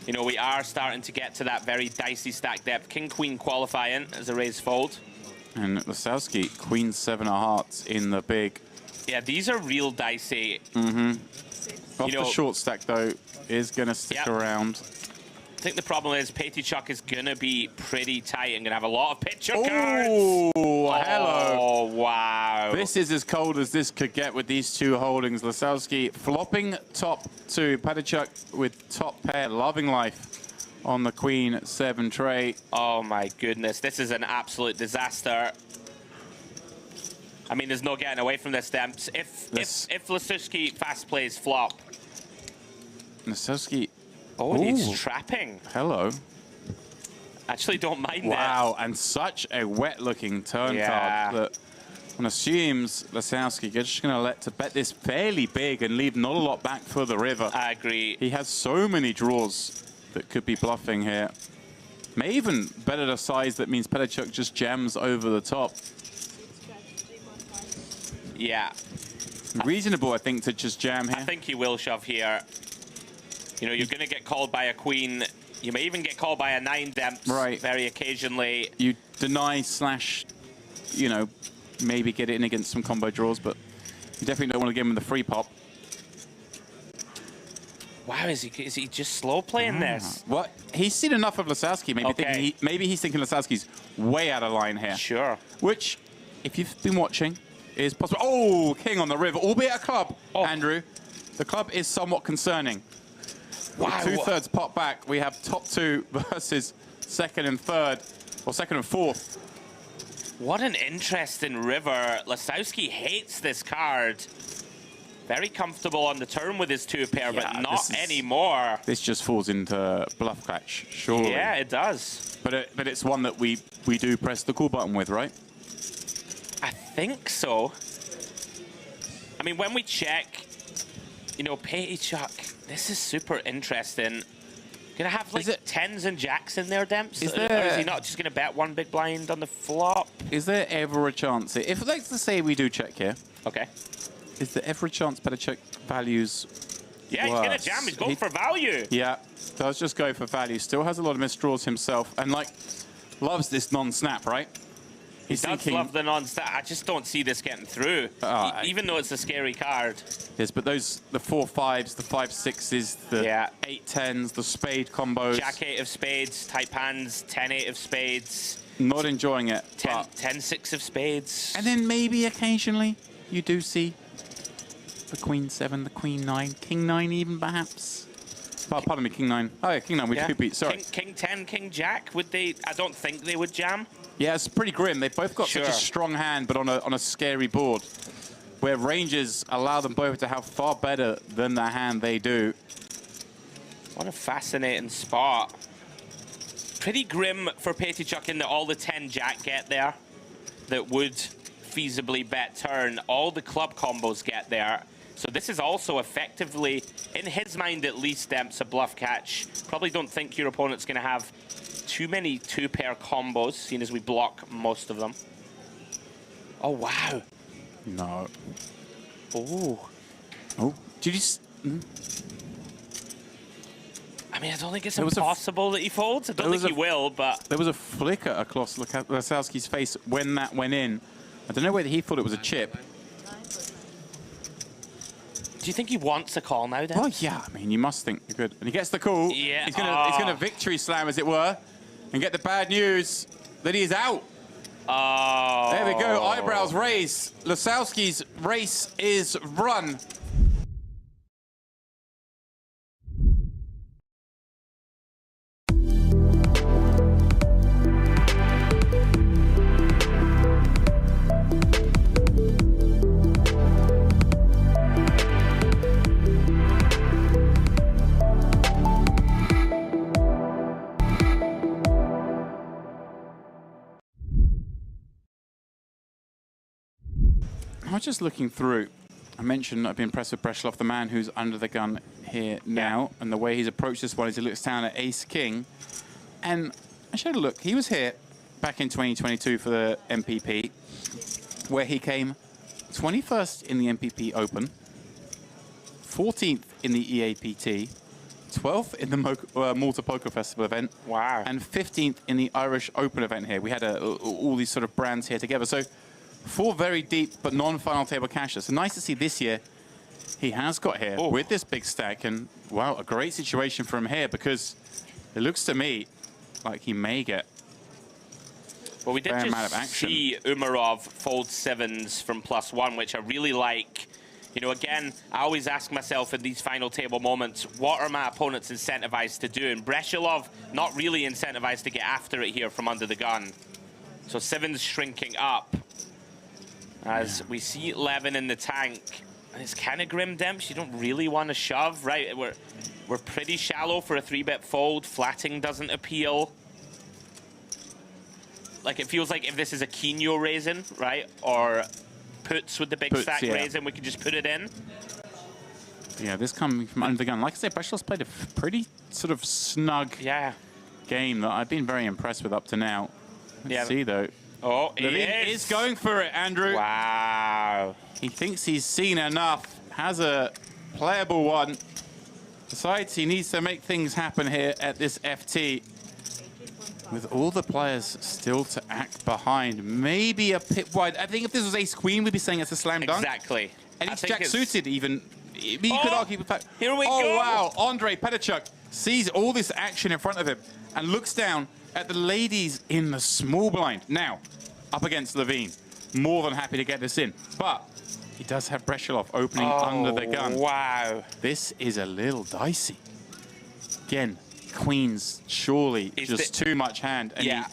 You know, we are starting to get to that very dicey stack depth. King-Queen qualifying as a raise fold. And Lasowski, Queen 7 of hearts in the big. Yeah, these are real dicey. Off the short stack, though, is going to stick around. I think the problem is Petachuk is going to be pretty tight and going to have a lot of picture cards. Oh, hello. Oh, wow. This is as cold as this could get with these 2 holdings. Lasowski flopping top 2. Petachuk with top pair, loving life on the Queen 7 tray. Oh, my goodness. This is an absolute disaster. I mean, there's no getting away from this, Demps. If Lasowski fast plays flop. Lasowski. Oh, and he's trapping. Hello. Actually, don't mind Wow, and such a wet-looking turn card that one assumes Lasowski is just going to let to bet this fairly big and leave not a lot back for the river. I agree. He has so many draws that could be bluffing here. May even bet at a size that means Petachuk just jams over the top. Yeah. Reasonable, I think, to just jam here. I think he will shove here. You know, you're going to get called by a queen. You may even get called by a 9 Demps. Right. Very occasionally. You deny slash, you know, maybe get it in against some combo draws, but you definitely don't want to give him the free pop. Wow, is he just slow playing this? What? He's seen enough of Lasowski. Maybe he's thinking Lasowski's way out of line here. Sure. Which, if you've been watching, is possible. Oh, king on the river, albeit a club, Andrew. The club is somewhat concerning. Wow. 2/3 pot back. We have top 2 versus 2nd and 3rd, or 2nd and 4th. What an interesting river. Lasowski hates this card. Very comfortable on the turn with his 2 pair, but not anymore. This just falls into bluff catch, surely. Yeah, it does. But it's one that we do press the call button with, right? I think so. I mean, when we check, you know, Petachuk, this is super interesting. Gonna have like 10s and jacks in there, Demps? Or is he not just gonna bet 1 big blind on the flop? Is there ever a chance? If let's say we do check here. Okay. Is there ever a chance Petachuk values? Yeah, he's gonna jam. He's going for value. Yeah, does just go for value. Still has a lot of misdraws himself, and like loves this non-snap, right? He does love the non-stat. I just don't see this getting through, even though it's a scary card. Yes, but the 4-5s, the 5-6s, the 8-10s, the spade combos. Jack-8 of spades, type hands, 10-8 of spades. Not enjoying it. 10-6 of spades. And then maybe occasionally you do see the Queen 7, the Queen 9, King 9 even perhaps. Oh, pardon me, King 9. Oh yeah, King 9, we do beat, sorry. King 10, King Jack, would they? I don't think they would jam. Yeah, it's pretty grim. They've both got such a strong hand, but on a scary board, where ranges allow them both to have far better than the hand they do. What a fascinating spot. Pretty grim for Petachuk in that all the 10 Jack get there that would feasibly bet turn. All the club combos get there. So this is also effectively, in his mind at least, Demps, a bluff catch. Probably don't think your opponent's going to have too many 2-pair combos, seeing as we block most of them. Oh, wow. No. Oh. Oh. Did you... I mean, I don't think it's impossible that he folds. I don't think he will, but... There was a flicker across Lasowski's face when that went in. I don't know whether he thought it was a chip. Do you think he wants a call now, then? Oh, yeah. I mean, you must think you're good. And he gets the call. Yeah. He's gonna victory slam, as it were, and get the bad news that he is out. Oh. There we go. Eyebrows raise. Lasowski's race is run. was just looking through. I mentioned I've been impressed with Breshlov, the man who's under the gun here now, and the way he's approached this one is he looks down at Ace-King. And I showed a look. He was here back in 2022 for the MPP, where he came 21st in the MPP Open, 14th in the EAPT, 12th in the Malta Poker Festival event, wow, and 15th in the Irish Open event here. We had all these sort of brands here together. So 4 very deep but non-final table cashers. So nice to see this year he has got here with this big stack. And, wow, a great situation for him here because it looks to me like he may get well, we did fair amount of just action. see Umarov fold 7s from +1, which I really like. You know, again, I always ask myself in these final table moments, what are my opponents incentivized to do? And Breshelov not really incentivized to get after it here from under the gun. So 7's shrinking up as we see Levin in the tank. And it's kind of grim, Demps. You don't really want to shove, right? We're pretty shallow for a 3-bet fold. Flatting doesn't appeal. Like, it feels like if this is a Keno raising, right? Or puts with the big stack raising, we can just put it in. Yeah, this coming from under the gun. Like I said, Breshelov's played a pretty sort of snug game that I've been very impressed with up to now. Let's see, though. Oh, Levine is going for it, Andrew. Wow. He thinks he's seen enough. Has a playable one. Decides he needs to make things happen here at this FT. With all the players still to act behind. Maybe a pip wide. I think if this was ace-queen, we'd be saying it's a slam dunk. Exactly. And it's jack-suited even. You could argue with that. Here we go. go. Wow. Andrei Petachuk sees all this action in front of him and looks down at the ladies in the small blind. Now, up against Levine. More than happy to get this in. But he does have Breshelov opening under the gun. Wow. This is a little dicey. Again, queens surely just too much hand. And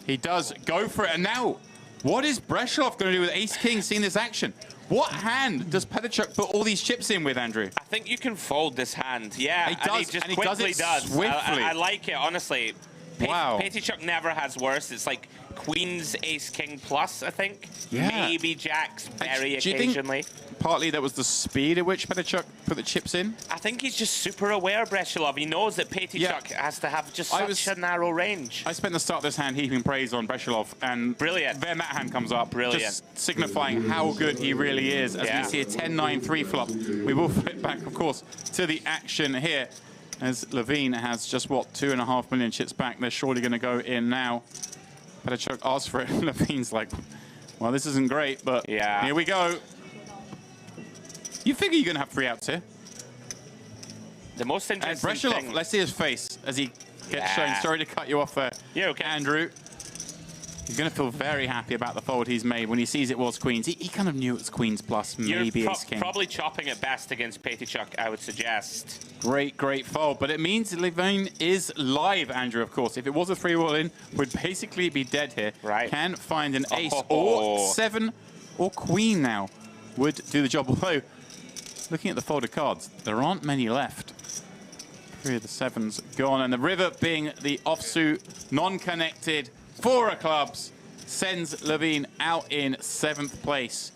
he does go for it. And now, what is Breshelov going to do with ace-king seeing this action? What hand does Petachuk put all these chips in with, Andrew? I think you can fold this hand. Yeah, he does, and he does it swiftly. I like it, honestly. Wow. Petachuk never has worse. It's like queens, ace-king plus, I think. Yeah. Maybe jacks very Do you occasionally. think partly that was the speed at which Petachuk put the chips in? I think he's just super aware, Breshelov. He knows that Petachuk has to have just such a narrow range. I spent the start of this hand heaping praise on Breshelov, and brilliant. Then that hand comes up, brilliant, just signifying how good he really is. As we see a 10-9-3 flop, we will flip back, of course, to the action here. As Levine has just, what, 2.5 million chips back. They're surely going to go in now. Petachuk asks for it. Levine's like, well, this isn't great, but here we go. You figure you're going to have 3 outs here. The most interesting Breshelov, thing... let's see his face as he gets shown. Sorry to cut you off there, Andrew. He's going to feel very happy about the fold he's made when he sees it was queens. He kind of knew it was queens plus, maybe ace-king. Probably chopping it best against Petachuk, I would suggest. Great, great fold. But it means Levine is live, Andrew, of course. If it was a 3-wall in, would basically be dead here. Right. Can find an ace or 7 or queen now would do the job. Although, looking at the folded cards, there aren't many left. 3 of the 7s gone. And the river being the offsuit, non-connected, 4 of clubs, sends Levine out in 7th place.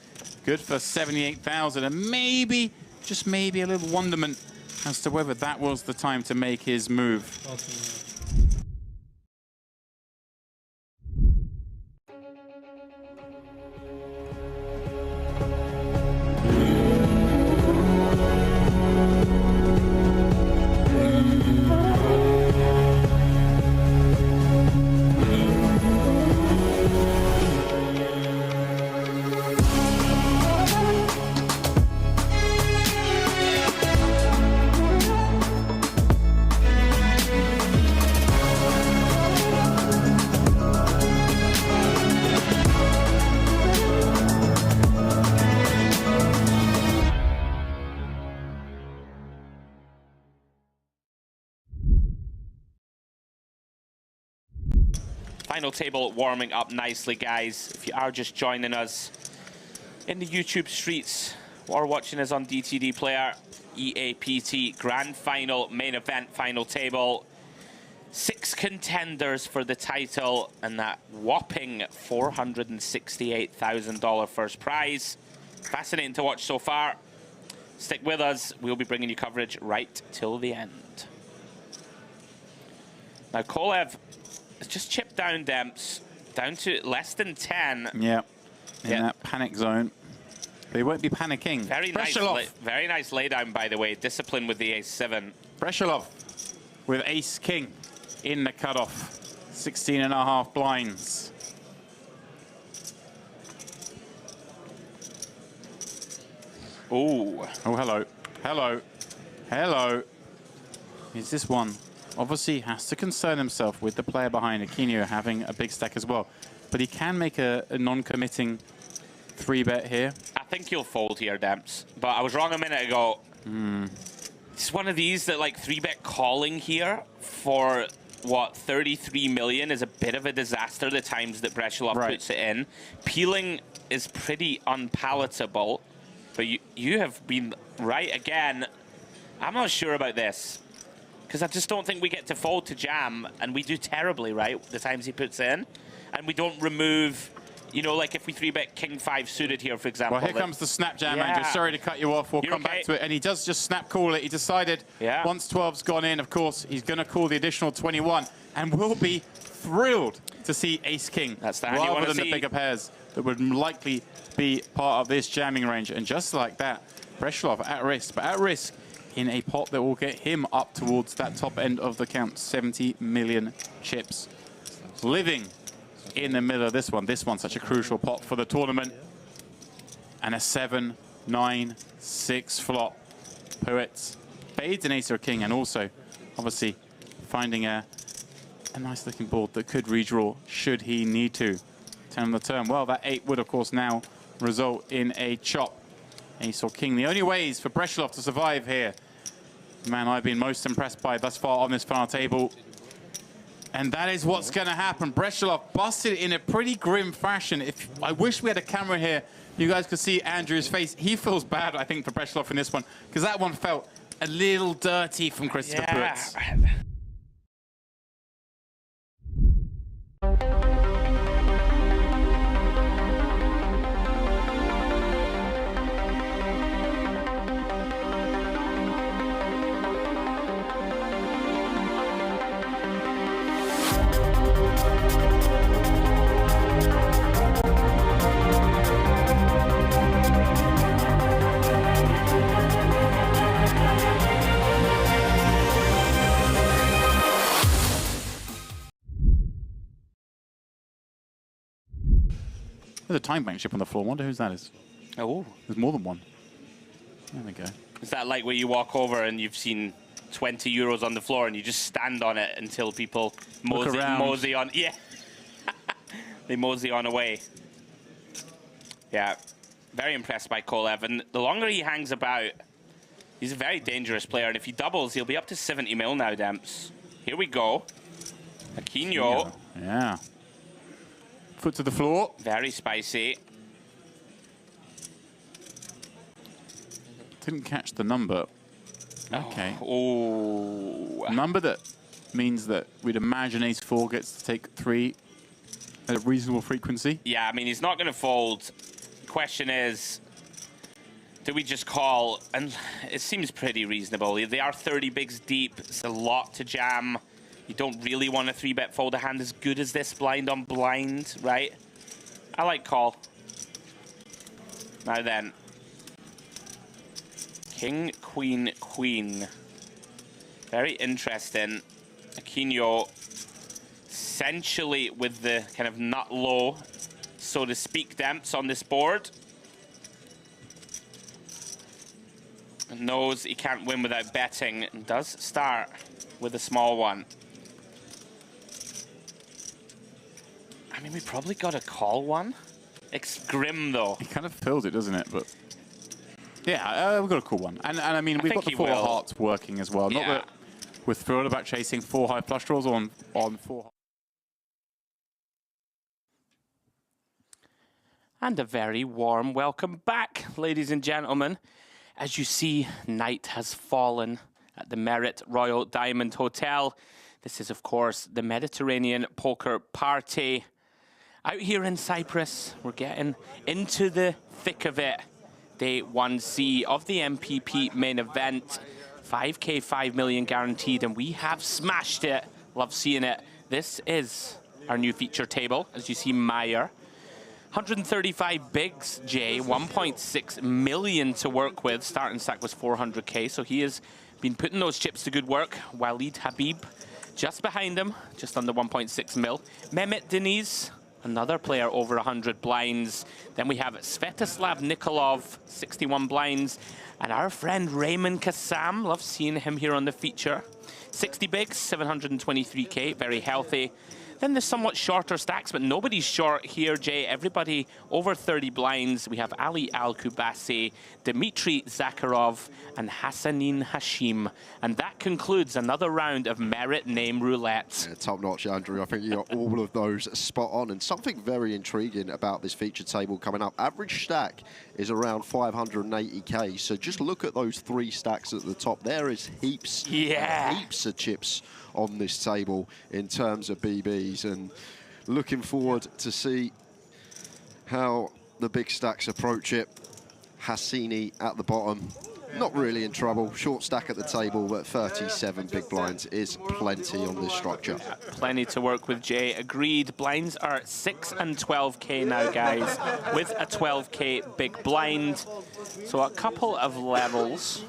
Good for 78,000. And maybe, just maybe, a little wonderment as to whether that was the time to make his move. Final table warming up nicely, guys. If you are just joining us in the YouTube streets or watching us on DTD Player, EAPT Grand Final, main event, final table. 6 contenders for the title and that whopping $468,000 first prize. Fascinating to watch so far. Stick with us. We'll be bringing you coverage right till the end. Now, Kolev has just chipped down Demps down to less than 10. Yeah, in that panic zone. But he won't be panicking. Very nice, very nice laydown, by the way. Discipline with the ace-7. Breshilov with ace-king in the cutoff. 16.5 blinds. Ooh. Oh, hello. Hello. Hello. Is this one? Obviously, he has to concern himself with the player behind Aquino having a big stack as well. But he can make a non-committing 3-bet here. I think you'll fold here, Demps. But I was wrong a minute ago. It's one of these that, like, 3-bet calling here for, what, 33 million is a bit of a disaster the times that Breshilov puts it in. Peeling is pretty unpalatable. But you have been right again. I'm not sure about this. Because I just don't think we get to fold to jam, and we do terribly, right, the times he puts in. And we don't remove, you know, like if we 3-bet King 5 suited here, for example. Well, here comes the snap jam, Andrew. Sorry to cut you off. We'll come back to it. And he does just snap call it. He decided once 12's gone in, of course, he's going to call the additional 21. And we'll be thrilled to see ace-king rather than the bigger pairs that would likely be part of this jamming range. And just like that, Breshilov at risk, but at risk in a pot that will get him up towards that top end of the count, 70 million chips. Living in the middle of this one. This one's such a crucial pot for the tournament. And a 7, 9, 6 flop. Poets fades an ace or a king, and also, obviously, finding a nice looking board that could redraw should he need to. 10 on the turn. Well, that 8 would, of course, now result in a chop. Ace or king. The only ways for Breshilov to survive here, the man I've been most impressed by thus far on this final table. And that is what's going to happen. Breshilov busted in a pretty grim fashion. I wish we had a camera here. You guys could see Andrew's face. He feels bad, I think, for Breshilov in this one, because that one felt a little dirty from Christopher Puetz. There's a time bank chip on the floor. I wonder whose that is. Oh. There's more than one. There we go. Is that like where you walk over and you've seen 20 euros on the floor and you just stand on it until people mosey on? Yeah. They mosey on away. Yeah. Very impressed by Kolev. And the longer he hangs about, he's a very dangerous player. And if he doubles, he'll be up to 70 mil now, Demps. Here we go. Aquino. Yeah. Foot to the floor. Very spicy. Didn't catch the number. Okay. Oh. Number that means that we'd imagine ace-4 gets to take 3 at a reasonable frequency. Yeah, I mean, he's not going to fold. Question is, do we just call? And it seems pretty reasonable. They are 30 bigs deep. It's a lot to jam. You don't really want a 3-bet fold a hand as good as this blind on blind, right? I like call. Now then. King, queen, queen. Very interesting. Aquino essentially with the kind of nut low, so to speak, Demps on this board. And knows he can't win without betting, and does start with a small one. I mean, we probably got to call one. It's grim, though. It kind of fills it, doesn't it? But yeah, we've got a cool one. And I mean, we've got the 4 hearts working as well. Yeah. Not that we're thrilled about chasing 4 high flush draws on 4. And a very warm welcome back, ladies and gentlemen. As you see, night has fallen at the Merit Royal Diamond Hotel. This is, of course, the Mediterranean Poker Party. Out here in Cyprus, we're getting into the thick of it. day 1C of the MPP main event. 5K, 5 million guaranteed, and we have smashed it. Love seeing it. This is our new feature table, as you see Meyer. 135 bigs, Jay, 1.6 million to work with. Starting stack was 400K, so he has been putting those chips to good work. Walid Habib just behind him, just under 1.6 mil. Mehmet Deniz, another player over 100 blinds. Then we have Svetoslav Nikolov, 61 blinds. And our friend Raymond Kassam, love seeing him here on the feature. 60 bigs, 723K, very healthy. Then there's somewhat shorter stacks, but nobody's short here, Jay. Everybody over 30 blinds. We have Ali Al-Kubasi, Dmitry Zakharov, and Hassanin Hashim. And that concludes another round of Merit Name Roulette. Yeah, top notch, Andrew. I think you got all of those spot on. And something very intriguing about this feature table coming up. Average stack is around 580K. So just look at those 3 stacks at the top. There is heaps, heaps of chips on this table in terms of BBs, and looking forward to see how the big stacks approach it. Hassini at the bottom, not really in trouble. Short stack at the table, but 37 big blinds is plenty on this structure. Plenty to work with, Jay. Agreed. Blinds are 6 and 12K now, guys, with a 12K big blind. So a couple of levels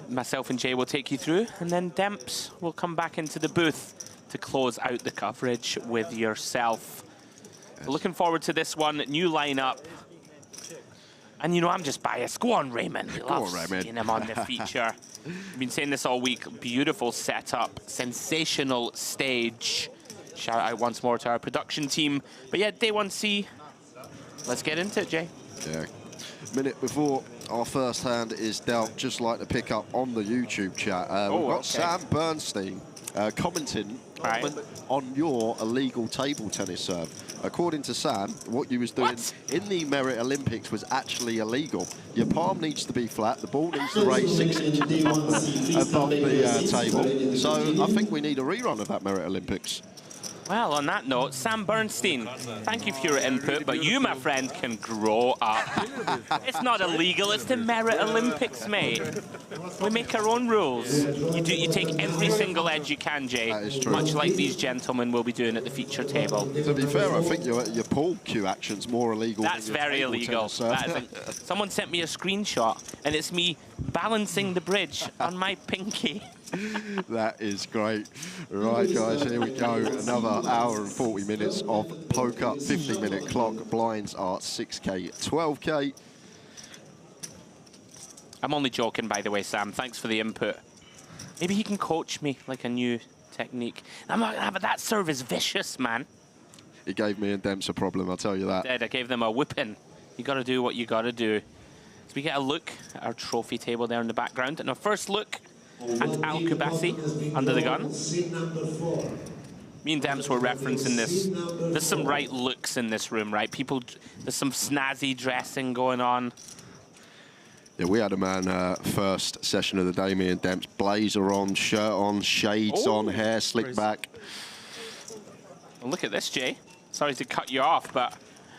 myself and Jay will take you through, and then Demps will come back into the booth to close out the coverage with yourself. Yes. Looking forward to this one. New lineup. And you know, I'm just biased. Go on, Raymond. We love seeing him on the feature. I've been saying this all week. Beautiful setup. Sensational stage. Shout out once more to our production team. But yeah, day 1C. Let's get into it, Jay. Yeah. Minute before our first hand is dealt, just like to pick up on the YouTube chat. We've got Sam Bernstein commenting on your illegal table tennis serve. According to Sam, what you was doing in the Merit Olympics was actually illegal. Your palm needs to be flat, the ball needs to raise 6 inches above the table. So I think we need a rerun of that Merit Olympics. Well, on that note, Sam Bernstein, thank you for your input, but you, my friend, can grow up. It's not illegal, it's the Merit Olympics, mate. We make our own rules. You take every single edge you can, Jay. That is true. Much like these gentlemen will be doing at the feature table. To be fair, I think your pool cue action's more illegal. That's very illegal. Someone sent me a screenshot, and it's me balancing the bridge on my pinky. That is great. Right, guys, here we go. Another hour and 40 minutes of poker. 50-minute clock. Blinds are 6K, 12K. I'm only joking, by the way, Sam. Thanks for the input. Maybe he can coach me like a new technique. I'm not going to have it. That serve is vicious, man. He gave me and Demps a problem, I'll tell you that. I gave them a whipping. You got to do what you got to do. So we get a look at our trophy table there in the background. And our first look at Al-Kubasi under the gun. Me and Demps were referencing this. There's some right looks in this room, right? People, there's some snazzy dressing going on. Yeah, we had a man first session of the day, me and Demps, blazer on, shirt on, shades on, hair slicked back. Well, look at this, Jay. Sorry to cut you off, but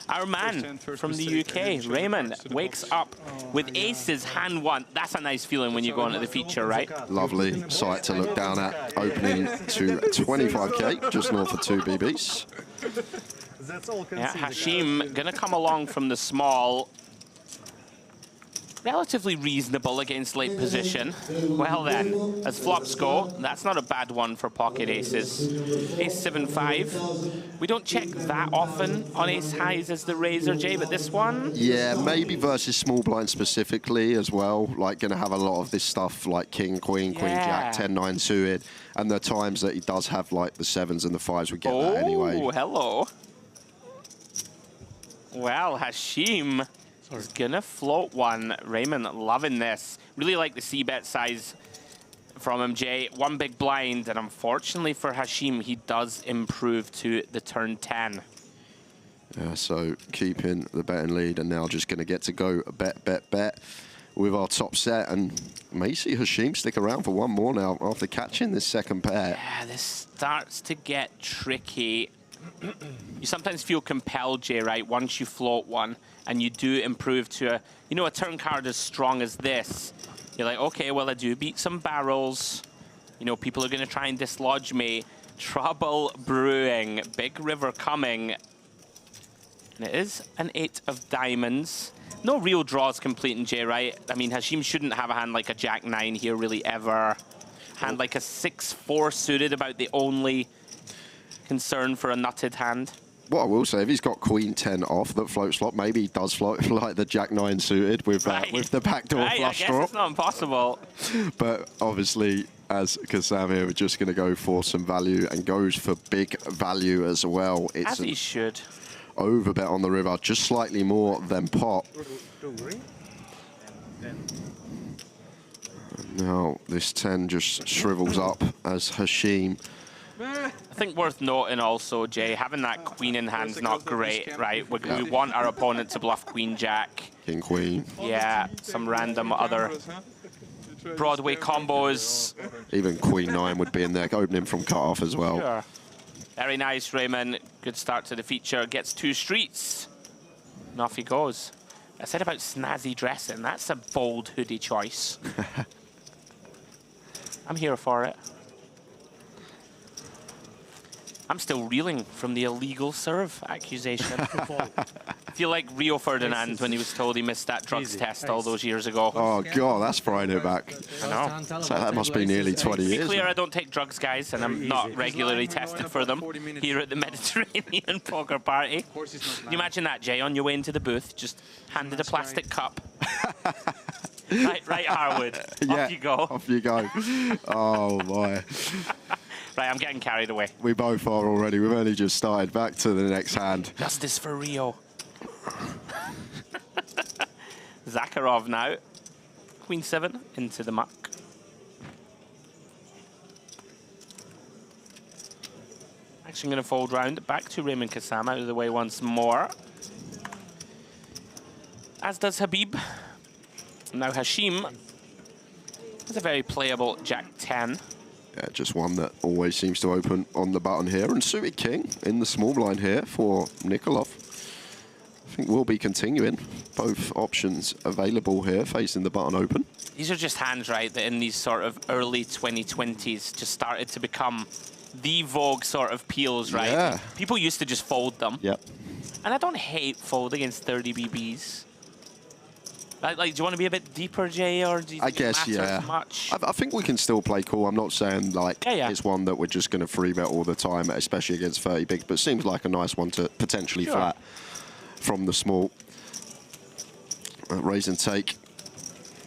our man from the UK, Raymond, wakes up with aces, hand one. That's a nice feeling when you go into the feature, right? Lovely sight to look down at. Opening to 25K, just north of 2 BBs. Yeah, Hashim gonna come along from the small. Relatively reasonable against late position. Well then, as flops go, that's not a bad one for pocket aces. Ace 7-5. We don't check that often on ace highs as the Razor, Jay, but this one? Yeah, maybe versus small blind specifically as well. Like, going to have a lot of this stuff like king, queen, queen, jack, 10-9 suited. And the times that he does have like the 7s and the 5s, we get that anyway. Oh, hello. Well, Hashim is gonna float one. Raymond loving this. Really like the c-bet size from him, Jay. One big blind, and unfortunately for Hashim, he does improve to the turn 10. Yeah, so keeping the betting lead, and now just gonna get to go bet with our top set, and may see Hashim stick around for one more now after catching this second pair. Yeah, this starts to get tricky. you sometimes feel compelled, Jay, right? Once you float one and you do improve to a, you know, a turn card as strong as this, you're like, okay, well, I do beat some barrels. You know, people are going to try and dislodge me. Trouble brewing. Big river coming. And it is an 8 of diamonds. No real draws completing, Jay, right? I mean, Hashim shouldn't have a hand like a Jack-9 here, really, ever. Hand like a 6-4 suited, about the only concern for a nutted hand. What I will say, if he's got Queen 10 off that float slot, maybe he does float like the Jack-9 suited with the backdoor flush draw. I guess it's not impossible. But obviously, as Kassam here, we're just going to go for some value and goes for big value as well. It's as he should. Overbet on the river, just slightly more than pot. Now this 10 just shrivels up as Hashim. I think worth noting also, Jay, having that queen in hand's not great, right? We want our opponent to bluff queen jack. King queen. Yeah, some random other Broadway combos. Even queen 9 would be in there, opening from cut-off as well. Sure. Very nice, Raymond. Good start to the feature. Gets 2 streets. And off he goes. I said about snazzy dressing. That's a bold hoodie choice. I'm here for it. I'm still reeling from the illegal serve accusation. I feel like Rio Ferdinand when he was told he missed that drugs test all those years ago. Oh, God, that's frying it back. I know. So that must be nearly 20 years. To be clear, I don't take drugs, guys, and I'm not regularly tested for them here at the Mediterranean Poker Party. Can you imagine that, Jay, on your way into the booth, just handed a plastic cup? Right, Harwood. Off you go. Off you go. Oh, my. Right, I'm getting carried away. We both are already. We've only just started. Back to the next hand. Justice for Rio. Zakharov now. Queen 7 into the muck. Actually going to fold round. Back to Raymond Kassam, out of the way once more. As does Habib. Now Hashim has a very playable Jack-10. Yeah, just one that always seems to open on the button here. And suited king in the small blind here for Nikolov. I think we'll be continuing. Both options available here, facing the button open. These are just hands, right, that in these sort of early 2020s just started to become the vogue sort of peels, right? Yeah. People used to just fold them. Yep. And I don't hate fold against 30 BBs. Like, do you want to be a bit deeper, Jay, or do you I guess, yeah. Much? I think we can still play cool. I'm not saying, like, it's one that we're just going to free bet all the time, especially against 30 bigs, but it seems like a nice one to potentially flat from the small. Raise and take.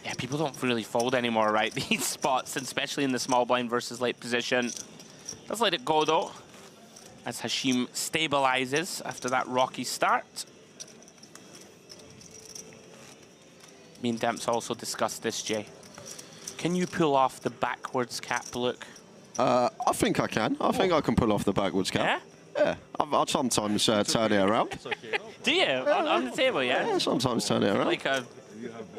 Yeah, people don't really fold anymore, right? These spots, especially in the small blind versus late position. Let's let it go, though, as Hashim stabilizes after that rocky start. Me and Demps also discussed this, Jay. Can you pull off the backwards cap look? I think I can. I think I can pull off the backwards cap. Yeah? Yeah. I'll sometimes turn it around. Do you? On the table, yeah? Yeah, sometimes turn it around.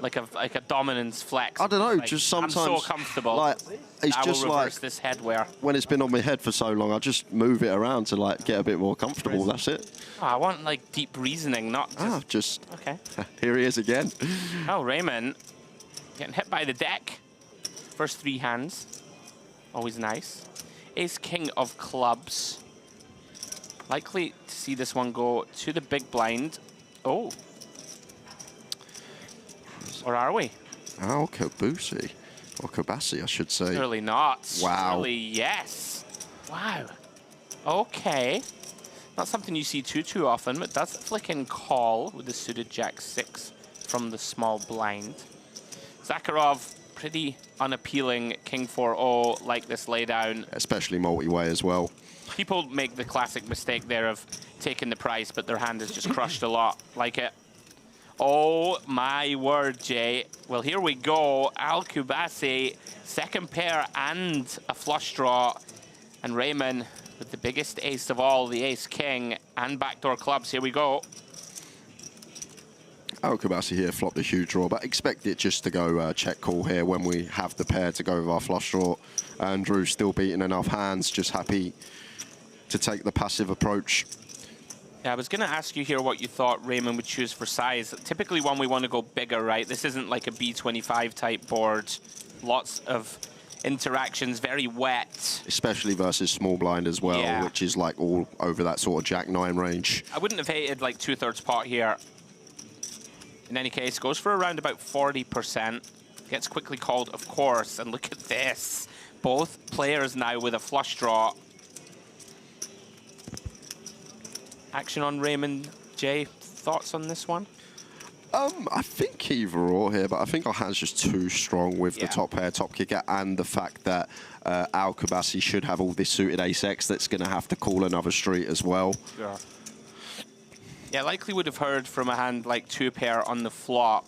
Like a dominance flex. I don't know, like, just sometimes. I'm so comfortable. Like, it's I just will reverse like this headwear. when it's been on my head for so long, I just move it around to like get a bit more comfortable. That's it. Oh, I want like deep reasoning, not just. Okay. Okay. Here he is again. Oh, Raymond getting hit by the deck. First 3 hands, always nice. Ace King of clubs. Likely to see this one go to the big blind. Oh. Or are we? Al Kabusi. Or Kabasi, I should say. Surely not. Wow. Surely yes. Wow. Okay. Not something you see too often, but does flick and call with the suited Jack-6 from the small blind. Zakharov, pretty unappealing King 4-0, like this laydown. Especially multi-way as well. People make the classic mistake there of taking the price, but their hand is just crushed a lot. Like it. Oh my word, Jay. Well, here we go. Al Kubasi, second pair and a flush draw. And Raymond with the biggest ace of all, the ace king and backdoor clubs. Here we go. Al Kubasi here flopped a huge draw, but expect it just to go check call here when we have the pair to go with our flush draw. Andrew still beating enough hands, just happy to take the passive approach. Yeah, I was going to ask you here what you thought Raymond would choose for size. Typically when we want to go bigger, right? This isn't like a B25 type board. Lots of interactions, very wet. Especially versus small blind as well, Yeah. which is like all over that sort of Jack 9 range. I wouldn't have hated like 2/3 pot here. In any case, goes for around about 40%. Gets quickly called, of course. And look at this. Both players now with a flush draw. Action on Raymond. Jay, thoughts on this one? I think either or here, but I think our hand's just too strong with the top pair, top kicker, and the fact that Al-Kubasi should have all this suited ace-X that's going to have to call another street as well. Yeah. Yeah, likely would have heard from a hand like 2-pair on the flop,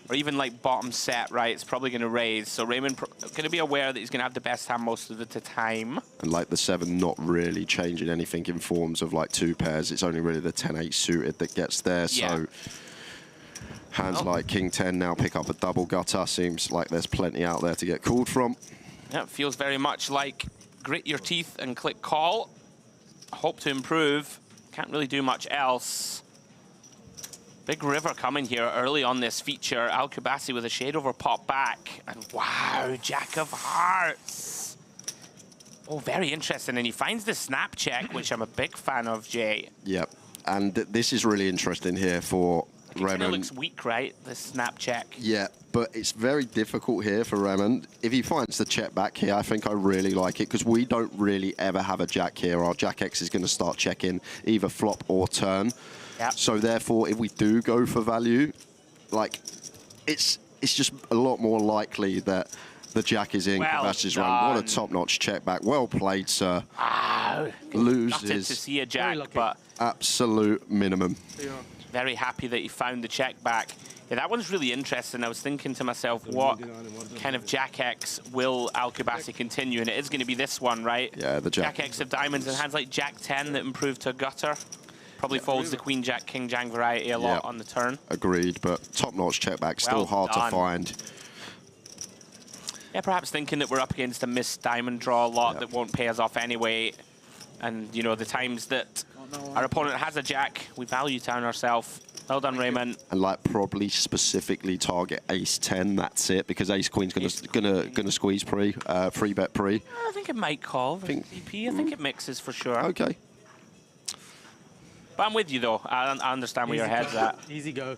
or even like bottom set, right? It's probably going to raise. So Raymond going to be aware that he's going to have the best hand most of the time. And like the 7 not really changing anything in forms of like 2 pairs. It's only really the 10-8 suited that gets there. Yeah. So hands like King 10 now pick up a double gutter. Seems like there's plenty out there to get called from. Yeah, it feels very much like grit your teeth and click call. Hope to improve. Can't really do much else. Big river coming here early on this feature. Al-Kubasi with a shade over pop back. And wow, Jack of Hearts. Oh, very interesting. And he finds the snap check, which I'm a big fan of, Jay. Yep. And this is really interesting here for It Raymond. looks weak, right? The snap check. Yeah, but it's very difficult here for Raymond. If he finds the check back here, I think I really like it because we don't really ever have a jack here. Our jack X is going to start checking either flop or turn. Yep. So therefore, if we do go for value, like it's just a lot more likely that the jack is in Kubasi's run. What a top-notch check back. Well played, sir. Wow. Loses. Gutted to see a jack, but Absolute minimum. very happy that he found the check back. Yeah, that one's really interesting. I was thinking to myself, what kind of Jack X will Al-Kubasi continue? And it is going to be this one, right? Yeah, the Jack. Jack X of diamonds and hands like Jack 10 that improve to a gutter. Probably folds the Queen Jack, King Jang variety a lot on the turn. Agreed, but top-notch check back, still Well hard done. to find. Yeah, perhaps thinking that we're up against a missed diamond draw a lot that won't pay us off anyway. And, you know, the times that our opponent has a jack, we value down ourselves. Well done, Raymond. And like probably specifically target ace 10. That's it, because ace queen's gonna squeeze free bet pre. I think it might call versus VP. I think it mixes for sure. Okay. But I'm with you though. I understand where your head's at. Easy go.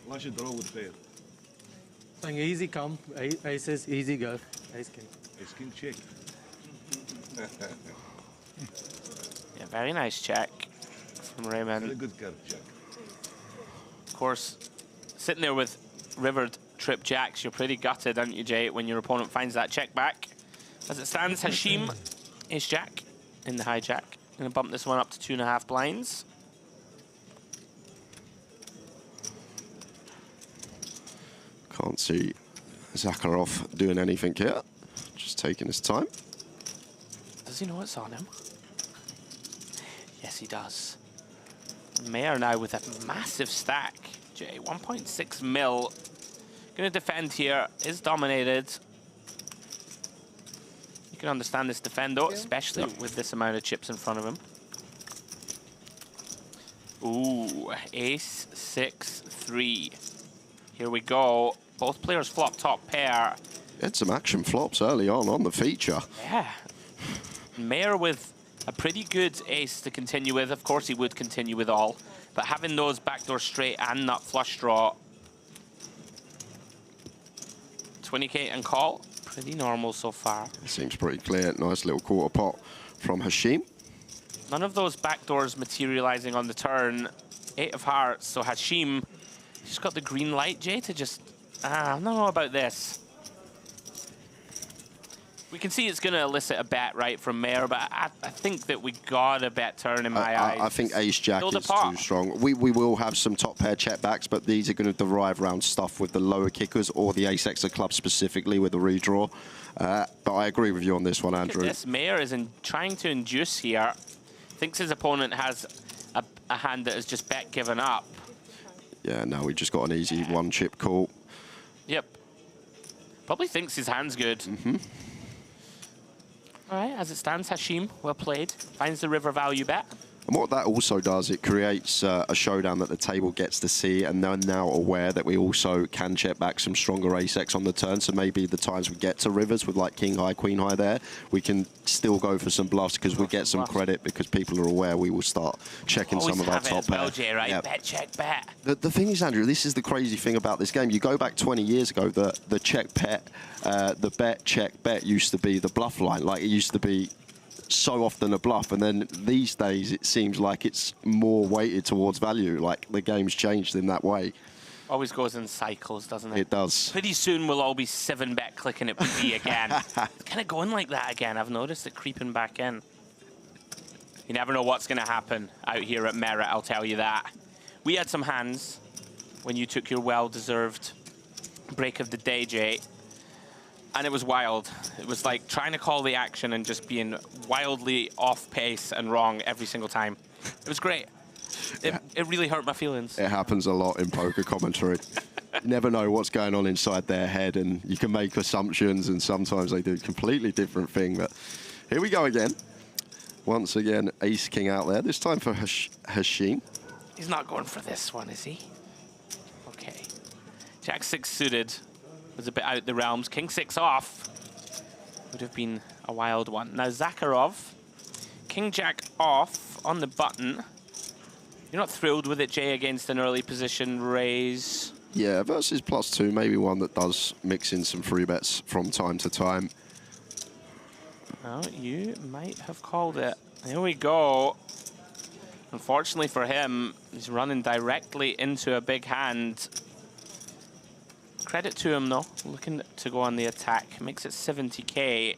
Why should draw with pair? Saying easy come, aces, easy go. Ace king. Ace king check. Yeah, very nice check from Raymond. Very good card, Jack. Of course, sitting there with rivered trip jacks, you're pretty gutted, aren't you, Jay, when your opponent finds that check back. As it stands, Hashim is jack in the hijack. Gonna bump this one up to 2.5 blinds. Can't see Zakharov doing anything here. Just taking his time. Does he know what's on him? Yes, he does. Mayer now with a massive stack. Jay, 1.6 mil. Gonna defend here, is dominated. You can understand this defend though, especially with this amount of chips in front of him. Ooh, ace 6-3. Here we go. Both players flop top pair. Had some action flops early on the feature. Yeah. Mayer with a pretty good ace to continue with. Of course he would continue with all. But having those backdoor straight and nut flush draw. 20k and call. Pretty normal so far. Seems pretty clear. Nice little quarter pot from Hashim. None of those backdoors materializing on the turn. 8 of hearts. So Hashim just got the green light, Jay, to just... I don't know about this. We can see it's going to elicit a bet, right, from Mayer, but I think that we got a bet turn in my eyes. I think ace-jack Build a is pot. too strong. We will have some top pair checkbacks, but these are going to derive around stuff with the lower kickers or the ace-X club specifically with the redraw. But I agree with you on this one, Andrew. This Mayer is trying to induce here. Thinks his opponent has a hand that is just bet given up. Yeah, now we just got an easy one-chip call. Yep. Probably thinks his hand's good. All right, as it stands, Hashim, well played. Finds the river value bet. And what that also does, it creates a showdown that the table gets to see, and they're now aware that we also can check back some stronger ace-X on the turn. So maybe the times we get to rivers with like king high, queen high there, we can still go for some bluffs because we get some credit because people are aware we will start checking some of our top pair. Jay, right? Yep. Bet, check, bet. The thing is, Andrew, this is the crazy thing about this game. You go back 20 years ago, the check bet, the bet, check, bet used to be the bluff line. Like it used to be so often a bluff, and then these days it seems like it's more weighted towards value. Like the game's changed in that way. Always goes in cycles, doesn't it? It does. Pretty soon we'll all be 7-bet clicking it B again. It's kind of going like that again. I've noticed it creeping back in. You never know what's going to happen out here at Merit, I'll tell you that. We had some hands when you took your well-deserved break of the day, Jay. And it was wild. It was like trying to call the action and just being wildly off pace and wrong every single time. It was great. It really hurt my feelings. It happens a lot in poker commentary. You never know what's going on inside their head, and you can make assumptions, and sometimes they do a completely different thing. But here we go again. Once again, ace king out there. This time for Hashim. He's not going for this one, is he? Okay. Jack 6 suited. Was a bit out the realms. King 6 off would have been a wild one. Now Zakharov, King Jack off on the button. You're not thrilled with it, Jay, against an early position raise? Yeah, versus +2, maybe one that does mix in some free bets from time to time. Well, you might have called it. Here we go. Unfortunately for him, he's running directly into a big hand. Credit to him, though, looking to go on the attack. Makes it 70K.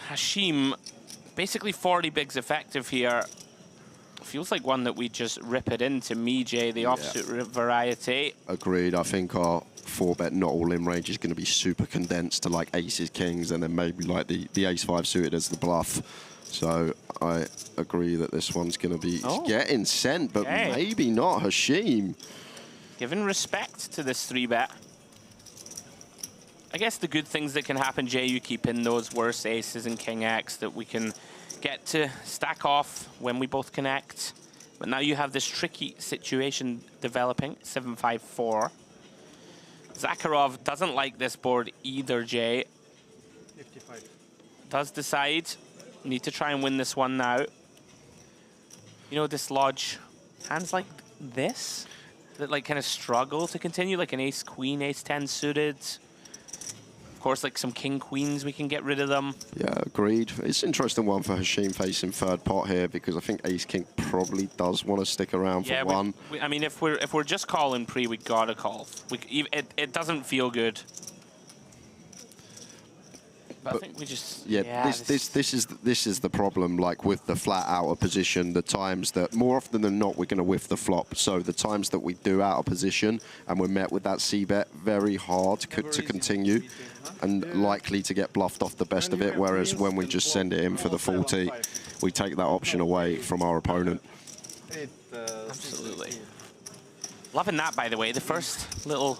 Hashim, basically 40 bigs effective here. Feels like one that we just rip it into. Me, Jay, the offsuit variety. Agreed. I think our 4-bet not all-in range is going to be super condensed to like aces, kings, and then maybe like the ace-5 suited as the bluff. So I agree that this one's going to be getting sent, but maybe not. Hashim. Giving respect to this 3-bet. I guess the good things that can happen, Jay, you keep in those worse aces and king X that we can get to stack off when we both connect. But now you have this tricky situation developing, 7-5-4. Zakharov doesn't like this board either, Jay. 55. Does decide, need to try and win this one now. You know, dislodge hands like this that like kind of struggle to continue, like an ace-queen, ace-10 suited. Of course, like some king-queens, we can get rid of them. Yeah, agreed. It's an interesting one for Hashim facing third pot here because I think ace-king probably does want to stick around for one. I mean, if we're just calling pre, we gotta call. It doesn't feel good. But I think we just this is the problem. Like with the flat out of position, the times that more often than not we're going to whiff the flop. So the times that we do out of position and we're met with that c-bet, very hard to continue and likely to get bluffed off the best of it. Whereas when we just send it in for the full tee, we take that option away from our opponent. Absolutely. Loving that, by the way. The first little.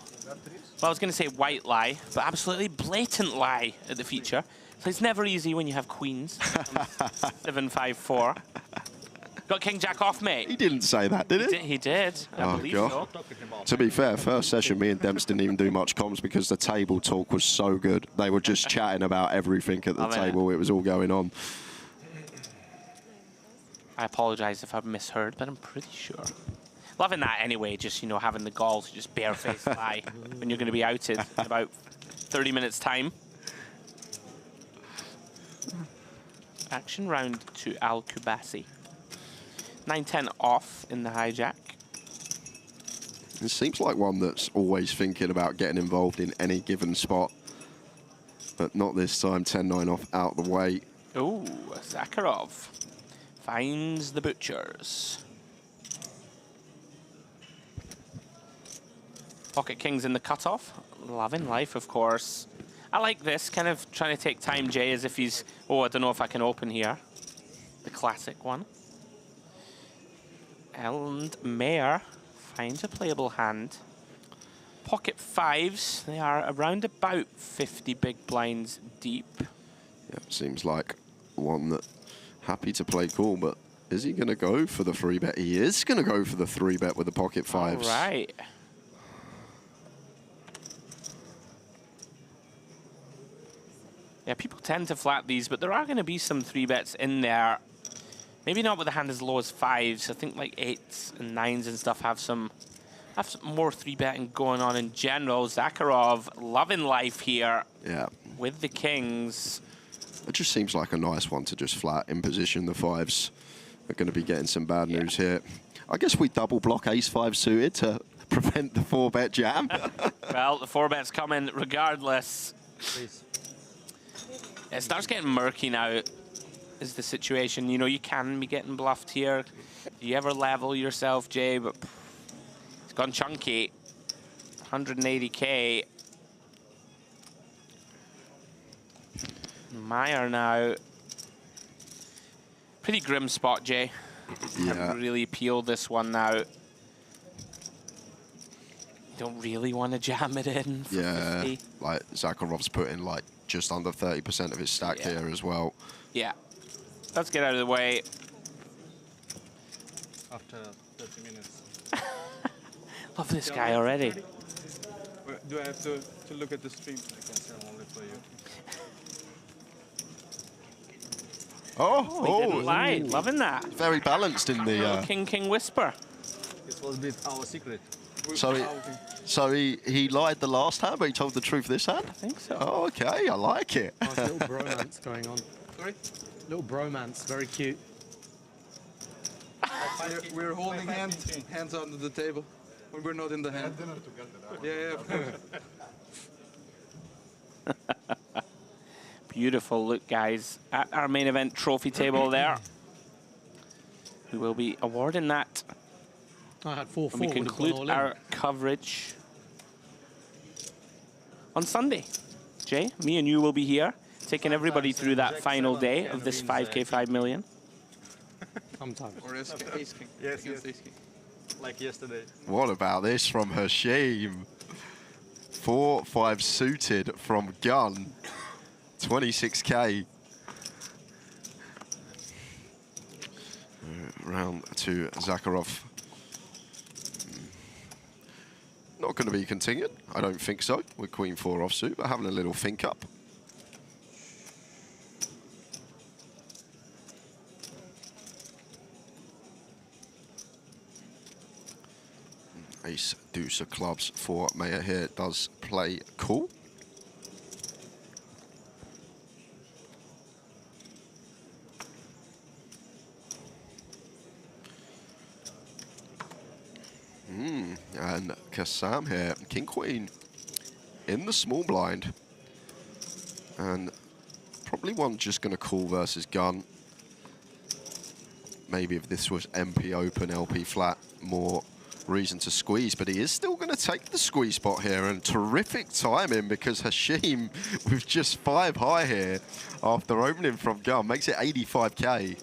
Well, I was going to say white lie, but absolutely blatant lie at the feature. So it's never easy when you have queens. 7-5-4. Got King Jack off, mate. He didn't say that, did he? He did. I believe so. To be fair, first session, me and Demps didn't even do much comms because the table talk was so good. They were just chatting about everything at the table. It was all going on. I apologize if I've misheard, but I'm pretty sure. Loving that anyway, just, you know, having the gall to just barefaced lie when you're going to be outed in about 30 minutes' time. Action round to Al Kubasi. 9-10 off in the hijack. It seems like one that's always thinking about getting involved in any given spot. But not this time, 10-9 off out the way. Ooh, Zakharov finds the butchers. Pocket Kings in the cutoff. Loving life, of course. I like this, kind of trying to take time, Jay, as if he's, I don't know if I can open here. The classic one. And Mayer finds a playable hand. pocket fives. They are around about 50 big blinds deep. Yeah, seems like one that happy to play cool, but is he going to go for the 3-bet? He is going to go for the 3-bet with the pocket fives. All right. Yeah, people tend to flat these, but there are going to be some 3-bets in there. Maybe not with a hand as low as fives. I think like 8s and 9s and stuff have some more 3-betting going on in general. Zakharov loving life here. Yeah. With the kings. It just seems like a nice one to just flat in position. The fives are going to be getting some bad news here. I guess we double block ace-5 suited to prevent the 4-bet jam. Well, the 4-bet's coming regardless. Please. It starts getting murky now, is the situation. You know, you can be getting bluffed here. Do you ever level yourself, Jay? But it's gone chunky. 180K. Meyer now. Pretty grim spot, Jay. Yeah. Haven't really peeled this one now. Don't really want to jam it in for 50. Like Zakharov's put in like just under 30% of his stack here as well. Yeah. Let's get out of the way. After 30 minutes. Love this guy already. Do I have to look at the stream? I can say only for you. He didn't lie. Loving that. Very balanced in the... King Whisper. This was a bit our secret. So he lied the last hand, but he told the truth this hand? I think so. Oh, okay. I like it. Nice little bromance going on. Sorry? Little bromance, very cute. We're holding hands under the table when we're not in the hand. Yeah, of course. Beautiful look, guys, at our main event trophy table there. We will be awarding that I had 4-4. when we conclude our coverage on Sunday. Jay, me and you will be here, taking everybody through that final day of this 5K 5 million. Sometimes. Or ace king. Yes, Ace king. Like yesterday. What about this from Hashim? 4-5 suited from Gun. 26K. Round to Zakharov. Not going to be continued. I don't think so. With Queen 4 offsuit, but having a little think up. Ace deuce of clubs for Meyer here does play cool. And Kassam here, King Queen in the small blind. And probably one just going to call versus gun. Maybe if this was MP open, LP flat, more reason to squeeze, but he is still going to take the squeeze spot here, and terrific timing because Hashim with just 5 high here after opening from gun makes it 85K.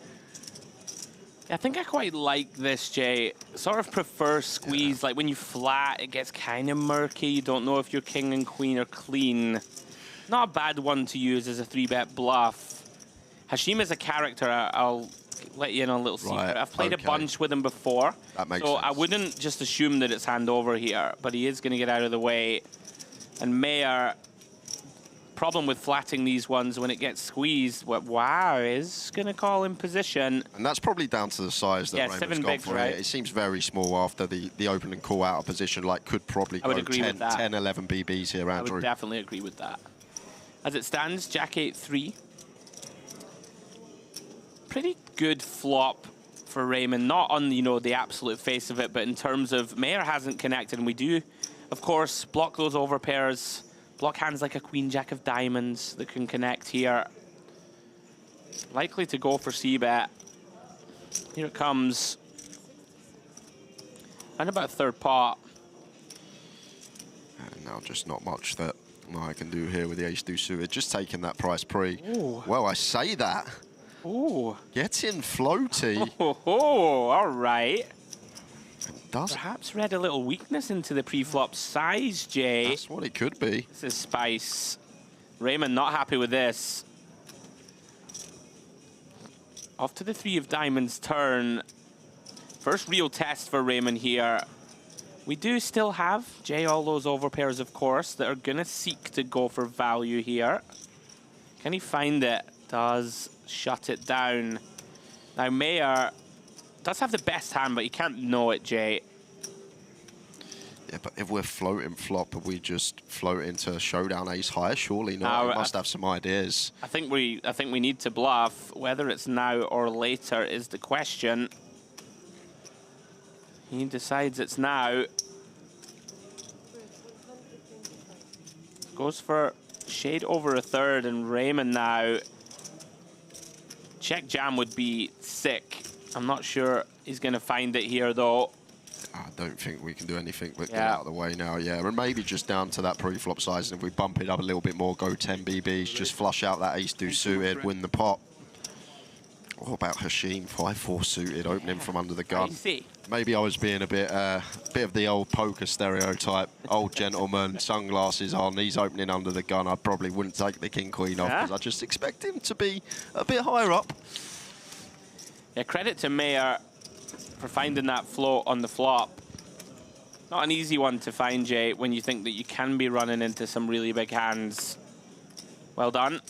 I think I quite like this, Jay. Sort of prefer squeeze. Like when you flat, it gets kind of murky. You don't know if your king and queen are clean. Not a bad one to use as a 3-bet bluff. Hashim is a character. I'll let you in on a little secret. Right, I've played a bunch with him before. That makes so sense. I wouldn't just assume that it's hand over here, but he is going to get out of the way. And Mayer, problem with flatting these ones when it gets squeezed, wow, is going to call in position. And that's probably down to the size that Raymond's 7 gone bigs, for right? it. It seems very small after the open and call out of position, like could probably I would go agree 10, with that. 10, 11 BBs here, I Andrew. would definitely agree with that. As it stands, Jack 8-3. Pretty good flop for Raymond, not on the absolute face of it, but in terms of Mayer hasn't connected, and we do, of course, block those over pairs, block hands like a Queen Jack of diamonds that can connect here. Likely to go for C-bet. Here it comes. And about third pot. And now just not much that I can do here with the ace deuce suited. Just taking that price pre. Ooh. Well, I say that. Ooh. Get in floaty. Oh, all right. Perhaps read a little weakness into the pre-flop size, Jay. That's what it could be. This is spice. Raymond not happy with this. Off to the 3 of diamonds turn. First real test for Raymond here. We do still have, Jay, all those overpairs, of course, that are going to seek to go for value here. Can he find it? Does shut it down. Now, Mayer does have the best hand, but you can't know it, Jay. Yeah, but if we're floating flop, we just float into showdown ace high? Surely not. We must have some ideas. I think we need to bluff. Whether it's now or later is the question. He decides it's now. Goes for shade over a third, and Raymond now. Check jam would be sick. I'm not sure he's going to find it here, though. I don't think we can do anything but get out of the way now, yeah. And maybe just down to that pre-flop size, and if we bump it up a little bit more, go 10 BBs, just flush out that ace-2 suited, win the pot. What about Hashim? 5-4 suited, opening from under the gun. Maybe I was being a bit of the old poker stereotype. Old gentleman, sunglasses on, he's opening under the gun. I probably wouldn't take the king-queen off, because I just expect him to be a bit higher up. Yeah, credit to Mayer for finding that float on the flop. Not an easy one to find, Jay, when you think that you can be running into some really big hands. Well done.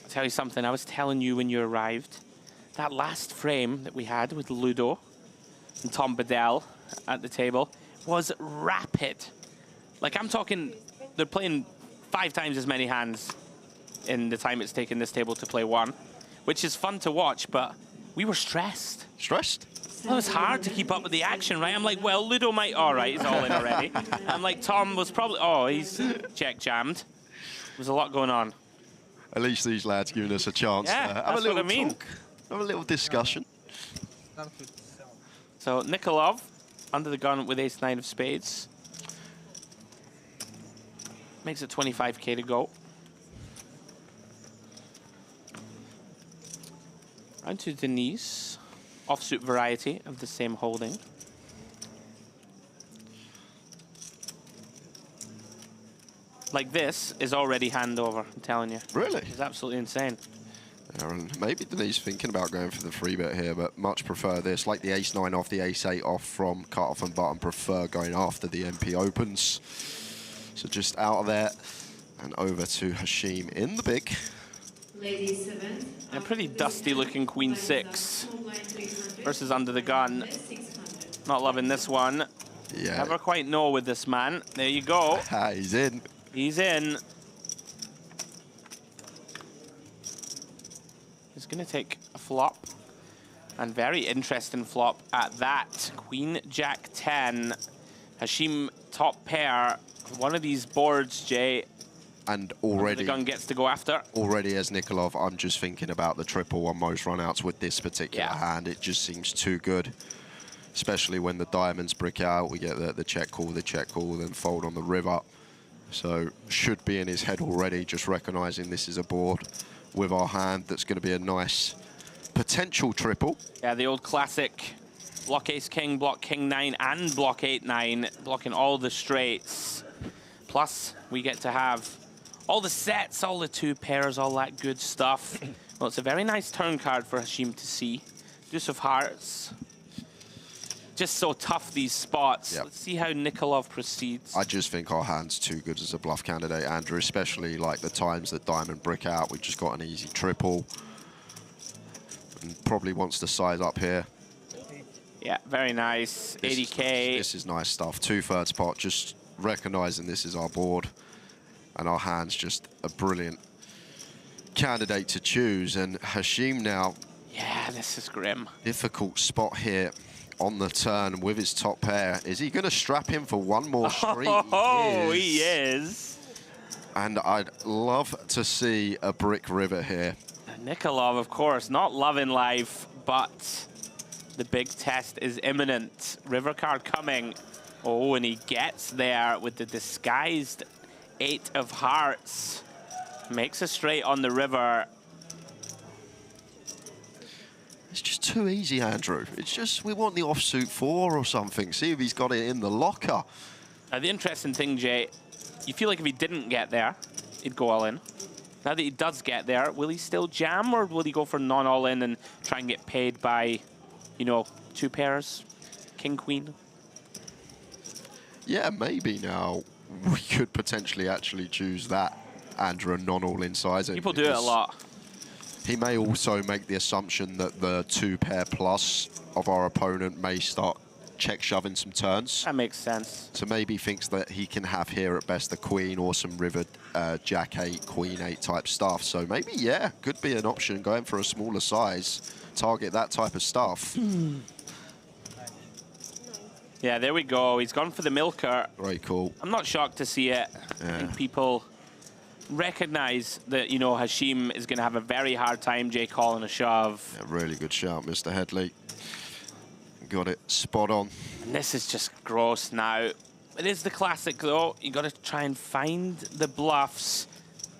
I'll tell you something, I was telling you when you arrived, that last frame that we had with Ludo and Tom Bedell at the table was rapid. Like, I'm talking, they're playing 5 times as many hands in the time it's taken this table to play one, which is fun to watch, but we were stressed. Stressed? Well, it's hard to keep up with the action, right? I'm like, well, Ludo might... All right, he's all in already. I'm like, Tom was probably... Oh, he's check jammed. There's a lot going on. At least these lads giving us a chance to that's what I mean. talk, have a little discussion. So, Nikolov, under the gun with ace-9 of spades. Makes it 25K to go. On to Denise, offsuit variety of the same holding. Like this is already hand over, I'm telling you. Really? It's absolutely insane. Aaron, maybe Denise thinking about going for the free bet here, but much prefer this. Like the ace-9 off, the ace-8 off from cut-off and button, prefer going after the MP opens. So just out of there and over to Hashim in the big. Ladies 7. A pretty dusty looking queen 6 versus under the gun. Not loving this one. Yeah. Never quite know with this man. There you go. He's in. He's in. He's going to take a flop. And very interesting flop at that. Queen, Jack 10. Hashim top pair. One of these boards, Jay. And already... The gun gets to go after. Already as Nikolov, I'm just thinking about the triple on most runouts with this particular hand. It just seems too good. Especially when the diamonds brick out. We get the check call, then fold on the river. So should be in his head already, just recognizing this is a board with our hand that's going to be a nice potential triple. Yeah, the old classic block ace king, block king 9, and block 8-9, blocking all the straights. Plus, we get to have all the sets, all the 2 pairs, all that good stuff. Well, it's a very nice turn card for Hashim to see. Deuce of hearts. Just so tough, these spots. Yep. Let's see how Nikolov proceeds. I just think our hand's too good as a bluff candidate, Andrew, especially like the times that diamond brick out. We've just got an easy triple. And probably wants to size up here. Yeah, very nice. 80K. This is nice stuff. 2/3 pot, just recognizing this is our board. And our hand's just a brilliant candidate to choose. And Hashim now... Yeah, this is grim. Difficult spot here on the turn with his top pair. Is he going to strap him for one more street? Oh, he is. And I'd love to see a brick river here. Nikolov, of course, not loving life, but the big test is imminent. River card coming. Oh, and he gets there with the disguised 8 of hearts. Makes a straight on the river. It's just just too easy, Andrew. It's just, we want the offsuit 4 or something. See if he's got it in the locker. The interesting thing, Jay, you feel like if he didn't get there, he'd go all in. Now that he does get there, will he still jam, or will he go for non-all in and try and get paid by, you know, 2 pairs, king, queen? Yeah, maybe now we could potentially actually choose that Andrew non-all-in sizing. People do it a lot. He may also make the assumption that the 2 pair plus of our opponent may start check shoving some turns. That makes sense. So maybe thinks that he can have here at best the queen or some river jack 8, queen 8 type stuff. So maybe, yeah, could be an option going for a smaller size, target that type of stuff. Yeah, there we go. He's gone for the milker. Very cool. I'm not shocked to see it. Yeah. I think people recognize that, you know, Hashim is going to have a very hard time, Jay, calling a shove. Yeah, really good shout, Mr. Headley. Got it spot on. And this is just gross now. It is the classic, though. You got to try and find the bluffs.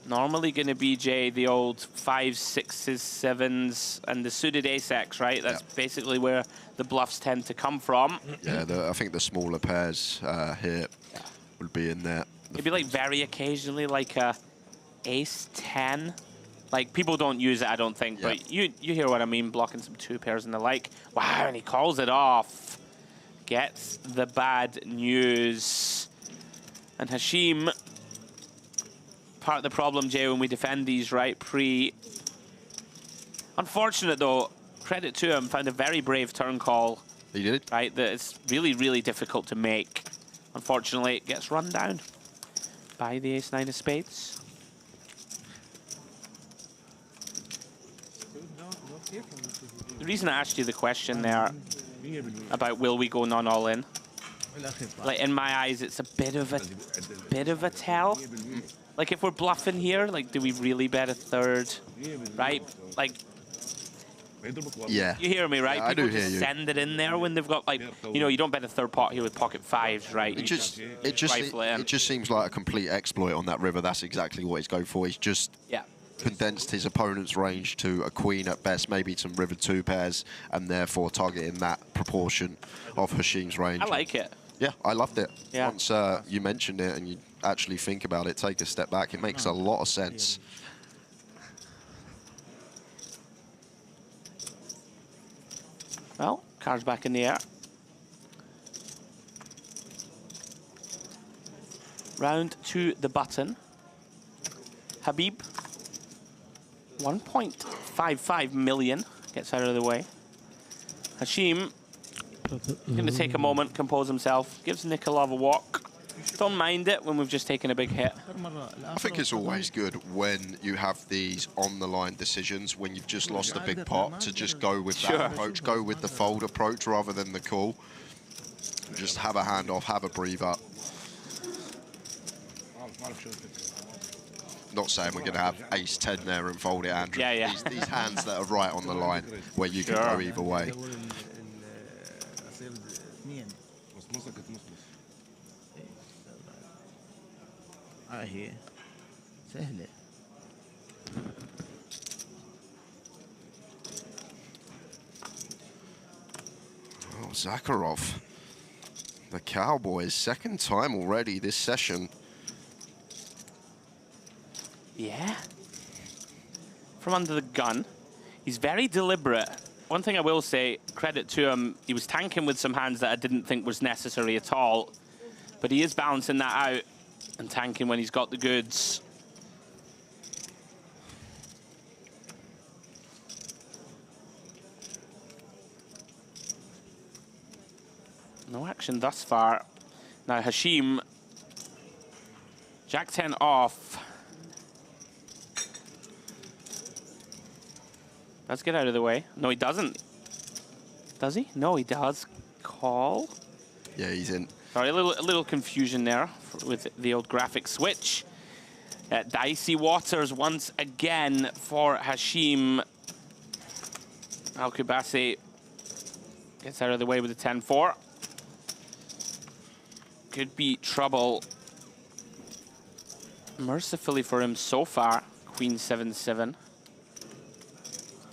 Normally going to be, Jay, the old 5s, 6s, 7s, and the suited ace-X, right? That's basically where the bluffs tend to come from. Yeah, I think the smaller pairs here would be in there. Maybe like very occasionally, like a ace-10. Like, people don't use it, I don't think, but you hear what I mean, blocking some 2 pairs and the like. Wow, and he calls it off. Gets the bad news. And Hashim, part of the problem, Jay, when we defend these, right, Unfortunate, though, credit to him, found a very brave turn call. He did? Right, that it's really, really difficult to make. Unfortunately, it gets run down by the ace-9 of spades. The reason I asked you the question there about will we go non-all in, like in my eyes, it's a bit of a tell. Like if we're bluffing here, like do we really bet a 3rd, right? Like, yeah, you hear me, right? Yeah, People I do hear just you. send it in there when they've got like, you know, you don't bet a 3rd pot here with pocket 5s, right? It just seems like a complete exploit on that river. That's exactly what he's going for. He's just condensed his opponent's range to a queen at best, maybe some river 2 pairs, and therefore targeting that proportion of Hashim's range. I like it. Yeah, I loved it. Yeah. Once you mentioned it and you actually think about it, take a step back, it makes a lot of sense. Well, cards back in the air. Round to the button. Habib, 1.55 million, gets out of the way. Hashim, going to take a moment, compose himself, gives Nikolov a walk. Don't mind it when we've just taken a big hit. I think it's always good when you have these on-the-line decisions, when you've just lost a big pot, to just go with that approach, go with the fold approach rather than the call. Just have a handoff, have a breather. Not saying we're going to have ace-10 there and fold it, Andrew. Yeah, yeah. These hands that are right on the line where you can go either way. هي سهلة. Oh, Zakharov, the Cowboys, 2nd time already this session. Yeah. From under the gun. He's very deliberate. One thing I will say, credit to him, he was tanking with some hands that I didn't think was necessary at all. But he is balancing that out and tanking when he's got the goods. No action thus far. Now Hashim, Jack 10 off. Let's get out of the way. No, he doesn't. Does he? No, he does. Call. Yeah, he's in. Sorry, a little confusion there with the old graphic switch. Dicey waters once again for Hashim. Al-Kubasi gets out of the way with the 10-4. Could be trouble. Mercifully for him so far, Queen 7-7.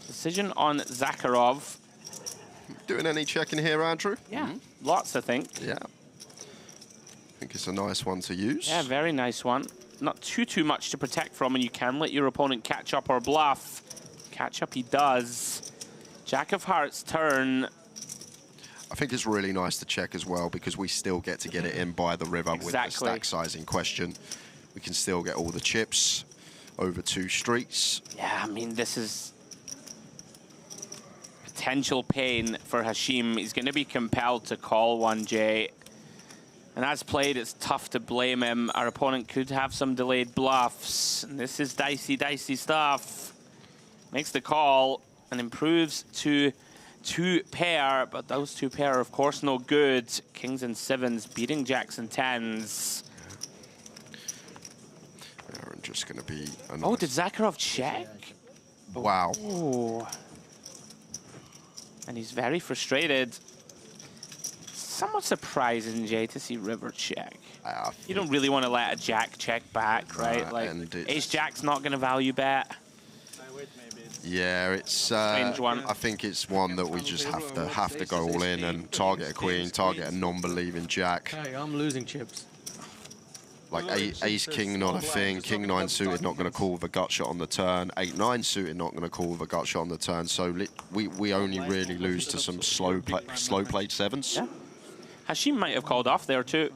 Decision on Zakharov. Doing any checking here, Andrew? Yeah, lots, I think. Yeah. I think it's a nice one to use. Yeah, very nice one. Not too much to protect from, and you can let your opponent catch up or bluff. Catch up he does. Jack of Hearts turn. I think it's really nice to check as well because we still get to get it in by the river with the stack size in question. We can still get all the chips over 2 streets. Yeah, I mean, this is potential pain for Hashim. He's going to be compelled to call one, Jay. And as played, it's tough to blame him. Our opponent could have some delayed bluffs. And this is dicey stuff. Makes the call and improves to 2 pair, but those 2 pair are, of course, no good. Kings and 7s beating jacks and 10s. They're just going to be... Oh, did Zakharov check? Wow. Oh. And he's very frustrated. Somewhat surprising, Jay, to see river check. You don't really want to let a jack check back, right? Like, ace-jack's not going to value bet. Yeah, it's strange one. I think it's one that we just have to go all in and target a queen, target a non-believing jack. Hey, I'm losing chips. Like ace king, not a thing. King 9 suited, not going to call with a gut shot on the turn. 8-9 suited, not going to call with a gut shot on the turn. So we only really lose to some slow played 7s. Yeah. Hashim might have called off there too,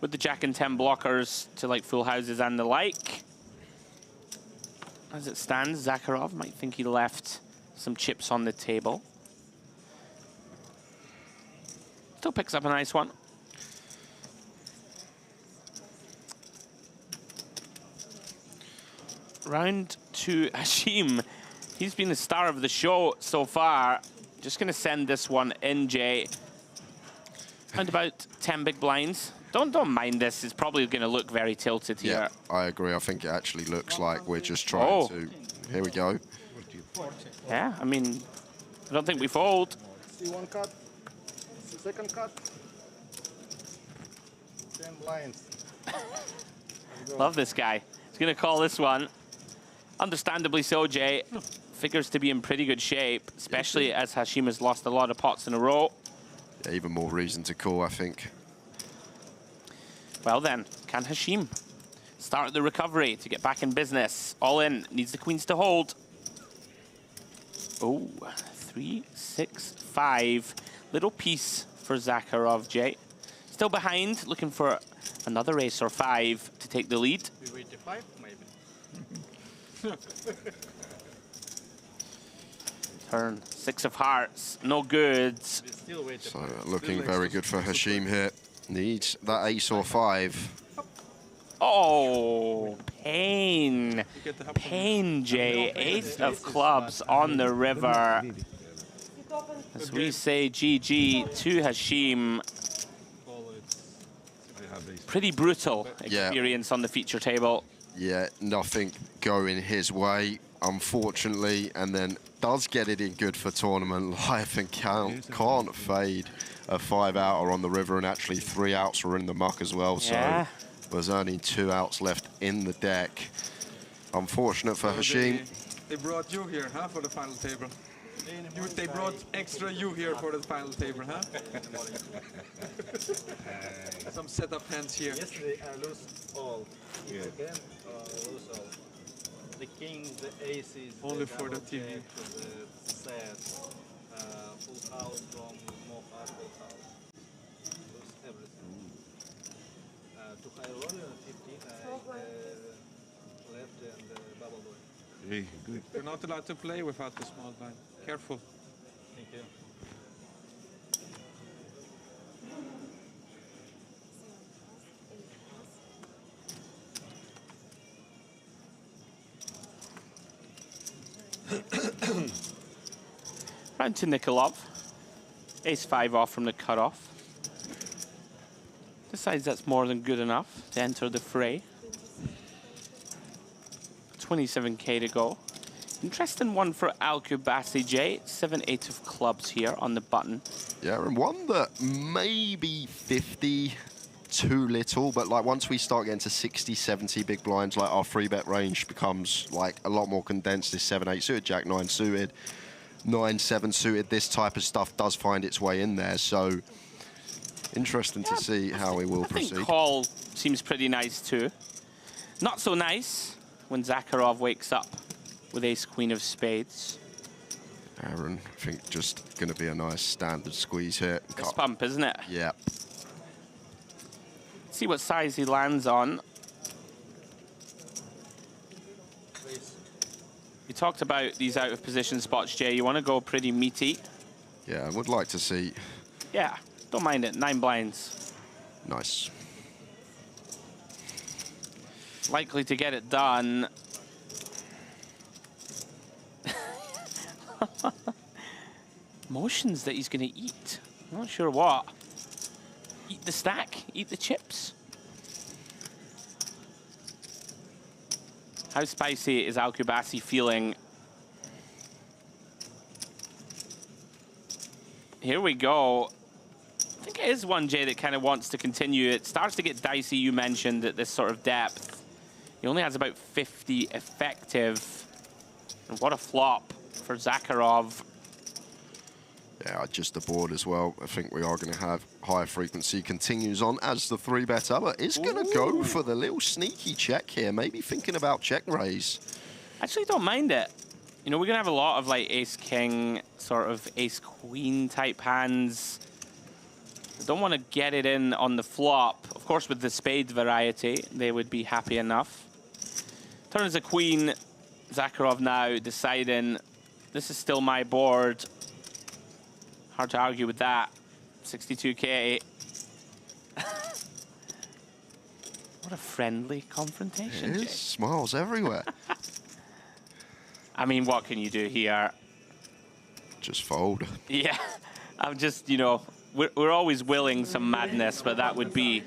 with the jack and 10 blockers to like full houses and the like. As it stands, Zakharov might think he left some chips on the table. Still picks up a nice one. Round to Hashim. He's been the star of the show so far. Just going to send this one in, Jay. And about 10 big blinds. Don't mind this. It's probably going to look very tilted here. Yeah, I agree. I think it actually looks like we're just trying to... Here we go. Yeah, I mean, I don't think we fold. See 1 cut. See 2nd cut. 10 blinds. Love this guy. He's going to call this one. Understandably so, Jay. Figures to be in pretty good shape, especially as Hashim has lost a lot of pots in a row. Yeah, even more reason to call, I think. Well then, can Hashim start the recovery to get back in business? All in, needs the queens to hold. Oh, 3, 6, 5. Little piece for Zakharov, Jay. Still behind, looking for another ace or 5 to take the lead. We wait to 5, maybe. Turn 6 of hearts, no good. So looking very good for Hashim here. Needs that ace or 5. Oh, pain. Pain, Jay. 8 of clubs on the river. As we say GG to Hashim. Pretty brutal experience on the feature table. Yeah, nothing going his way, unfortunately, and then does get it in good for tournament life and can't fade a 5-outer on the river, and actually 3 outs were in the muck as well, so there's only 2 outs left in the deck. Unfortunate for Hashim. They brought you here, huh, for the final table. They brought extra you here for the final table, huh? Some setup hands here. Yesterday I lost all. Again, lose all. The kings, the aces, only the for the TV. The sets, full house from more hard full house. Lose everything. To high roller 15, I left and bubble boy. Hey, good. You're not allowed to play without the small blind. Careful. Thank you. Round to Nikolov. Ace-5 off from the cutoff. Decides that's more than good enough to enter the fray. 27k to go. Interesting one for Al-Kubasi, Jay. 7-8 of clubs here on the button. Yeah, and one that may be 50 too little, but like once we start getting to 60, 70 big blinds, like our free bet range becomes like a lot more condensed. This 7-8 suited, Jack 9 suited. 9-7 suited, this type of stuff does find its way in there. So interesting to see how he will I think proceed. call seems pretty nice too. Not so nice when Zakharov wakes up with ace queen of spades. Aaron, I think just going to be a nice standard squeeze here. It's bump, isn't it? Yeah. See what size he lands on. You talked about these out of position spots, Jay. You want to go pretty meaty. Yeah, I would like to see. Yeah, don't mind it. 9 blinds. Nice. Likely to get it done. Motions that he's going to eat. I'm not sure what. Eat the stack, eat the chips. How spicy is Al-Kubasi feeling? Here we go. I think it is one, Jay, that kind of wants to continue. It starts to get dicey, you mentioned, at this sort of depth. He only has about 50 effective. And what a flop for Zakharov. Yeah, just the board as well. I think we are going to have higher frequency. Continues on as the 3-better, but is going to go for the little sneaky check here. Maybe thinking about check raise. Actually, don't mind it. You know, we're going to have a lot of like ace-king, sort of ace-queen type hands. I don't want to get it in on the flop. Of course, with the spade variety, they would be happy enough. Turn as a queen. Zakharov now deciding this is still my board. Hard to argue with that. 62K. What a friendly confrontation, It is. Jay. Smiles everywhere. I mean, what can you do here? Just fold. Yeah, I'm just, you know, we're always willing some madness, but that would be...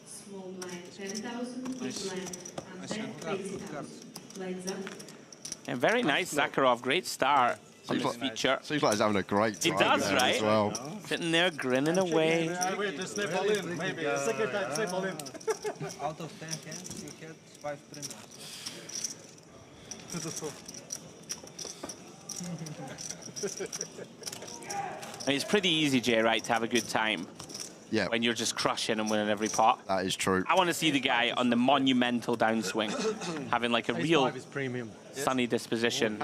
Small blind 10,000, big blind 80,000. Blinds up. And very nice, Zakharov. Great start on this feature. Seems like he's having a great He time does, there right? as well. Sitting there grinning away. Wait, to snap all in, maybe. Second time, snap all in. Out of 10 hands, you had 5 primers. I mean, it's pretty easy, Jay, right, to have a good time. Yeah. When you're just crushing and winning every pot. That is true. I want to see the guy on the monumental downswing, having like a Ace real 5 is premium. sunny disposition.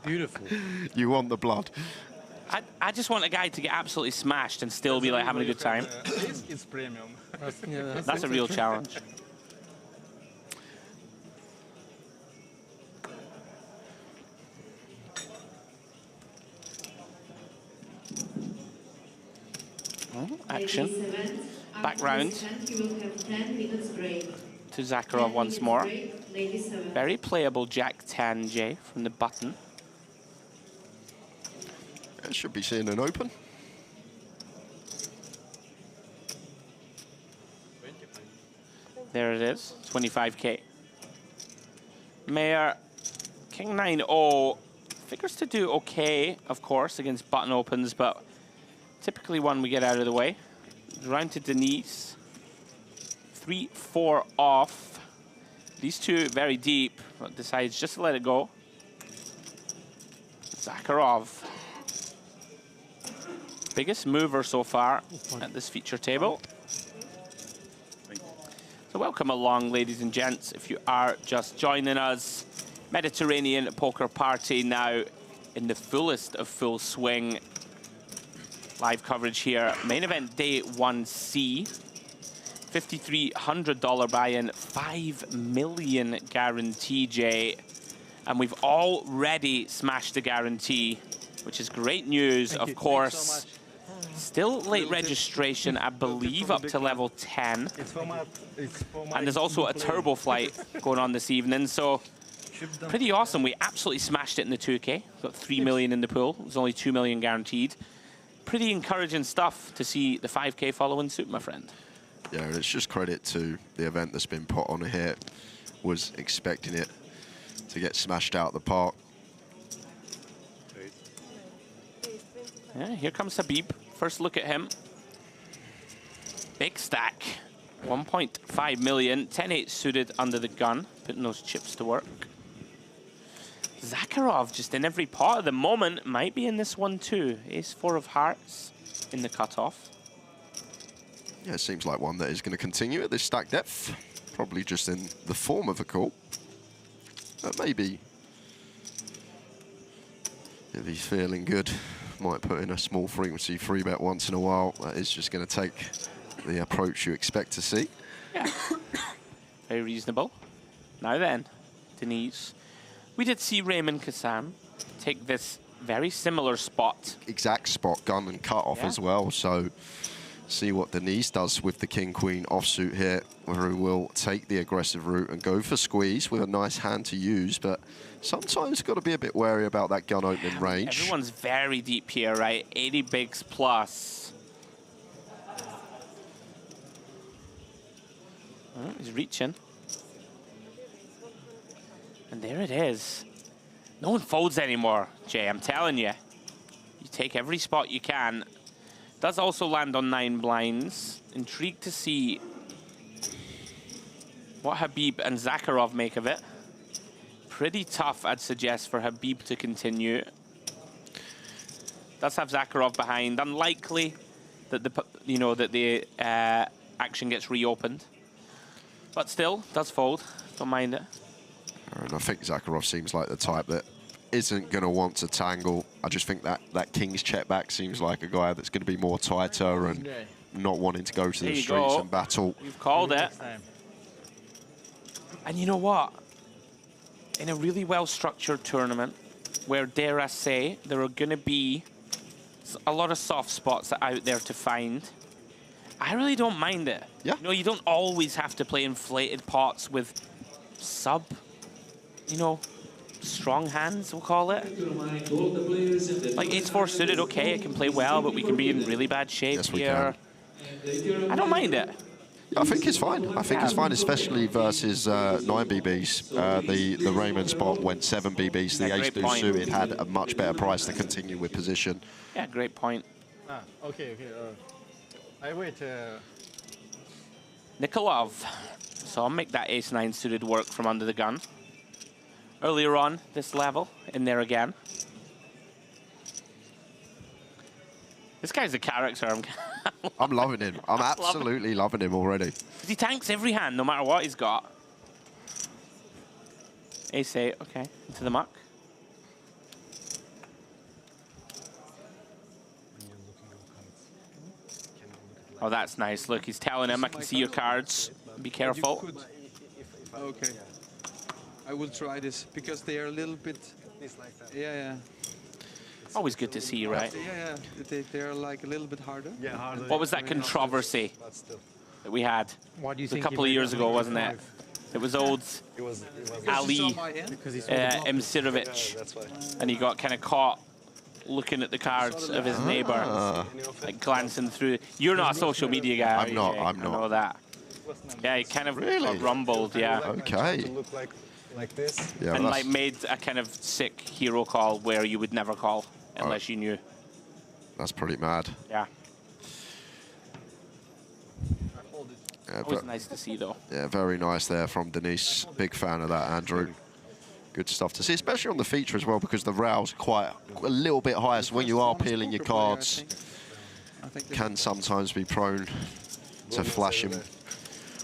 Beautiful. You want the blood. I just want a guy to get absolutely smashed and still be like having a good time. It's premium. That's a real challenge. Oh, action. Back round to Zakharov once more. Very playable Jack 10, Jay, from the button. Should be seeing an open. There it is, 25K. Mayor, King 9-0, figures to do okay, of course, against button opens, but typically one we get out of the way. Round to Denise. 3-4 off. These two very deep, but decides just to let it go. Zakharov. Biggest mover so far at this feature table. So welcome along, ladies and gents, if you are just joining us. Mediterranean poker party now in the fullest of full swing. Live coverage here. Main event day 1C. $5,300 buy-in, $5 million guarantee, Jay. And we've already smashed the guarantee, which is great news, of course. Still late registration, I believe, up to level 10. And there's also a turbo flight going on this evening, so pretty awesome. We absolutely smashed it in the 2K. Got 3 million in the pool. There's only 2 million guaranteed. Pretty encouraging stuff to see the 5K following suit, my friend. Yeah, and it's just credit to the event that's been put on here. Was expecting it to get smashed out the park. Yeah, here comes Habib. First look at him. Big stack. 1.5 million. 10-8 suited under the gun. Putting those chips to work. Zakharov just in every pot at the moment. Might be in this one too. Ace-4 of hearts in the cutoff. Yeah, it seems like one that is going to continue at this stack depth. Probably just in the form of a call. But maybe, if he's feeling good, might put in a small frequency 3-bet once in a while. That is just going to take the approach you expect to see. Yeah, very reasonable. Now then, Denise. We did see Raymond Kassam take this very similar spot. Exact spot, gun and cut off as well. So see what Denise does with the king-queen offsuit here, whether he will take the aggressive route and go for squeeze with a nice hand to use, but sometimes got to be a bit wary about that gun opening range. Everyone's very deep here, right? 80 bigs plus. Oh, he's reaching. And there it is. No one folds anymore, Jay, I'm telling you. You take every spot you can. Does also land on 9 blinds. Intrigued to see what Habib and Zakharov make of it. Pretty tough, I'd suggest, for Habib to continue. Does have Zakharov behind. Unlikely that the action gets reopened, but still does fold. Don't mind it. And I think Zakharov seems like the type that isn't going to want to tangle. I just think that king's check back seems like a guy that's going to be more tighter and not wanting to go to the streets and battle. You've called it. And you know what? In a really well-structured tournament where, dare I say, there are going to be a lot of soft spots out there to find, I really don't mind it. Yeah. You know, you don't always have to play inflated pots with strong hands, we'll call it. Like Ace-4 suited, okay, it can play well, but we can be in really bad shape here. I don't mind it. I think it's fine. I think it's fine, especially versus 9 BBs. The Raymond spot went 7 BBs. The Ace-2 suited had a much better price to continue with position. Yeah, great point. Okay. I wait. Nikolov. So I'll make that Ace-9 suited work from under the gun. Earlier on this level, in there again. This guy's a character. I'm loving him. I'm absolutely loving him already. He tanks every hand, no matter what he's got. Ace-8, okay, into the muck. Oh, that's nice. Look, he's telling him, I can see your cards. Be careful. Okay. I will try this because they are a little bit. Yeah. Always good to see you, right? Yeah. They are like a little bit harder. Yeah, harder. What was that controversy that we had a couple of years ago, wasn't it? It was old Ali Msirovic, and he got kind of caught looking at the cards of his neighbor, like glancing through. You're not a social media guy. I'm not. I know that. Yeah, he kind of got rumbled. Yeah. Okay. Like this. Yeah, and like made a kind of sick hero call where you would never call unless you knew. That's pretty mad. Yeah. Yeah, Always nice to see, though. Yeah, very nice there from Denise. Big fan of that, Andrew. Good stuff to see, especially on the feature as well, because the rail's quite a little bit higher. So when you are peeling your cards, can sometimes be prone to flashing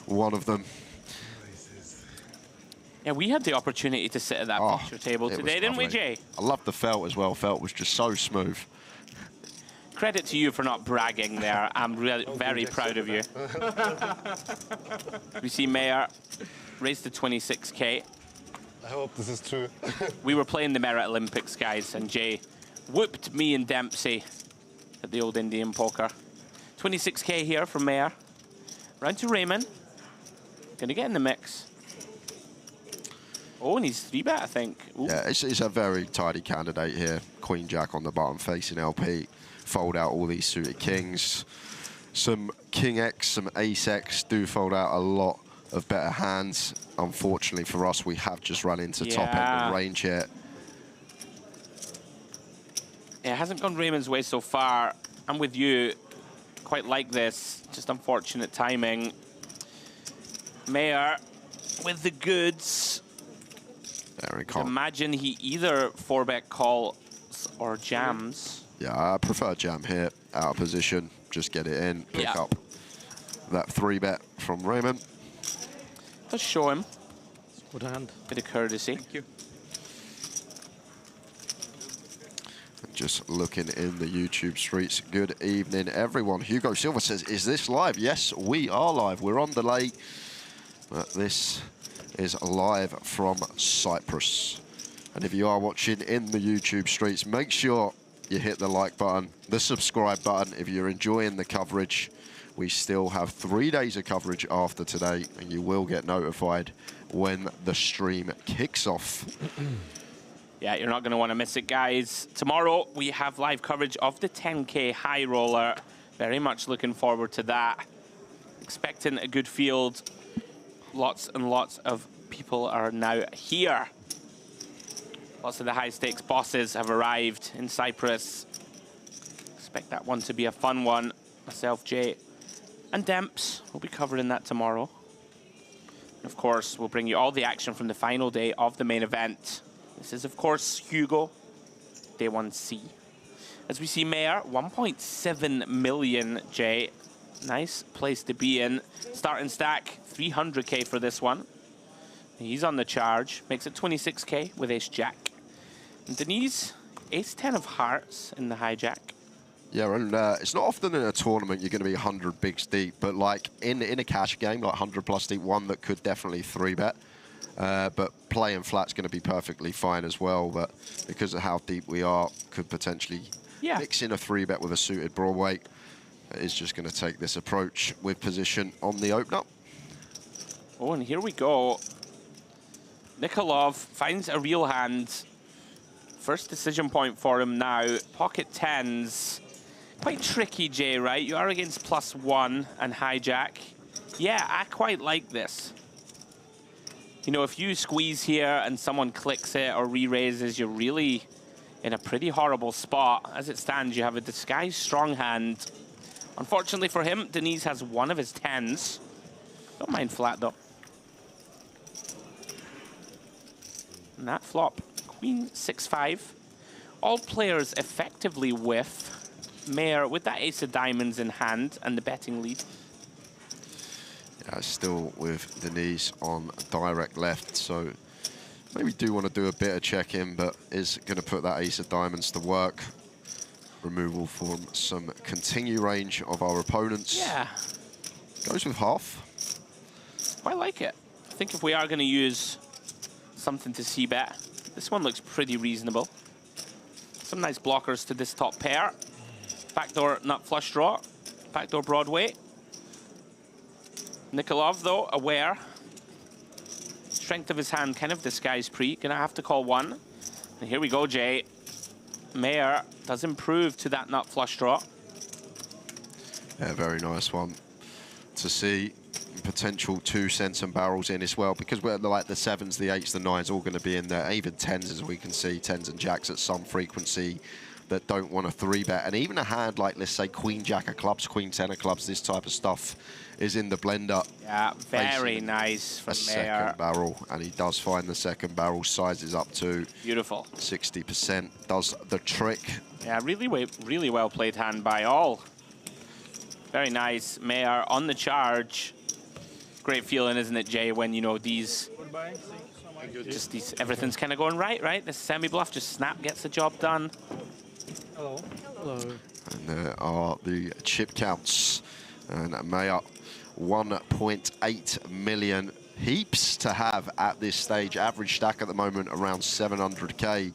one of them. Yeah, we had the opportunity to sit at that feature table today, didn't we, Jay? I loved the felt as well. Felt was just so smooth. Credit to you for not bragging there. I'm really very proud of you. We see Mayer raised to 26K. I hope this is true. We were playing the Merit Olympics, guys, and Jay whooped me and Dempsey at the old Indian poker. 26K here from Mayer. Round to Raymond. Gonna get in the mix. Oh, and he's 3-bet, I think. Ooh. Yeah, it's a very tidy candidate here. Queen Jack on the bottom facing LP. Fold out all these suited kings. Some King X, some Ace X do fold out a lot of better hands. Unfortunately for us, we have just run into top end of range here. Yeah, it hasn't gone Raymond's way so far. I'm with you. Quite like this. Just unfortunate timing. Mayer with the goods. There he I'd can't. imagine he either 4-bet calls or jams. Yeah, I prefer jam here, out of position. Just get it in, pick up that 3-bet from Raymond. Let's show him. Good hand. Bit of courtesy. Thank you. Just looking in the YouTube streets. Good evening, everyone. Hugo Silva says, is this live? Yes, we are live. We're on delay, but this is live from Cyprus. And if you are watching in the YouTube streets, make sure you hit the like button, the subscribe button. If you're enjoying the coverage, we still have 3 days of coverage after today, and you will get notified when the stream kicks off. Yeah, you're not going to want to miss it, guys. Tomorrow, we have live coverage of the 10K High Roller. Very much looking forward to that. Expecting a good field. Lots and lots of people are now here. Lots of the high-stakes bosses have arrived in Cyprus. Expect that one to be a fun one. Myself, Jay, and Demps will be covering that tomorrow. And of course, we'll bring you all the action from the final day of the main event. This is, of course, Hugo, day 1C. As we see Mayor, 1.7 million, Jay. Nice place to be in. Starting stack, 300K for this one. He's on the charge. Makes it 26K with Ace-Jack. And Denise, Ace-10 of hearts in the hijack. Yeah, and it's not often in a tournament you're going to be 100 bigs deep, but like in a cash game, like 100 plus deep, one that could definitely 3-bet. But playing flat's going to be perfectly fine as well, but because of how deep we are, could potentially mix in a 3-bet with a suited Broadway. Is just going to take this approach with position on the opener. Oh, and here we go. Nikolov finds a real hand. First decision point for him now. Pocket 10s. Quite tricky, Jay, right? You are against +1 and hijack. Yeah, I quite like this. You know, if you squeeze here and someone clicks it or re-raises, you're really in a pretty horrible spot. As it stands, you have a disguised strong hand. Unfortunately for him, Denise has one of his 10s. Don't mind flat, though. And that flop, Queen 6-5. All players effectively whiff. Mayor with that ace of diamonds in hand and the betting lead. Yeah, still with Denise on direct left, so maybe do want to do a bit of check-in, but is going to put that ace of diamonds to work. Removal from some continue range of our opponents. Yeah. Goes with half. Quite like it. I think if we are going to use something to c-bet, this one looks pretty reasonable. Some nice blockers to this top pair. Backdoor nut flush draw. Backdoor Broadway. Nikolov, though, aware. Strength of his hand kind of disguised pre. Gonna have to call one. And here we go, Jay. Mayor does improve to that nut flush draw. Yeah, very nice one to see. Potential 2 cents and barrels in as well, because we're like the 7s, the 8s, the 9s all going to be in there. Even 10s, as we can see, 10s and jacks at some frequency that don't want a 3-bet. And even a hand like, let's say, Queen Jack of clubs, Queen 10 of clubs, this type of stuff is in the blender. Yeah, very nice from Mayor. Second barrel, and he does find the second barrel, sizes up to beautiful 60%, does the trick. Yeah, really well played hand by all. Very nice. Mayor on the charge. Great feeling, isn't it, Jay, when, you know, these... everything's kind of going right? This semi-bluff, just snap, gets the job done. Hello. Hello. And there are the chip counts. And Mayor, 1.8 million. Heaps to have at this stage. Average stack at the moment around 700K.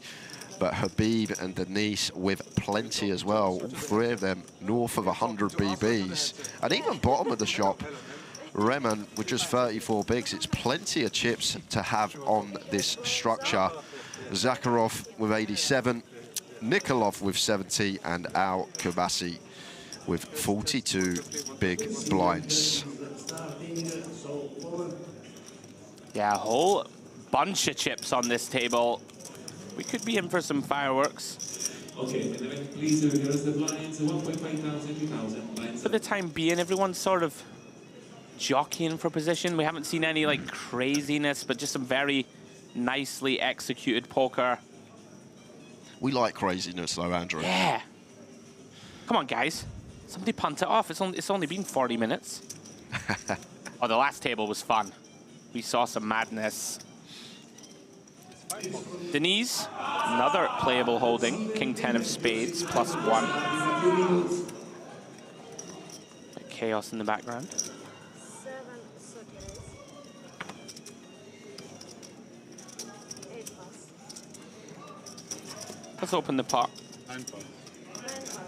But Habib and Denise with plenty as well. All three of them north of 100 BBs. And even bottom of the shop, Reman with just 34 bigs. It's plenty of chips to have on this structure. Zakharov with 87, Nikolov with 70, and Al Kubasi with 42 big blinds. Yeah, a whole bunch of chips on this table. We could be in for some fireworks. Okay, please reverse the blinds, 1.5 thousand, 2,000 blinds. For the time being, everyone's sort of jockeying for position. We haven't seen any like craziness, but just some very nicely executed poker. We like craziness though, Andrew. Yeah. Come on, guys. Somebody punt it off. It's only been 40 minutes. Oh, the last table was fun. We saw some madness. Denise, another playable holding. King 10 of spades, +1. Bit chaos in the background. 7 sockets. 8 pass. Let's open the pot. 9 pass. 9 pass.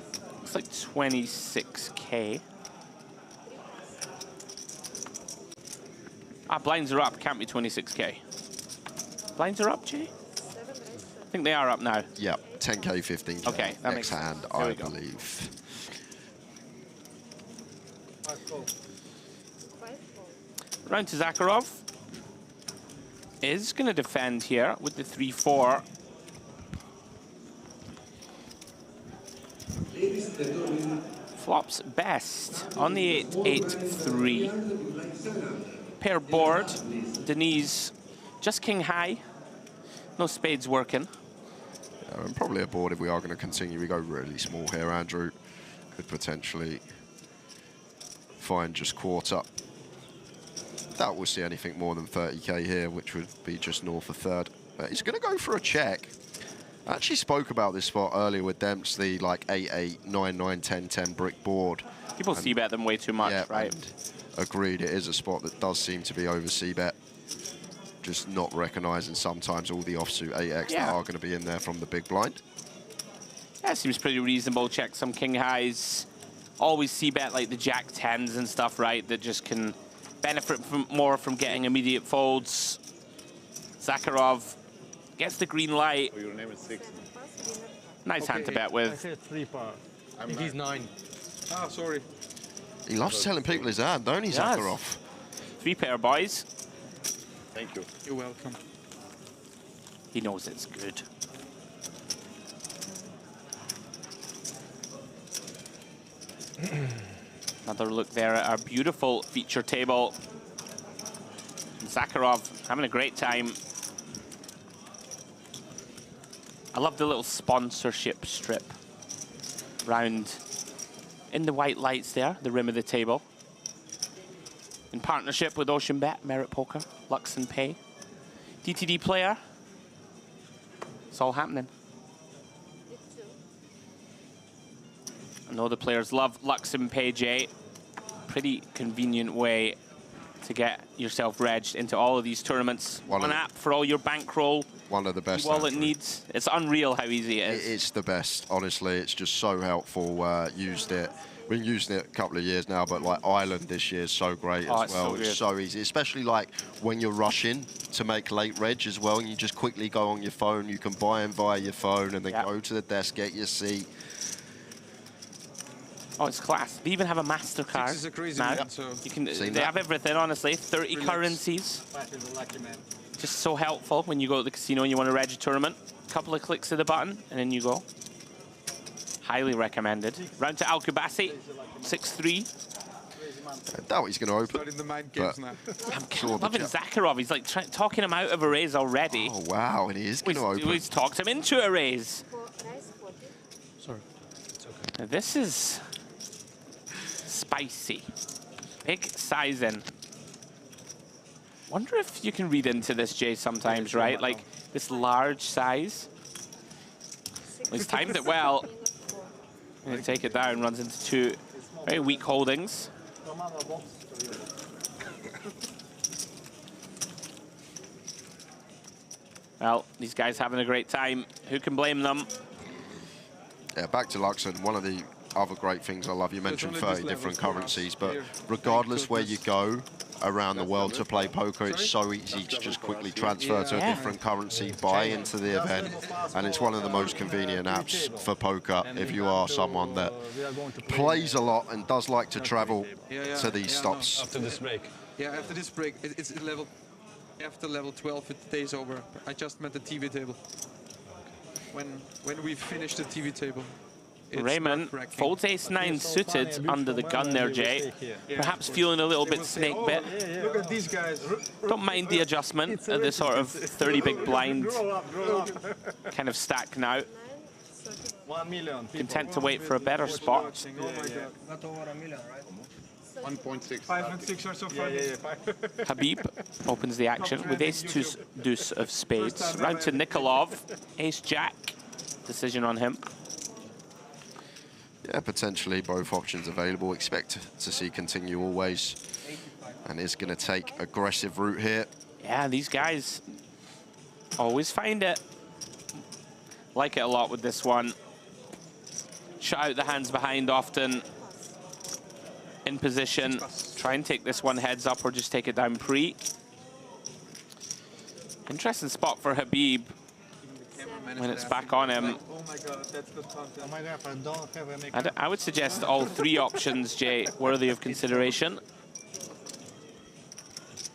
It's like 26K. Ah, blinds are up. Can't be 26K. Blinds are up, Jay? I think they are up now. Yep, 10K, 15K. Okay, that next makes hand, sense. There I we go. believe. 5 call. Round to Zakharov. Is going to defend here with the 3-4. Flops best on the 8-8-3. Pair board. Denise just king high. No spades working. And probably a board if we are going to continue. We go really small here, Andrew. Could potentially find just quarter. Doubt we'll see anything more than 30K here, which would be just north of third. He's going to go for a check. I actually spoke about this spot earlier with Demps, the like 8-8, 9-9, 10-10 brick board. People c-bet them way too much, right? Agreed, it is a spot that does seem to be over c-bet. Just not recognising sometimes all the offsuit 8x that are going to be in there from the big blind. Yeah, seems pretty reasonable. Check some king highs. Always c-bet like the jack 10s and stuff, right? That just can benefit more from getting immediate folds. Zakharov gets the green light. Oh, your name is 6. Nice hand to bet with. I said 3 par. I think he's 9. Ah, sorry. He loves telling people his hand, don't he, Zakharov? 3 pair, boys. Thank you. You're welcome. He knows it's good. Another look there at our beautiful feature table. Zakharov having a great time. I love the little sponsorship strip round in the white lights there, the rim of the table. In partnership with Ocean Bet, Merit Poker, Lux and Pay. DTD player. It's all happening. I know the players love Lux and Pay, Jay. Pretty convenient way to get yourself regged into all of these tournaments. One app for all your bankroll. One of the best. Wallet needs. It's unreal how easy it is. It's the best, honestly. It's just so helpful. Used it. Been using it a couple of years now, but like Ireland this year is so great as well. It's so easy, especially like when you're rushing to make late reg as well, and you just quickly go on your phone. You can buy them via your phone, and then go to the desk, get your seat. Oh, it's class. They even have a MasterCard. 6 is a crazy now. man, so You can. They have everything, honestly. 30 currencies. 5 is a lucky man. Just so helpful when you go to the casino and you want to reg a tournament. Couple of clicks of the button, and then you go. Highly recommended. Round to Al-Kubasi, 6-3. I doubt he's going to open. Starting the mind games now. I'm kind of loving Zakharov. He's like talking him out of a raise already. Oh, wow, and he is going to open. He's talked him into a raise. Sorry. It's okay. Now this is spicy. Big sizing. Wonder if you can read into this, Jay, sometimes, right? Like this large size. He's timed it well. I'm going to take it down, runs into 2 very weak holdings. Well, these guys having a great time. Who can blame them? Yeah, back to Luxon. One of the other great things I love, you mentioned 30 different currencies, but regardless where you go around the world to play poker, it's so easy to just quickly transfer to a different currency, buy into the event, and it's one of the most convenient apps for poker if you are someone that plays a lot and does like to travel to these stops. After this break. Yeah, after this break, it's level. After level 12, the day's over. I just meant the TV table. When we finish the TV table. Raymond folds ace-9 suited under the gun there, Jay. Perhaps feeling a little bit snake bit. Look at these guys. Don't mind the adjustment at this sort of 30 big blind kind of stack now. 1 million. Content to wait for a better spot. Oh my God. Not over a million, right? 1.6. 5 and 6 are so far. Habib opens the action with ace-deuce of spades. Round to Nikolov, ace-jack. Decision on him. Yeah, potentially both options available. Expect to see continue always. And is going to take aggressive route here. Yeah, these guys always find it. Like it a lot with this one. Shut out the hands behind often. In position. Try and take this one heads up or just take it down pre. Interesting spot for Habib when it's back on him. Oh my God, that's good content. Oh my God, I don't have any. I would suggest all three options, Jay, worthy of consideration.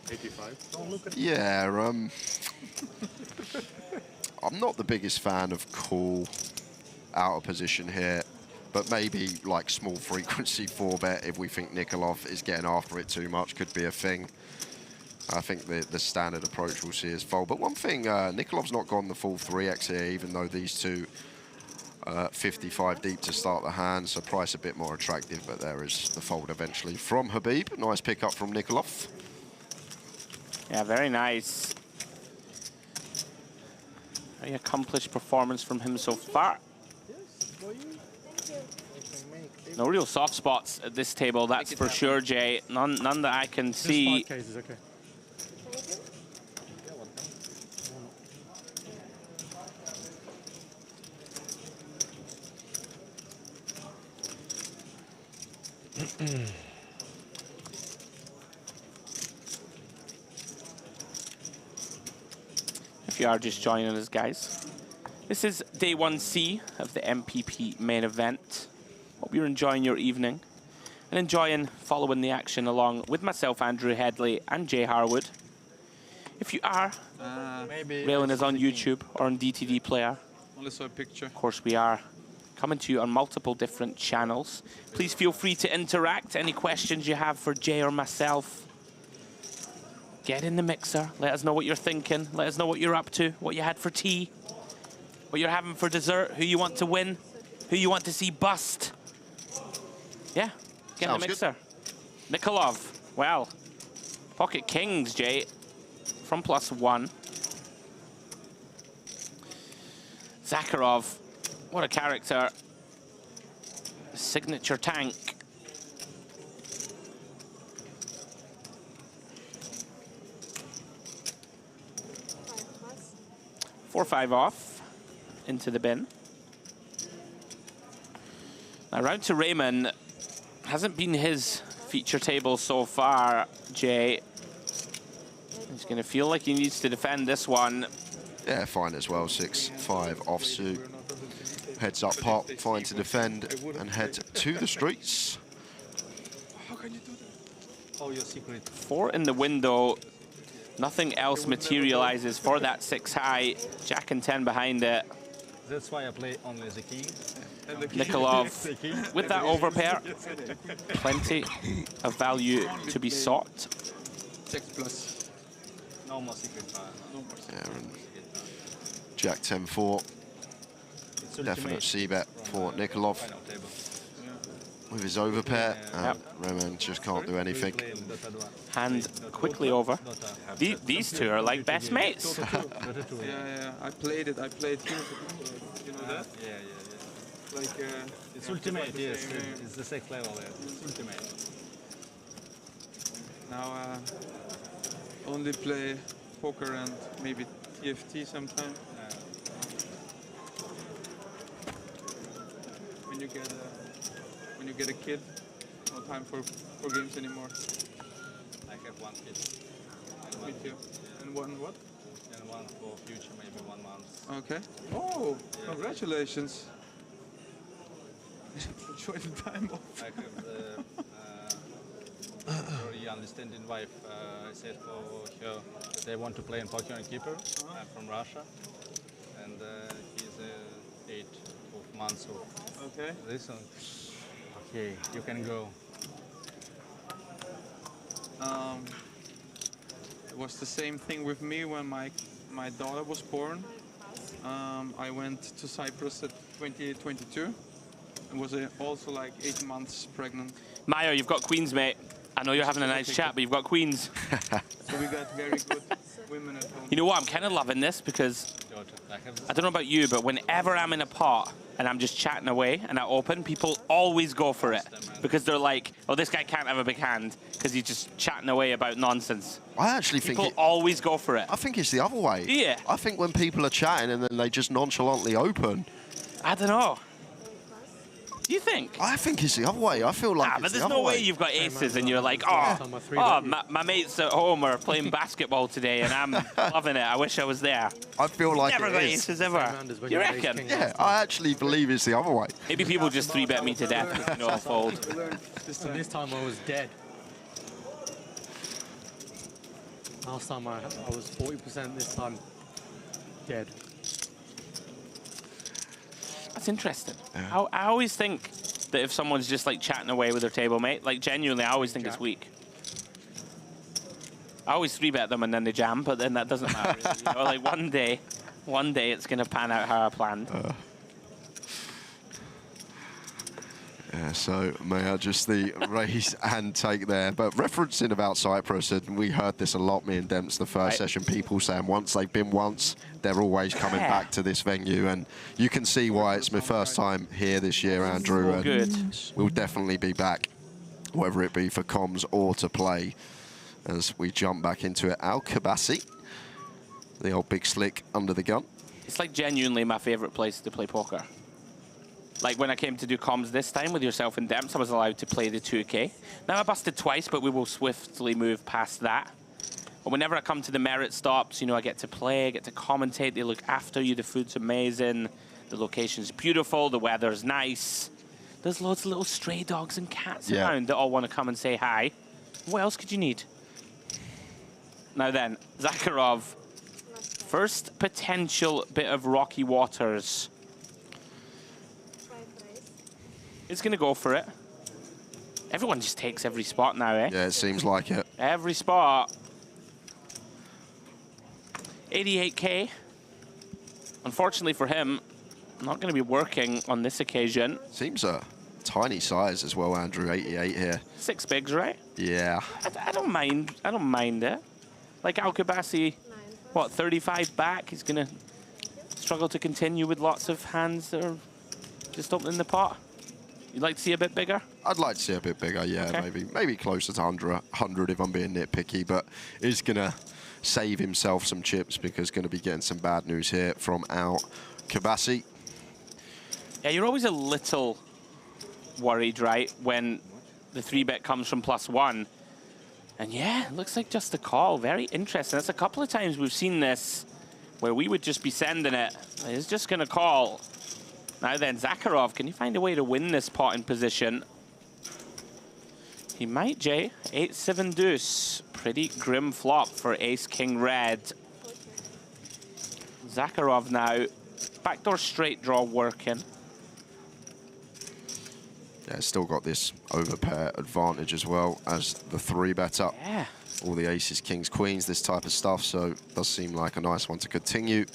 85. Yeah, I'm not the biggest fan of cool out of position here, but maybe like small frequency 4-bet if we think Nikolov is getting after it too much could be a thing. I think the standard approach we'll see is fold. But one thing, Nikolov's not gone the full 3x here, even though these two 55 deep to start the hand, so price a bit more attractive, but there is the fold eventually from Habib. Nice pickup from Nikolov. Yeah, very nice. Very accomplished performance from him so far. No real soft spots at this table, that's for sure, Jay. None that I can see. Just 5 cases, okay. If you are just joining us, guys, this is day 1C of the MPP main event. Hope you're enjoying your evening and enjoying following the action along with myself, Andrew Headley, and Jay Harwood. If you are railing us on YouTube or on DTD Player, Only saw a picture. of course we are coming to you on multiple different channels. Please feel free to interact. Any questions you have for Jay or myself, get in the mixer. Let us know what you're thinking. Let us know what you're up to, what you had for tea, what you're having for dessert, who you want to win, who you want to see bust. Yeah, get in the mixer. Nikolov, well, pocket kings, Jay, from +1. Zakharov, what a character. Signature tank. Four-5 off into the bin. Now round to Raymond. Hasn't been his feature table so far, Jay. He's going to feel like he needs to defend this one. Yeah, fine as well. 6-5 offsuit. Heads up pot, fine to defend, and head to the streets. How can you do that? Oh, your secret. 4 in the window. Nothing else materializes for that 6 high. Jack and 10 behind it. That's why I play only the king. Nikolov with that overpair. Plenty of value to be sought. 6+. No more secret. No more secret. Yeah, and Jack 10-4. Definite C-bet for Nikolov. With his overpair, Raymond just can't do anything. Hand quickly over. These two are like best mates. Yeah, I played it. I played too. You know that? Yeah. Like, it's ultimate, yes. It's the 6th level, it's ultimate. Now only play poker and maybe TFT sometime. When you get a kid, no time for games anymore. I have 1 kid. Me too. And one what? And 1 for future, maybe 1 month. Okay. Oh, congratulations. Enjoy the time off. I have very understanding wife. I said for her that I want to play in poker and keeper. I'm from Russia, and he's 8 months of this one. Okay, you can go. It was the same thing with me when my daughter was born. I went to Cyprus at 2022 and was also like 8 months pregnant. Meyer, you've got queens, mate. I know you're having a nice chat, but you've got queens. So we got very good women at home. You know what? I'm kind of loving this because I don't know about you, but whenever I'm in a pot and I'm just chatting away and I open, people always go for it because they're like, oh, this guy can't have a big hand because he's just chatting away about nonsense. I actually think people always go for it. I think it's the other way. Yeah. I think when people are chatting and then they just nonchalantly open. I don't know. Do you think? I think it's the other way. I feel like but there's no way you've got aces and you're like, oh, my mates at home are playing basketball today and I'm loving it. I wish I was there. I feel like never it got is. aces ever. You reckon? Yeah, I actually believe it's the other way. Maybe people just 3-bet me to death because you know I'll fold. This time I was dead. Last time I was 40%, this time dead. That's interesting. I always think that if someone's just like chatting away with their table mate, like genuinely, I always think it's weak. I always 3-bet them and then they jam, but then that doesn't matter. Really. You know, like one day it's going to pan out how I planned. Yeah, so Maya, just the raise and take there. But referencing about Cyprus, and we heard this a lot, me and Demps, the first session, people saying once they've been once, they're always coming back to this venue. And you can see why it's my first time here this year, Andrew. And good. We'll definitely be back, whether it be for comms or to play, as we jump back into it. Al-Kabasi, the old big slick under the gun. It's like genuinely my favorite place to play poker. Like when I came to do comms this time with yourself and Demps, I was allowed to play the 2K. Now I busted twice, but we will swiftly move past that. But whenever I come to the merit stops, you know, I get to play, I get to commentate, they look after you, the food's amazing, the location's beautiful, the weather's nice. There's loads of little stray dogs and cats around that all want to come and say hi. What else could you need? Now then, Zakharov, first potential bit of rocky waters. It's going to go for it. Everyone just takes every spot now, eh? Yeah, it seems like it. Every spot. 88K. Unfortunately for him, not going to be working on this occasion. Seems a tiny size as well, Andrew, 88 here. 6 bigs, right? Yeah. I don't mind. I don't mind it. Like Al-Kabasi, what, 35 back? He's going to struggle to continue with lots of hands that are just opening the pot. You'd like to see a bit bigger? I'd like to see a bit bigger, yeah, okay. maybe closer to 100 if I'm being nitpicky, but he's going to save himself some chips because going to be getting some bad news here from Al-Kabasi. Yeah, you're always a little worried, right, when the 3-bet comes from +1. And yeah, it looks like just a call. Very interesting. That's a couple of times we've seen this where we would just be sending it. He's just going to call. Now then, Zakharov, can you find a way to win this pot in position? He might, Jay. 8-7 deuce. Pretty grim flop for ace-king red. Zakharov now. Backdoor straight draw working. Yeah, still got this overpair advantage as well as the 3-bet up. Yeah. All the aces, kings, queens, this type of stuff, so it does seem like a nice one to continue.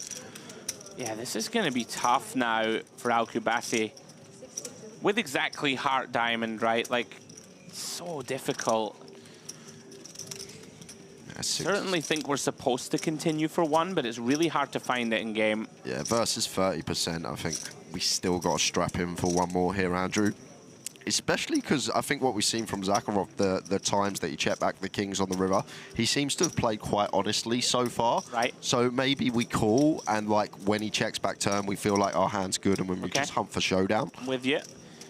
Yeah, this is going to be tough now for Al-Kabasi. With exactly heart diamond, right? Like, so difficult. I certainly think we're supposed to continue for 1, but it's really hard to find it in game. Yeah, versus 30%, I think we still got to strap in for 1 more here, Andrew. Especially because I think what we've seen from Zakharov, the times that he checked back the kings on the river, he seems to have played quite honestly so far. Right. So maybe we call, and like when he checks back turn, we feel like our hand's good, and when we just hunt for showdown. I'm with you.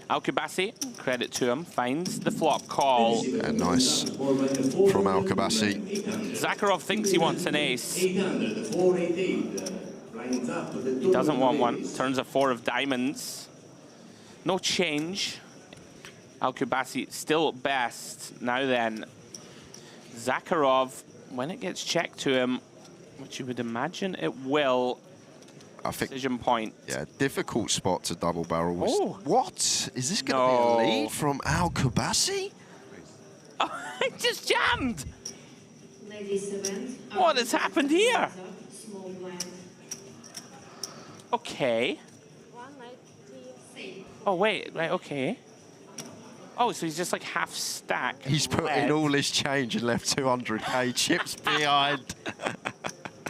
Al-Kabasi, credit to him, finds the flop call. Yeah, nice from Al-Kabasi. Zakharov thinks he wants an ace. He doesn't want one. Turns a 4 of diamonds. No change. Al-Kabasi still best. Now then, Zakharov, when it gets checked to him, which you would imagine it will, I think decision point. Yeah, difficult spot to double barrel. Oh. What? Is this going to be a lead from Al Kubasi? Oh, it just jammed. Ladies event. What has happened here? Small blind. Okay. Oh, wait. Right, okay. Oh, so he's just like half stack. He's put in all his change and left 200k chips behind.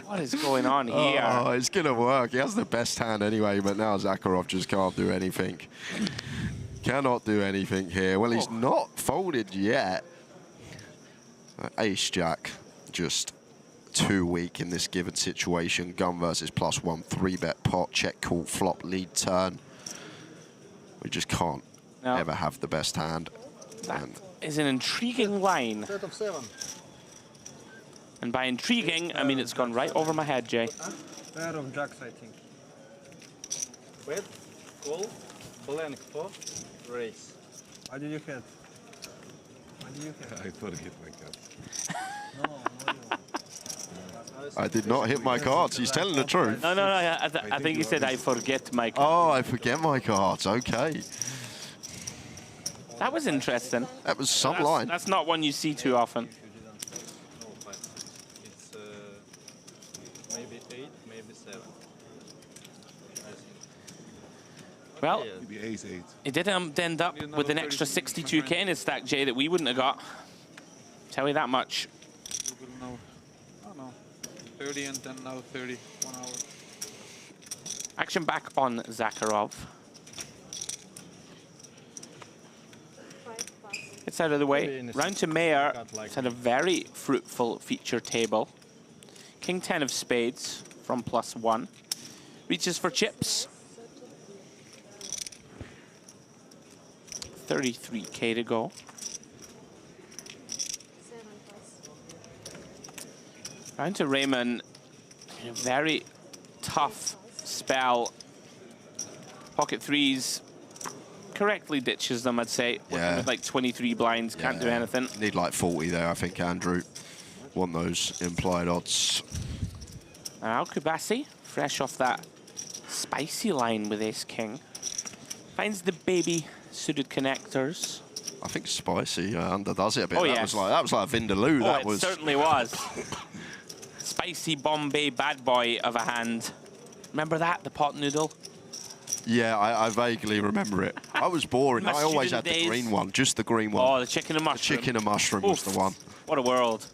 What is going on here? Oh, it's going to work. He has the best hand anyway, but now Zakharov just can't do anything. Cannot do anything here. Well, he's not folded yet. Ace-Jack, just too weak in this given situation. Gun versus +1, 3-bet pot, check, call, flop, lead turn. We just can't ever have the best hand. That is an intriguing line. Set of 7. And by intriguing, I mean it's gone right over my head, Jay. Pair of jacks, I think. Bet, call, blank 4, raise. Why did you hit? Why did you hit? I forget my cards. I did not hit my cards. He's telling the truth. No. I think he said, I forget my cards. Oh, I forget my cards. Okay. That was interesting. That was some line. That's not one you see too often. It's maybe 8, maybe 7. Well, Maybe ace 8. it did end up with an extra 62k in his stack, Jay, that we wouldn't have got. Tell you that much. No. Oh no. 30 and then now 30. 1 hour. Action back on Zakharov. It's out of the way. Round to Mayor. It's had a very fruitful feature table. King 10 of spades from +1. Reaches for chips. 33k to go. Round to Raymond. A very tough spell. Pocket threes. Correctly ditches them, I'd say. Yeah. With like 23 blinds, can't do anything. Need like 40 there, I think, Andrew. Want those implied odds. Al Kubasi, fresh off that spicy line with Ace-King. Finds the baby suited connectors. I think spicy underdoes it a bit. Oh, that yes. was like Vindaloo. Oh, that it was certainly was. Spicy Bombay bad boy of a hand. Remember that, the pot noodle? Yeah, I vaguely remember it. I was boring. My I always had student the days. green one, just the green one. Oh, the chicken and mushroom. The chicken and mushroom was the one. What a world.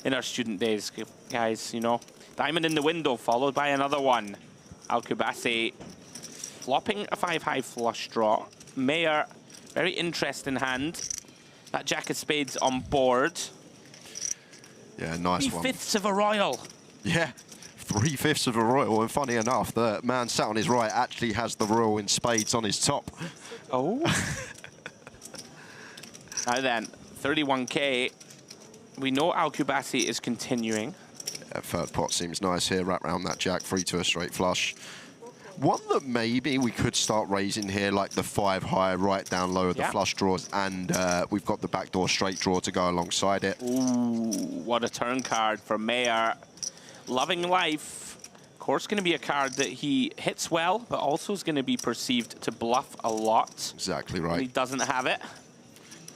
In our student days, guys, you know. Diamond in the window, followed by another one. Al Kubasi flopping a 5-high flush draw. Mayor, very interesting hand. That jack of spades on board. Yeah, nice one. 3/5 of a royal. Yeah, 3/5 of a royal. And funny enough, the man sat on his right actually has the royal in spades on his top. Oh. Now then, 31k. We know Al Kubasi is continuing. Yeah, third pot seems nice here. Wrap around that jack, 3 to a straight flush. One that maybe we could start raising here, like the 5-high, right down low of the flush draws, and we've got the backdoor straight draw to go alongside it. Ooh, what a turn card for Mayor. Loving life. Of course, going to be a card that he hits well, but also is going to be perceived to bluff a lot. Exactly When he right. doesn't have it.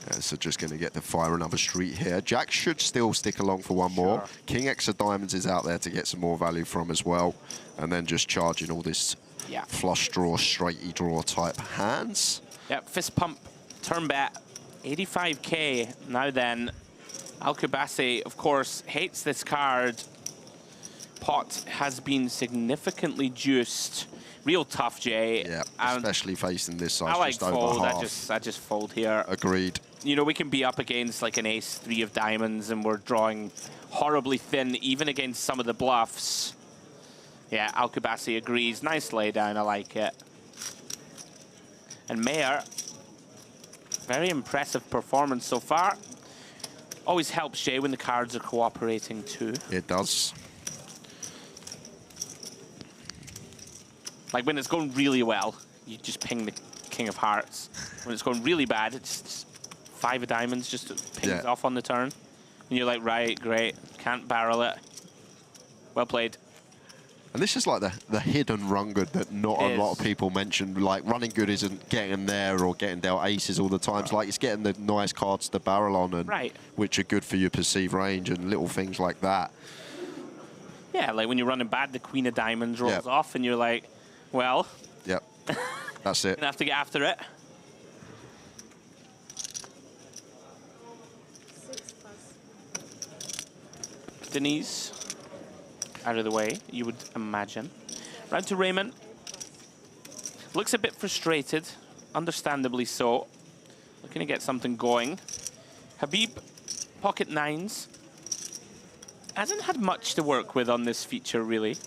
Yeah, so just going to get to fire another street here. Jack should still stick along for one more. King X of diamonds is out there to get some more value from as well. And then just charging all this flush draw, straighty draw type hands. Yep, fist pump, turn bet, 85k. Now then, Al Kubasi, of course, hates this card. Pot has been significantly juiced. Real tough, Jay. Yeah, especially facing this size, I like just over fold. half. I just fold here. Agreed. You know, we can be up against like an ace 3 of diamonds and we're drawing horribly thin, even against some of the bluffs. Yeah, Al Kubasi agrees. Nice laydown, I like it. And Mayor, very impressive performance so far. Always helps, Jay, when the cards are cooperating too. It does. Like when it's going really well, you just ping the King of Hearts. When it's going really bad, it's just 5 of diamonds just pings off on the turn. And you're like, right, great, can't barrel it. Well played. And this is like the hidden run good that not It a lot is. of people mention. Like, running good isn't getting there or getting dealt aces all the time. It's like it's getting the nice cards to barrel on, and which are good for your perceived range and little things like that. Yeah, like when you're running bad, the queen of diamonds rolls off, and you're like, well... Yep, that's it. Gonna have to get after it. Denise, out of the way, you would imagine. Round to Raymond. Looks a bit frustrated, understandably so. Looking to get something going. Habib, pocket nines. Hasn't had much to work with on this feature, really.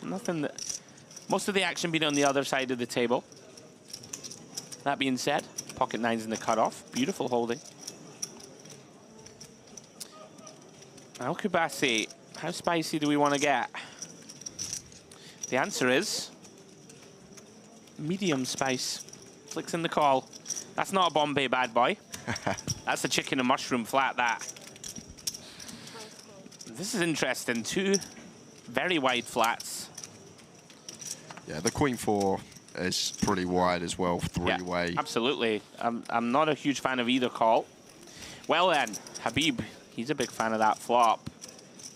Nothing that... Most of the action being on the other side of the table. That being said, pocket nines in the cutoff. Beautiful holding. Al-Kubasi, how spicy do we want to get? The answer is medium spice. Flicks in the call. That's not a Bombay bad boy. That's a chicken and mushroom flat, that. This is interesting. Two very wide flats. Yeah, the queen four is pretty wide as well, three-way. Yeah, absolutely. I'm not a huge fan of either call. Well then, Habib, he's a big fan of that flop.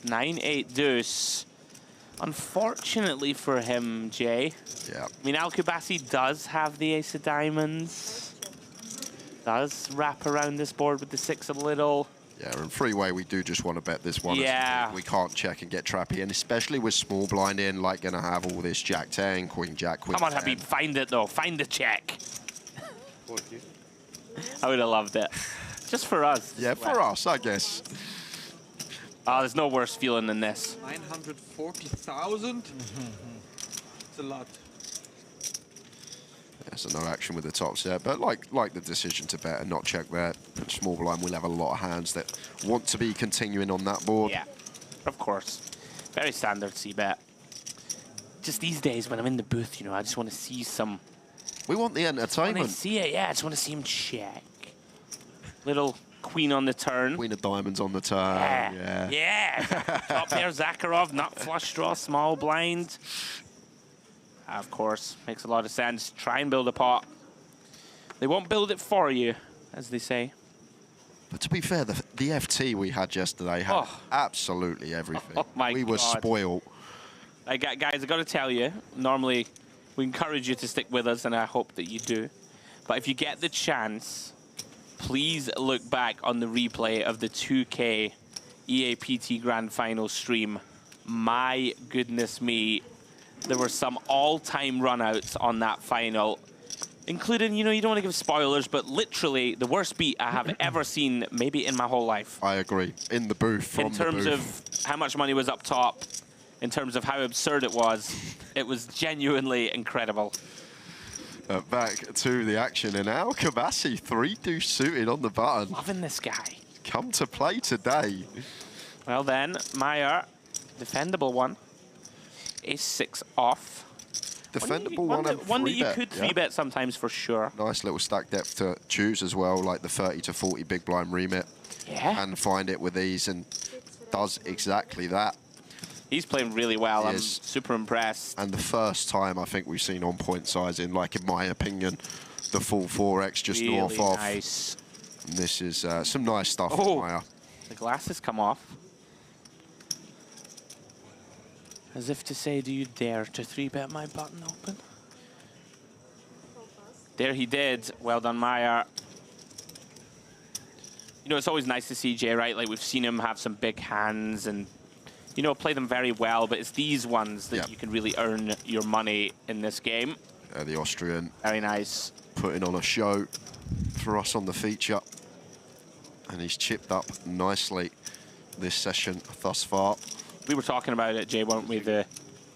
9-8 deuce. Unfortunately for him, Jay. Yeah. I mean, Al-Kubasi does have the ace of diamonds. Does wrap around this board with the six a little. Yeah, and three-way, we do just want to bet this one. Yeah. We can't check and get trappy, and especially with small blind in, like going to have all this jack 10, queen jack, queen Come on, 10. Habib, find it though. Find the check. I would have loved it. Just for us. Yeah, for us, I guess. Oh, there's no worse feeling than this. 940,000? It's a lot. Yeah, so no action with the top set, but like the decision to bet and not check there. Small blind will have a lot of hands that want to be continuing on that board. Yeah, of course. Very standard C-bet. Just these days when I'm in the booth, you know, I just want to see some... We want the When I entertainment. see it, yeah, I just want to see him check. Little queen on the turn. Queen of diamonds on the turn. Yeah. Yeah. Top pair, Zakharov, nut flush draw, small blind. Of course, makes a lot of sense. Try and build a pot. They won't build it for you, as they say. But to be fair, the FT we had yesterday had absolutely everything. Oh my we were God. spoiled. Guys, I got to tell you, normally we encourage you to stick with us, and I hope that you do. But if you get the chance, please look back on the replay of the 2K EAPT Grand Final stream. My goodness me, there were some all-time runouts on that final, including, you know, you don't want to give spoilers, but literally the worst beat I have ever seen, maybe in my whole life. I agree. In the booth, from In terms the of booth. how much money was up top, in terms of how absurd it was genuinely incredible. Back to the action, and Al-Kubasi, 3-2 suited on the button. Loving this guy. Come to play today. Well then, Meyer, defendable one. Ace-6 off. Defendable one and one that you 3-bet, could yeah. 3-bet sometimes for sure. Nice little stack depth to choose as well, like the 30 to 40 big blind remit. Yeah. And find it with ease, and does exactly that. He's playing really well. He I'm is. super impressed. And the first time I think we've seen on point sizing, like in my opinion, the full 4x just Really north of. nice. And this is some nice stuff Oh. from Maya. The glasses come off. As if to say, do you dare to 3-bet my button open? There he did. Well done, Meyer. You know, it's always nice to see Jay, right? Like, we've seen him have some big hands and, you know, play them very well, but it's these ones that you can really earn your money in this game. The Austrian. Very nice. Putting on a show for us on the feature. And he's chipped up nicely this session thus far. We were talking about it, Jay, weren't we? The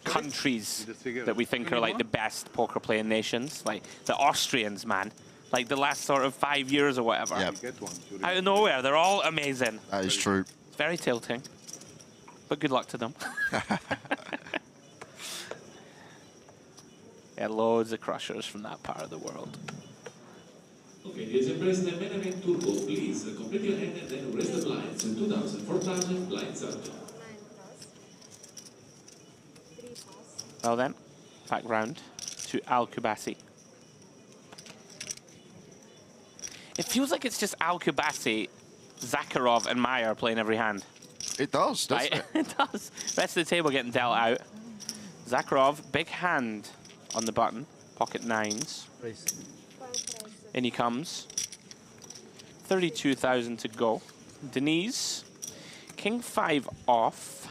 countries that we think are like the best poker playing nations. Like the Austrians, man. Like the last sort of 5 years or whatever. Yep. Out of nowhere, they're all amazing. That is true. It's very tilting. But good luck to them. Yeah, loads of crushers from that part of the world. Okay, ladies and President, main event turbo, please complete your hand and then raise the blinds. 2,000, 4,000, blinds out. Well then, back round to Al-Kubasi. It feels like it's just Al-Kubasi, Zakharov, and Meyer playing every hand. It does, doesn't it? It does. Rest of the table getting dealt out. Zakharov, big hand on the button. Pocket nines. In he comes. 32,000 to go. Denise, king 5 off.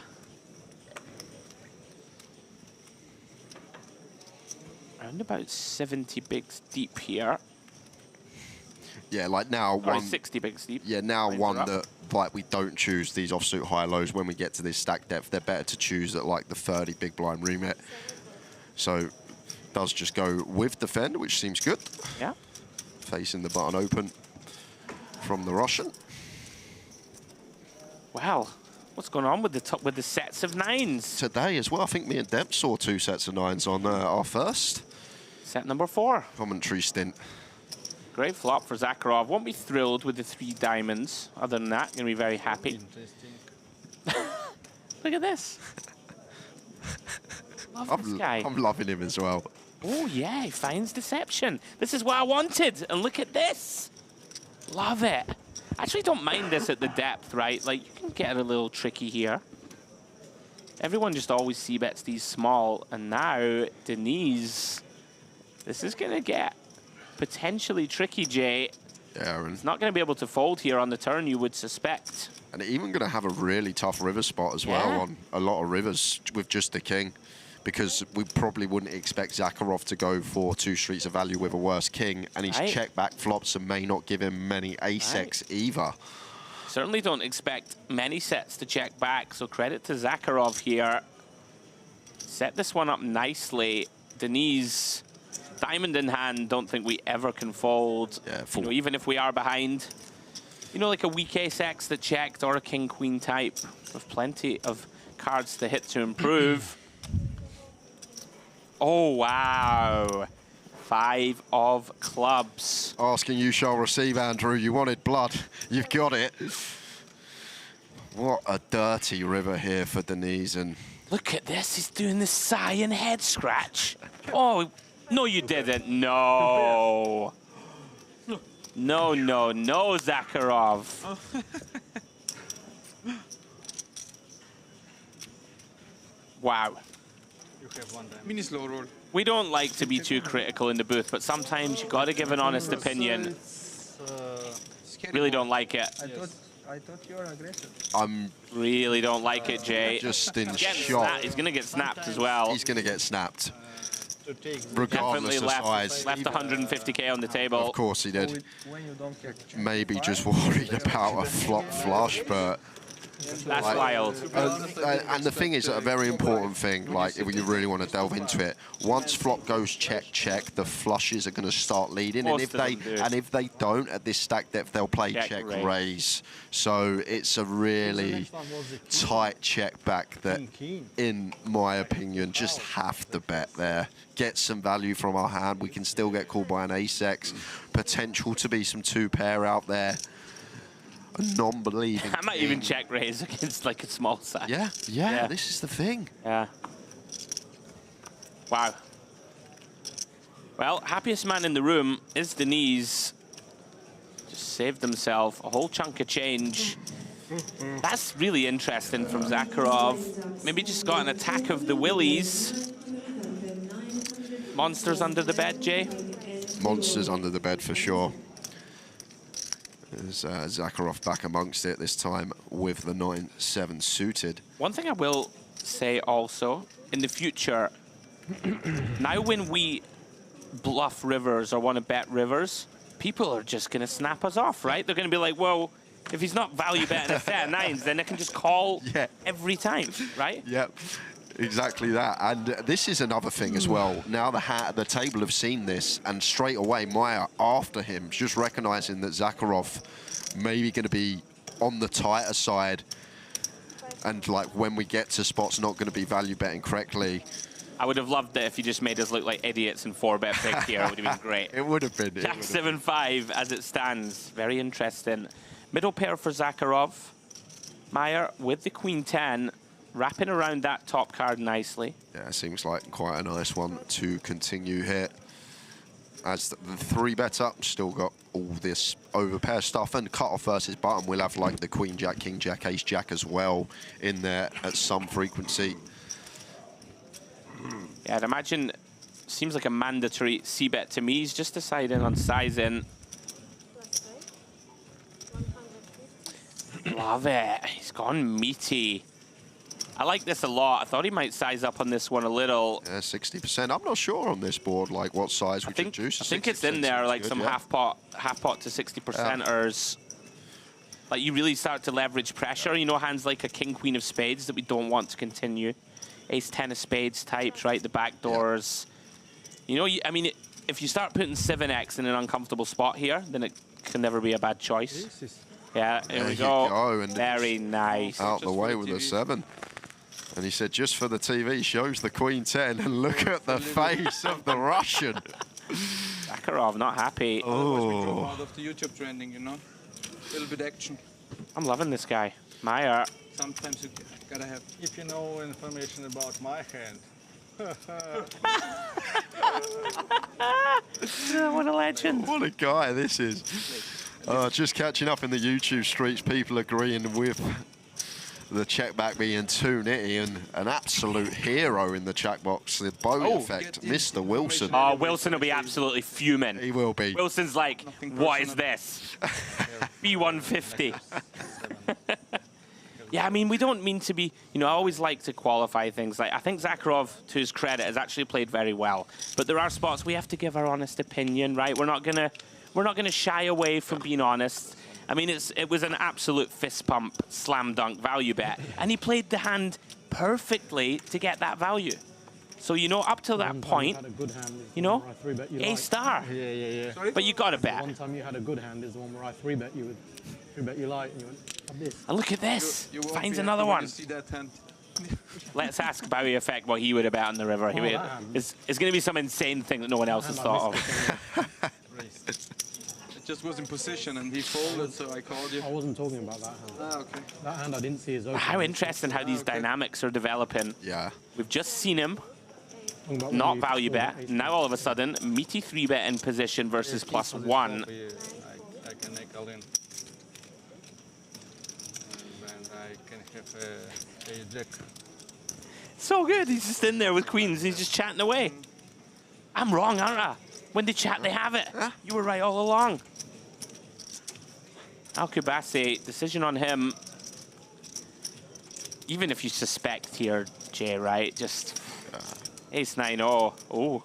Around about 70 bigs deep here. Yeah, like now Or one 60 bigs deep. Yeah, now Lines one are up. that like we don't choose these offsuit high lows when we get to this stack depth. They're better to choose at like the 30 big blind remit. So does just go with defend, which seems good. Yeah. Facing the button open from the Russian. Wow, what's going on with the sets of nines? Today as well, I think me and Deb saw 2 sets of nines on our first. Set number 4. Commentary stint. Great flop for Zakharov. Won't be thrilled with the 3 diamonds. Other than that, gonna be very happy. Look at this. Love this guy. I'm loving him as well. Oh yeah, he finds deception. This is what I wanted. And look at this. Love it. Actually don't mind this at the depth, right? Like, you can get it a little tricky here. Everyone just always c-bets these small. And now, Denise, this is gonna get potentially tricky, Jay. Yeah, It's not going to be able to fold here on the turn, you would suspect. And even going to have a really tough river spot as well on a lot of rivers with just the king. Because we probably wouldn't expect Zakharov to go for 2 streets of value with a worse king. And he's check back flops and may not give him many ace-X either. Certainly don't expect many sets to check back, so credit to Zakharov here. Set this one up nicely. Denise, diamond in hand, don't think we ever can fold. Yeah, you know, even if we are behind. You know, like a weak ace-X that checked or a king-queen type with plenty of cards to hit to improve. Oh, wow. 5 of clubs. Asking you shall receive, Andrew. You wanted blood. You've got it. What a dirty river here for Denise. And look at this. He's doing the sigh and head scratch. Oh, no, you didn't. No. No, no, no, Zakharov. Wow. You have one mini slow roll. We don't like to be too critical in the booth, but sometimes you got to give an honest opinion. Really don't like it. I thought you were aggressive. Really don't like it, Jay. Just in Getting shock. He's going to get snapped as well. He's going to get snapped. Regardless Definitely of size. left 150k on the table. Of course he did. Maybe just worried about a flop flush, but that's wild. And the thing is, a very important thing, like if you really want to delve into it, once flop goes check, check, the flushes are going to start leading, and if they don't at this stack depth, they'll play check raise. So it's a really tight check back that, in my opinion, just have to bet there. Get some value from our hand. We can still get called by an ace-X. Potential to be some 2-pair out there. A non-believing I might even check raise against like a small side. Yeah, this is the thing. Yeah. Wow. Well, happiest man in the room is Denise. Just saved himself a whole chunk of change. That's really interesting from Zakharov. Maybe just got an attack of the willies. Monsters under the bed, Jay? Monsters under the bed for sure. There's Zakharov back amongst it this time with the 9-7 suited. One thing I will say also, in the future, now when we bluff rivers or want to bet rivers, people are just going to snap us off, right? They're going to be like, well, if he's not value betting a set of nines, then I can just call every time, right? Yep. Exactly that. And this is another thing as well. Now the table have seen this, and straight away Maya after him, just recognizing that Zakharov maybe going to be on the tighter side, and like when we get to spots not going to be value betting correctly. I would have loved it if you just made us look like idiots and 4-bet big here. It would have been great. It would have been. Jack 7-5 as it stands. Very interesting. Middle pair for Zakharov. Meyer with the Queen 10. wrapping around that top card nicely. Yeah, seems like quite a nice one to continue here. As the 3-bet up, still got all this overpair stuff, and cut-off versus button. We'll have like the Queen Jack, King Jack, Ace Jack as well in there at some frequency. Yeah, I'd imagine, seems like a mandatory C-bet to me. He's just deciding on sizing. Love it. He's gone meaty. I like this a lot. I thought he might size up on this one a little. Yeah, 60%. I'm not sure on this board, like what size we should choose. I think it's in there, like some half pot to 60%ers. Like you really start to leverage pressure. You know, hands like a king, queen of spades that we don't want to continue. Ace, 10 of spades types, right? The back doors. You know, I mean, if you start putting 7x in an uncomfortable spot here, then it can never be a bad choice. Yeah, here we go. And very nice. Out the way with a 7. And he said, just for the TV, shows the Queen 10, and look at the face of the Russian. Zakharov not happy. Oh. Out of the YouTube trending, you know? A little bit action. I'm loving this guy. Meyer. Sometimes you gotta have... If you know information about my hand. What a legend. What a guy this is. Just catching up in the YouTube streets, people agreeing with the check back being too nitty, and an absolute hero in the chat box, the Bowie effect, Mr. Wilson. Oh, Wilson will be absolutely fuming. He will be. Wilson's like, what is this? B150. Yeah, I mean, we don't mean to be, you know, I always like to qualify things. Like, I think Zakharov, to his credit, has actually played very well. But there are spots we have to give our honest opinion, right? We're not gonna shy away from being honest. I mean, it was an absolute fist pump, slam dunk value bet. And he played the hand perfectly to get that value. So, you know, up till that point, you know, A-star. Yeah. But you got to bet. One time you had a good hand is the one where I 3-bet you with 3-bet you like, and you went, like this. And look at this. You won't Finds be another happy when one. you see that hand. Let's ask Bowie Effect what he would have bet on the river. It's going to be some insane thing that no one else has thought of. It just was in position and he folded, so I called you. I wasn't talking about that hand. Ah, okay. That hand I didn't see is open. How interesting how these dynamics are developing. Yeah. We've just seen him not value bet. Now all of a sudden, meaty 3-bet in position versus +1. I can make all in. And I can have a jack. So good. He's just in there with queens. He's just chatting away. I'm wrong, aren't I? When they chat, they have it. You were right all along. Al-Kubasi, decision on him. Even if you suspect here, Jay, right? Just ace-9, oh.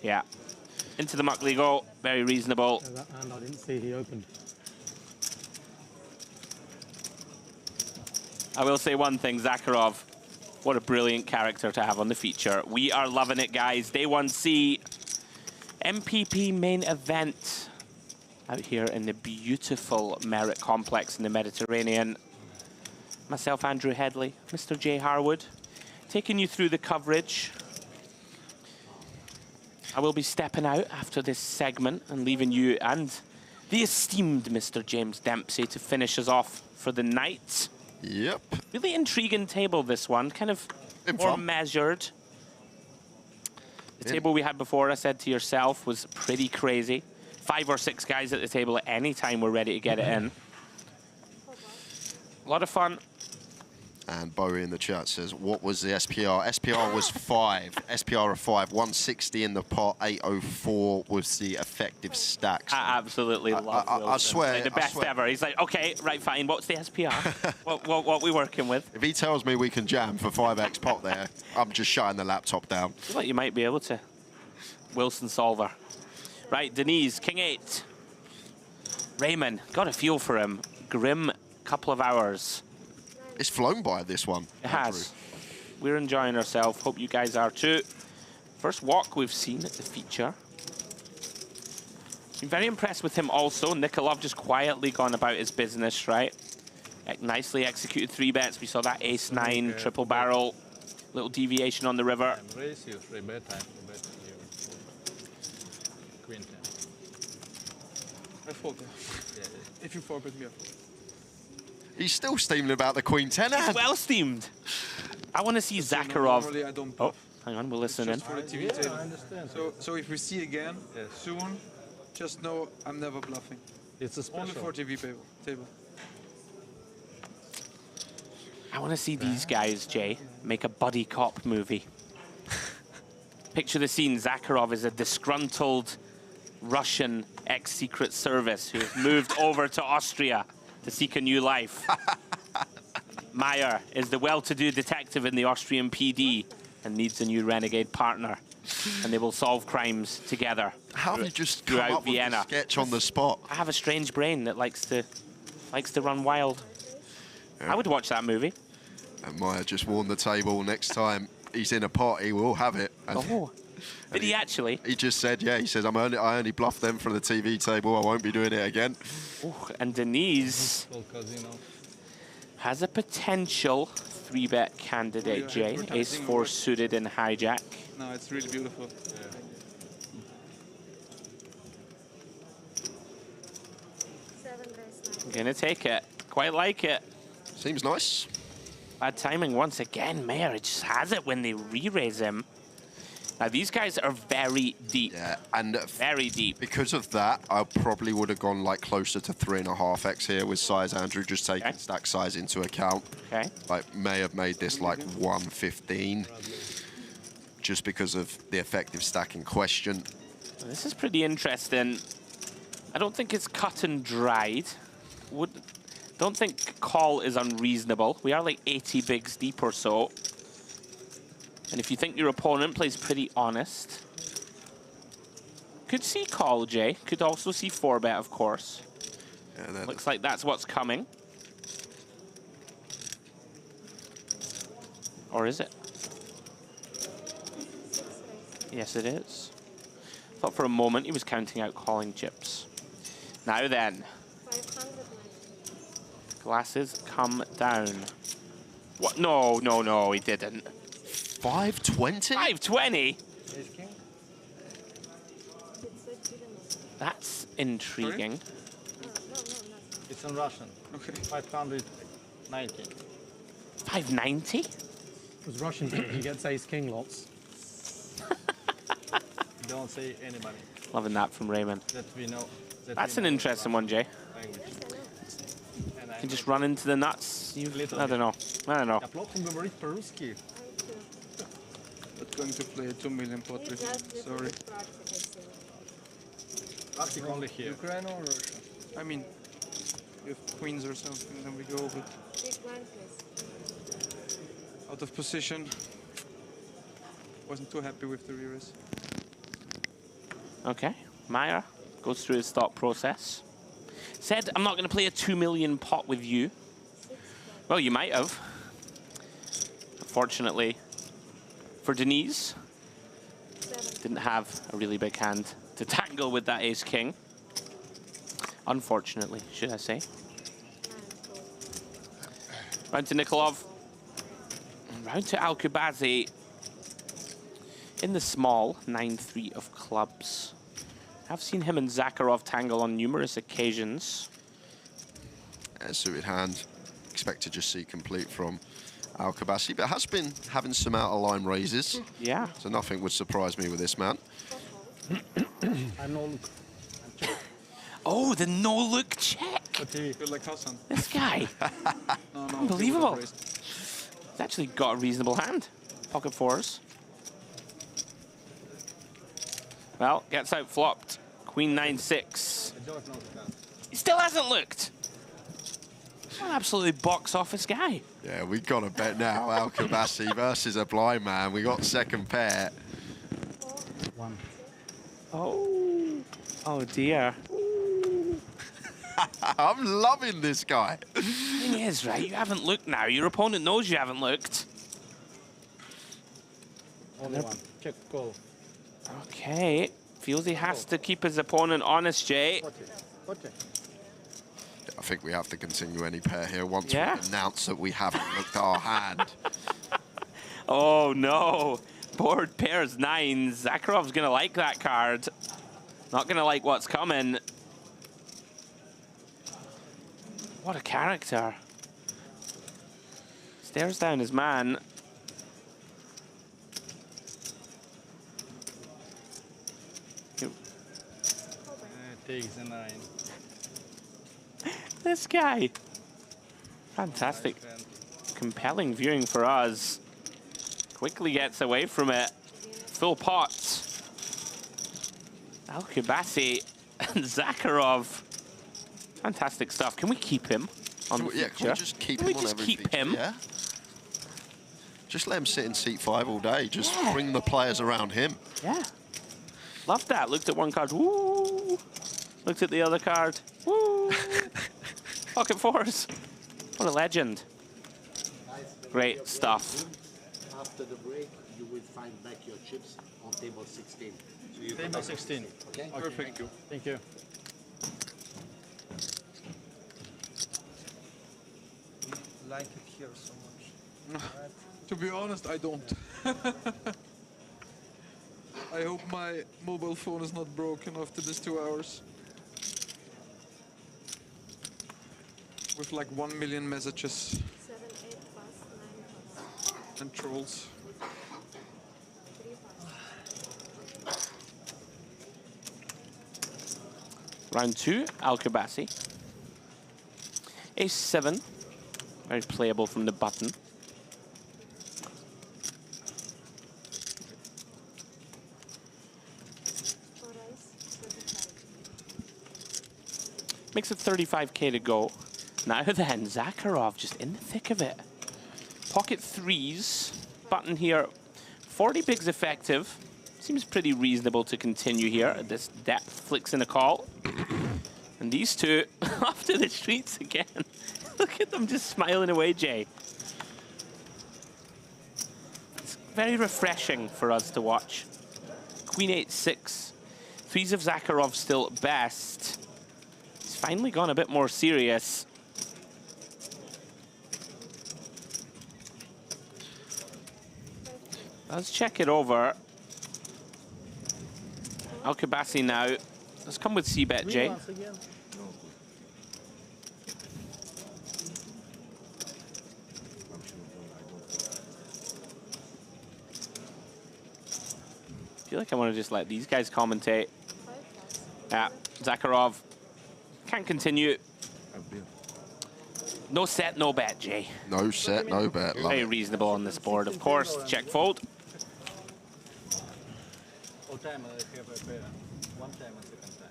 Yeah. Into the muck go. Very reasonable. Yeah, that hand I didn't see he opened. I will say one thing, Zakharov. What a brilliant character to have on the feature. We are loving it, guys. Day 1C, MPP main event out here in the beautiful Merit Complex in the Mediterranean. Myself, Andrew Headley, Mr. Jay Harwood, taking you through the coverage. I will be stepping out after this segment and leaving you and the esteemed Mr. James Dempsey to finish us off for the night. Yep. Really intriguing table, this one. Kind of more measured. The table we had before, I said to yourself, was pretty crazy. 5 or 6 guys at the table at any time were ready to get it in. A lot of fun. And Bowie in the chat says, what was the SPR? SPR was 5. SPR of 5. 160 in the pot. 804 was the effective stacks. I absolutely love Wilson. I swear. Like the best ever. He's like, okay, right, fine. What's the SPR? what we working with? If he tells me we can jam for 5x pot there, I'm just shutting the laptop down. I feel like you might be able to. Wilson solver. Right, Denise, King 8. Raymond, got a feel for him. Grim couple of hours. It's flown by, this one. It has. We're enjoying ourselves. Hope you guys are too. First walk we've seen at the feature. Been very impressed with him also. Nikolov just quietly gone about his business, right? Nicely executed 3-bets. We saw that ace-9, triple barrel. Little deviation on the river. Raise you 3-bet, I 3-bet you. Queen 10. I fold. Yeah. If you 4-bet me, I fold. He's still steaming about the Queen 10 hand. He's well steamed. I want to see Zakharov. Normally I don't Oh, hang on, we'll listen in. just for the TV table. I understand. So if we see again soon, just know I'm never bluffing. It's a special. Only for TV table. I want to see these guys, Jay, make a buddy cop movie. Picture the scene. Zakharov is a disgruntled Russian ex-Secret Service who has moved over to Austria to seek a new life. Meyer is the well-to-do detective in the Austrian PD and needs a new renegade partner. And they will solve crimes together. How have you just come throughout up with Vienna. a sketch on the spot? I have a strange brain that likes to run wild. I would watch that movie. And Meyer just warned the table. Next time he's in a party, we'll have it. And Did he actually? He just said, yeah, he says, I only bluffed them from the TV table. I won't be doing it again. Ooh, and Denise has a potential 3-bet candidate, Jay. Ace-4 suited in hijack. No, it's really beautiful. I'm gonna take it. Quite like it. Seems nice. Bad timing once again. Meyer just has it when they re-raise him. Now, these guys are very deep. Yeah, and very deep. Because of that, I probably would have gone like closer to 3.5x here with size Andrew, just taking stack size into account. Okay. Like, may have made this like 115 just because of the effective stack in question. This is pretty interesting. I don't think it's cut and dried. Don't think call is unreasonable. We are like 80 bigs deep or so. And if you think your opponent plays pretty honest, could see call, Jay. Could also see 4-bet, of course. Yeah, looks like that's what's coming. Or is it? Yes, it is. Thought for a moment he was counting out calling chips. Now then. Glasses come down. What? No, no, no, he didn't. 520? 520? That's intriguing. It's in Russian. Okay. 590. 590? Because Russian, he gets ace-king lots. Don't say anybody. Loving that from Raymond. That we know. That's an interesting one, Jay. Language. You can just run into the nuts. I don't know. I don't know. Not going to play a 2 million pot with you. Sorry. Practice only here. Ukraine or Russia? I mean, you have queens or something, then we go over. Out of position. Wasn't too happy with the re-raise. Okay. Meyer goes through his thought process. Said, I'm not going to play a 2 million pot with you. Well, you might have. Unfortunately, for Denise, didn't have a really big hand to tangle with that ace-king. Unfortunately, should I say. Round to Nikolov. Round to Alkubazi. In the small, 9-3 of clubs. I've seen him and Zakharov tangle on numerous occasions. Suited hand. Expect to just see complete from Alkubazi, but has been having some out-of-line raises. Yeah. So nothing would surprise me with this man. Oh, the no-look check. Good like Hassan. This guy. No, Unbelievable. He's actually got a reasonable hand. Pocket fours. Well, gets out flopped. Queen 9-6. He still hasn't looked. What an absolutely box office guy. Yeah, we got a bet now. Alkubazi versus a blind man. We got second pair. One. Oh. Oh dear. I'm loving this guy. The thing is, right, you haven't looked now. Your opponent knows you haven't looked. Only one. Check, call. Okay. Feels he has to keep his opponent honest, Jay. I think we have to continue any pair here once we Yeah. announce that we haven't looked at our hand. Oh no. Board pairs 9. Zakharov's gonna like that card. Not gonna like what's coming. What a character. Stares down his man. Takes a 9. This guy. Fantastic. Compelling viewing for us. Quickly gets away from it. Full pot. Al-Kubasi and Zakharov. Fantastic stuff. Can we keep him on the feature? Can we just keep him on every keep feature? him? Yeah. Just let him sit in seat 5 all day. Just bring the players around him. Yeah. Love that. Looked at one card. Woo. Looked at the other card. Woo. Pocket fours. What a legend. Great stuff. After the break, you will find back your chips on table 16. So you Table 16. Okay? Perfect. Thank you. Thank you. Like it here so much. To be honest, I don't. I hope my mobile phone is not broken after these 2 hours. With like 1 million messages. 7, 8 plus, 9 plus. And trolls. 3 plus. Round 2, Al-Kubasi. Ace 7. Very playable from the button. Makes it 35k to go. Now then, Zakharov just in the thick of it. Pocket threes. Button here. 40 bigs effective. Seems pretty reasonable to continue here at this depth. Flicks in a call. And these two off to the streets again. Look at them just smiling away, Jay. It's very refreshing for us to watch. Queen 8-6. Threes of Zakharov still best. He's finally gone a bit more serious. Let's check it over. Al-Kubasi now. Let's come with C-bet, Jay. I feel like I want to just let these guys commentate. Yeah, Zakharov can't continue. No set, no bet, Jay. No set, no bet. Very reasonable on this board, of course. Check fold. All time I have a pair. One time and second time.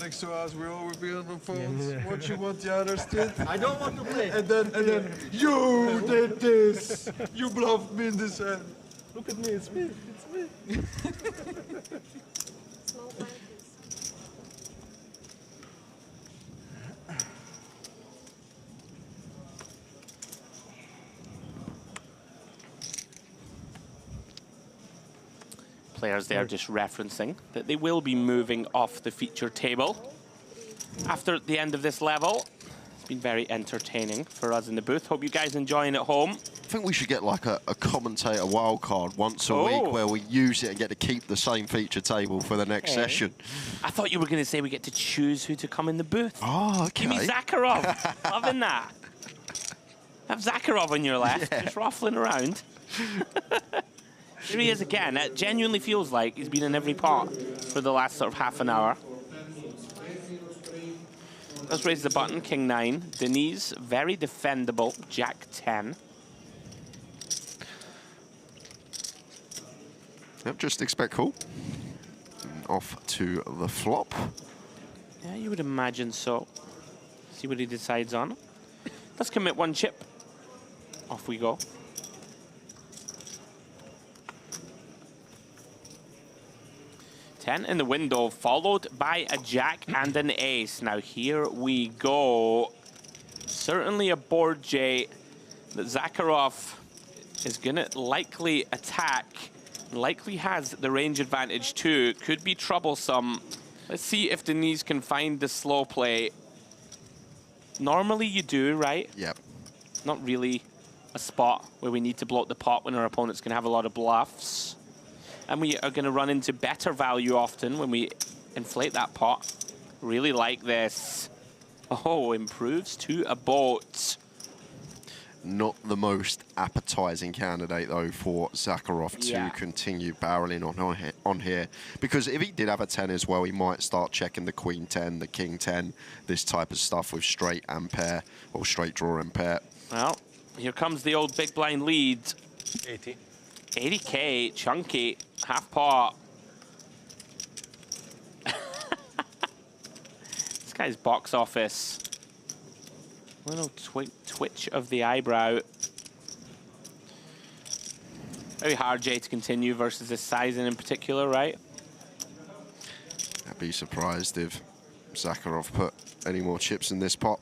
Next to us, we always be on the phones, watching what the others did. I don't want to play. And then you did this. You bluffed me in this hand. Look at me, it's me. It's me. Small blind, please. Players there just referencing that they will be moving off the feature table after the end of this level. It's been very entertaining for us in the booth. Hope you guys enjoying at home. I think we should get like a commentator wildcard once a week where we use it and get to keep the same feature table for the next session. I thought you were going to say we get to choose who to come in the booth. Oh, okay. Give me Zakharov. Loving that. Have Zakharov on your left, just ruffling around. Here he is again. It genuinely feels like he's been in every pot for the last sort of half an hour. Let's raise the button. King 9. Denise, very defendable. Jack 10. Yep, just expect call. Off to the flop. Yeah, you would imagine so. See what he decides on. Let's commit one chip. Off we go. Ten in the window, followed by a jack and an ace. Now here we go. Certainly a board, Jay, that Zakharov is gonna likely attack. Likely has the range advantage too. Could be troublesome. Let's see if Denise can find the slow play. Normally you do, right? Yep. Not really a spot where we need to bloat the pot when our opponent's gonna have a lot of bluffs. And we are going to run into better value often when we inflate that pot. Really like this. Oh, improves to a boat. Not the most appetizing candidate, though, for Zakharov to continue barreling on here. Because if he did have a 10 as well, he might start checking the Queen 10, the King 10, this type of stuff with straight and pair, or straight draw and pair. Well, here comes the old big blind lead. 80. 80K, chunky, half pot. This guy's box office. Little twitch of the eyebrow. Very hard, Jay, to continue versus this sizing in particular, right? I'd be surprised if Zakharov put any more chips in this pot.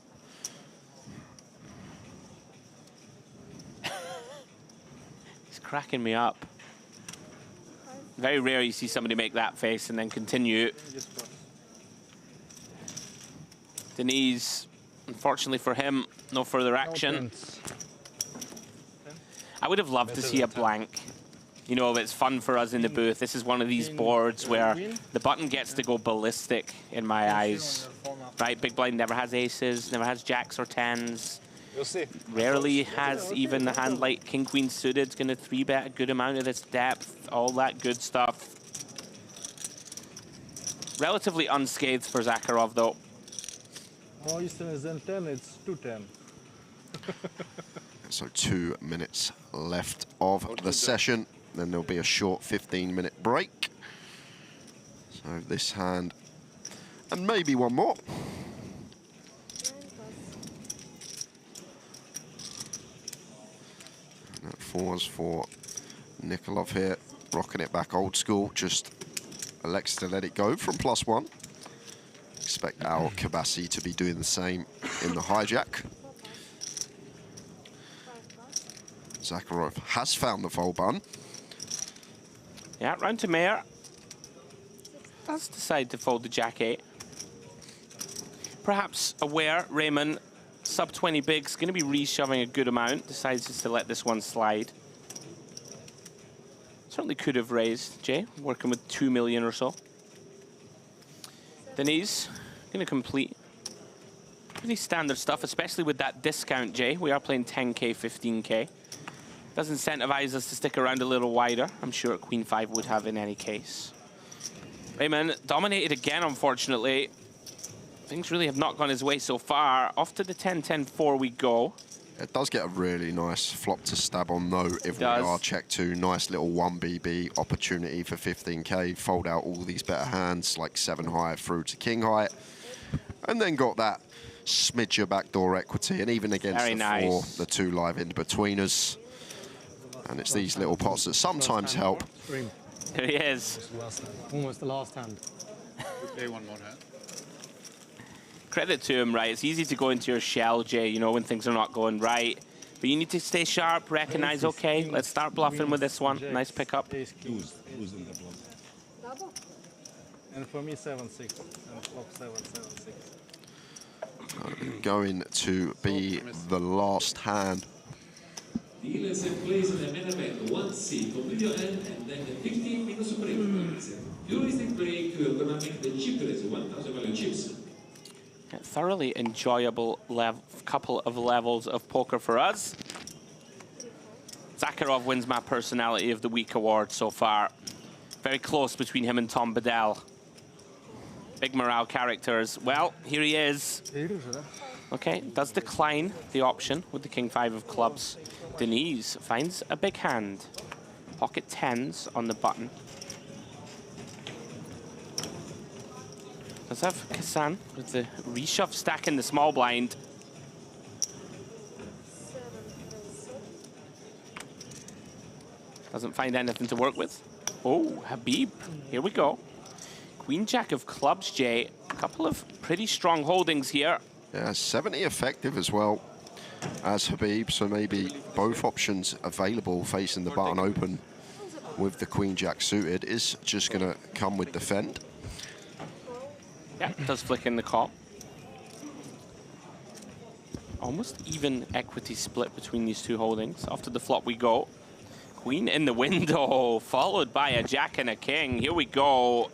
He's cracking me up. Very rare you see somebody make that face and then continue. Denise, unfortunately for him, no further action. I would have loved to see a blank. You know, it's fun for us in the booth. This is one of these boards where the button gets to go ballistic in my eyes. Right, big blind never has aces, never has jacks or tens. You'll see. Rarely has even a hand like King Queen suited. It's going to 3-bet a good amount of this depth, all that good stuff. Relatively unscathed for Zakharov, though. Oh, Eastern is then 10, it's 2-10. So 2 minutes left of the session. Then there'll be a short 15-minute break. So this hand, and maybe one more. And that 4s for Nikolov here, rocking it back old school, just elects to let it go from +1. Expect our Kabassi to be doing the same in the hijack. Zakharov has found the fold button. Yeah, round to Mayor. Does decide to fold the jack-8. Perhaps aware, Raymond, sub 20 big's going to be reshoving a good amount. Decides just to let this one slide. Certainly could have raised, Jay, working with 2 million or so. Denise, going to complete pretty standard stuff, especially with that discount, Jay. We are playing 10K, 15K. Does incentivize us to stick around a little wider. I'm sure Queen 5 would have in any case. Raymond dominated again, unfortunately. Things really have not gone his way so far. Off to the 10-10-4 we go. It does get a really nice flop to stab on, though, if we are check 2. Nice little 1BB opportunity for 15K. Fold out all these better hands, like 7 high through to king high. And then got that smidge of backdoor equity. And even against the 4, the 2 live in between us. And it's these little pots that sometimes help. There he is. Almost the last hand. Okay, one more hand. Credit to him, right? It's easy to go into your shell, Jay, you know, when things are not going right. But you need to stay sharp, recognize, okay, let's start bluffing with this one. Nice pickup. Who's in the bluff? And for me, 7-6. And flop 7-7-6. Going to be the last hand. Dealers have placed in the main event 1C, complete your hand, and then the 15 minutes break. During the break, we're going to make the cheapest 1,000 value chips. A thoroughly enjoyable couple of levels of poker for us. Zakharov wins my Personality of the Week award so far. Very close between him and Tom Bedell. Big morale characters. Well, here he is. Okay, does decline the option with the King 5 of clubs. Denise finds a big hand. Pocket 10s on the button. Does have Kassan with the reshove stack in the small blind. Doesn't find anything to work with. Oh, Habib, here we go. Queen Jack of clubs, Jay. A couple of pretty strong holdings here. Yeah, 70 effective as well as Habib, so maybe both options available facing the button open with the Queen Jack suited is just going to come with defend. Yeah, does flick in the call. Almost even equity split between these two holdings. After the flop we go. Queen in the window, followed by a jack and a king. Here we go.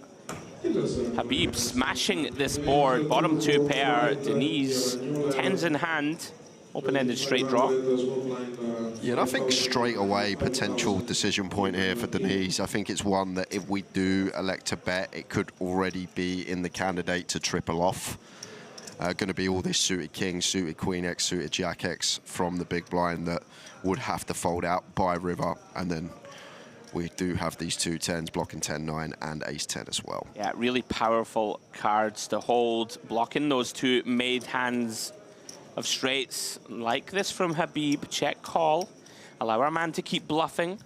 Habib smashing this board. Bottom two pair. Denise, tens in hand. Open-ended straight draw. Yeah, and I think straight away potential decision point here for Denise. I think it's one that if we do elect to bet, it could already be in the candidate to triple off. Going to be all this suited king, suited queen X, suited jack X from the big blind that would have to fold out by river, and then we do have these two tens blocking 10-9 and ace-10 as well. Yeah, really powerful cards to hold, blocking those two made hands of straights like this from Habib. Check call, allow our man to keep bluffing.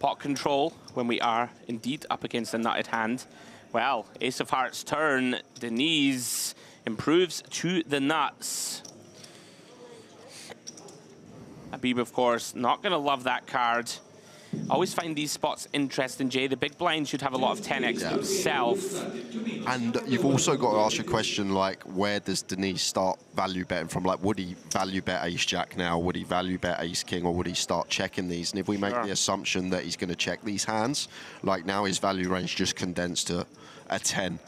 Pot control when we are indeed up against a nutted hand. Well, ace of hearts turn, Denise improves to the nuts. Habib, of course, not gonna love that card. Always find these spots interesting, Jay. The big blind should have a lot of 10x himself. And you've also got to ask your question, like, where does Denise start value betting from? Like, would he value bet ace-jack now? Would he value bet ace-king? Or would he start checking these? And if we make the assumption that he's going to check these hands, like now his value range just condensed to a 10.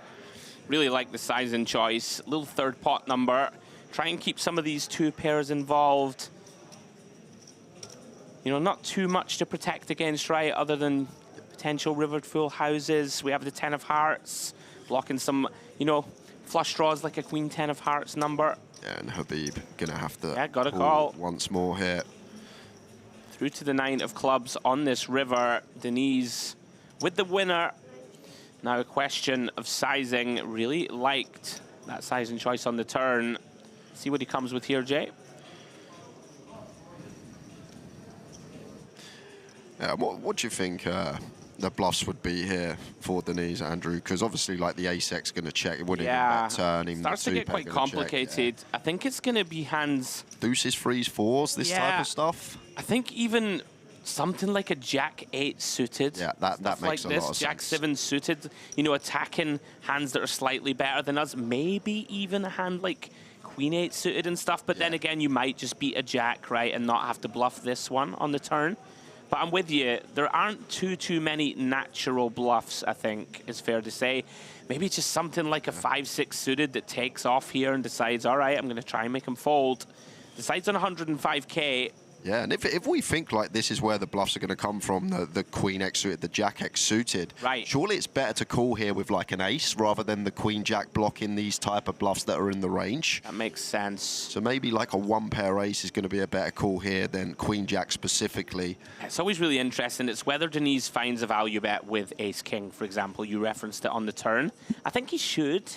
Really like the size and choice. Little third pot number. Try and keep some of these two pairs involved. You know, not too much to protect against, right? Other than potential river full houses. We have the 10 of hearts, blocking some, you know, flush draws like a queen 10 of hearts number. Yeah, and Habib gonna have to gotta pull call once more here. Through to the 9 of clubs on this river. Denise with the winner. Now a question of sizing. Really liked that size and choice on the turn. See what he comes with here, Jay. What do you think the bluffs would be here for Denise, Andrew? Because obviously, like, the ace-x going to check. It wouldn't even bet turn. Even starts to get quite complicated. I think it's going to be hands. Deuces, threes, fours, this type of stuff. I think even something like a jack 8 suited. Yeah, that makes like a this. lot of Jack sense. 7 suited. You know, attacking hands that are slightly better than us. Maybe even a hand like queen 8 suited and stuff. But then again, you might just beat a jack, right, and not have to bluff this one on the turn. But I'm with you. There aren't too many natural bluffs, I think, is fair to say. Maybe just something like a 5-6 suited that takes off here and decides, all right, I'm going to try and make him fold. Decides on 105K. Yeah, and if we think like this is where the bluffs are going to come from, the queen X suited, the jack X suited, right? Surely it's better to call here with like an ace rather than the queen jack blocking these type of bluffs that are in the range. That makes sense. So maybe like a one pair ace is going to be a better call here than queen jack specifically. It's always really interesting. It's whether Denise finds a value bet with ace king, for example. You referenced it on the turn. I think he should.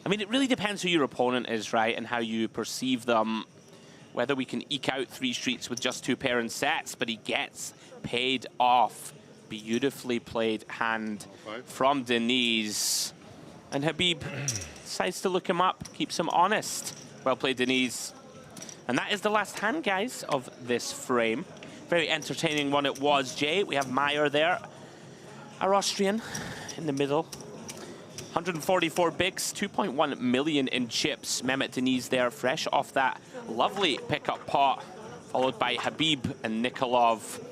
I mean, it really depends who your opponent is, right, and how you perceive them. Whether we can eke out 3 streets with just 2 pair and sets, but he gets paid off. Beautifully played hand from Denise. And Habib decides to look him up, keeps him honest. Well played, Denise. And that is the last hand, guys, of this frame. Very entertaining one it was, Jay. We have Meyer there, our Austrian, in the middle. 144 bigs, 2.1 million in chips. Mehmet Deniz there, fresh off that lovely pickup pot, followed by Habib and Nikolov.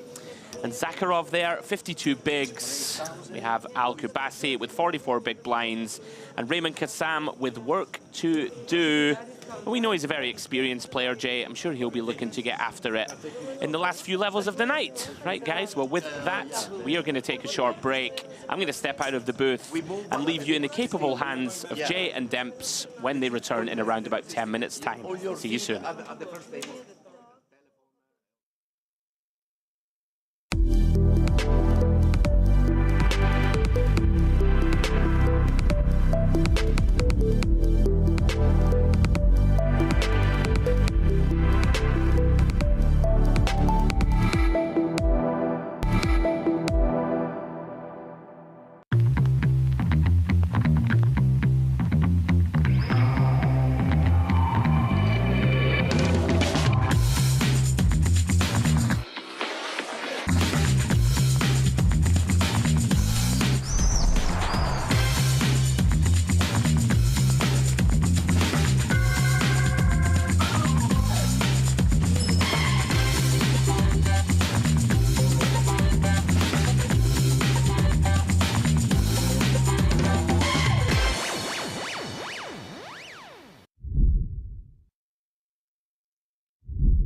And Zakharov there, 52 bigs. We have Al-Kubasi with 44 big blinds. And Raymond Kassam with work to do. But we know he's a very experienced player, Jay. I'm sure he'll be looking to get after it in the last few levels of the night. Right, guys? Well, with that, we are going to take a short break. I'm going to step out of the booth and leave you in the capable hands of Jay and Demps when they return in around about 10 minutes' time. See you soon.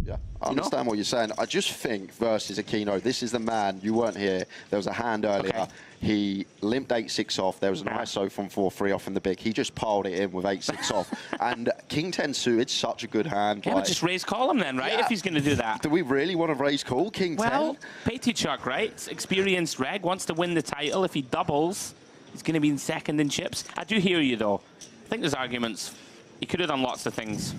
Yeah, I understand what you're saying. I just think versus Aquino, this is the man. You weren't here. There was a hand earlier. Okay. He limped 8-6 off. There was an ISO from 4-3 off in the big. He just piled it in with 8-6 off. And King 10 suited, such a good hand. Yeah, but just raise call him then, right? Yeah. If he's going to do that. Do we really want to raise call King 10? Well, Peteychuk, right? Experienced reg, wants to win the title. If he doubles, he's going to be in second in chips. I do hear you, though. I think there's arguments. He could have done lots of things.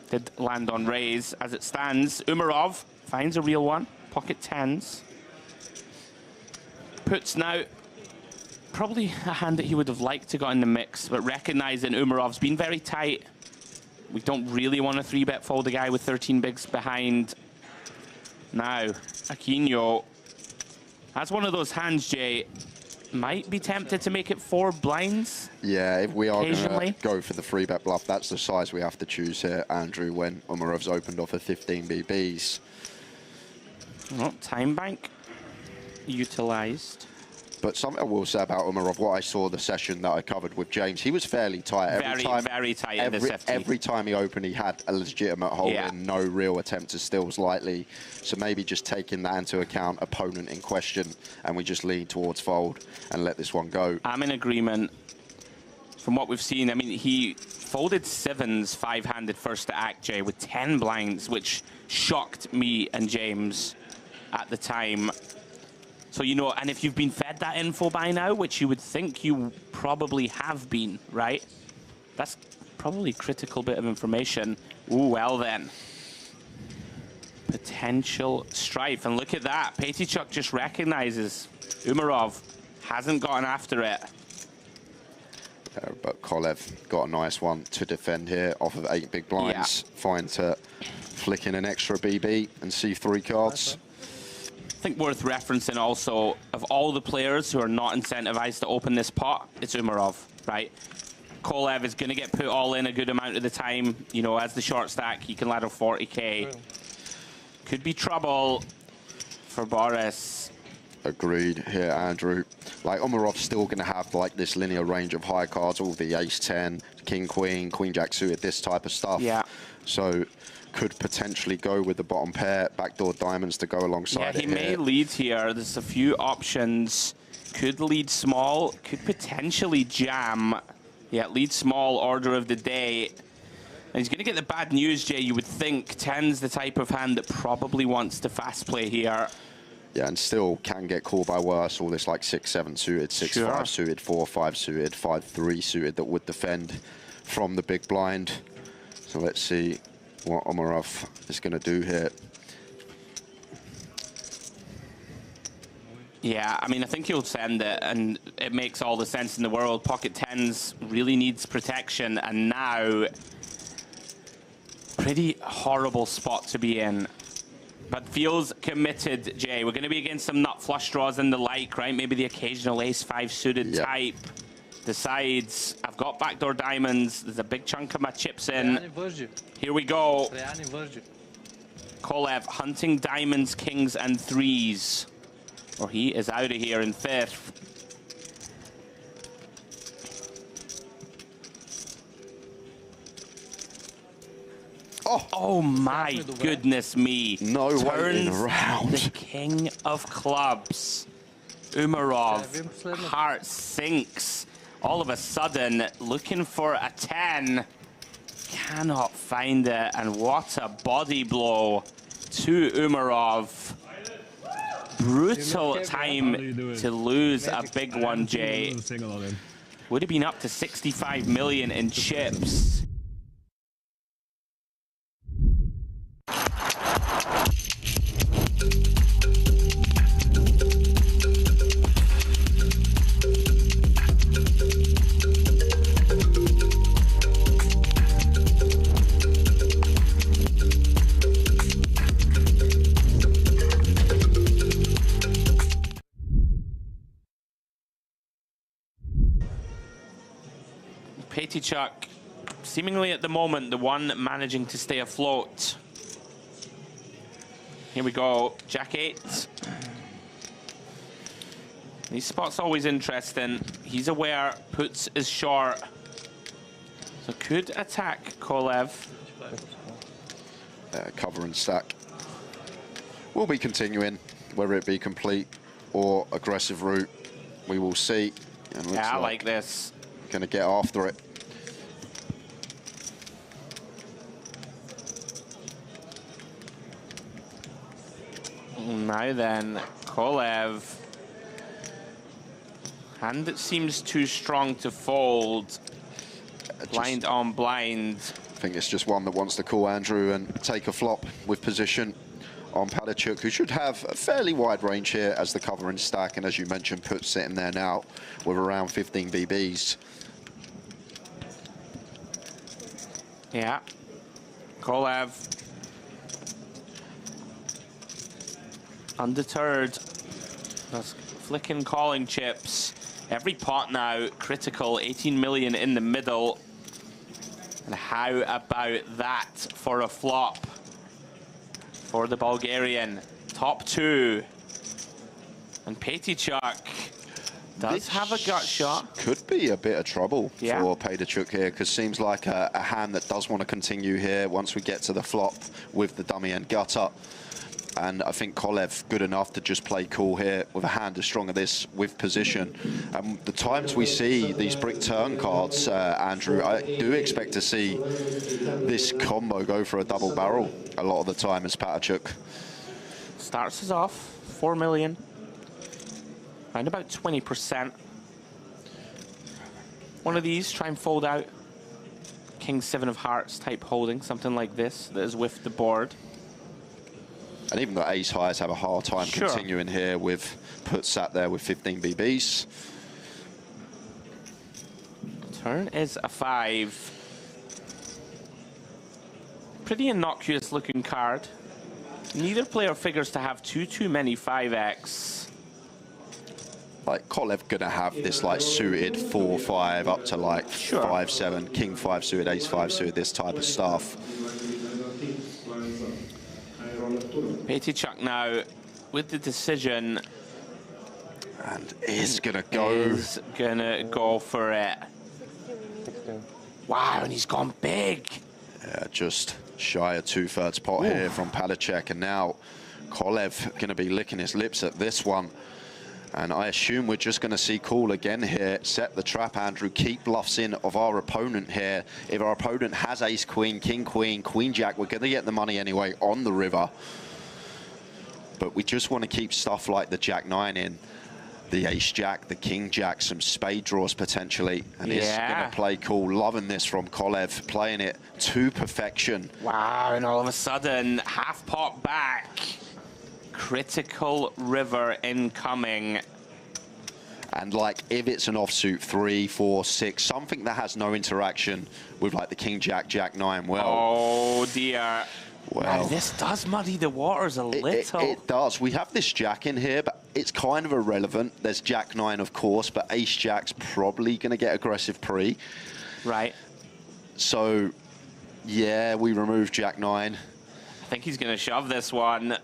Did land on raise. As it stands, Umarov finds a real one. Pocket tens. Puts now probably a hand that he would have liked to got in the mix, but recognizing Umarov's been very tight. We don't really want to 3-bet fold a guy with 13 bigs behind. Now, Aquino has one of those hands, Jay. Might be tempted to make it 4 blinds. Yeah, if we are going to go for the 3-bet bluff, that's the size we have to choose here, Andrew, when Umarov's opened off of 15 BBs. Well, time bank utilized. But something I will say about Umarov, what I saw the session that I covered with James, he was fairly tight. Very tight in this FT. Every time he opened, he had a legitimate hold and no real attempt to stills lightly. So maybe just taking that into account, opponent in question, and we just lean towards fold and let this one go. I'm in agreement. From what we've seen, I mean, he folded 7s 5-handed first to act, Jay, with 10 blinds, which shocked me and James at the time. So, you know, and if you've been fed that info by now, which you would think you probably have been, right? That's probably a critical bit of information. Ooh, well then. Potential strife. And look at that. Peteychuk just recognizes Umarov hasn't gotten after it. But Kolev got a nice one to defend here off of 8 big blinds. Fine to flick in an extra BB and see 3 cards. I think worth referencing also, of all the players who are not incentivized to open this pot, it's Umarov, right? Kolev is going to get put all in a good amount of the time. You know, as the short stack, he can ladder 40k. Could be trouble for Boris. Agreed here, Andrew. Like, Umarov's still going to have, like, this linear range of high cards, all the ace-10, king-queen, queen-jack suited, this type of stuff. Yeah. So could potentially go with the bottom pair, backdoor diamonds to go alongside it. Yeah, he may lead here. There's a few options. Could lead small, could potentially jam. Yeah, lead small, order of the day. And he's going to get the bad news, Jay. You would think 10's the type of hand that probably wants to fast play here. Yeah, and still can get called by worse. All this like 6-7 suited, 6-5 suited, 4-5 suited, 5-3 suited that would defend from the big blind. So let's see what Umarov is going to do here. Yeah, I mean, I think he'll send it, and it makes all the sense in the world. Pocket 10s really needs protection, and now pretty horrible spot to be in. But feels committed, Jay. We're going to be against some nut flush draws and the like, right? Maybe the occasional ace-5 suited type. Decides, I've got backdoor diamonds. There's a big chunk of my chips in. Here we go. Kolev hunting diamonds, kings, and 3s. Or he is out of here in 5th. Oh my goodness me. No way around. The king of clubs. Umarov, heart sinks. All of a sudden, looking for a 10. Cannot find it, and what a body blow to Umarov. Brutal time to lose a big one, Jay. Would have been up to 65 million in chips. Peteychuk, seemingly at the moment, the one managing to stay afloat. Here we go, Jack 8. These spots always interesting. He's aware, puts is short. So could attack Kolev. cover and stack. We'll be continuing, whether it be complete or aggressive route. We will see. And looks Yeah, I like this. Going to get after it. Now then, Kolev. Hand that seems too strong to fold. Blind on blind. I think it's just one that wants to call Andrew and take a flop with position on Padachuk, who should have a fairly wide range here as the cover and stack, and as you mentioned, Put's sitting there now with around 15 BBs. Yeah. Kolev. Undeterred. That's flicking calling chips. Every pot now critical, 18 million in the middle. And how about that for a flop for the Bulgarian? Top two. And Petechuk does have a gut shot. Could be a bit of trouble Yeah. for Petechuk here, because seems like a hand that does want to continue here once we get to the flop with the dummy and gutter. And I think Kolev good enough to just play cool here with a hand as strong as this with position. The times we see these brick turn cards, Andrew, I do expect to see this combo go for a double barrel a lot of the time as Petechuk. Starts us off, 4 million. Around about 20%. One of these, try and fold out. King 7 of hearts type holding, something like this, that is with the board. And even the ace highs have a hard time continuing here with Put sat there with 15 BBs. Turn is a 5. Pretty innocuous looking card. Neither player figures to have too many 5x. Like Kolev gonna have this like suited 4-5 up to like 5-7, King 5 suited, Ace 5 suited, this type of stuff. Petechuk now with the decision. And is gonna go. Is gonna go for it. Wow, and he's gone big. Yeah, just shy of 2/3 pot here from Padachuk, and now Kolev gonna be licking his lips at this one. And I assume we're just going to see call again here. Set the trap, Andrew. Keep bluffs in of our opponent here. If our opponent has ace, queen, king, queen, queen, jack, we're going to get the money anyway on the river. But we just want to keep stuff like the jack 9 in. The ace jack, the king jack, some spade draws potentially. And he's going to play cool. Loving this from Kolev. Playing it to perfection. Wow, and all of a sudden, half pot back. Critical river incoming. And like if it's an offsuit 3, 4, 6, something that has no interaction with like the king jack, jack 9, well. Oh dear. Well, wow, this does muddy the waters a little. It does. We have this jack in here, but it's kind of irrelevant. There's jack 9, of course, but ace jack's probably going to get aggressive pre. Right. So, yeah, we remove jack 9. I think he's going to shove this one.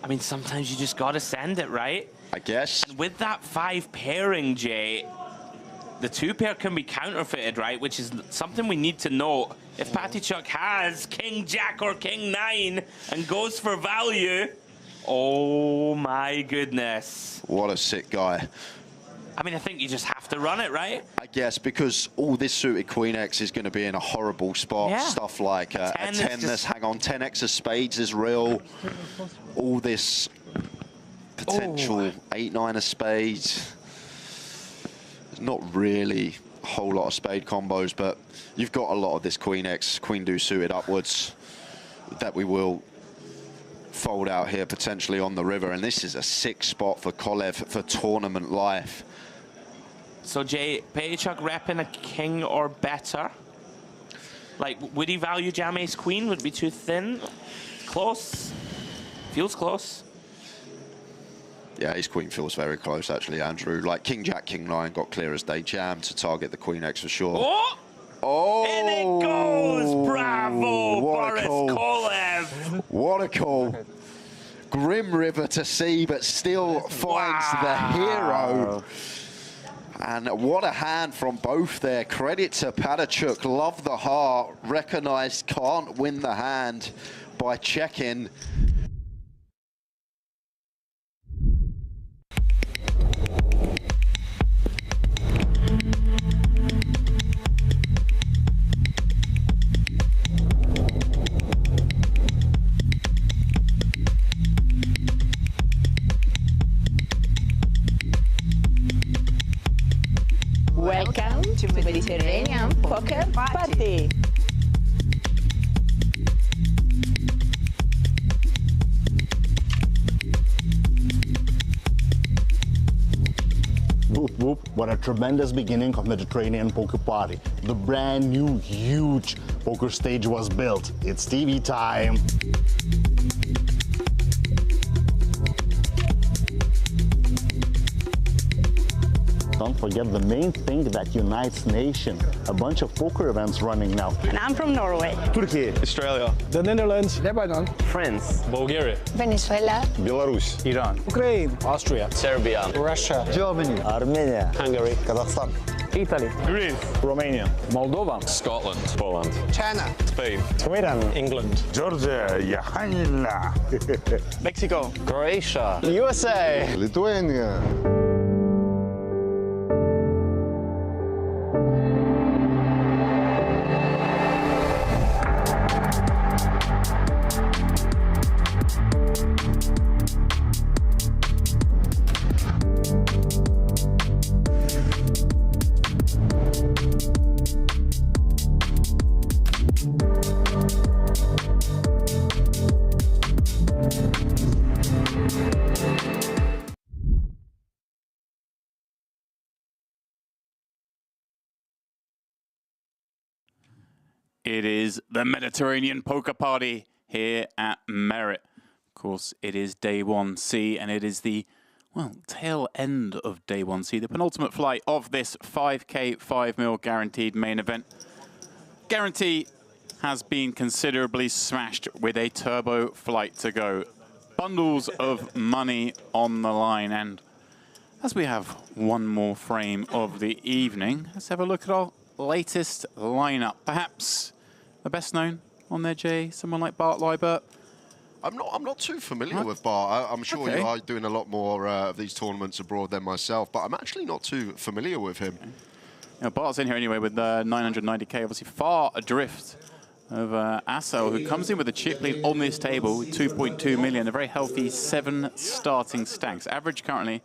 I mean, sometimes you just got to send it, right? I guess. And with that 5 pairing, Jay, the 2 pair can be counterfeited, right? Which is something we need to note. If Petechuk has king jack or king 9 and goes for value, oh my goodness. What a sick guy. I mean, I think you just have to run it, right? I guess, because all this suited Queen X is going to be in a horrible spot. Yeah. Stuff like a 10, this hang on, 10X of spades is real. All this potential 8, 9 of spades. There's not really a whole lot of spade combos, but you've got a lot of this Queen X, Queen Deuce suited upwards that we will fold out here potentially on the river. And this is a sick spot for Kolev for tournament life. So Jay, Petechuk repping a king or better. Like, would he value jam ace queen? Would it be too thin? Close. Feels close. Yeah, ace queen feels very close actually, Andrew. Like king jack, king 9 got clear as day jam to target the Queen X for sure. Oh! Oh! In it goes! Bravo, Boris Kolev! What a call. Grim river to see, but still finds the hero. And what a hand from both there. Credit to Padachuk. Love the heart. Recognized can't win the hand by checking. Welcome to Mediterranean Poker Party. Whoop whoop, what a tremendous beginning of Mediterranean Poker Party. The brand new, huge poker stage was built. It's TV time. Don't forget the main thing that unites nation. A bunch of poker events running now. And I'm from Norway. Turkey, Australia, the Netherlands, Lebanon, France, Bulgaria, Venezuela, Belarus, Iran, Ukraine, Austria, Serbia, Russia, Germany, Armenia, Hungary, Kazakhstan, Italy, Greece, Romania, Moldova, Scotland, Poland, China, Spain, Sweden, England, Georgia, Mexico, Croatia, USA, Lithuania. It is the Mediterranean Poker Party here at Merit. Of course, it is day 1C, and it is the, well, tail end of day 1C, the penultimate flight of this 5K 5 mil guaranteed main event. Guarantee has been considerably smashed with a turbo flight to go. Bundles of money on the line, and as we have one more frame of the evening, let's have a look at our latest lineup. Perhaps the best known on there, Jay, someone like Bart Leibert. I'm not too familiar with Bart. I'm sure you are doing a lot more of these tournaments abroad than myself, but I'm actually not too familiar with him. You know, Bart's in here anyway with 990k, obviously far adrift of Assel, who comes in with a chip lead on this table with 2.2 million, a very healthy 7 starting stacks. Average currently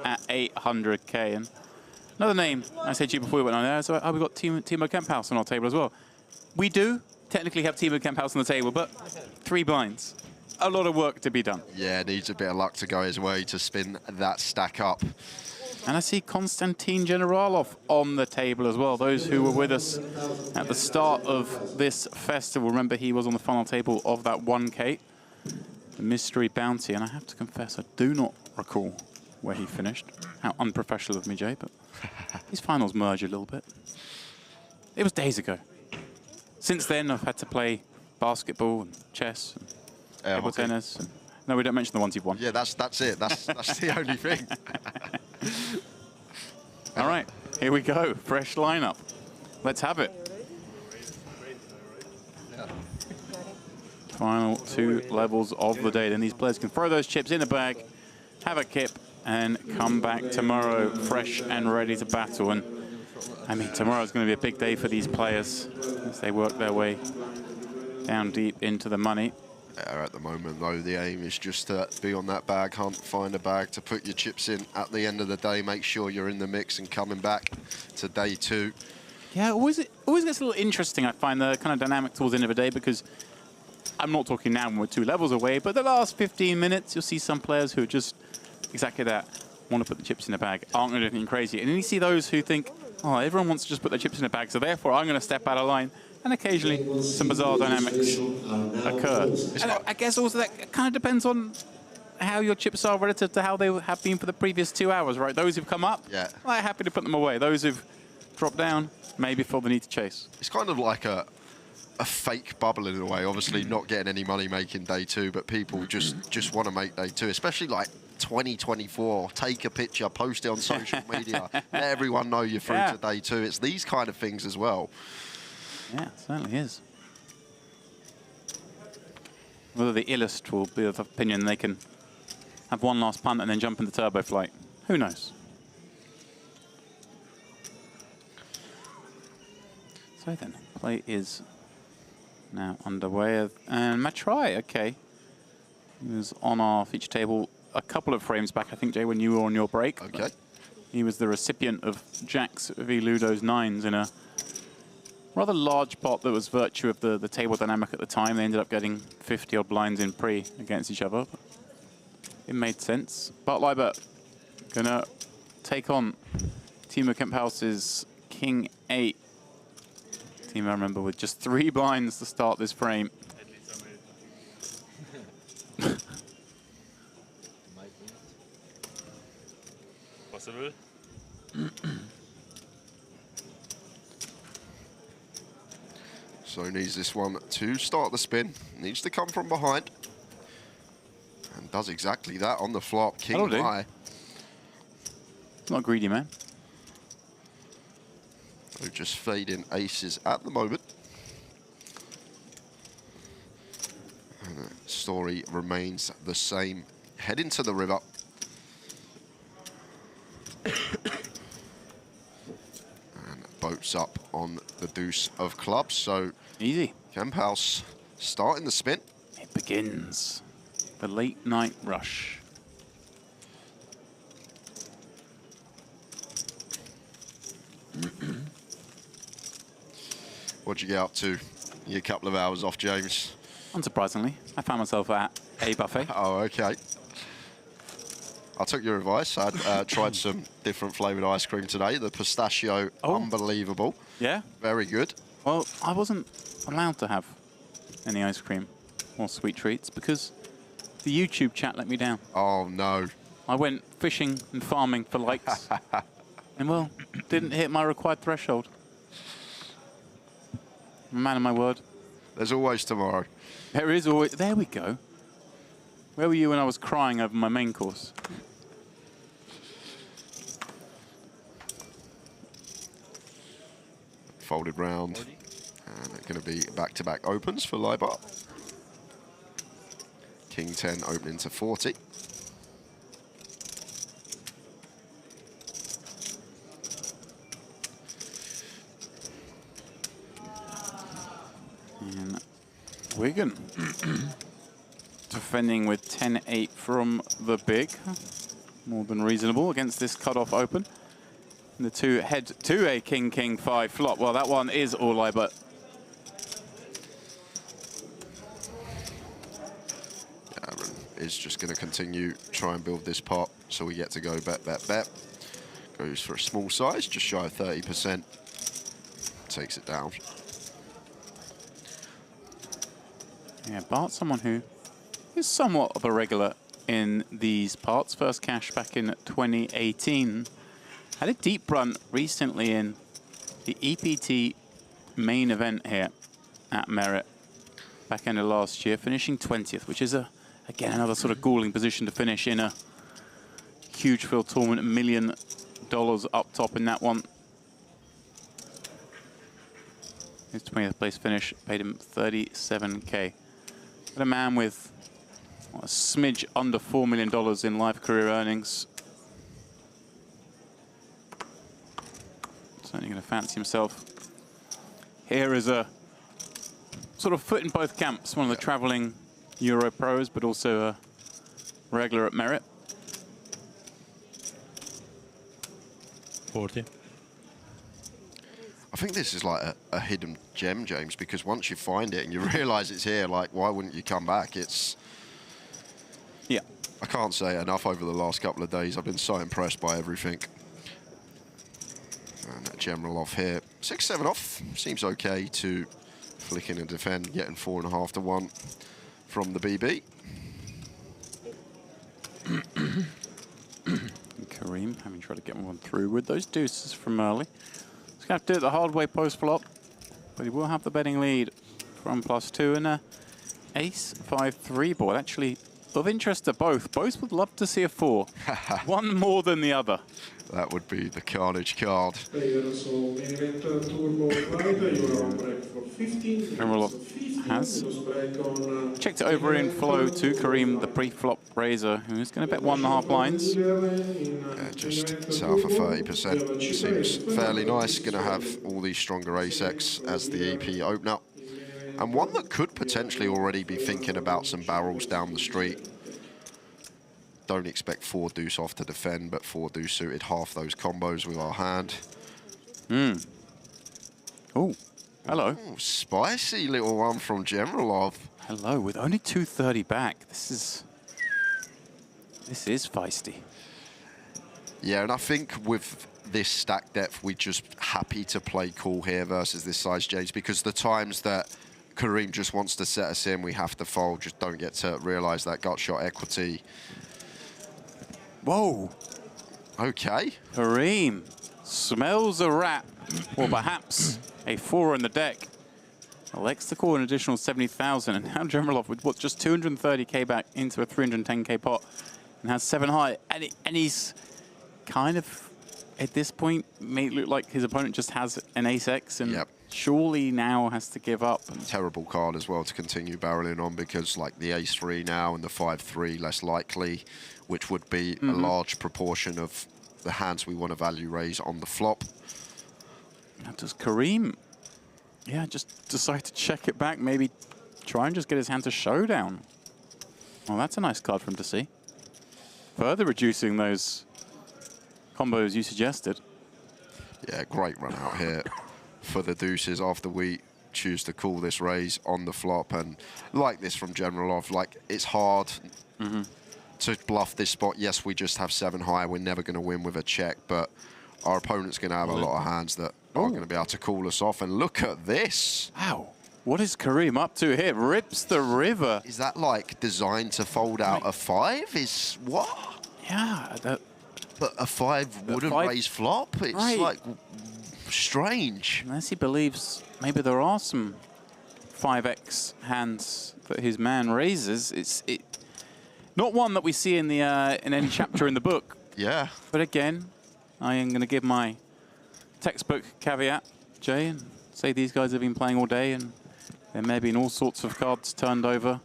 at 800k. And another name I said to you before we went on there, so we've got Timo Kemphaus on our table as well. We do technically have Timo Kemphaus on the table, but 3 blinds. A lot of work to be done. Yeah, needs a bit of luck to go his way to spin that stack up. And I see Konstantin Generalov on the table as well. Those who were with us at the start of this festival, remember he was on the final table of that 1K, the mystery bounty. And I have to confess, I do not recall where he finished. How unprofessional of me, Jay, but his finals merge a little bit. It was days ago. Since then, I've had to play basketball and chess and table tennis. And, no, we don't mention the ones you've won. Yeah, that's it. That's the only thing. All right, here we go. Fresh lineup. Let's have it. Final 2 levels of the day. Then these players can throw those chips in the bag, have a kip, and come back tomorrow fresh and ready to battle. And I mean, tomorrow's going to be a big day for these players as they work their way down deep into the money. At the moment, though, the aim is just to be on that bag hunt, find a bag to put your chips in at the end of the day, make sure you're in the mix and coming back to day 2. Yeah, it always gets a little interesting, I find, the kind of dynamic towards the end of the day, because I'm not talking now when we're 2 levels away, but the last 15 minutes, you'll see some players who are just exactly that, want to put the chips in the bag, aren't going to do anything crazy. And then you see those who think, oh, everyone wants to just put their chips in the bag, so therefore I'm going to step out of line. And occasionally, some bizarre dynamics occur. And I guess also that kind of depends on how your chips are relative to how they have been for the previous 2 hours, right? Those who've come up, I'm happy to put them away. Those who've dropped down, maybe feel the need to chase. It's kind of like a a fake bubble in a way. Obviously, not getting any money making day 2, but people just want to make day 2, especially like 2024. Take a picture, post it on social media, let everyone know you're through to day 2. It's these kind of things as well. Yeah, it certainly is. Whether the Illust will be of opinion they can have one last punt and then jump into turbo flight, who knows? So then, play is now underway. And Matrai, okay. He was on our feature table a couple of frames back, I think, Jay, when you were on your break. Okay. He was the recipient of Jacks v Ludo's 9s in a rather large pot that was virtue of the table dynamic at the time. They ended up getting 50-odd blinds in pre against each other. It made sense. Bart Leibert gonna take on Timo Kemphouse's King 8. Timo, I remember, with just 3 blinds to start this frame. Possible. So needs this one to start the spin. Needs to come from behind. And does exactly that on the flop. King high. Not greedy, man. So just fading aces at the moment. And the story remains the same. Heading to the river. And boats up on the deuce of clubs. So easy. Kemphouse starting the spin. It begins. The late night rush. What'd you get up to? You a couple of hours off, James? Unsurprisingly, I found myself at a buffet. Oh, okay. I took your advice. I tried some different flavoured ice cream today. The pistachio, unbelievable. Yeah? Very good. Well, I wasn't allowed to have any ice cream or sweet treats because the YouTube chat let me down. Oh, no. I went fishing and farming for likes and, well, didn't hit my required threshold. I'm a man of my word. There's always tomorrow. There is always... There we go. Where were you when I was crying over my main course? Folded round. And they're going to be back-to-back opens for Leibart. King 10 opening to 40. And Wigan defending with 10-8 from the big. More than reasonable against this cut-off open. And the two head to a King 5 flop. Well, that one is all Leibert. Aaron is just going to continue, try and build this pot so we get to go bet, bet, bet. Goes for a small size, just shy of 30%. Takes it down. Yeah, Bart's someone who is somewhat of a regular in these parts. First cash back in 2018. Had a deep run recently in the EPT main event here at Merit. Back end of last year, finishing 20th, which is, again, another sort of galling position to finish in a huge field tournament. $1 million up top in that one. His 20th place finish paid him $37K. But a man with a smidge under $4 million in live career earnings. Certainly going to fancy himself. Here is a sort of foot in both camps. One of the traveling Euro pros, but also a regular at Merit. 40. I think this is like a hidden gem, James, because once you find it and you realise it's here, like, why wouldn't you come back? It's... Yeah. I can't say it enough over the last couple of days. I've been so impressed by everything. And that general off here. 6-7 off. Seems okay to flick in and defend, getting 4.5 to 1 from the BB. Kareem having tried to get one through with those deuces from early. He's going to have to do it the hard way post flop, but he will have the betting lead. from +2 and a ace 5-3 board. Actually, of interest to both. Both would love to see a 4. One more than the other. That would be the carnage card. Generalov has checked it over in flow to Kareem, the pre-flop raiser, who's going to bet 1.5 blinds. Just south of 30%. Seems fairly nice. Going to have all these stronger ace-X as the EP opener. And one that could potentially already be thinking about some barrels down the street. Don't expect 4 deuce off to defend, but 4 deuce suited half those combos with our hand. Oh, hello. Ooh, spicy little one from Generalov. Hello, with only 230 back. This is feisty. Yeah, and I think with this stack depth, we're just happy to play cool here versus this size, James, because the times that Kareem just wants to set us in, we have to fold, just don't get to realise that gut shot equity. Whoa. Okay. Kareem smells a rat, or perhaps a 4 in the deck. Elects to call an additional 70,000, and now Generalov with what, just 230k back into a 310k pot, and has 7 high, and he's kind of, at this point, made it look like his opponent just has an ace-X, and surely now has to give up. Terrible card as well to continue barreling on, because like the ace-3 now and the 5-3 less likely, which would be a large proportion of the hands we want to value raise on the flop. Now does Kareem, just decide to check it back, maybe try and just get his hand to showdown? Well, that's a nice card for him to see. Further reducing those combos you suggested. Yeah, great run out here for the deuces after we choose to call this raise on the flop. And like this from Generalov, like it's hard to bluff this spot. Yes, we just have 7 high. We're never going to win with a check, but our opponent's going to have a lot of hands that are going to be able to call us off. And look at this. Wow. What is Kareem up to here? Rips the river. Is that like designed to fold out a 5? Is what? Yeah. But a 5 wouldn't raise flop? It's like strange. Unless he believes maybe there are some 5x hands that his man raises. It's not one that we see in the in any chapter in the book. Yeah. But again, I am going to give my textbook caveat, Jay, and say these guys have been playing all day, and there may have been all sorts of cards turned over,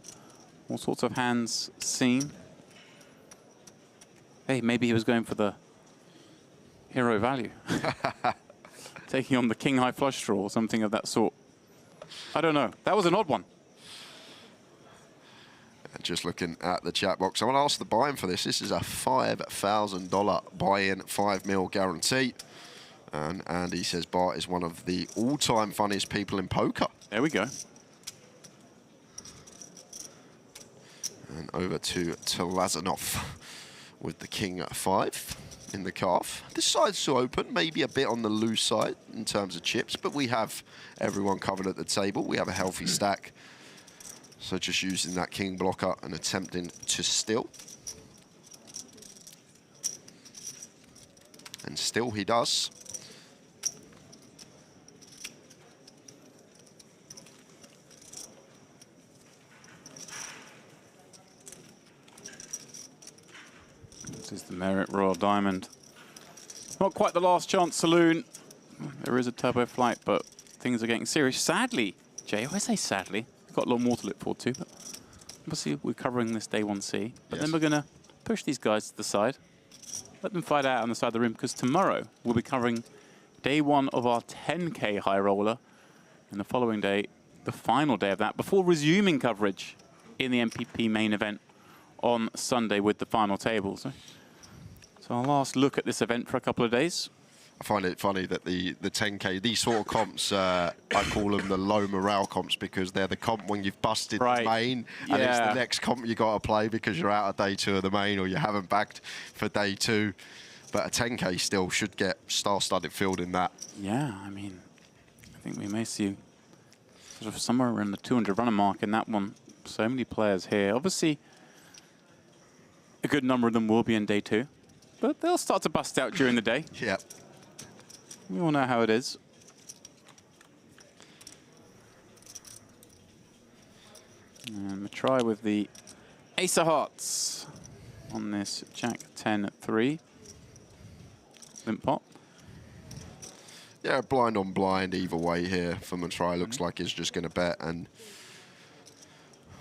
all sorts of hands seen. Hey, maybe he was going for the hero value. Taking on the king high flush draw or something of that sort. I don't know. That was an odd one. Just looking at the chat box, I want to ask the buy-in for this. This is a $5,000 buy-in, 5 mil guarantee. And Andy says Bart is one of the all-time funniest people in poker. There we go. And over to Lazanov with the king at 5 in the calf. This side's still open, maybe a bit on the loose side in terms of chips, but we have everyone covered at the table. We have a healthy stack. So just using that king blocker and attempting to still. And still he does. This is the Merit Royal Diamond. Not quite the last chance saloon. There is a turbo flight, but things are getting serious. Sadly, Jay, I say sadly, we've got a lot more to look forward to, but obviously we're covering this day 1C, but then we're going to push these guys to the side, let them fight out on the side of the room, because tomorrow we'll be covering day 1 of our 10K high roller, and the following day, the final day of that, before resuming coverage in the MPP main event on Sunday with the final table. So our last look at this event for a couple of days. I find it funny that the 10K, these sort of comps, I call them the low morale comps, because they're the comp when you've busted the main, and it's the next comp you got to play because you're out of day 2 of the main or you haven't backed for day 2. But a 10K still should get star-studded field in that. Yeah, I mean, I think we may see sort of somewhere around the 200 runner mark in that one. So many players here. Obviously, a good number of them will be in day 2, but they'll start to bust out during the day. Yeah. We all know how it is. Matrai with the ace of hearts on this Jack 10-3 limp pot. Yeah, blind on blind either way here for Matrai. Looks like he's just going to bet and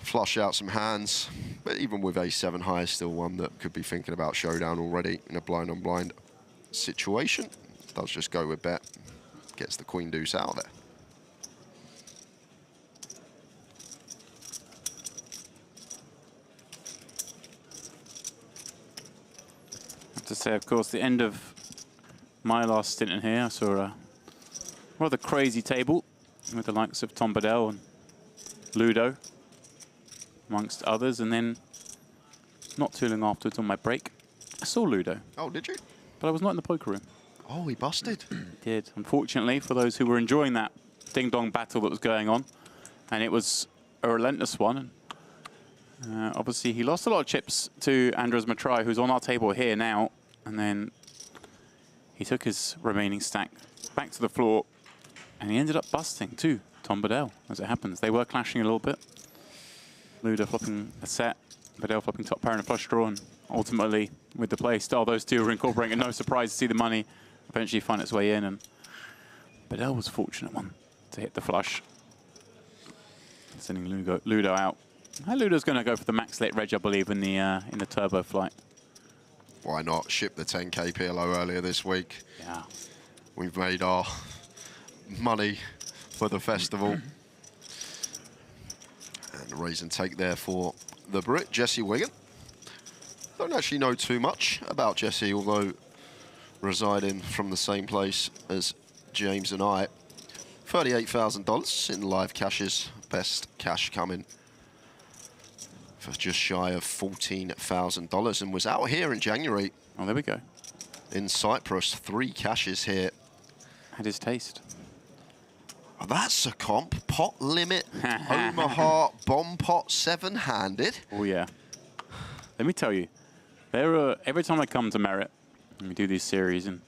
flush out some hands. But even with ace-7 high, still one that could be thinking about showdown already in a blind on blind situation. Does just go with bet. Gets the queen deuce out of there. I have to say, of course, the end of my last stint in here, I saw a rather crazy table with the likes of Tom Bedell and Ludo, amongst others. And then, not too long afterwards on my break, I saw Ludo. Oh, did you? But I was not in the poker room. Oh, he busted. He did. Unfortunately, for those who were enjoying that ding-dong battle that was going on, and it was a relentless one. Obviously, he lost a lot of chips to Andres Matrai, who's on our table here now, and then he took his remaining stack back to the floor, and he ended up busting to Tom Bedell, as it happens. They were clashing a little bit. Ludo flopping a set, Bedell flopping top pair and a flush draw, and ultimately, with the play style those two were incorporating, and no surprise to see the money eventually find its way in, and Bedell was a fortunate one to hit the flush, sending Ludo out. Ludo's going to go for the max lit reg, I believe, in the turbo flight. Why not? Ship the 10K PLO earlier this week. Yeah. We've made our money for the festival. And a raise and take there for the Brit, Jesse Wigan. Don't actually know too much about Jesse, although residing from the same place as James and I. $38,000 in live cashes. Best cash coming for just shy of $14,000, and was out here in January. Oh, there we go. In Cyprus, 3 cashes here. Had his taste. Oh, that's a comp. Pot limit, Omaha, bomb pot, 7-handed. Oh, yeah. Let me tell you, every time I come to Merit, and we do these series, and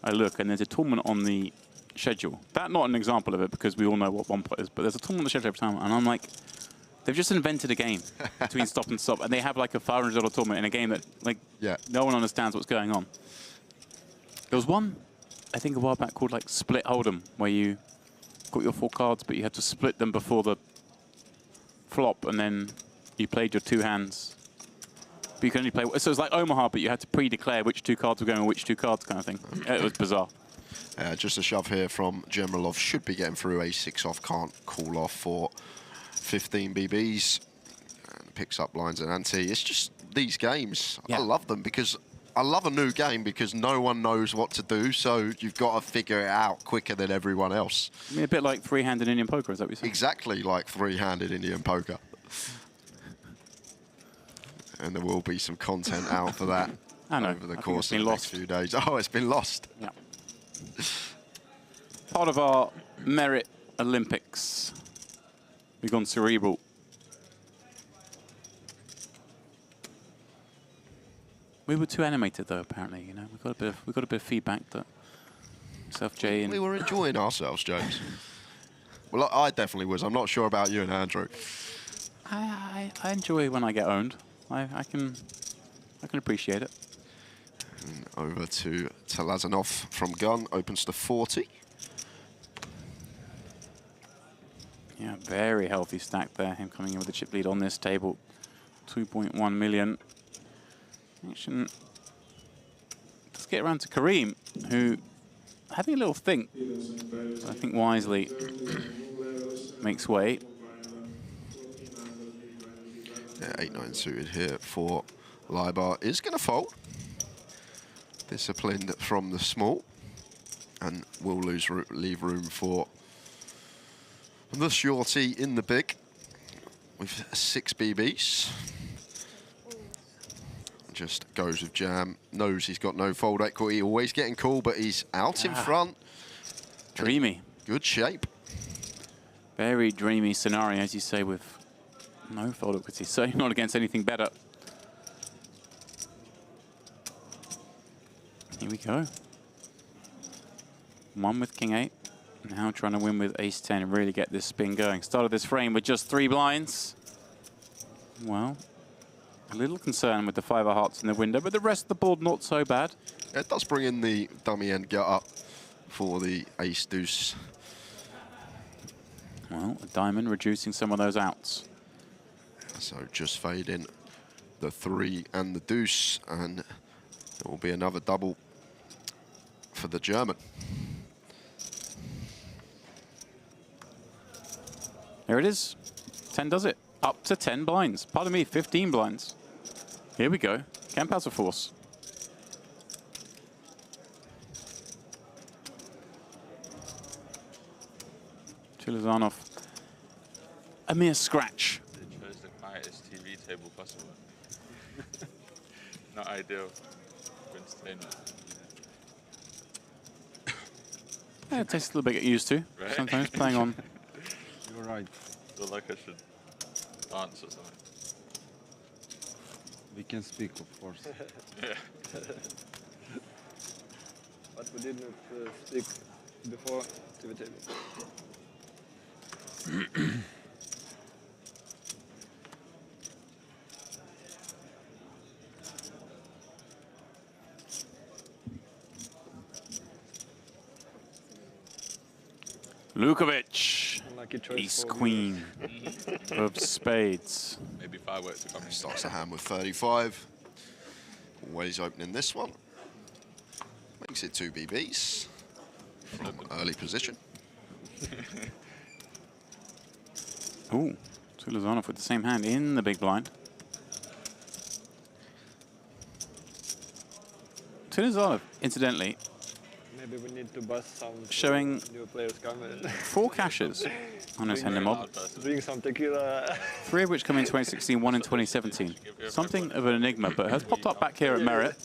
I look, and there's a tournament on the schedule. That's not an example of it, because we all know what one pot is, but there's a tournament on the schedule every time, and I'm like, they've just invented a game between stop and stop, and they have like a $500 tournament in a game that, like, no one understands what's going on. There was one, I think a while back, called like Split Hold'em, where you got your 4 cards, but you had to split them before the flop, and then you played your 2 hands. But you can only play, so it was like Omaha, but you had to pre-declare which 2 cards were going on which 2 cards, kind of thing. It was bizarre. Just a shove here from Gemelov. Should be getting through a 6 off, can't call off for 15 BBs. And picks up lines and ante. It's just these games. Yeah. I love them because I love a new game because no one knows what to do, so you've got to figure it out quicker than everyone else. I mean, a bit like 3-handed Indian poker, is that what you're saying? Exactly like 3-handed Indian poker. And there will be some content out for that over the course of the next few days. Oh, it's been lost. Yeah. Part of our Merit Olympics. We've gone cerebral. We were too animated, though. Apparently, you know, we got a bit of feedback that myself, Jay, and we were enjoying ourselves, James. Well, I definitely was. I'm not sure about you and Andrew. I enjoy when I get owned. I can appreciate it. And over to Talazanov from gun, opens to 40. Yeah, very healthy stack there. Him coming in with the chip lead on this table, 2.1 million. Action. Let's get around to Kareem, who having a little think. I think wisely makes way. Yeah, 8-9 suited here for Libar is going to fold. Disciplined from the small, and will leave room for the shorty in the big with 6 BBs. Just goes with jam, knows he's got no fold equity, always getting called, but he's out in front. Dreamy. Good shape. Very dreamy scenario, as you say, with no fold equity. Certainly not against anything better. Here we go. 1 with King 8. Now trying to win with Ace 10 and really get this spin going. Started this frame with just 3 blinds. Well, a little concerned with the 5 of hearts in the window, but the rest of the board not so bad. It does bring in the dummy end get up for the ace deuce. Well, a diamond reducing some of those outs. So just fade in the 3 and the deuce, and it will be another double for the German. There it is. 10 does it. Up to 10 blinds. Pardon me, 15 blinds. Here we go. Camp House of Force. Chilizanov. A mere scratch. They chose the quietest TV table possible. Not ideal for entertainment. Yeah, it takes a little bit to get used to. Right? Sometimes playing on. You're right. I feel like I should dance or something. We can speak, of course. Yeah. But we did not speak before TV table. Lukovic, ace queen of spades. Maybe fireworks are coming. Starts the hand with 35. Always opening this one. Makes it 2 BBs from early position. Ooh, Chilizanov with the same hand in the big blind. Chilizanov, incidentally, Maybe we need to bust some showing new players coming. 4 cashes on his Hender mob. Drink some tequila. 3 of which come in 2016, 1 in 2017. Something of an enigma, but has popped up back here at Merit.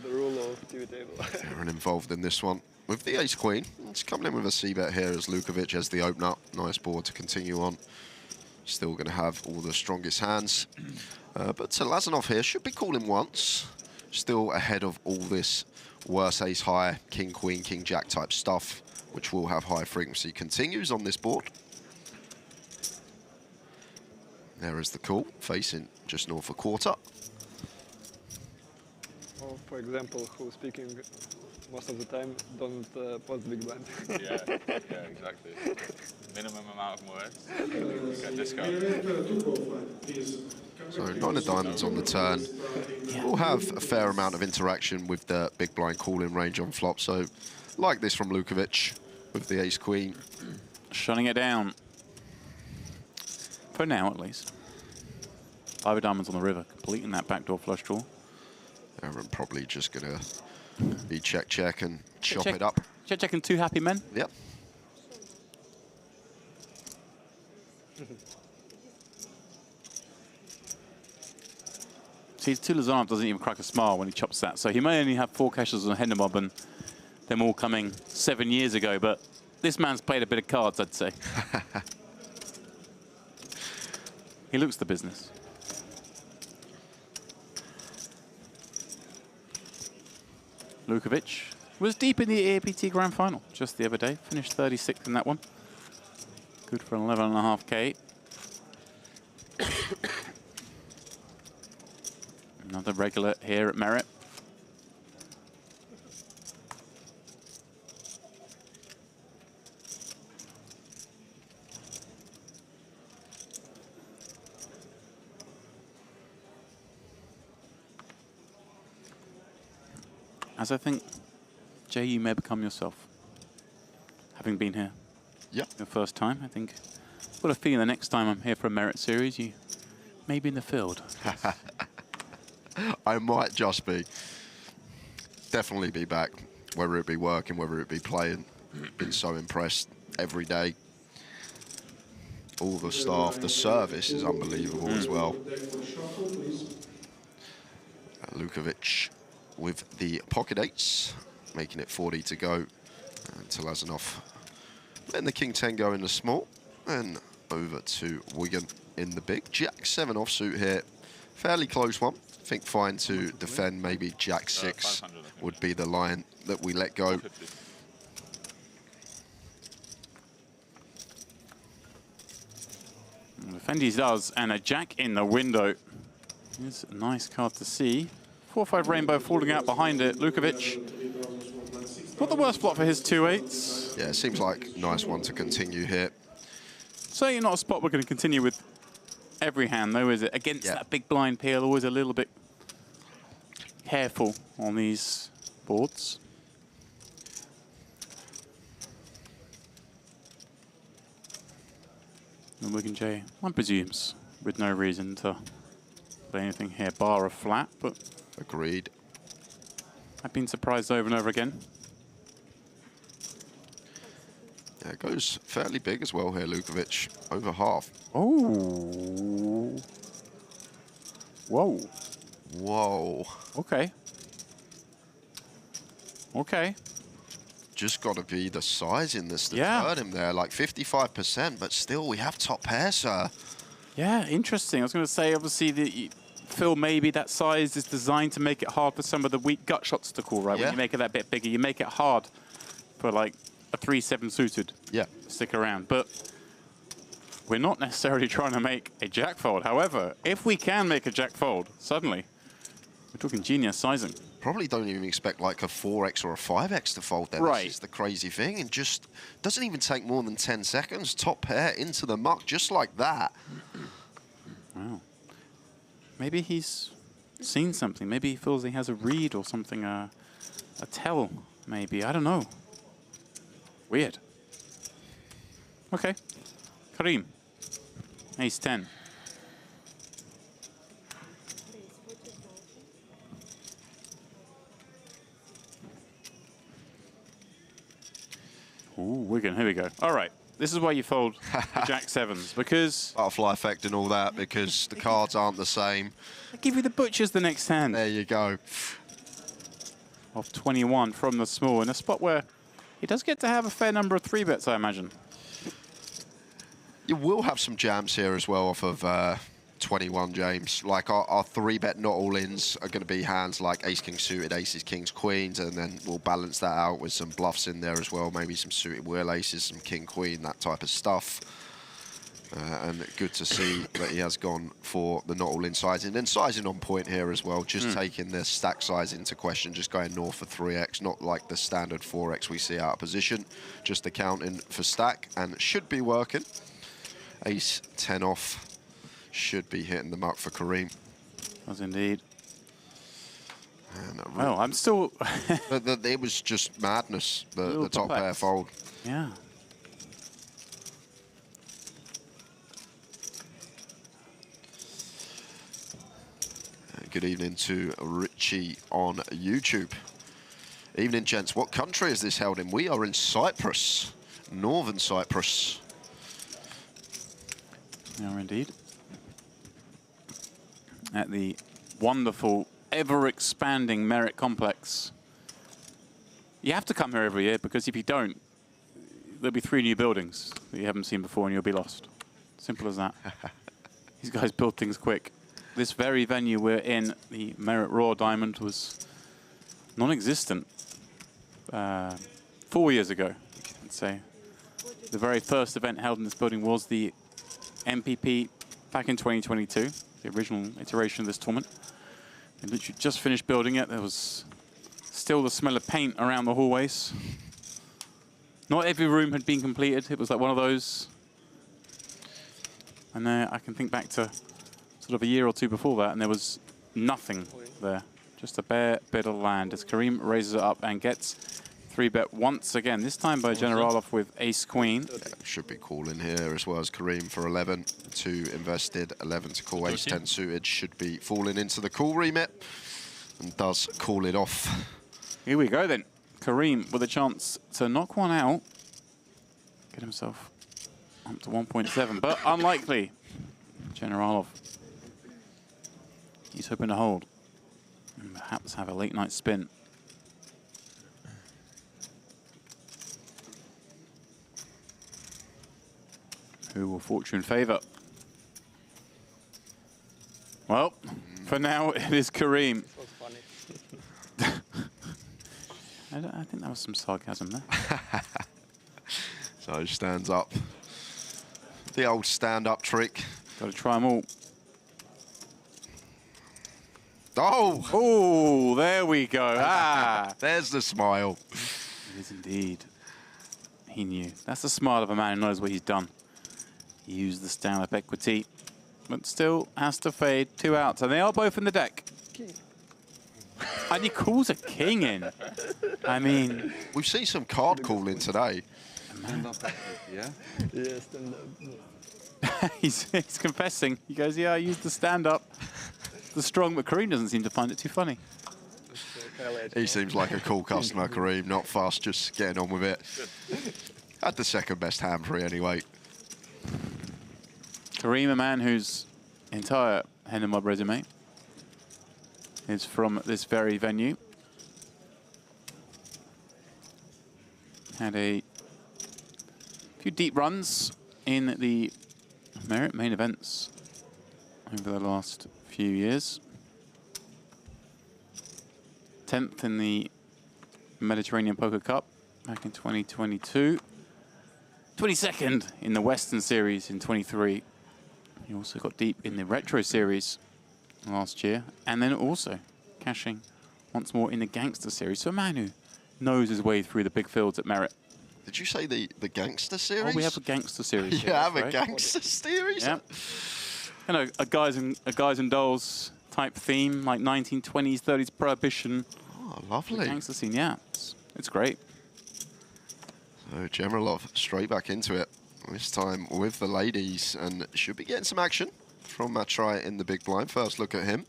The rule of TV table. They're involved in this one with the ace queen. It's coming in with a c-bet here as Lukovic has the open up. Nice board to continue on. Still going to have all the strongest hands. But Lazanov here should be calling once. Still ahead of all this worse ace high, king, queen, king, jack type stuff, which will have high frequency. Continues on this board. There is the call, facing just north of quarter. Or, for example, who's speaking most of the time don't post big blind. Yeah, exactly. Minimum amount of words. Get discount. So 9 of diamonds on the turn. We'll have a fair amount of interaction with the big blind calling range on flop. So like this from Lukovic with the ace queen. Shutting it down. For now, at least. 5 of diamonds on the river, completing that backdoor flush draw. Aaron probably just going to be check and chop check. it up. Check and 2 happy men. Yep. See, Chilizanov doesn't even crack a smile when he chops that, so he may only have 4 cashes on Hender mob and them all coming 7 years ago, but this man's played a bit of cards, I'd say. He looks the business. Lukovic was deep in the APT Grand Final just the other day. Finished 36th in that one. Good for 11.5K. Another regular here at Merit. As I think, Jay, you may become yourself. Having been here. Yeah. Your first time, I think. I've got a feeling the next time I'm here for a Merit series, you may be in the field. I might just be. Definitely be back, whether it be working, whether it be playing. Been so impressed every day. All the staff, the service is unbelievable as well. Lukovic with the pocket eights, making it 40 to go. And Lazanov letting the king 10 go in the small. And over to Wigan in the big. Jack 7 offsuit here. Fairly close one. I think fine to defend. Maybe Jack 6 would be the line that we let go. Fendi does, and a jack in the window. It's a nice card to see. 4-5 rainbow falling out behind it. Lukovic, not the worst plot for his 2-8s. Yeah, it seems like a nice one to continue here. Certainly not a spot we're going to continue with every hand, though, is it? Against that big blind peel, always a little bit careful on these boards. And Wigan J, one presumes, with no reason to play anything here, bar a flat, but... Agreed. I've been surprised over and over again. Yeah, it goes fairly big as well here, Lukovic. Over half. Oh. Whoa. Whoa. Okay. Okay. Just got to be the size in this that hurt him there, like 55%, but still we have top pair, sir. Yeah, interesting. I was going to say, obviously, Phil, maybe that size is designed to make it hard for some of the weak gut shots to call, right? Yeah. When you make it that bit bigger, you make it hard for like a 3-7 suited. Yeah. Stick around. But we're not necessarily trying to make a jack fold. However, if we can make a jack fold, suddenly, we're talking genius sizing. Probably don't even expect like a 4x or a 5x to fold there. Right. This is the crazy thing. And just doesn't even take more than 10 seconds. Top pair into the muck just like that. Wow. Maybe he's seen something. Maybe he feels he has a read or something, a tell, maybe. I don't know. Weird. Okay. Karim. Ace 10. Ooh, Wigan, here we go. All right. This is why you fold the Jack 7s, because... Butterfly effect and all that, because the cards aren't the same. I give you the butchers the next hand. There you go. Off 21 from the small, in a spot where he does get to have a fair number of 3-bets, I imagine. You will have some jams here as well off of 21, James. Like our 3-bet not all-ins are going to be hands like ace-king suited, aces, kings, queens, and then we'll balance that out with some bluffs in there as well, maybe some suited wheel aces, some king-queen, that type of stuff. And good to see that he has gone for the not all-in sizing. And sizing on point here as well, just taking the stack size into question, just going north for 3x, not like the standard 4x we see out of position, just accounting for stack, and should be working. Ace 10 off. Should be hitting the muck for Karim. Does indeed. Well, I'm still... it was just madness, the top pair fold. Yeah. Good evening to Richie on YouTube. Evening, gents. What country is this held in? We are in Cyprus, northern Cyprus. We are indeed. At the wonderful, ever-expanding Merit Complex. You have to come here every year, because if you don't, there'll be 3 new buildings that you haven't seen before and you'll be lost. Simple as that. These guys build things quick. This very venue we're in, the Merit Raw Diamond, was non-existent 4 years ago, I'd say. The very first event held in this building was the MPP back in 2022. The original iteration of this tournament. They literally just finished building it. There was still the smell of paint around the hallways. Not every room had been completed. It was like one of those. And I can think back to sort of a year or two before that, and there was nothing there. Just a bare bit of land as Karim raises it up and gets 3-bet once again, this time by Generalov with ace-queen. Yeah, should be calling here as well as Karim for 11. 2 invested, 11 to call, ace-10 suited. Should be falling into the call remit and does call it off. Here we go then. Karim with a chance to knock one out. Get himself up to 1.7, but unlikely. Generalov. He's hoping to hold and perhaps have a late night spin. Who will fortune favour? Well, for now it is Karim. I think that was some sarcasm there. So stands up. The old stand-up trick. Got to try them all. Oh! Oh, there we go. Ah! There's the smile. It is indeed. He knew. That's the smile of a man who knows what he's done. He used the stand-up equity, but still has to fade. 2 outs, and they are both in the deck. And he calls a king in. I mean... We've seen some card calling today. Yeah? Yeah, stand up. he's confessing. He goes, yeah, I used the stand-up. The strong, but Kareem doesn't seem to find it too funny. He seems like a cool customer, Kareem. Not fast, just getting on with it. Had the second best hand free anyway. Kareem, a man whose entire hand and mob resume is from this very venue. Had a few deep runs in the Merit main events over the last few years. 10th in the Mediterranean Poker Cup back in 2022. 22nd in the Western Series in 23. He also got deep in the Retro Series last year. And then also cashing once more in the Gangster Series. So a man who knows his way through the big fields at Merit. Did you say the Gangster Series? Oh, we have a Gangster Series. You have a right? Gangster Series? Yeah. You know, a guys and dolls type theme, like 1920s, 30s prohibition. Oh, lovely. Gangster scene, yeah. It's great. So Gemerlov straight back into it. This time with the ladies, and should be getting some action from Matrai in the big blind. First look at him.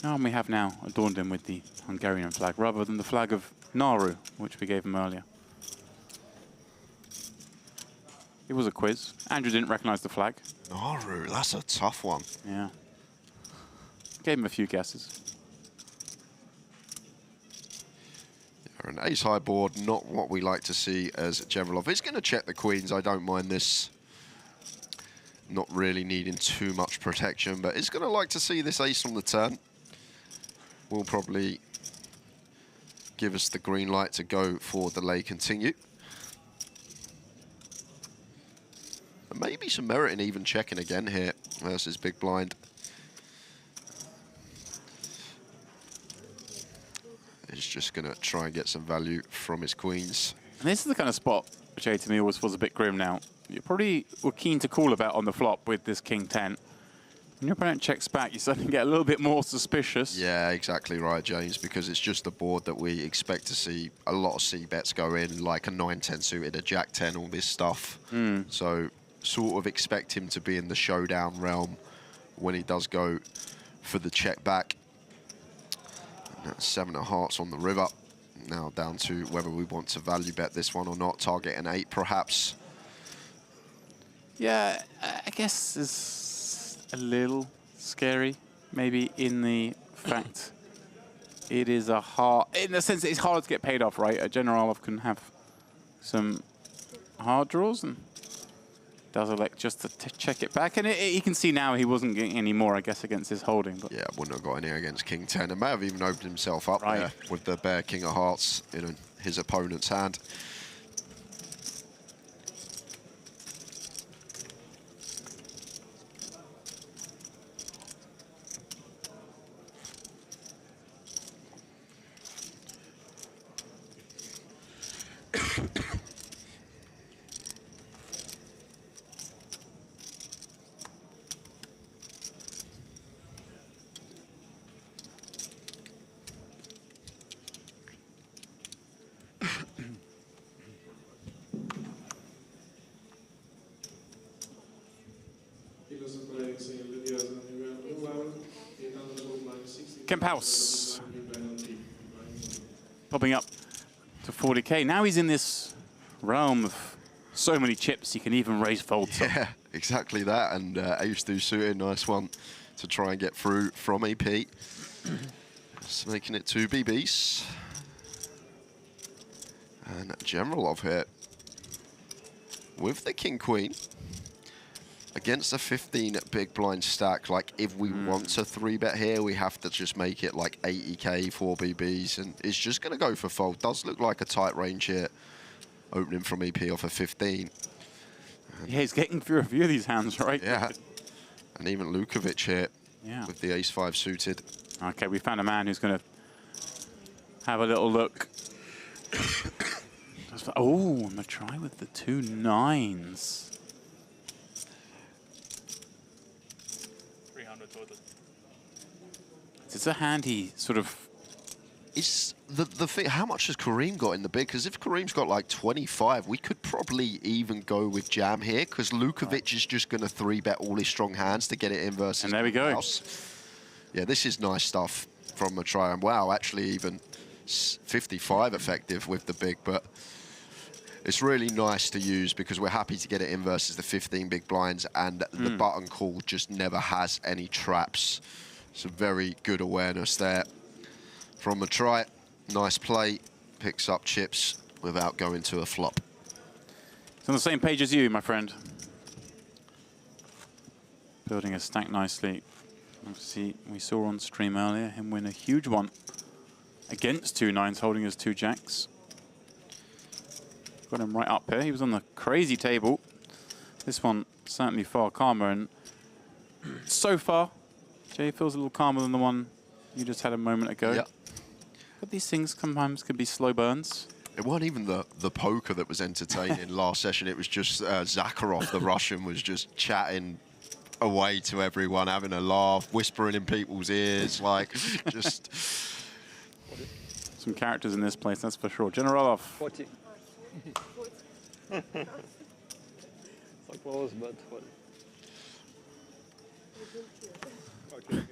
Oh, and we have now adorned him with the Hungarian flag rather than the flag of Nauru, which we gave him earlier. It was a quiz. Andrew didn't recognize the flag. Nauru, that's a tough one. Yeah. Gave him a few guesses. An ace-high board, not what we like to see as Gemerlov. He's going to check the queens. I don't mind this. Not really needing too much protection, but he's going to like to see this ace on the turn. Will probably give us the green light to go for the lay continue. And maybe some merit in even checking again here versus big blind. He's just going to try and get some value from his queens. And this is the kind of spot, which to me always feels a bit grim now. You probably were keen to call about on the flop with this king 10. When your opponent checks back, you suddenly get a little bit more suspicious. Yeah, exactly right, James, because it's just a board that we expect to see a lot of C-bets go in, like a 9-10 suited, a Jack-10, all this stuff. So sort of expect him to be in the showdown realm when he does go for the check back. And that's 7 of hearts on the river. Now down to whether we want to value bet this one or not. Target an 8, perhaps. Yeah, I guess it's a little scary, maybe in the fact it is a hard, in the sense that it's hard to get paid off, right? A Generalov can have some hard draws and does elect just to check it back. And you can see now he wasn't getting any more, I guess, against his holding. But yeah, wouldn't have got any against King 10. And may have even opened himself up there with the bare King of Hearts in his opponent's hand. Kemp House popping up to 40k. Now he's in this realm of so many chips he can even raise folds. Yeah, exactly that. And ace deuce suited, nice one to try and get through from AP. Just making it 2 BBs. And Gemerlov here with the king queen. Against a 15 big blind stack, like if we want to 3-bet here, we have to just make it like 80k, 4 BBs, and it's just going to go for fold. Does look like a tight range here, opening from EP off a 15. Yeah, he's getting through a few of these hands, right? Yeah. And even Lukovic here with the ace-5 suited. Okay, we found a man who's going to have a little look. Oh, I'm going to try with the 2 9s. 300 total. It's a hand he sort of... Is the thing, how much has Kareem got in the big? Because if Kareem's got like 25, we could probably even go with jam here, because Lukovic is just going to 3-bet all his strong hands to get it in versus. And there we go. Yeah, this is nice stuff from Matrai. And wow, actually even 55 effective with the big, but it's really nice to use because we're happy to get it in versus the 15 big blinds, and the button call just never has any traps. Some very good awareness there from Matrai. Nice play, picks up chips without going to a flop. It's on the same page as you, my friend. Building a stack nicely. Obviously, we saw on stream earlier him win a huge one against 2 9s, holding his 2 jacks. Got him right up here. He was on the crazy table. This one certainly far calmer, and so far, Jay feels a little calmer than the one you just had a moment ago. Yeah. But these things sometimes can be slow burns. It wasn't even the poker that was entertaining last session. It was just Zakharov, the Russian, was just chatting away to everyone, having a laugh, whispering in people's ears, like just... Some characters in this place, that's for sure. Generalov. 40. It's like close, but 40. Okay.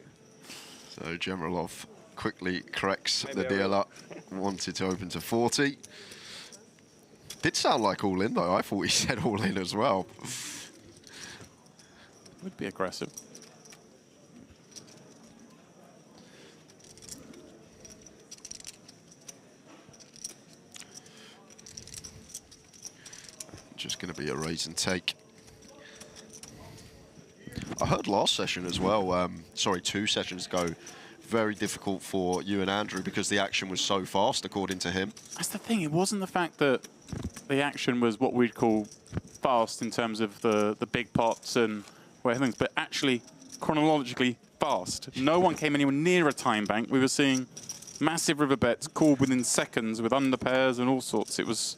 So Generalov quickly corrects Maybe the I will. dealer. Wanted to open to 40. Did sound like all in though. I thought he said all in as well. Would be aggressive. Just going to be a raise and take. I heard last session as well, sorry, 2 sessions ago, very difficult for you and Andrew because the action was so fast, according to him. That's the thing. It wasn't the fact that the action was what we'd call fast in terms of the big pots and where things, but actually chronologically fast. No one came anywhere near a time bank. We were seeing massive river bets called within seconds with under pairs and all sorts. It was,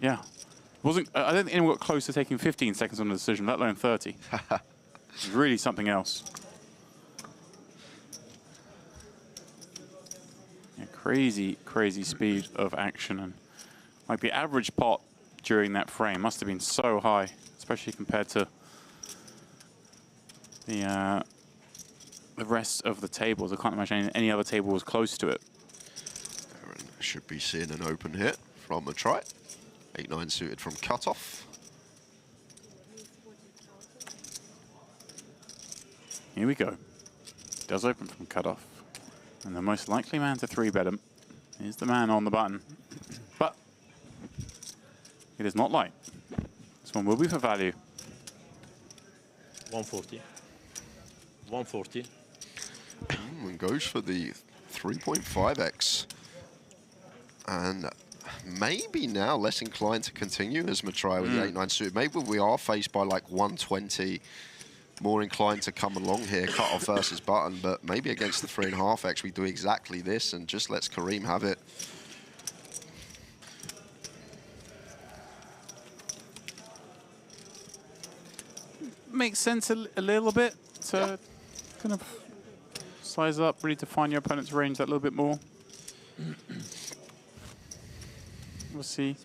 yeah. I don't think anyone got close to taking 15 seconds on the decision, let alone 30. It's really something else. Yeah, crazy, crazy speed of action. And like the average pot during that frame must have been so high, especially compared to the rest of the tables. I can't imagine any other table was close to it. Aaron should be seeing an open hit from a try. 8-9 suited from cutoff. Here we go. Does open from cutoff. And the most likely man to 3-bet him is the man on the button. But it is not light. This one will be for value. 140. 140. And goes for the 3.5x. And maybe now less inclined to continue as Matrai with the 8-9 suited. Maybe we are faced by like 120. More inclined to come along here, cut off versus button, but maybe against the 3.5x we do exactly this and just lets Kareem have it. Makes sense a little bit to kind of size up, really define your opponent's range that little bit more. We'll see.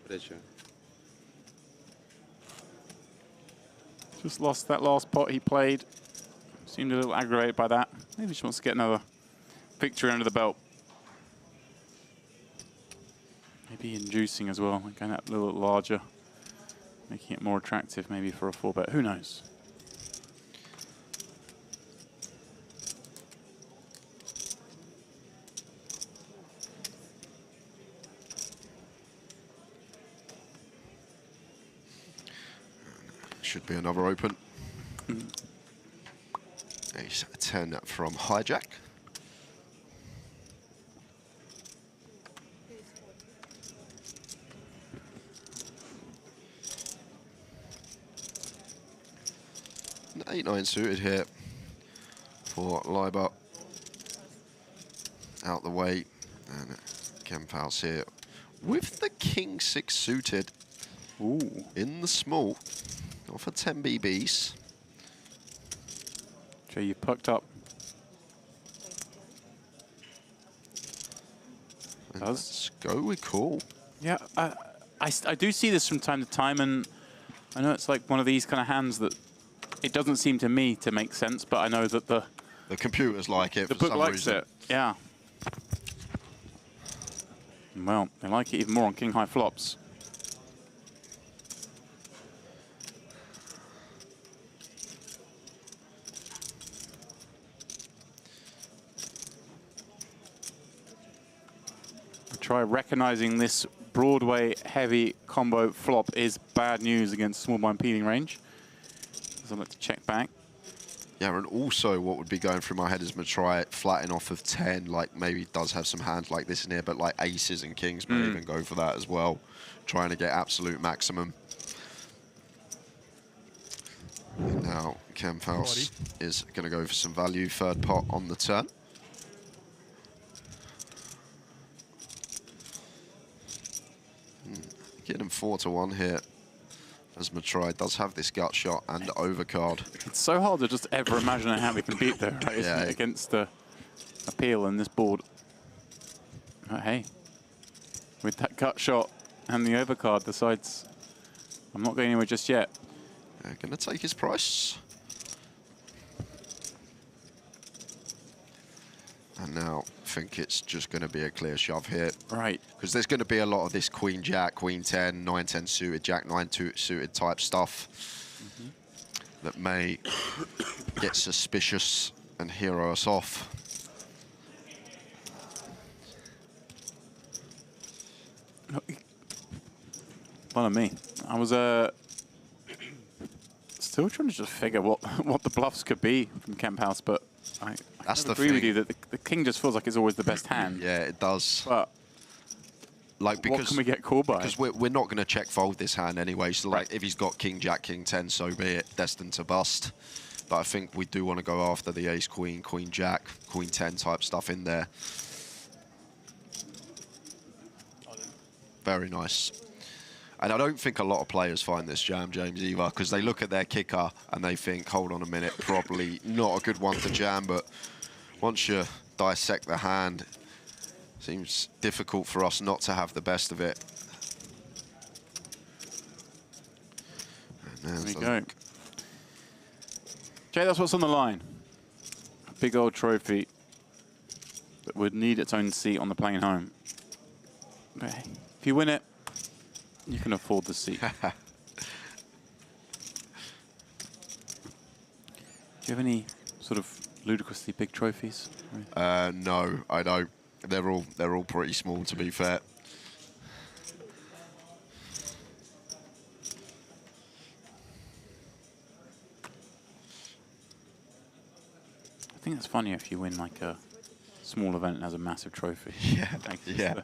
Just lost that last pot he played. Seemed a little aggravated by that. Maybe just wants to get another victory under the belt. Maybe inducing as well, going that a little larger, making it more attractive maybe for a 4-bet. Who knows? Should be another open. Ace 10 from hijack. An 8-9 suited here for Leiber. Out the way. And Kemphaus here with the King 6 suited. Ooh. In the small. Not for 10 BBs. Jay, you pucked up. Let's go with call. Yeah, I do see this from time to time, and I know it's like one of these kind of hands that it doesn't seem to me to make sense, but I know that the computers like it. The for book some likes reason. it. Yeah. Well, they like it even more on king high flops. Try recognizing this Broadway heavy combo flop is bad news against small blind peeling range. So let's check back. Yeah, and also what would be going through my head is try it flatting off of 10, like maybe it does have some hands like this in here, but like aces and kings may even go for that as well, trying to get absolute maximum. And now Kemphaus is going to go for some value, third pot on the turn. Getting 4-1 here, as Matrai does have this gut shot and overcard. It's so hard to just ever imagine how we can beat there, right, isn't it, against the appeal in this board. But hey, with that gut shot and the overcard, decides I'm not going anywhere just yet. Going to take his price. And now I think it's just going to be a clear shove here. Right. Because there's going to be a lot of this queen jack, queen 10, 9-10 suited, jack 9 suited type stuff that may get suspicious and hero us off. Follow me. I was still trying to just figure what the bluffs could be from Kemphaus, but I agree with you that the king just feels like it's always the best hand. Yeah, it does. But like, because what can we get called by? Because we're not going to check fold this hand anyway. So like, if he's got king jack, king 10, so be it. Destined to bust. But I think we do want to go after the ace queen, queen jack, queen 10 type stuff in there. Very nice. And I don't think a lot of players find this jam, James, either, because they look at their kicker and they think, hold on a minute, probably not a good one to jam, but once you dissect the hand, seems difficult for us not to have the best of it. There we go. Jay, that's what's on the line. A big old trophy that would need its own seat on the plane home. But hey, if you win it, you can afford the seat. Do you have any sort of ludicrously big trophies? No, I don't. They're all pretty small, to be fair. I think it's funny if you win like a small event and has a massive trophy. Yeah, like yeah.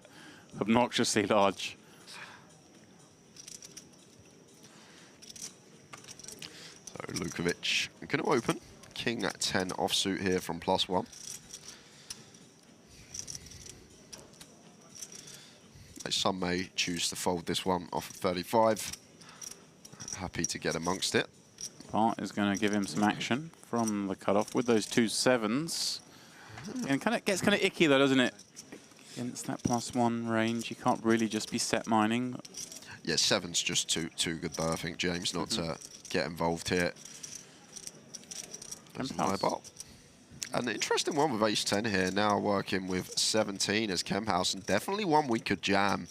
Obnoxiously large. So Lukovic going to open. King at 10 offsuit here from +1. Some may choose to fold this one off of 35. Happy to get amongst it. Bart is going to give him some action from the cutoff with those 2 7s. And gets kind of icky though, doesn't it? Against that +1 range, you can't really just be set mining. Yeah, 7's just too good though, I think, James, not to get involved here. An interesting one with ace-10 here, now working with 17 as Kemphaus, and definitely one we could jam.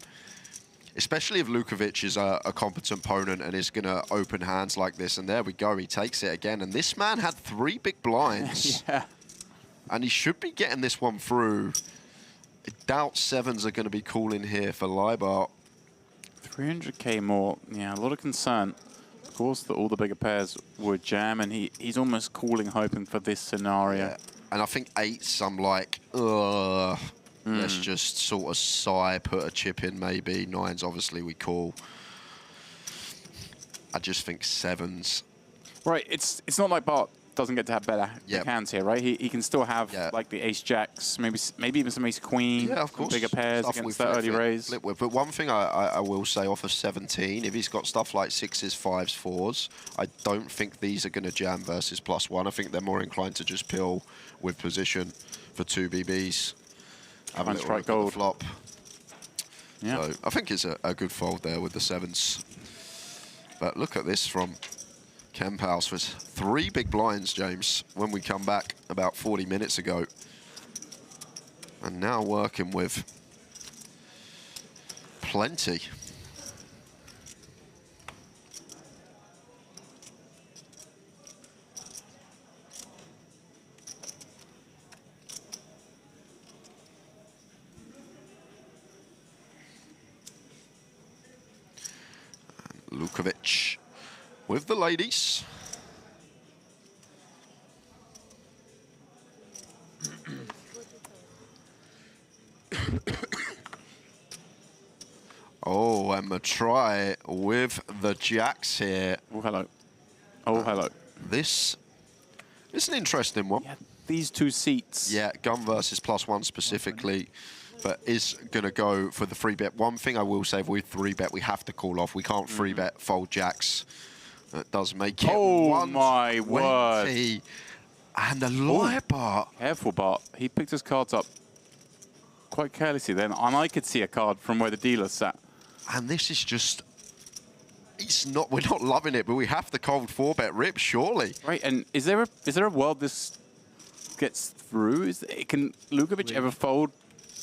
Especially if Lukovic is a competent opponent and is going to open hands like this. And there we go, he takes it again. And this man had 3 big blinds. Yeah. And he should be getting this one through. I doubt 7s are going to be calling here for Leiber. 300k more, yeah, a lot of concern. Of course, that all the bigger pairs would jam, and he's almost calling, hoping for this scenario. Yeah. And I think 8s, I'm like, let's just sort of sigh, put a chip in maybe. 9s, obviously, we call. I just think 7s. Right, it's not like Bart doesn't get to have better hands here, right? He can still have like the ace jacks, maybe even some ace queen, Yeah, of course. bigger pairs Stuff against we that early raise. flip with. But one thing I will say off of 17, if he's got stuff like 6s, 5s, 4s, I don't think these are going to jam versus +1. I think they're more inclined to just pill with position for 2 BBs. Have a little strike look at the gold. flop. Yeah. So I think it's a good fold there with the 7s. But look at this from Kemp House. Was 3 big blinds, James, when we come back about 40 minutes ago. And now working with plenty. And Lukovic with the ladies. Oh, and a try with the jacks here. Oh, hello. Oh, hello. This is an interesting one. Yeah, these 2 seats. Yeah, gun versus +1 specifically, but is going to go for the 3-bet. One thing I will say, if we 3-bet, we have to call off. We can't 3-bet fold jacks. That does make it my word. And the live Bart. Careful, Bart. He picked his cards up quite carelessly then, and I could see a card from where the dealer sat. And this is just, we're not loving it, but we have to cold 4-bet rip, surely. Right, and is there a world this gets through? Can Lukovic ever fold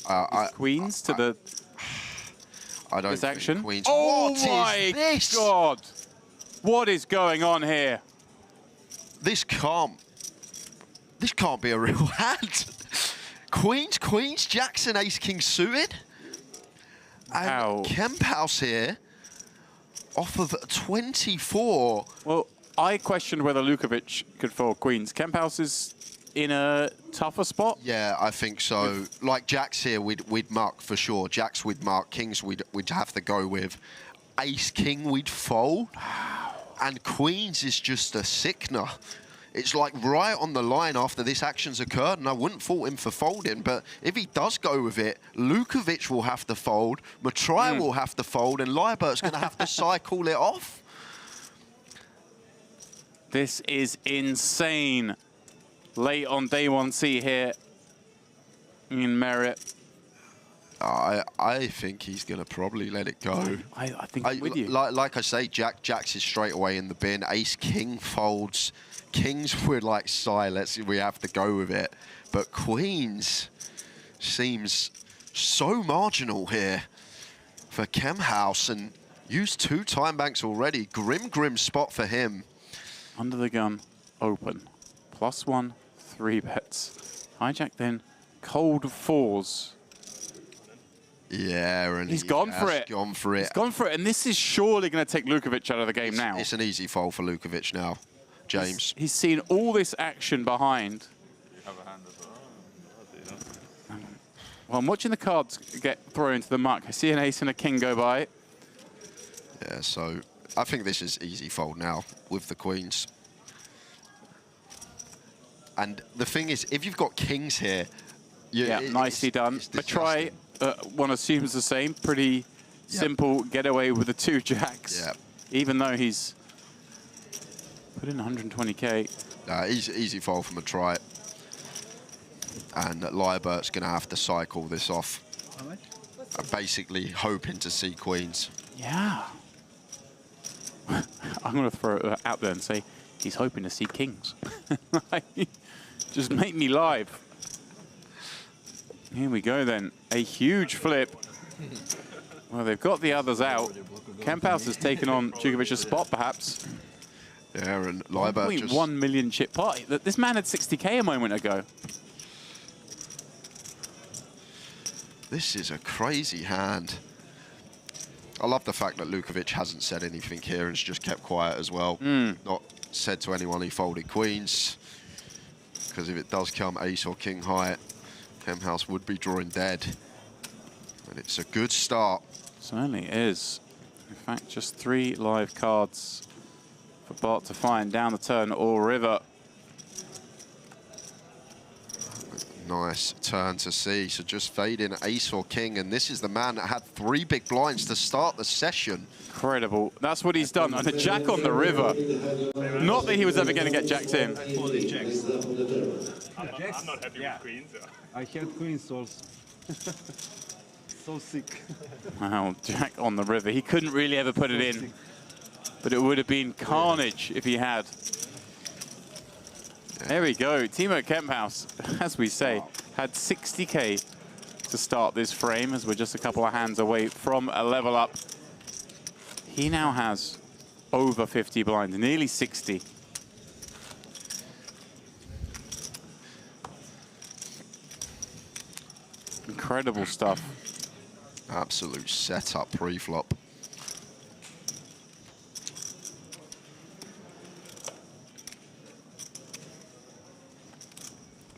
his queens to the I don't this action? think queens. Oh What my is this? God! What is going on here? This can't be a real hand. Queens, Jackson, ace, king suited. And Kemp House here off of 24. Well, I questioned whether Lukovic could fold queens. Kemp House is in a tougher spot. Yeah, I think so. Like jacks here, we'd mark for sure. Jacks we'd mark, kings we'd have to go with. Ace, king we'd fold. And queens is just a sickener. It's like right on the line after this action's occurred, and I wouldn't fault him for folding, but if he does go with it, Lukovic will have to fold, Matrai will have to fold, and Leibert's going to have to cycle it off. This is insane. Late on day 1C here in Merritt. I think he's going to probably let it go. I think I'm with you. Like I say, Jacks is straight away in the bin. Ace, king folds. Kings were like, we have to go with it. But queens seems so marginal here for Kemp House, and used 2 time banks already. Grim spot for him. Under the gun, open. +1, 3 bets. Hijack then, cold 4s. Yeah, and he's gone for it. Gone for it. He's gone for it, and this is surely going to take Lukovic out of the game now. It's an easy fold for Lukovic now, James. He's seen all this action behind. You have a hand as well. Well, I'm watching the cards get thrown into the muck. I see an ace and a king go by. Yeah, so I think this is easy fold now with the queens. And the thing is, if you've got kings here... Yeah, nicely done. Matrai, one assumes the same. Pretty simple getaway with the 2 jacks. Yeah. Even though he's put in 120K. Easy fold from Matrai. And Leibert's going to have to cycle this off. Basically hoping to see queens. Yeah. I'm going to throw it out there and say he's hoping to see kings. Just make me live. Here we go then. A huge flip. Well, they've got the others out. Kemp House has taken on Djukovic's spot, perhaps. Yeah, and Leibert just... 1 million chip party. This man had 60K a moment ago. This is a crazy hand. I love the fact that Lukovic hasn't said anything here and has just kept quiet as well. Not said to anyone he folded queens. Because if it does come ace or king high, Kemp House would be drawing dead. And it's a good start. Certainly is. In fact, just 3 live cards for Bart to find down the turn or river. Nice turn to see. So just fade in ace or king, and this is the man that had 3 big blinds to start the session. Incredible. That's what he's done. And a jack on the river. Not that he was ever going to get jacked in. I'm not happy with queens. I had queens also. So sick. Wow, jack on the river. He couldn't really ever put it in. But it would have been carnage if he had. There we go. Timo Kemphaus, as we say, had 60k to start this frame, as we're just a couple of hands away from a level up. He now has over 50 blinds, nearly 60. Incredible stuff. Absolute setup pre-flop.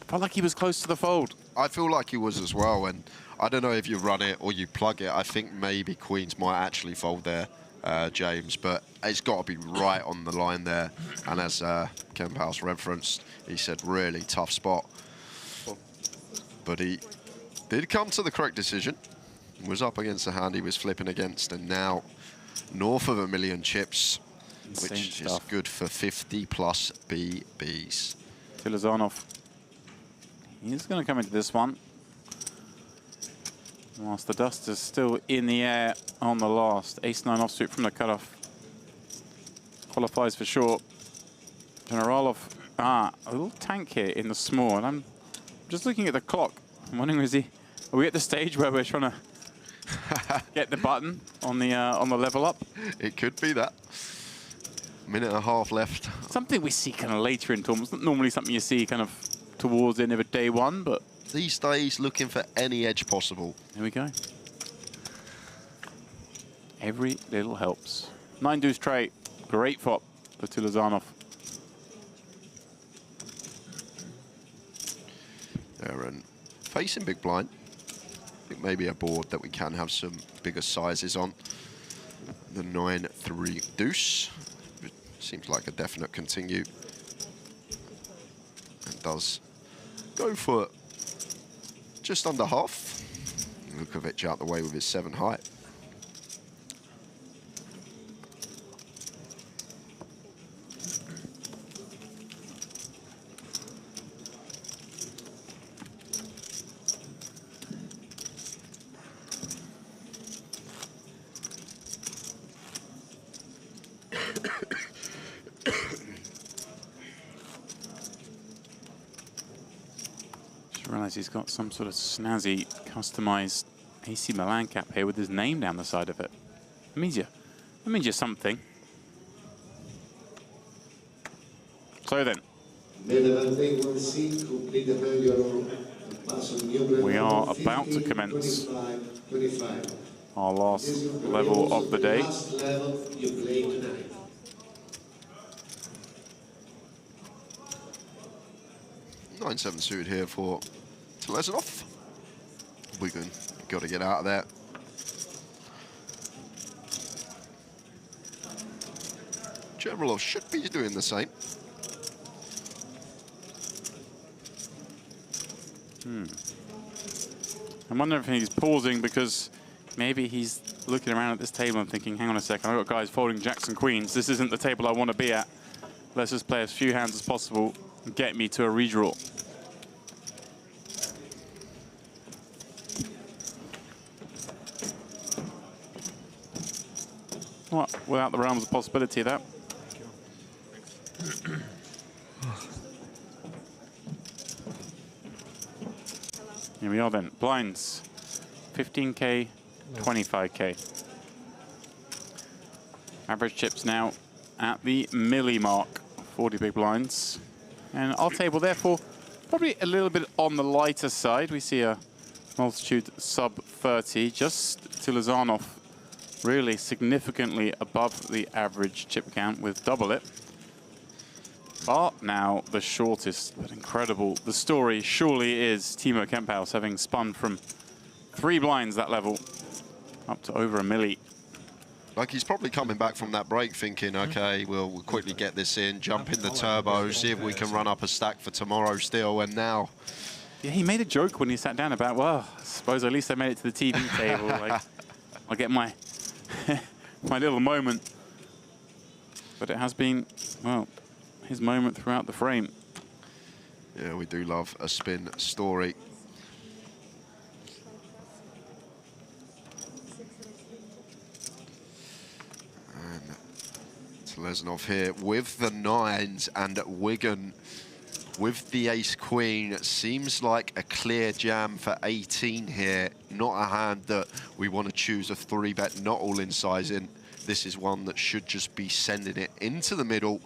Felt like he was close to the fold. I feel like he was as well, and I don't know if you run it or you plug it. I think maybe queens might actually fold there, James, but it's got to be right on the line there. And as Kemphaus referenced, he said really tough spot. But he did come to the correct decision. Was up against the hand he was flipping against, and now north of 1 million chips, which is good for 50 plus BBs. Tilazanov. He's going to come into this one. Whilst the dust is still in the air on the last. Ace-9 offsuit from the cutoff. Qualifies for sure. Generalov, a little tank here in the small. And I'm just looking at the clock. I'm wondering, are we at the stage where we're trying to get the button on the level up? It could be that. Minute and a half left. Something we see kind of later in tournaments. Not normally something you see kind of towards the end of day one, but these days looking for any edge possible. There we go. Every little helps. 9 deuce straight. Great flop for Tilazanov. There, and facing big blind. I think maybe a board that we can have some bigger sizes on. The 9-3 deuce. It seems like a definite continue. And does go for just under half. Lukovic out the way with his 7 height. Realize he's got some sort of snazzy, customized AC Milan cap here with his name down the side of it. That means you're something. So then, we are about to commence our last level of the day. 9-7 suited here for Tilazanov. Wigan, got to get out of there. Generalov should be doing the same. I'm wondering if he's pausing because maybe he's looking around at this table and thinking, hang on a second, I've got guys folding jacks and queens. This isn't the table I want to be at. Let's just play as few hands as possible and get me to a redraw. What? Without the realms of possibility of that. Here we are then. Blinds. 15k, 25k. Average chips now at the milli mark. 40 big blinds. And our table, therefore, probably a little bit on the lighter side. We see a multitude sub 30. Just Tilazanov really significantly above the average chip count with double it. But now the shortest, but incredible. The story surely is Timo Kemphaus having spun from 3 blinds that level up to over a milli. Like, he's probably coming back from that break thinking, okay, we'll quickly get this in, jump in the turbo, see if we can run up a stack for tomorrow still, and now... Yeah, he made a joke when he sat down about, well, I suppose at least I made it to the TV table. Like, I'll get my my little moment. But it has been, well, his moment throughout the frame. Yeah, we do love a spin story. And Telezhonov here with the 9s, and Wigan with the ace-queen. Seems like a clear jam for 18 here. Not a hand that we want to choose a 3-bet, not all in sizing. This is one that should just be sending it into the middle.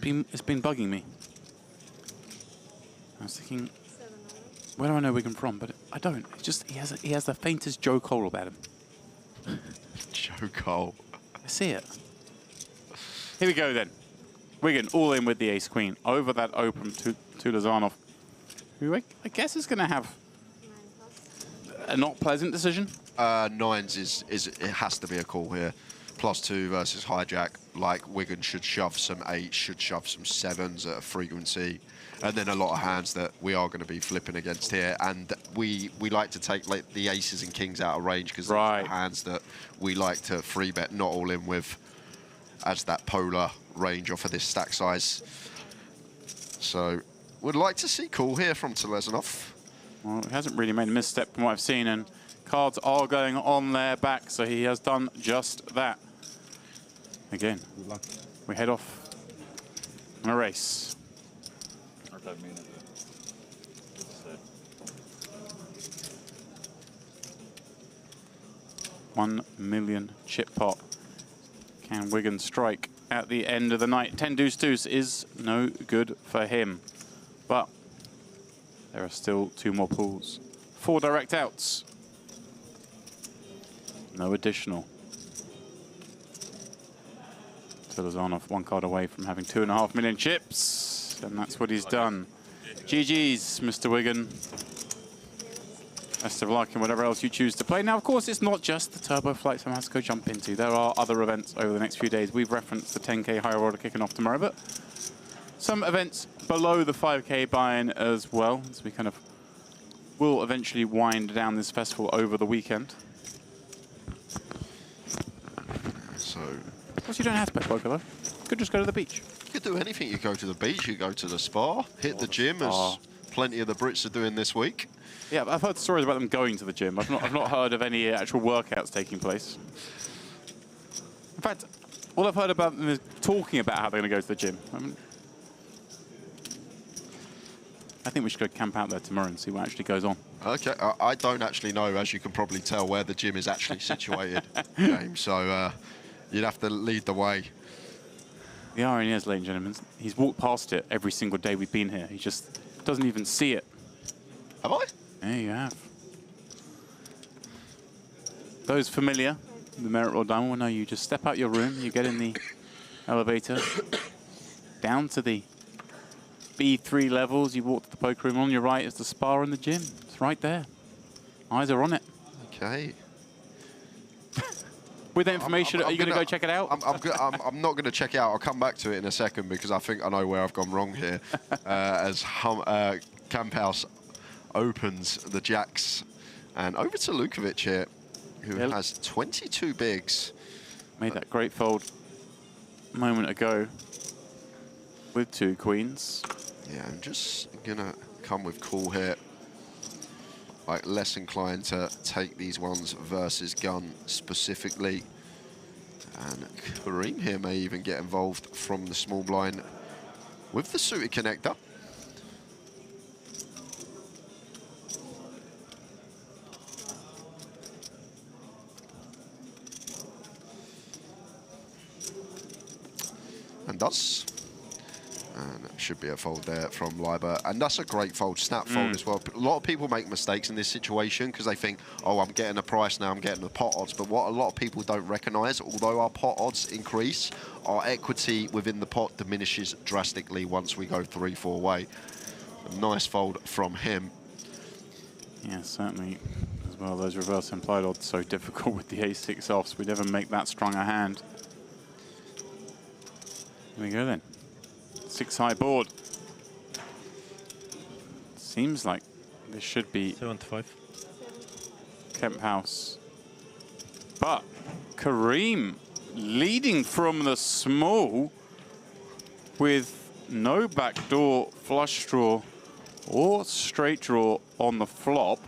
It's been bugging me. I was thinking, where do I know Wigan from? But I don't. It's just he has the faintest Joe Cole about him. Joe Cole. I see it. Here we go then. Wigan all in with the ace-queen over that open to Telezhonov, who I guess is going to have a not pleasant decision. 9s it has to be a call here. +2 versus hijack. Like, Wigan should shove some 8s, should shove some 7s at a frequency, and then a lot of hands that we are going to be flipping against here. And we like to take like the aces and kings out of range because those are the hands that we like to 3-bet not all in with, as that polar range off of this stack size. So would like to see call here from Telezhonov. Well, he hasn't really made a misstep from what I've seen, and cards are going on their back, so he has done just that. Again, we head off on a race. I don't mean it. 1 million chip pot. Can Wigan strike at the end of the night? 10 deuce deuce is no good for him, but there are still 2 more pools. 4 direct outs. No additional. Telezhonov 1 card away from having 2.5 million chips, and that's what he's done. GG's, Mr. Wigan. Best of luck in whatever else you choose to play. Now, of course, it's not just the turbo flight someone has to go jump into. There are other events over the next few days. We've referenced the 10K higher order kicking off tomorrow, but some events below the 5K buy-in as well, as we kind of will eventually wind down this festival over the weekend. So, of course, you don't have to play poker, though. You could just go to the beach. You could do anything. You go to the beach, you go to the spa, hit the gym, as plenty of the Brits are doing this week. Yeah, I've heard stories about them going to the gym. I've not heard of any actual workouts taking place. In fact, all I've heard about them is talking about how they're going to go to the gym. I think we should go camp out there tomorrow and see what actually goes on. Okay, I don't actually know, as you can probably tell, where the gym is actually situated, James. So you'd have to lead the way. The irony is, ladies and gentlemen, he's walked past it every single day we've been here. He just doesn't even see it. Have I? Yeah, you have. Those familiar, the Merit Royal Diamond will know you just step out your room, you get in the elevator, down to the B3 levels, you walk to the poker room. On your right is the spa and the gym. It's right there. Eyes are on it. Okay. With that information, are you going to go check it out? I'm not going to check it out. I'll come back to it in a second because I think I know where I've gone wrong here. As Camp House opens the jacks. And over to Lukovic here, who has 22 bigs. Made that great fold a moment ago with 2 queens. Yeah, I'm just going to come with call here. Like, less inclined to take these ones versus gun specifically. And Kareem here may even get involved from the small blind with the suited connector. And does. And it should be a fold there from Liber. And that's a great fold, snap fold as well. A lot of people make mistakes in this situation because they think, oh, I'm getting a price now, I'm getting the pot odds. But what a lot of people don't recognise, although our pot odds increase, our equity within the pot diminishes drastically once we go 3-4 way. A nice fold from him. Yeah, certainly. as well. Those reverse implied odds so difficult with the a6 offs. We never make that strong a hand. Here we go then. 6 high board. Seems like this should be 75. Kemp House. But Kareem leading from the small with no backdoor flush draw or straight draw on the flop.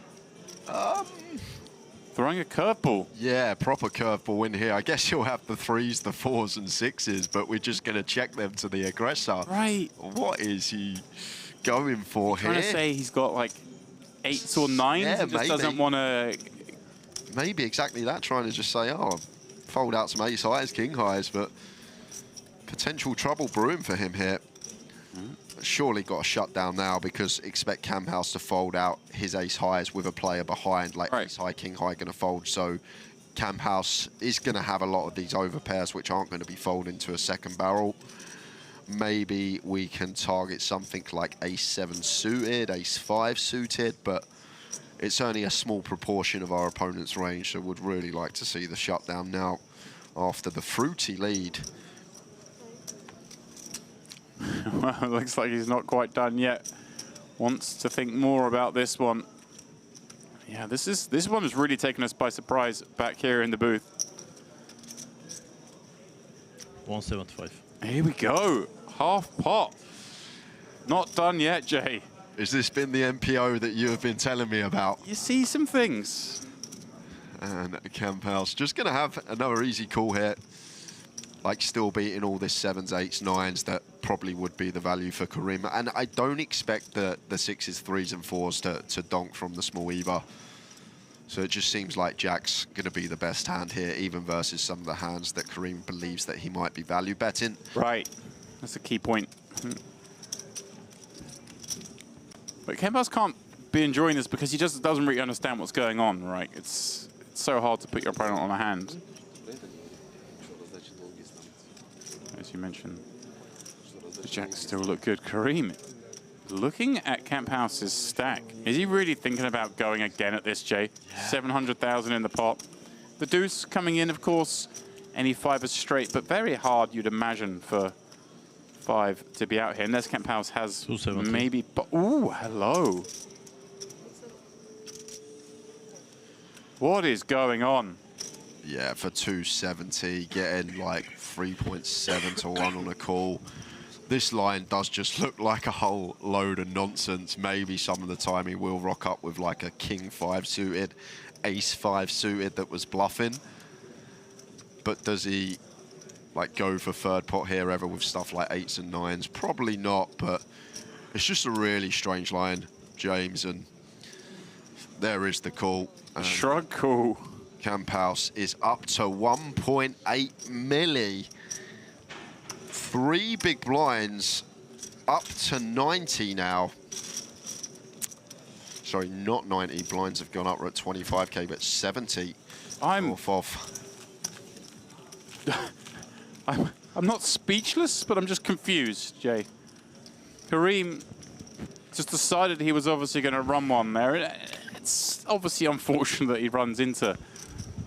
Throwing a curveball. Yeah, proper curveball in here. I guess you'll have the 3s, the 4s and 6s, but we're just going to check them to the aggressor. Right. What is he going for here? Trying to say he's got like 8s or 9s and just doesn't want to... Maybe exactly that, trying to just say, oh, fold out some ace highs, king highs, but potential trouble brewing for him here. Surely got a shutdown now because expect Cam House to fold out his ace highs with a player behind, like ace high, king high going to fold. So Cam House is going to have a lot of these overpairs which aren't going to be folding to a second barrel. Maybe we can target something like ace 7 suited, ace 5 suited, but it's only a small proportion of our opponent's range, so would really like to see the shutdown now after the fruity lead. Well, it looks like he's not quite done yet. Wants to think more about this one. Yeah, this one has really taken us by surprise back here in the booth. 175. Here we go. Half pot. Not done yet, Jay. Has this been the MPO that you have been telling me about? You see some things. And Camp House just going to have another easy call here. Like still beating all this 7s, 8s, 9s that probably would be the value for Kareem. And I don't expect the 6s, 3s and 4s to donk from the small either. So it just seems like Jack's going to be the best hand here, even versus some of the hands that Kareem believes that he might be value betting. Right. That's a key point. But Kemphouse can't be enjoying this because he just doesn't really understand what's going on, right? It's so hard to put your opponent on a hand. As you mentioned, the jacks still look good. Kareem, looking at Camp House's stack, is he really thinking about going again at this, Jay? Yeah. 700,000 in the pot. The deuce coming in, of course, any 5 straight, but very hard, you'd imagine, for 5 to be out here. Unless Camp House has maybe... Ooh, hello. What is going on? Yeah, for 270, getting like 3.7 to 1 on a call. This line does just look like a whole load of nonsense. Maybe some of the time he will rock up with like a king 5 suited, ace 5 suited that was bluffing. But does he like go for third pot here ever with stuff like 8s and 9s? Probably not, but it's just a really strange line, James, and there is the call. Shrug call. Camp House is up to 1.8 milli. 3 big blinds, up to 90 now. Sorry, not 90. Blinds have gone up. We're at 25k, but 70. I'm not speechless, but I'm just confused, Jay. Kareem just decided he was obviously going to run one there. It's obviously unfortunate that he runs into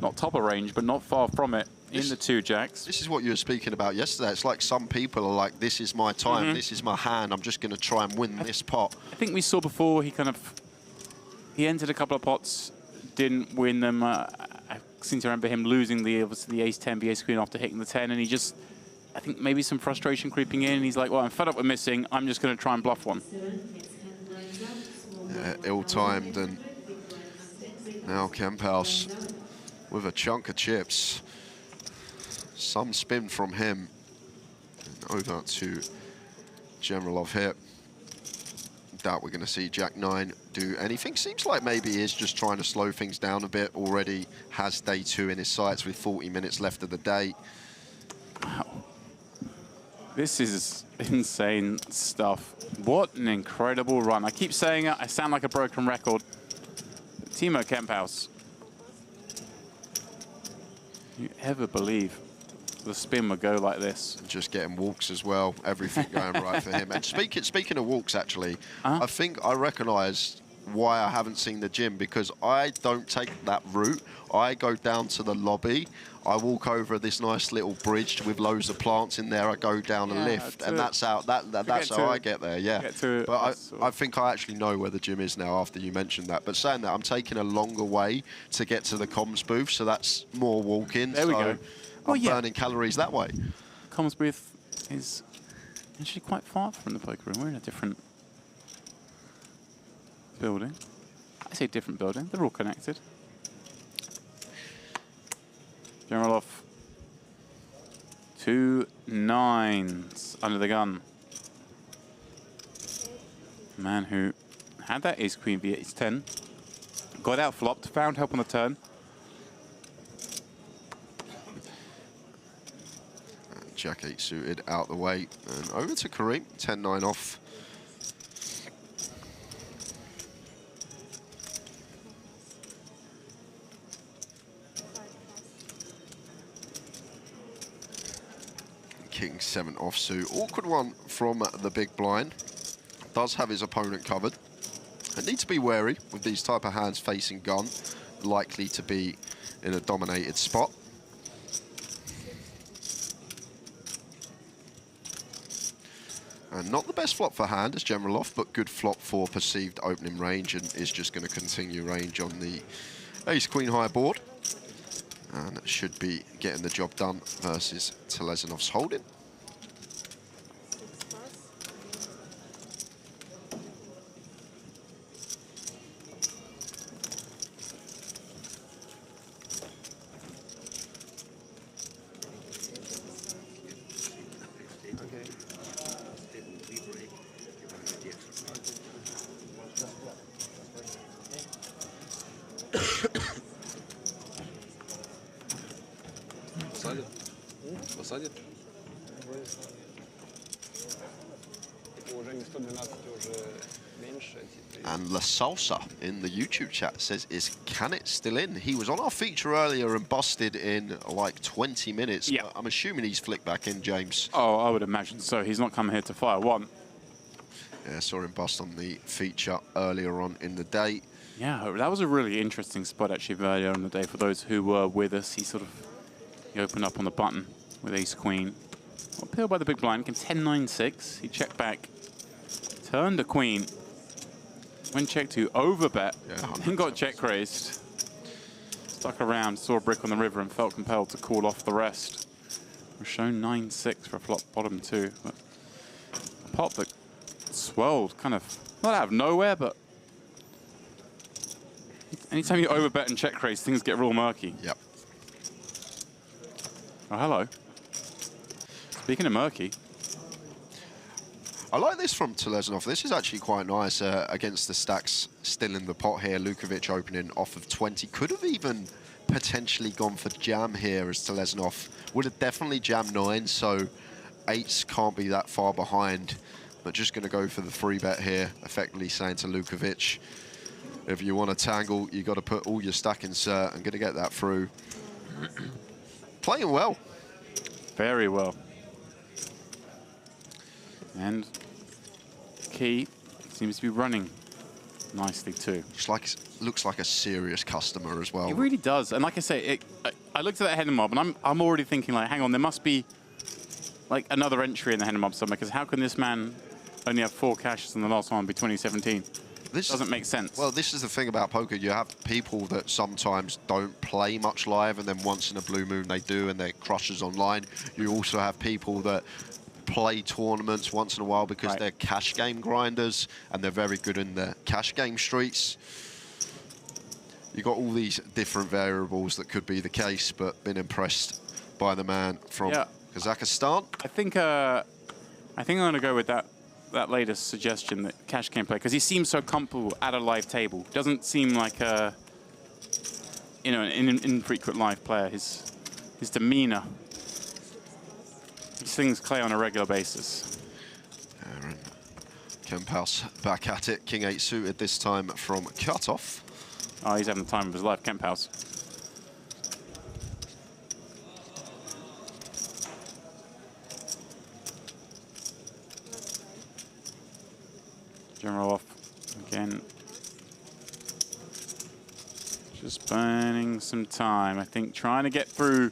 not top of range, but not far from it in the 2 jacks. This is what you were speaking about yesterday. It's like some people are like, this is my time, this is my hand, I'm just going to try and win this pot. I think we saw before he entered a couple of pots, didn't win them. I seem to remember him losing obviously the ace-10, the ace-queen after hitting the 10, and he just, I think maybe some frustration creeping in. He's like, well, I'm fed up with missing. I'm just going to try and bluff one. Yeah, ill-timed, and now Camp House with a chunk of chips. Some spin from him. And over to Generalov here. Doubt we're going to see Jack 9 do anything. Seems like maybe he is just trying to slow things down a bit. Already has day 2 in his sights with 40 minutes left of the day. Wow. This is insane stuff. What an incredible run. I keep saying it. I sound like a broken record. Timo Kemphouse. You ever believe the spin would go like this? Just getting walks as well. Everything going right for him. And speaking of walks, actually, I think I recognised why I haven't seen the gym, because I don't take that route. I go down to the lobby. I walk over this nice little bridge with loads of plants in there. I go down a lift, and that's how I get there. Yeah, but I think I actually know where the gym is now after you mentioned that. But saying that, I'm taking a longer way to get to the comms booth, so that's more walking. There we go. I'm burning calories that way. Comms booth is actually quite far from the poker room. We're in a different building. I say different building. They're all connected. General off 2 9s under the gun. Man who had that ace queen via ace 10, got out flopped, found help on the turn. Jack 8 suited out the way, and over to Kareem, 10-9 off. King 7 offsuit. Awkward one from the big blind. Does have his opponent covered. And need to be wary with these type of hands facing gun. Likely to be in a dominated spot. And not the best flop for hand as general off, but good flop for perceived opening range, and is just going to continue range on the ace-queen high board. And should be getting the job done versus Telezonov's holding. Посадит? Уже не 112, уже меньше. And La Salsa in the YouTube chat says, is Canet still in? He was on our feature earlier and busted in like 20 minutes. Yeah. But I'm assuming he's flicked back in, James. Oh, I would imagine so. He's not come here to fire one. Yeah, saw him bust on the feature earlier on in the day. Yeah, that was a really interesting spot actually earlier in the day for those who were with us. He opened up on the button with ace-queen. Appealed by the big blind, can 10-9-6. He checked back, turned the queen, went check to overbet, then got check raised. Stuck around, saw a brick on the river and felt compelled to call off the rest. We're shown 9-6 for flop bottom 2. But a pot that swelled, kind of, not out of nowhere, but anytime you overbet and check raise, things get real murky. Yep. Oh, hello. Speaking of murky. I like this from Telezonov. This is actually quite nice against the stacks still in the pot here. Lukovic opening off of 20. Could have even potentially gone for jam here as Telezonov. Would have definitely jammed 9, so 8s can't be that far behind. But just going to go for the 3-bet here, effectively saying to Lukovic, if you want to tangle, you got to put all your stack insert. I'm going to get that through. Playing well. Very well. And Key seems to be running nicely too. Looks like a serious customer as well. It really does. And like I say, I looked at that Head Mob and I'm already thinking like, hang on, there must be like another entry in the Head Mob somewhere, because how can this man only have 4 cashes and the last one be 2017? This doesn't make sense. Well, this is the thing about poker. You have people that sometimes don't play much live, and then once in a blue moon they do, and they're crushers online. You also have people that play tournaments once in a while because they're cash game grinders, and they're very good in the cash game streets. You got all these different variables that could be the case, but been impressed by the man from Kazakhstan. I think I'm going to go with that latest suggestion, that cash game play, because he seems so comfortable at a live table. Doesn't seem like a, an infrequent live player. His demeanor. He slings clay on a regular basis. Aaron Kemphouse back at it. King 8 suited this time from cutoff. Oh, he's having the time of his life, Kemphouse. General off again. Just burning some time, I think, trying to get through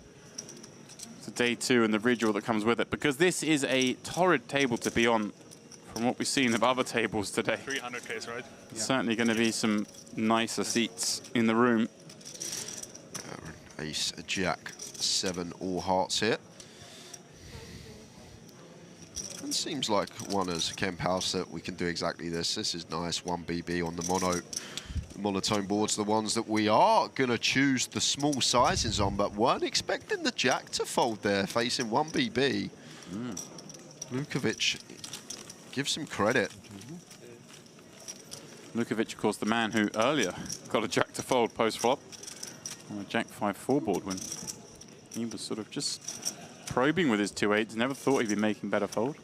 to day 2 and the ritual that comes with it, because this is a torrid table to be on from what we've seen of other tables today. 300Ks, right? Certainly going to be some nicer seats in the room. Ace, Jack, 7 all hearts here. And seems like one as Kemp House that we can do exactly this. This is nice, 1 BB on the monotone boards, the ones that we are going to choose the small sizes on, but weren't expecting the Jack to fold there, facing 1 BB. Lukovic, give some credit. Lukovic, of course, the man who earlier got a Jack to fold post-flop on a Jack 5-4 board when he was sort of just probing with his 2-8s, never thought he'd be making better fold.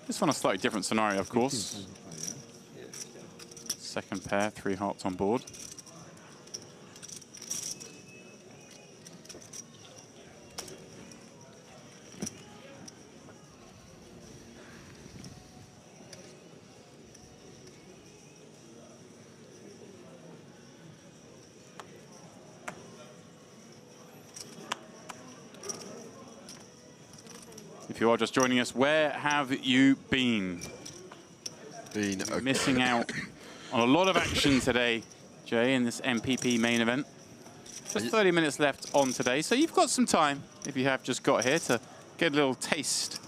This one a slightly different scenario, of course. Second pair, 3 hearts on board. If you are just joining us, where have you been? Missing out on a lot of action today, Jay, in this MPP main event. Just 30 minutes left on today, so you've got some time, if you have just got here, to get a little taste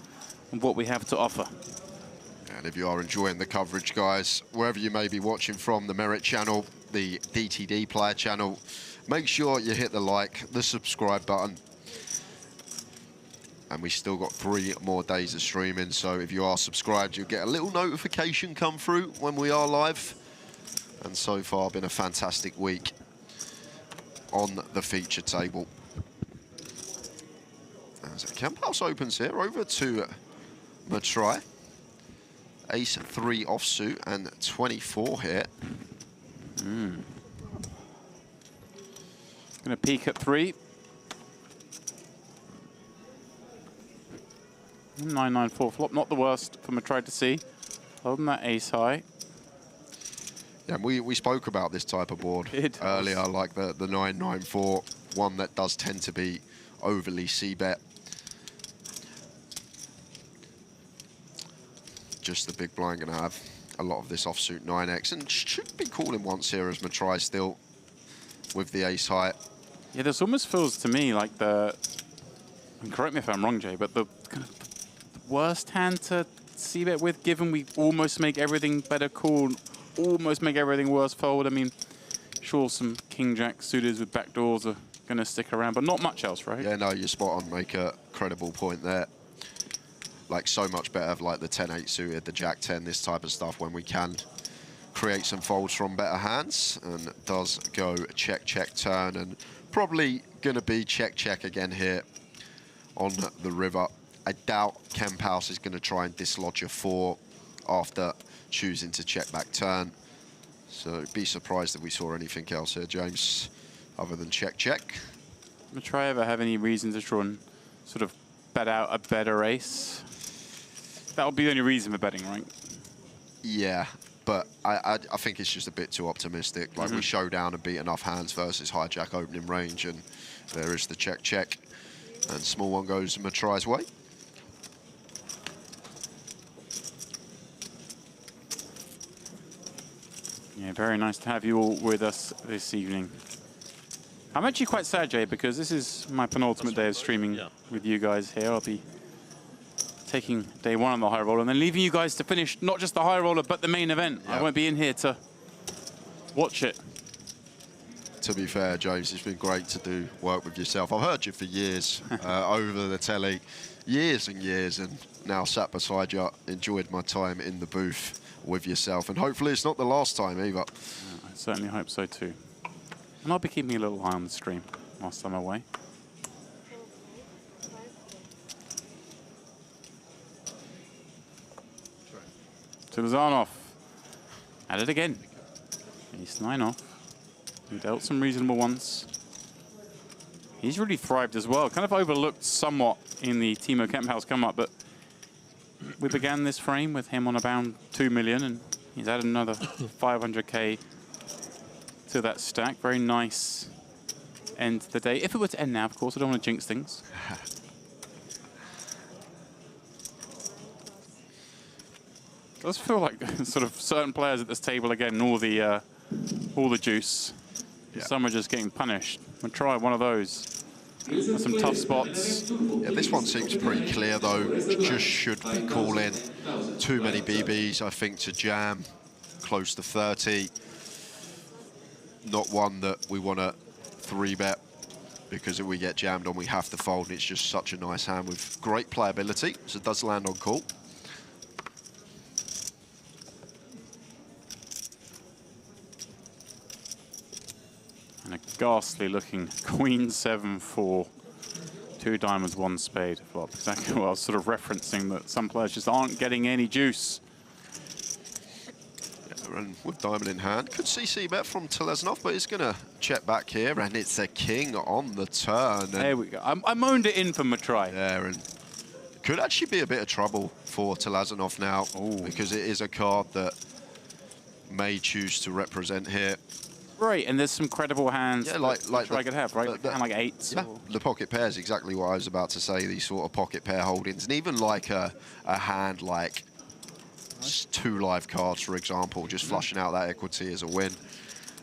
of what we have to offer. And if you are enjoying the coverage, guys, wherever you may be watching from, the Merit channel, the DTD player channel, make sure you hit the like, the subscribe button. And we still got 3 more days of streaming, so if you are subscribed, you'll get a little notification come through when we are live. And so far, been a fantastic week on the feature table. As Kemp House opens here, over to Matrai. Ace 3 offsuit and 24 here. Gonna peek at 3. 9-9-4 flop, not the worst for Matrai to see. Holding that ace high. Yeah, we spoke about this type of board earlier, like the 9-9-4, one that does tend to be overly c-bet. Just the big blind going to have a lot of this offsuit 9x, and should be calling once here as Matrai still with the ace high. Yeah, this almost feels to me like the, and correct me if I'm wrong, Jay, but the kind of worst hand to c-bet with, given we almost make everything better call, almost make everything worse fold. I mean, sure, some king-jack suited with backdoors are going to stick around, but not much else, right? Yeah, no, you're spot on. Make a credible point there. Like, so much better, like the 10-8 suited, the jack-10, this type of stuff, when we can create some folds from better hands. And it does go check, check, turn, and probably going to be check, check again here on the river. I doubt Kemp House is going to try and dislodge a 4 after choosing to check back turn. So be surprised if we saw anything else here, James, other than check, check. Matrai ever have any reason to try and sort of bet out a better ace? That would be the only reason for betting, right? Yeah, but I think it's just a bit too optimistic. Like, we show down and beat enough hands versus hijack opening range, and there is the check, check. And small one goes Matrai's way. Yeah, very nice to have you all with us this evening. I'm actually quite sad, Jay, because this is my penultimate day of streaming with you guys here. I'll be taking day 1 on the high roller and then leaving you guys to finish not just the high roller, but the main event. I won't be in here to watch it. To be fair, James, it's been great to do work with yourself. I've heard you for years over the telly, years and years, and now sat beside you, enjoyed my time in the booth with yourself, and hopefully it's not the last time either. I certainly hope so too. And I'll be keeping a little eye on the stream whilst I'm away. To Lazanov. At it again. Ace 9 off. He dealt some reasonable ones. He's really thrived as well. Kind of overlooked somewhat in the Timo Kemp House come up, but we began this frame with him on about 2 million, and he's added another 500K to that stack. Very nice end to the day. If it were to end now, of course, I don't want to jinx things. It does feel like sort of certain players at this table are getting all the juice. Yeah. Some are just getting punished. I'm gonna try one of those. There's some tough spots. Yeah, this one seems pretty clear though. Just should be calling too many BBs, I think, to jam close to 30. Not one that we want to 3-bet, because if we get jammed on, we have to fold. And it's just such a nice hand with great playability, so it does land on call. And a ghastly looking Queen 7-4. 2 diamonds, 1 spade flop. Exactly what I was sort of referencing, that some players just aren't getting any juice. Yeah, and with diamond in hand, could see c-bet from Teleznov, but he's going to check back here, and it's a king on the turn. And there we go. I moaned it in for Matrai. Yeah, and could actually be a bit of trouble for Teleznov now, because it is a card that may choose to represent here. Right, and there's some credible hands. Yeah, like I could have, right? Like 8s. Yeah, the pocket pair is exactly what I was about to say. These sort of pocket pair holdings, and even like a hand like 2 live cards, for example, just flushing out that equity is a win.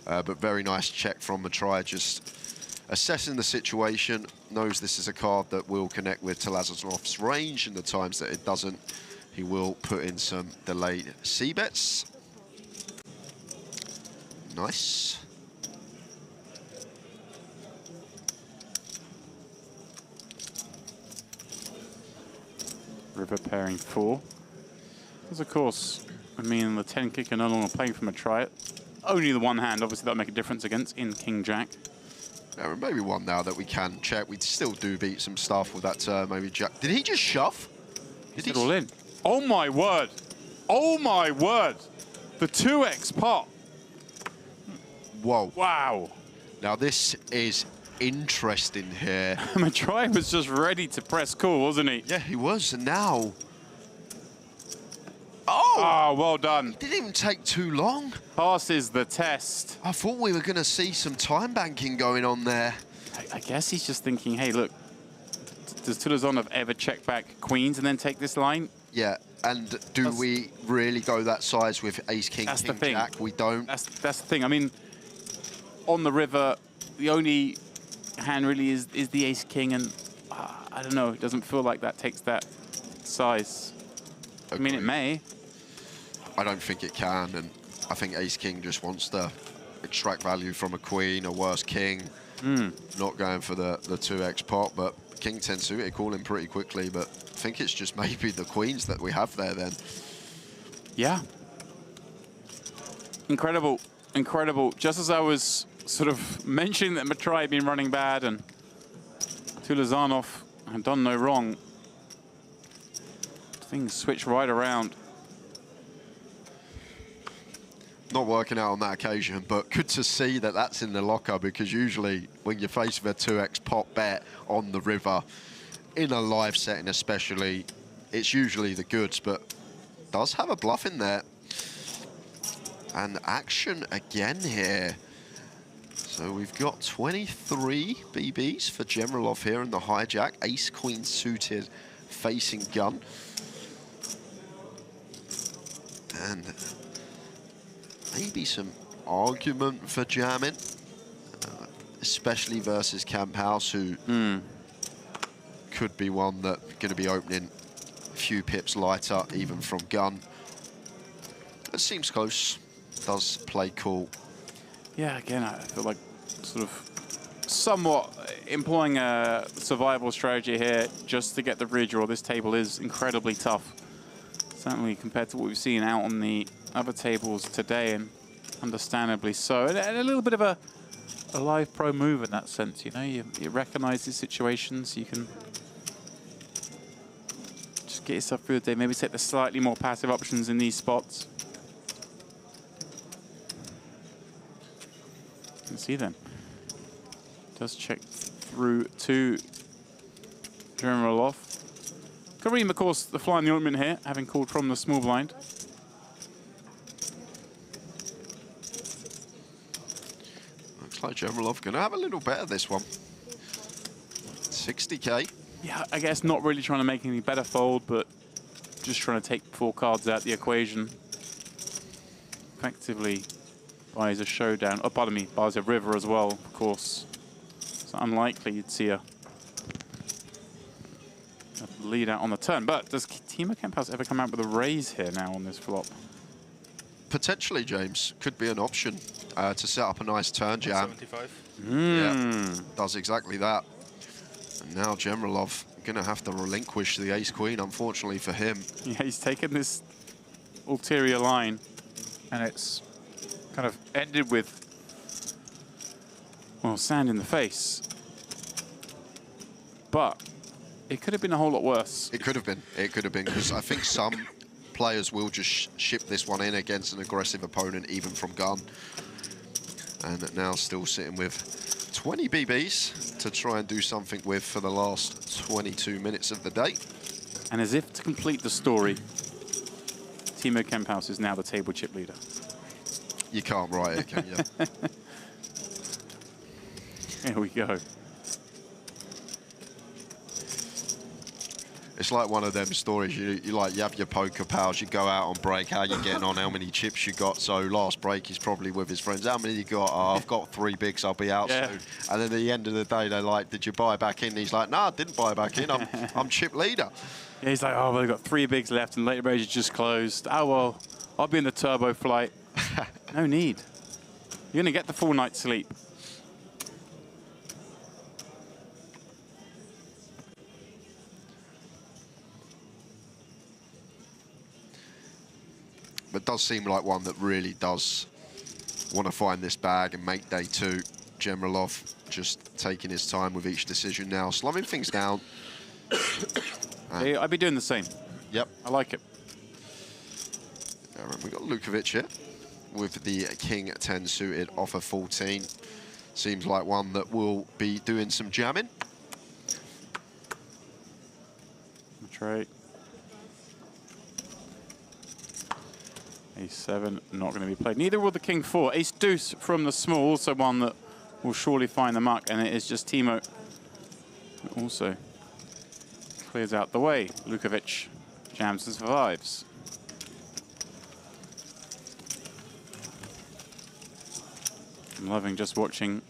But very nice check from Matrai, just assessing the situation. Knows this is a card that will connect with Telaznov's range, and the times that it doesn't, he will put in some delayed c-bets. Nice. River pairing 4. Because of course, I mean, the 10 kicker no longer playing from a try it. Only the one hand, obviously that'll make a difference against in King Jack. Yeah, maybe one now that we can check. We still do beat some stuff with that maybe Jack. Did he just shove? Did he all in? Oh my word! Oh my word! The 2x pot. Whoa. Wow. Now this is interesting here. Matrai was just ready to press call, wasn't he? Yeah, he was, and now... Oh, well done. Didn't even take too long. Passes the test. I thought we were going to see some time banking going on there. I guess he's just thinking, hey, look, does Tulazonov ever check back queens and then take this line? Yeah, and do we really go that size with ace, king, that's king, the thing. jack? We don't. That's the thing. I mean, on the river, the only hand really is the ace, king, and I don't know, it doesn't feel like that takes that size. I mean, it may. I don't think it can, and I think ace, king just wants to extract value from a queen, a worse king. Not going for the 2x pot, but king 10 suited calling pretty quickly, but I think it's just maybe the queens that we have there then. Yeah. Incredible, incredible. Just as I was sort of mentioning that Matrai had been running bad and Tulazonov had done no wrong, things switch right around. Not working out on that occasion, but good to see that that's in the locker, because usually when you're faced with a 2x pot bet on the river, in a live setting especially, it's usually the goods, but does have a bluff in there. And action again here. So we've got 23 BBs for Generalov here in the hijack. Ace, queen suited, facing gun. And maybe some argument for jamming, especially versus Camp House, who could be one that going to be opening a few pips lighter, even from gun. It seems close. Does play cool. Yeah, again, I feel like sort of somewhat employing a survival strategy here just to get the redraw. This table is incredibly tough, certainly compared to what we've seen out on the other tables today, and understandably so. And a little bit of a live pro move in that sense, you know, you recognize these situations, you can just get yourself through the day, maybe take the slightly more passive options in these spots. You can see then, does check through to Generalov. Kareem, of course, the fly in the ointment here, having called from the small blind. Looks like Gemelov going to have a little better this one. 60k. Yeah, I guess not really trying to make any better fold, but just trying to take 4 cards out the equation. Effectively buys a showdown. Oh, pardon me, buys a river as well, of course. It's unlikely you'd see a lead out on the turn. But does Timo Kemphaus ever come out with a raise here now on this flop? Potentially, James. Could be an option to set up a nice turn jam. 75. Yeah, does exactly that. And now Gemelov going to have to relinquish the ace-queen, unfortunately for him. Yeah, he's taken this ulterior line, and it's kind of ended with, well, sand in the face. But it could have been a whole lot worse. It could have been. It could have been, because I think some players will just ship this one in against an aggressive opponent, even from gun. And now still sitting with 20 BBs to try and do something with for the last 22 minutes of the day. And as if to complete the story, Timo Kemphaus is now the table chip leader. You can't write it, can you? Here we go. It's like one of them stories, you have your poker pals, you go out on break, how you getting on, how many chips you got. So last break, he's probably with his friends. How many you got? Oh, I've got 3 bigs, I'll be out soon. And then at the end of the day, they're like, did you buy back in? And he's like, no, I didn't buy back in, I'm chip leader. Yeah, he's like, oh, well, I've got 3 bigs left and later range is just closed. Oh, well, I'll be in the turbo flight. No need. You're going to get the full night's sleep. But does seem like one that really does want to find this bag and make day 2. Gemelov just taking his time with each decision now, slumming things down. Yeah, I'd be doing the same. Yep. I like it. We've got Lukovic here with the King 10 suited offer 14. Seems like one that will be doing some jamming. That's right. Ace-7, not going to be played. Neither will the King-4. Ace-Deuce from the small, also one that will surely find the muck, and it is just Timo who also clears out the way. Lukovic jams and survives. I'm loving just watching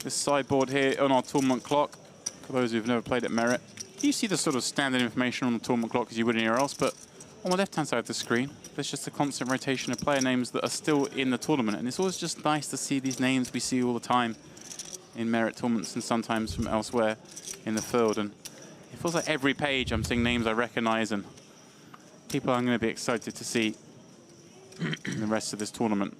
this sideboard here on our tournament clock. For those who've never played at Merit, you see the sort of standard information on the tournament clock as you would anywhere else, but on the left-hand side of the screen, there's just a constant rotation of player names that are still in the tournament. And it's always just nice to see these names we see all the time in Merit tournaments and sometimes from elsewhere in the field. And it feels like every page I'm seeing names I recognize and people I'm going to be excited to see in the rest of this tournament.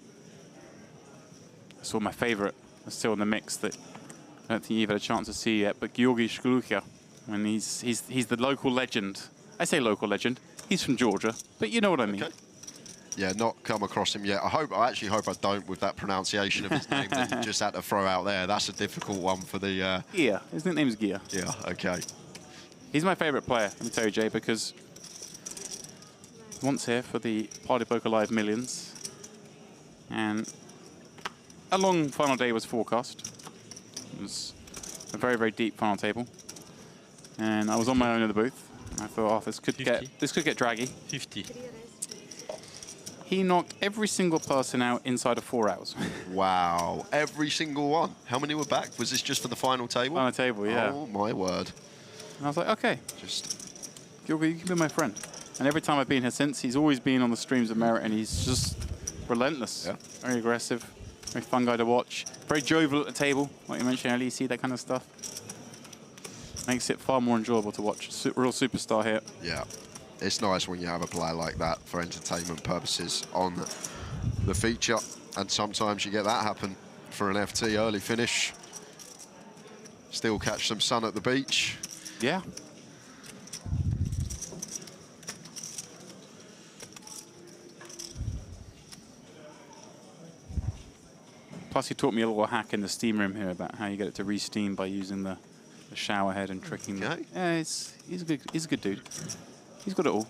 I saw my favorite is still in the mix that I don't think you've had a chance to see yet, but Georgi Shklucha. And he's the local legend. I say local legend. He's from Georgia, but you know what I mean. Okay. Yeah, not come across him yet. I actually hope I don't with that pronunciation of his name that you just had to throw out there. That's a difficult one for the... Gia. His nickname's Gia. Yeah, okay. He's my favourite player, let me tell you, Jay, because once here for the Party Poker Live Millions, and a long final day was forecast. It was a very, very deep final table. And I was on my own in the booth. I thought, oh, this could get draggy. 50. He knocked every single person out inside of 4 hours. Wow, every single one. How many were back? Was this just for the final table? Final table, yeah. Oh my word. And I was like, okay, Georgi, you can be my friend. And every time I've been here since, he's always been on the streams of Merit, and he's just relentless. Yeah. Very aggressive, very fun guy to watch. Very jovial at the table, like you mentioned earlier, you see that kind of stuff. Makes it far more enjoyable to watch. Real superstar here. Yeah, it's nice when you have a player like that for entertainment purposes on the feature. And sometimes you get that happen for an FT early finish. Still catch some sun at the beach. Yeah. Plus, he taught me a little hack in the steam room here about how you get it to re-steam by using the shower head and tricking them. Yeah, he's a good dude. He's got it all.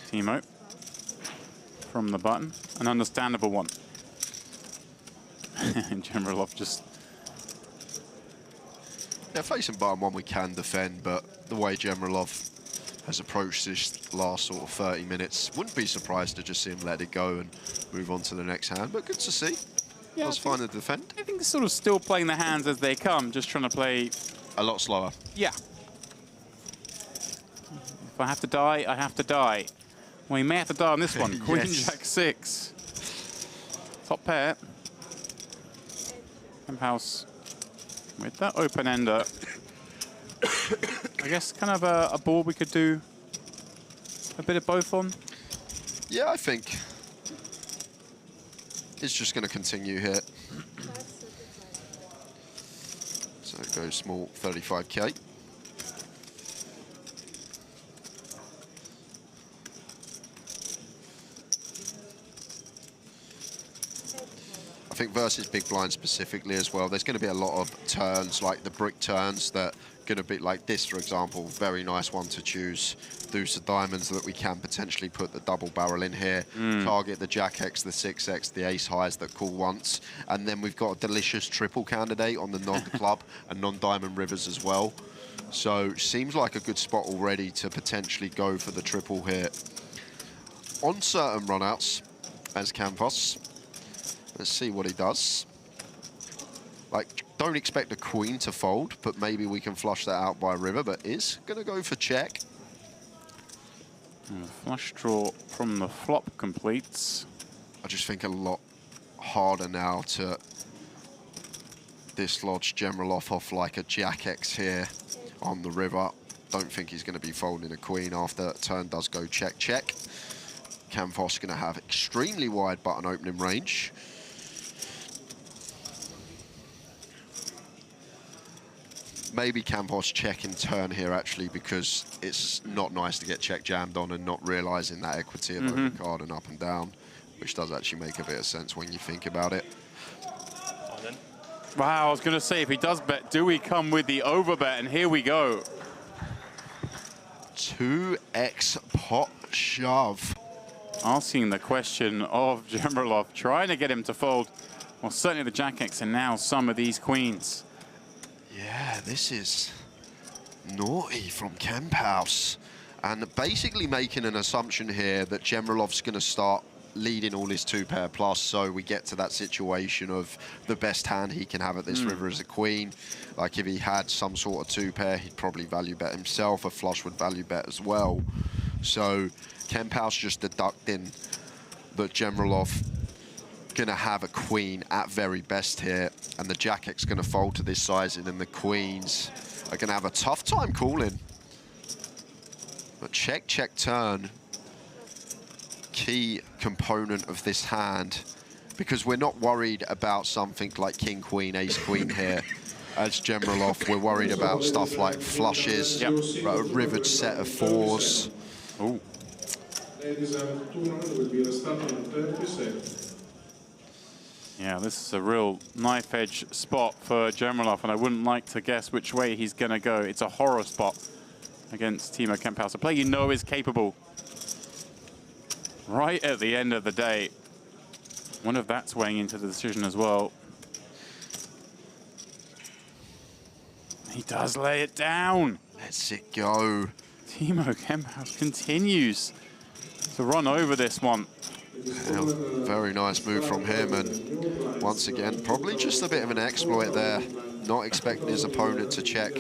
Timo from the button. An understandable one. And Gemerlov just... Yeah, facing button one we can defend, but the way Gemerlov has approached this last sort of 30 minutes, wouldn't be surprised to just see him let it go and move on to the next hand, but good to see. Yeah, That's fine to defend. I think sort of still playing the hands as they come, just trying to play... A lot slower. Yeah. If I have to die, I have to die. Well, he may have to die on this one. Yes. Queen Jack 6. Top pair. House with that open ender. I guess kind of a board we could do a bit of both on. Yeah, I think it's just going to continue here. So it goes small 35k. I think versus big blind specifically as well, there's going to be a lot of turns, like the brick turns, that are going to be like this, for example. Very nice one to choose. Deuce of diamonds that we can potentially put the double barrel in here. Target the Jack X, the 6X, the ace highs that call once. And then we've got a delicious triple candidate on the non-club and non-diamond rivers as well. So seems like a good spot already to potentially go for the triple here. On certain runouts, as Canvas. Let's see what he does. Like, don't expect a queen to fold, but maybe we can flush that out by river, but is going to go for check. And the flush draw from the flop completes. I just think a lot harder now to dislodge Gemerlov off like a Jack X here on the river. Don't think he's going to be folding a queen after turn does go check, check. Canvas going to have extremely wide button opening range. Maybe Campos check in turn here, actually, because it's not nice to get check jammed on and not realising that equity of overcard and up and down, which does actually make a bit of sense when you think about it. Wow, I was going to say, if he does bet, do we come with the overbet? And here we go. 2x pot shove. Asking the question of Gemerlov, trying to get him to fold. Well, certainly the Jack X and now some of these queens. Yeah, this is naughty from Camphouse. And basically making an assumption here that Gemerlov's going to start leading all his two-pair plus, so we get to that situation of the best hand he can have at this river is a queen. Like, if he had some sort of two-pair, he'd probably value bet himself. A flush would value bet as well. So Camphouse just deducting that Gemerlov gonna have a queen at very best here, and the Jack X gonna fold to this sizing, and the queens are gonna have a tough time calling. But check, check, turn, key component of this hand, because we're not worried about something like king, queen, ace, queen here. As Gemerlov, we're worried about stuff like flushes, a rivered set of fours. Ooh. Yeah, this is a real knife-edge spot for Gemerlov, and I wouldn't like to guess which way he's going to go. It's a horror spot against Timo Camphouse, a player you know is capable. Right at the end of the day, wonder if that's weighing into the decision as well. He does lay it down. Lets it go. Timo Camphouse continues to run over this one. Yeah, very nice move from him, and once again, probably just a bit of an exploit there. Not expecting his opponent to check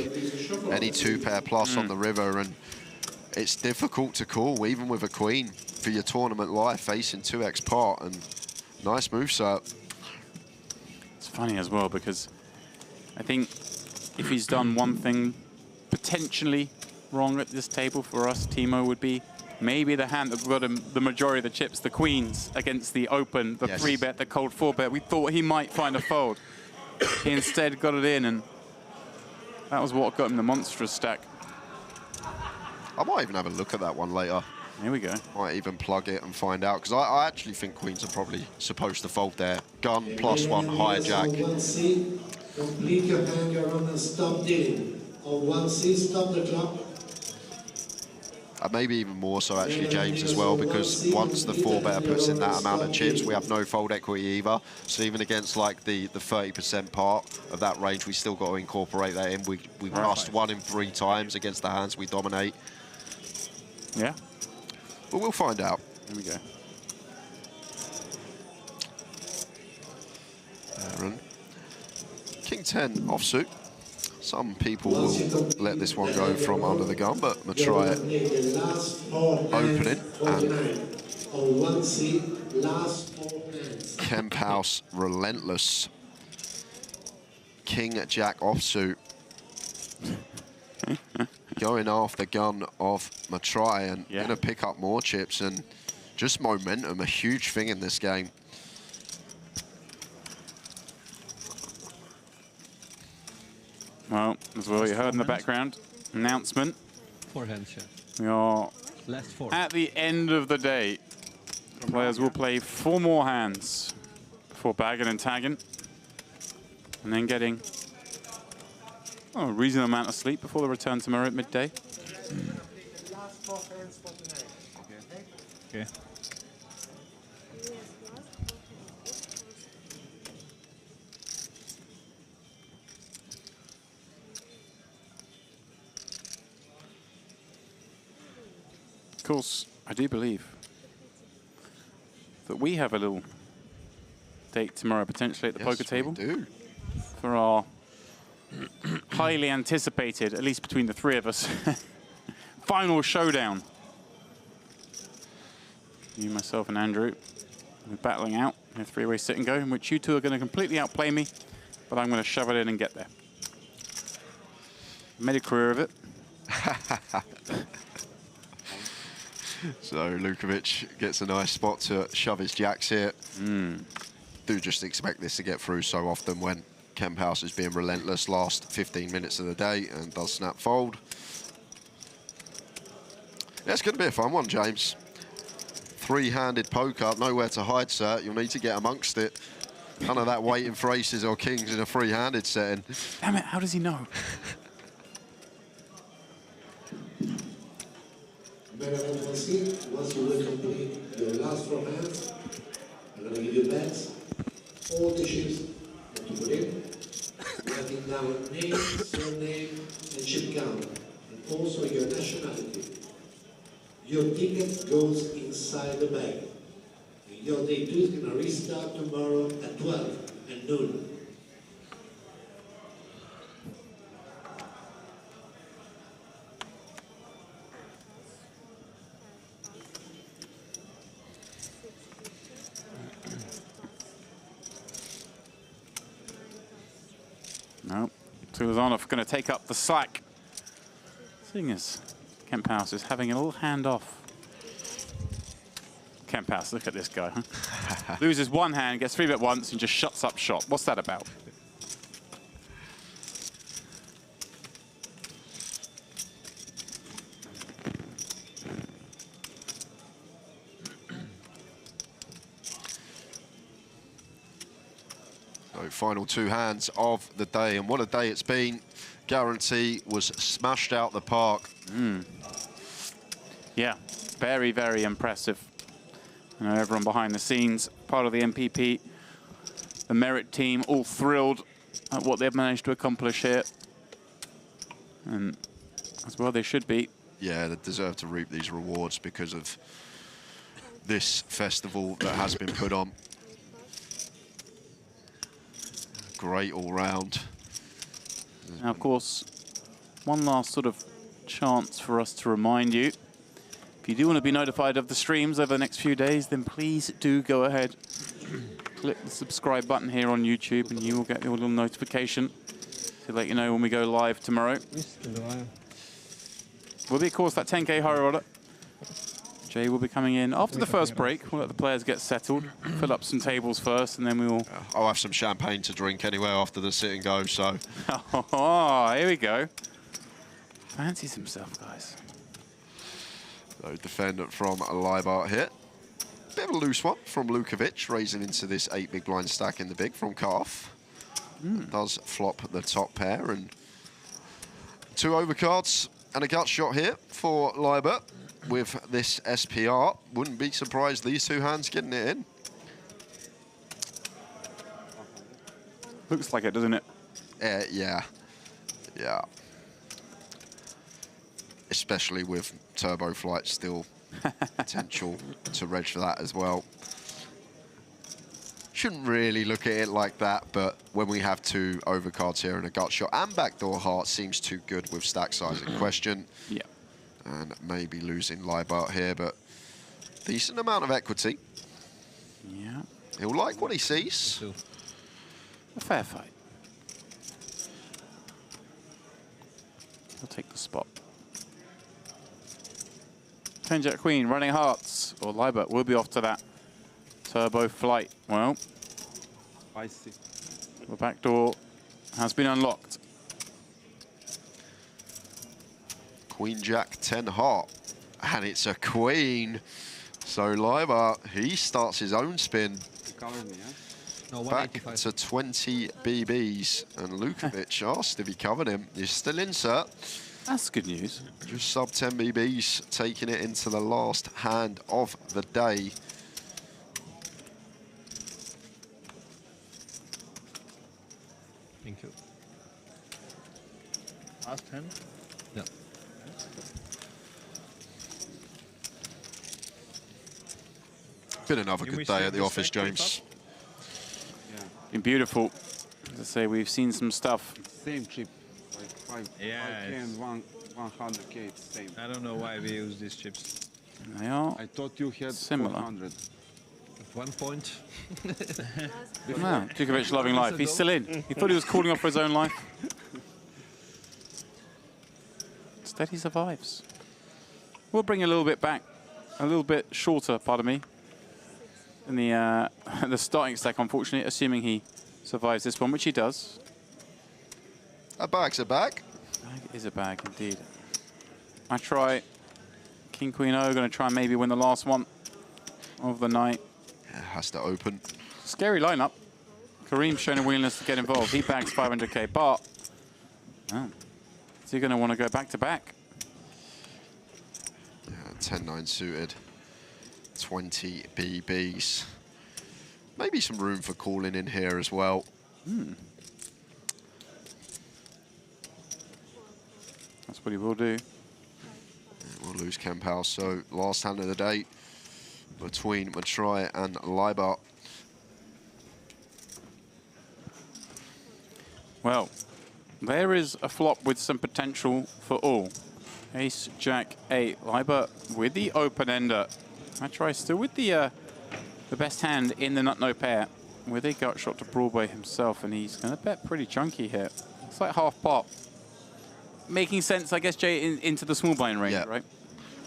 any two-pair plus on the river, and it's difficult to call, even with a queen, for your tournament life, facing 2x pot, and nice move, sir. It's funny as well, because I think if he's done one thing potentially wrong at this table for us, Timo, would be maybe the hand that got him the majority of the chips, the queens, against the open, the 3-bet, the cold 4-bet. We thought he might find a fold. He instead got it in, and that was what got him the monstrous stack. I might even have a look at that one later. Here we go. Might even plug it and find out, because I actually think queens are probably supposed to fold there. Gun, +1, hijack. 1C, complete your hand, your run, and stop dealing. On 1C, stop the clock. Maybe even more so, actually, James, as well, because once the 4-better puts in that amount of chips, we have no fold equity either. So even against, like, the 30% part of that range, we still got to incorporate that in. We bust 1 in 3 times against the hands we dominate. Yeah. But we'll find out. Here we go. Aaron. King 10 offsuit. Some people will let this one go from under the gun, but I'm going to try it opening. And Kemp House Relentless. King Jack offsuit. Going after gun of Matrai and going to pick up more chips, and just momentum, a huge thing in this game. Well, as well, you heard in the background, announcement. 4 hands, yeah. We are Last 4. at the end of the day. Players will play 4 more hands before bagging and tagging. And then getting a reasonable amount of sleep before the return tomorrow at midday. Last 4 hands for tonight. Okay. Of course, I do believe that we have a little date tomorrow, potentially at the poker table. We do. For our highly anticipated, at least between the 3 of us, final showdown. You, myself, and Andrew, we're battling out in a 3-way sit and go, in which you two are going to completely outplay me, but I'm going to shove it in and get there. Made a career of it. So Lukovic gets a nice spot to shove his jacks here. Do just expect this to get through so often when Kemp House is being relentless last 15 minutes of the day and does snap fold. Yeah, it's going to be a fun one, James. 3-handed poker, nowhere to hide, sir. You'll need to get amongst it. None of that waiting for aces or kings in a 3-handed setting. Damn it, how does he know? Once you will complete your last 4 hands, I'm going to give you bets, all the chips that you put in, writing down name, surname, and chip count, and also your nationality. Your ticket goes inside the bag. And your day 2 is going to restart tomorrow at 12 and noon. No, Tulazanov going to take up the slack. Seeing as Kemp House is having a little handoff. Kemp House, look at this guy, huh? Loses 1 hand, gets 3-bet once, and just shuts up shop. What's that about? So final 2 hands of the day, and what a day it's been. Guarantee was smashed out the park. Yeah, very, very impressive. You know, everyone behind the scenes, part of the MPP, the Merit team, all thrilled at what they've managed to accomplish here. And as well they should be. Yeah, they deserve to reap these rewards because of this festival that has been put on. Great all round. Now, of course, one last sort of chance for us to remind you. If you do want to be notified of the streams over the next few days, then please do go ahead. Click the subscribe button here on YouTube and you will get your little notification to let you know when we go live tomorrow. Will be, of course, that 10K high roller. Jay will be coming in after the first break. We'll let the players get settled, fill up some tables first, and then we will... I'll have some champagne to drink anyway after the sit and go, so... Oh, here we go. Fancies himself, guys. So defendant from Leibart here. Bit of a loose one from Lukovic, raising into this 8 big blind stack in the big from Calf. Does flop the top pair, and 2 overcards and a gut shot here for Leibart. with this SPR. Wouldn't be surprised these two hands getting it in. Looks like it, doesn't it? Yeah. Yeah. Especially with Turbo Flight still potential to reg for that as well. Shouldn't really look at it like that, but when we have two overcards here and a gut shot and backdoor heart seems too good with stack size in question. Yeah. And maybe losing Leibart here, but decent amount of equity. Yeah. He'll like what he sees. A fair fight. He'll take the spot. 10 Jack Queen, running hearts, or Leibart will be off to that Turbo Flight. Well, I see. The back door has been unlocked. Queen Jack 10 heart, and it's a queen. So Leibart, he starts his own spin. Cover me, yeah? No, Back to 20 BBs, and Lukovic asked if he covered him. He's still insert. That's good news. Just sub 10 BBs, taking it into the last hand of the day. Thank you. Last 10? Yeah. Been another Can we good day save at the the office, stack James. Been beautiful. As I say, we've seen some stuff. Same chip, like 5K and 100K, it's same. I don't know why we use these chips. They are I thought you had similar. 400. At one point. Wow, Djukovic loving life. He's still in. He thought he was calling off for his own life. Instead, he survives. We'll bring a little bit back, a little bit shorter, pardon me, in the the starting stack, unfortunately, assuming he survives this one, which he does. A bag's a bag. Bag is a bag, indeed. I try King, Queen, O, going to try and maybe win the last one of the night. Yeah, has to open. Scary lineup. Kareem's showing a willingness to get involved. He bags 500k, but is he going to want to go back to back? Yeah, 10-9 suited. 20 BBs. Maybe some room for calling in here as well. That's what he will do. We'll lose Kempal, so last hand of the day between Matrai and Leibart. Well, there is a flop with some potential for all. Ace, Jack, 8. Leibart with the open-ender. Matrai still with the best hand in the nut-no pair, with a gut shot to Broadway himself, and he's going to bet pretty chunky here. It's like half pot. Making sense, I guess, Jay, into the small blind range, right?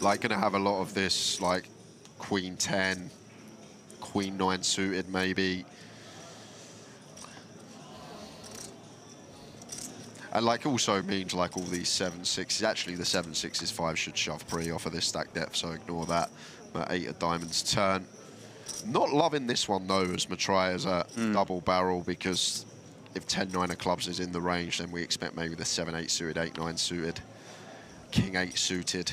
Like, going to have a lot of this, like, Queen 10, Queen 9 suited, maybe. And, like, also means, like, all these 7-6s. Actually, the 7-6s 5 should shove pretty off of this stack depth, so ignore that. But 8 of diamonds turn. Not loving this one, though, as Matrai as a double barrel, because if 10-9 of clubs is in the range, then we expect maybe the 7-8 suited, 8-9 suited, King 8 suited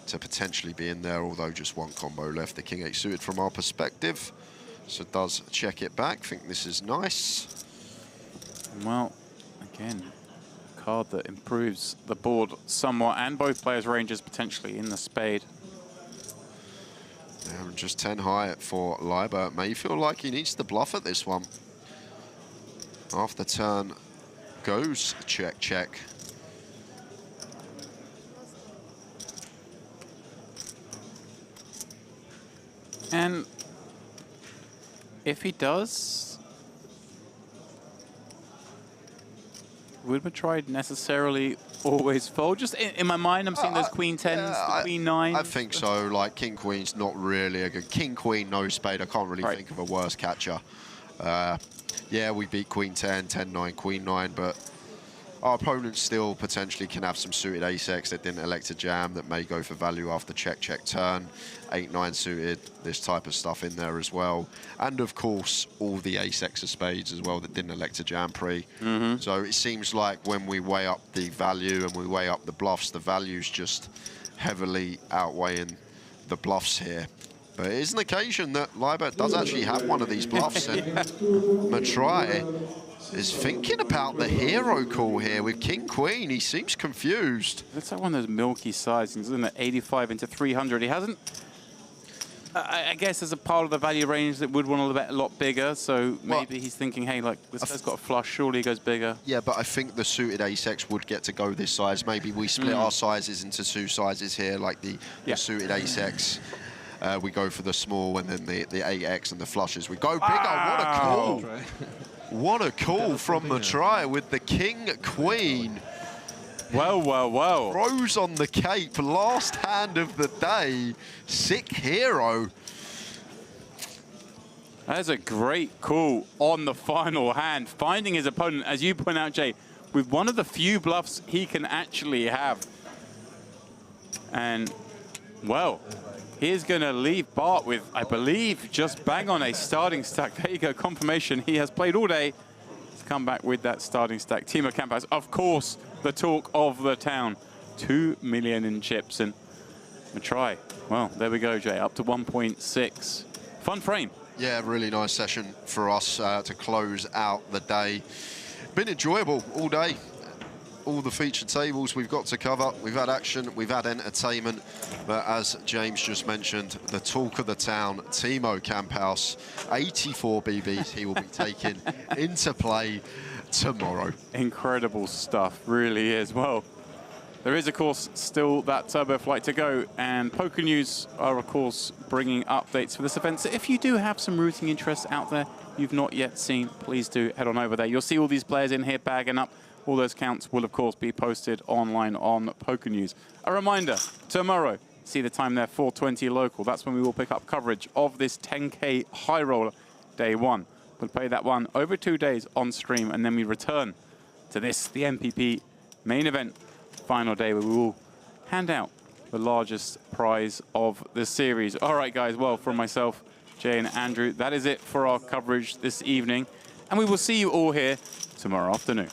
to potentially be in there, although just one combo left, the King 8 suited from our perspective. So it does check it back. Think this is nice. Well, again, a card that improves the board somewhat, and both players' ranges potentially in the spade. Yeah, just 10 high for Leibart. May feel like he needs to bluff at this one. After turn goes check, check. And if he does, would Matrai necessarily always fold? Just in my mind, I'm seeing those Queen 10s, the Queen 9s. I think so. Like, King Queen's not really a good... King Queen, no spade. I can't really think of a worse catcher. Yeah, we beat Queen 10, 10-9, Queen 9, but our opponents still potentially can have some suited ace-X that didn't elect to jam that may go for value after check, check, turn. 8-9 suited, this type of stuff in there as well. And, of course, all the ace-X of spades as well that didn't elect to jam pre. So it seems like when we weigh up the value and we weigh up the bluffs, the value's just heavily outweighing the bluffs here. But it is an occasion that Libert does actually have one of these bluffs, and Matrai is thinking about the hero call here with King Queen. He seems confused. Looks like one of those milky sizings, isn't it? 85 into 300. He hasn't. I guess as a part of the value range that would want to bet a lot bigger, so maybe he's thinking, hey, like, this guy's got a flush, surely he goes bigger. Yeah, but I think the suited ace-x would get to go this size. Maybe we split our sizes into two sizes here, like the suited ace-x. We go for the small, and then the 8x and the flushes. We go bigger. What a call. What a call from Matrai with the king-queen. Well, well, well. Rose on the cape, last hand of the day. Sick hero. That's a great call on the final hand. Finding his opponent, as you point out, Jay, with one of the few bluffs he can actually have. And, well, he's going to leave Bart with, I believe, just bang on a starting stack. There you go, confirmation. He has played all day. He's come back with that starting stack. Timo Campos, of course, the talk of the town. 2 million in chips. And Matrai, well, there we go, Jay, up to 1.6. Fun frame. Yeah, really nice session for us to close out the day. Been enjoyable all day. All the featured tables we've got to cover. We've had action, we've had entertainment, but as James just mentioned, the talk of the town, Timo Campos, 84 BBs he will be taking into play tomorrow. Incredible stuff, really is. Well, there is, of course, still that turbo flight to go, and Poker News are, of course, bringing updates for this event. So if you do have some rooting interests out there you've not yet seen, please do head on over there. You'll see all these players in here bagging up. All those counts will, of course, be posted online on Poker News. A reminder, tomorrow, see the time there, 4:20 local. That's when we will pick up coverage of this 10K high roller, day one. We'll play that one over 2 days on stream, and then we return to this, the MPP main event, final day, where we will hand out the largest prize of the series. All right, guys, well, from myself, Jay and Andrew, that is it for our coverage this evening, and we will see you all here tomorrow afternoon.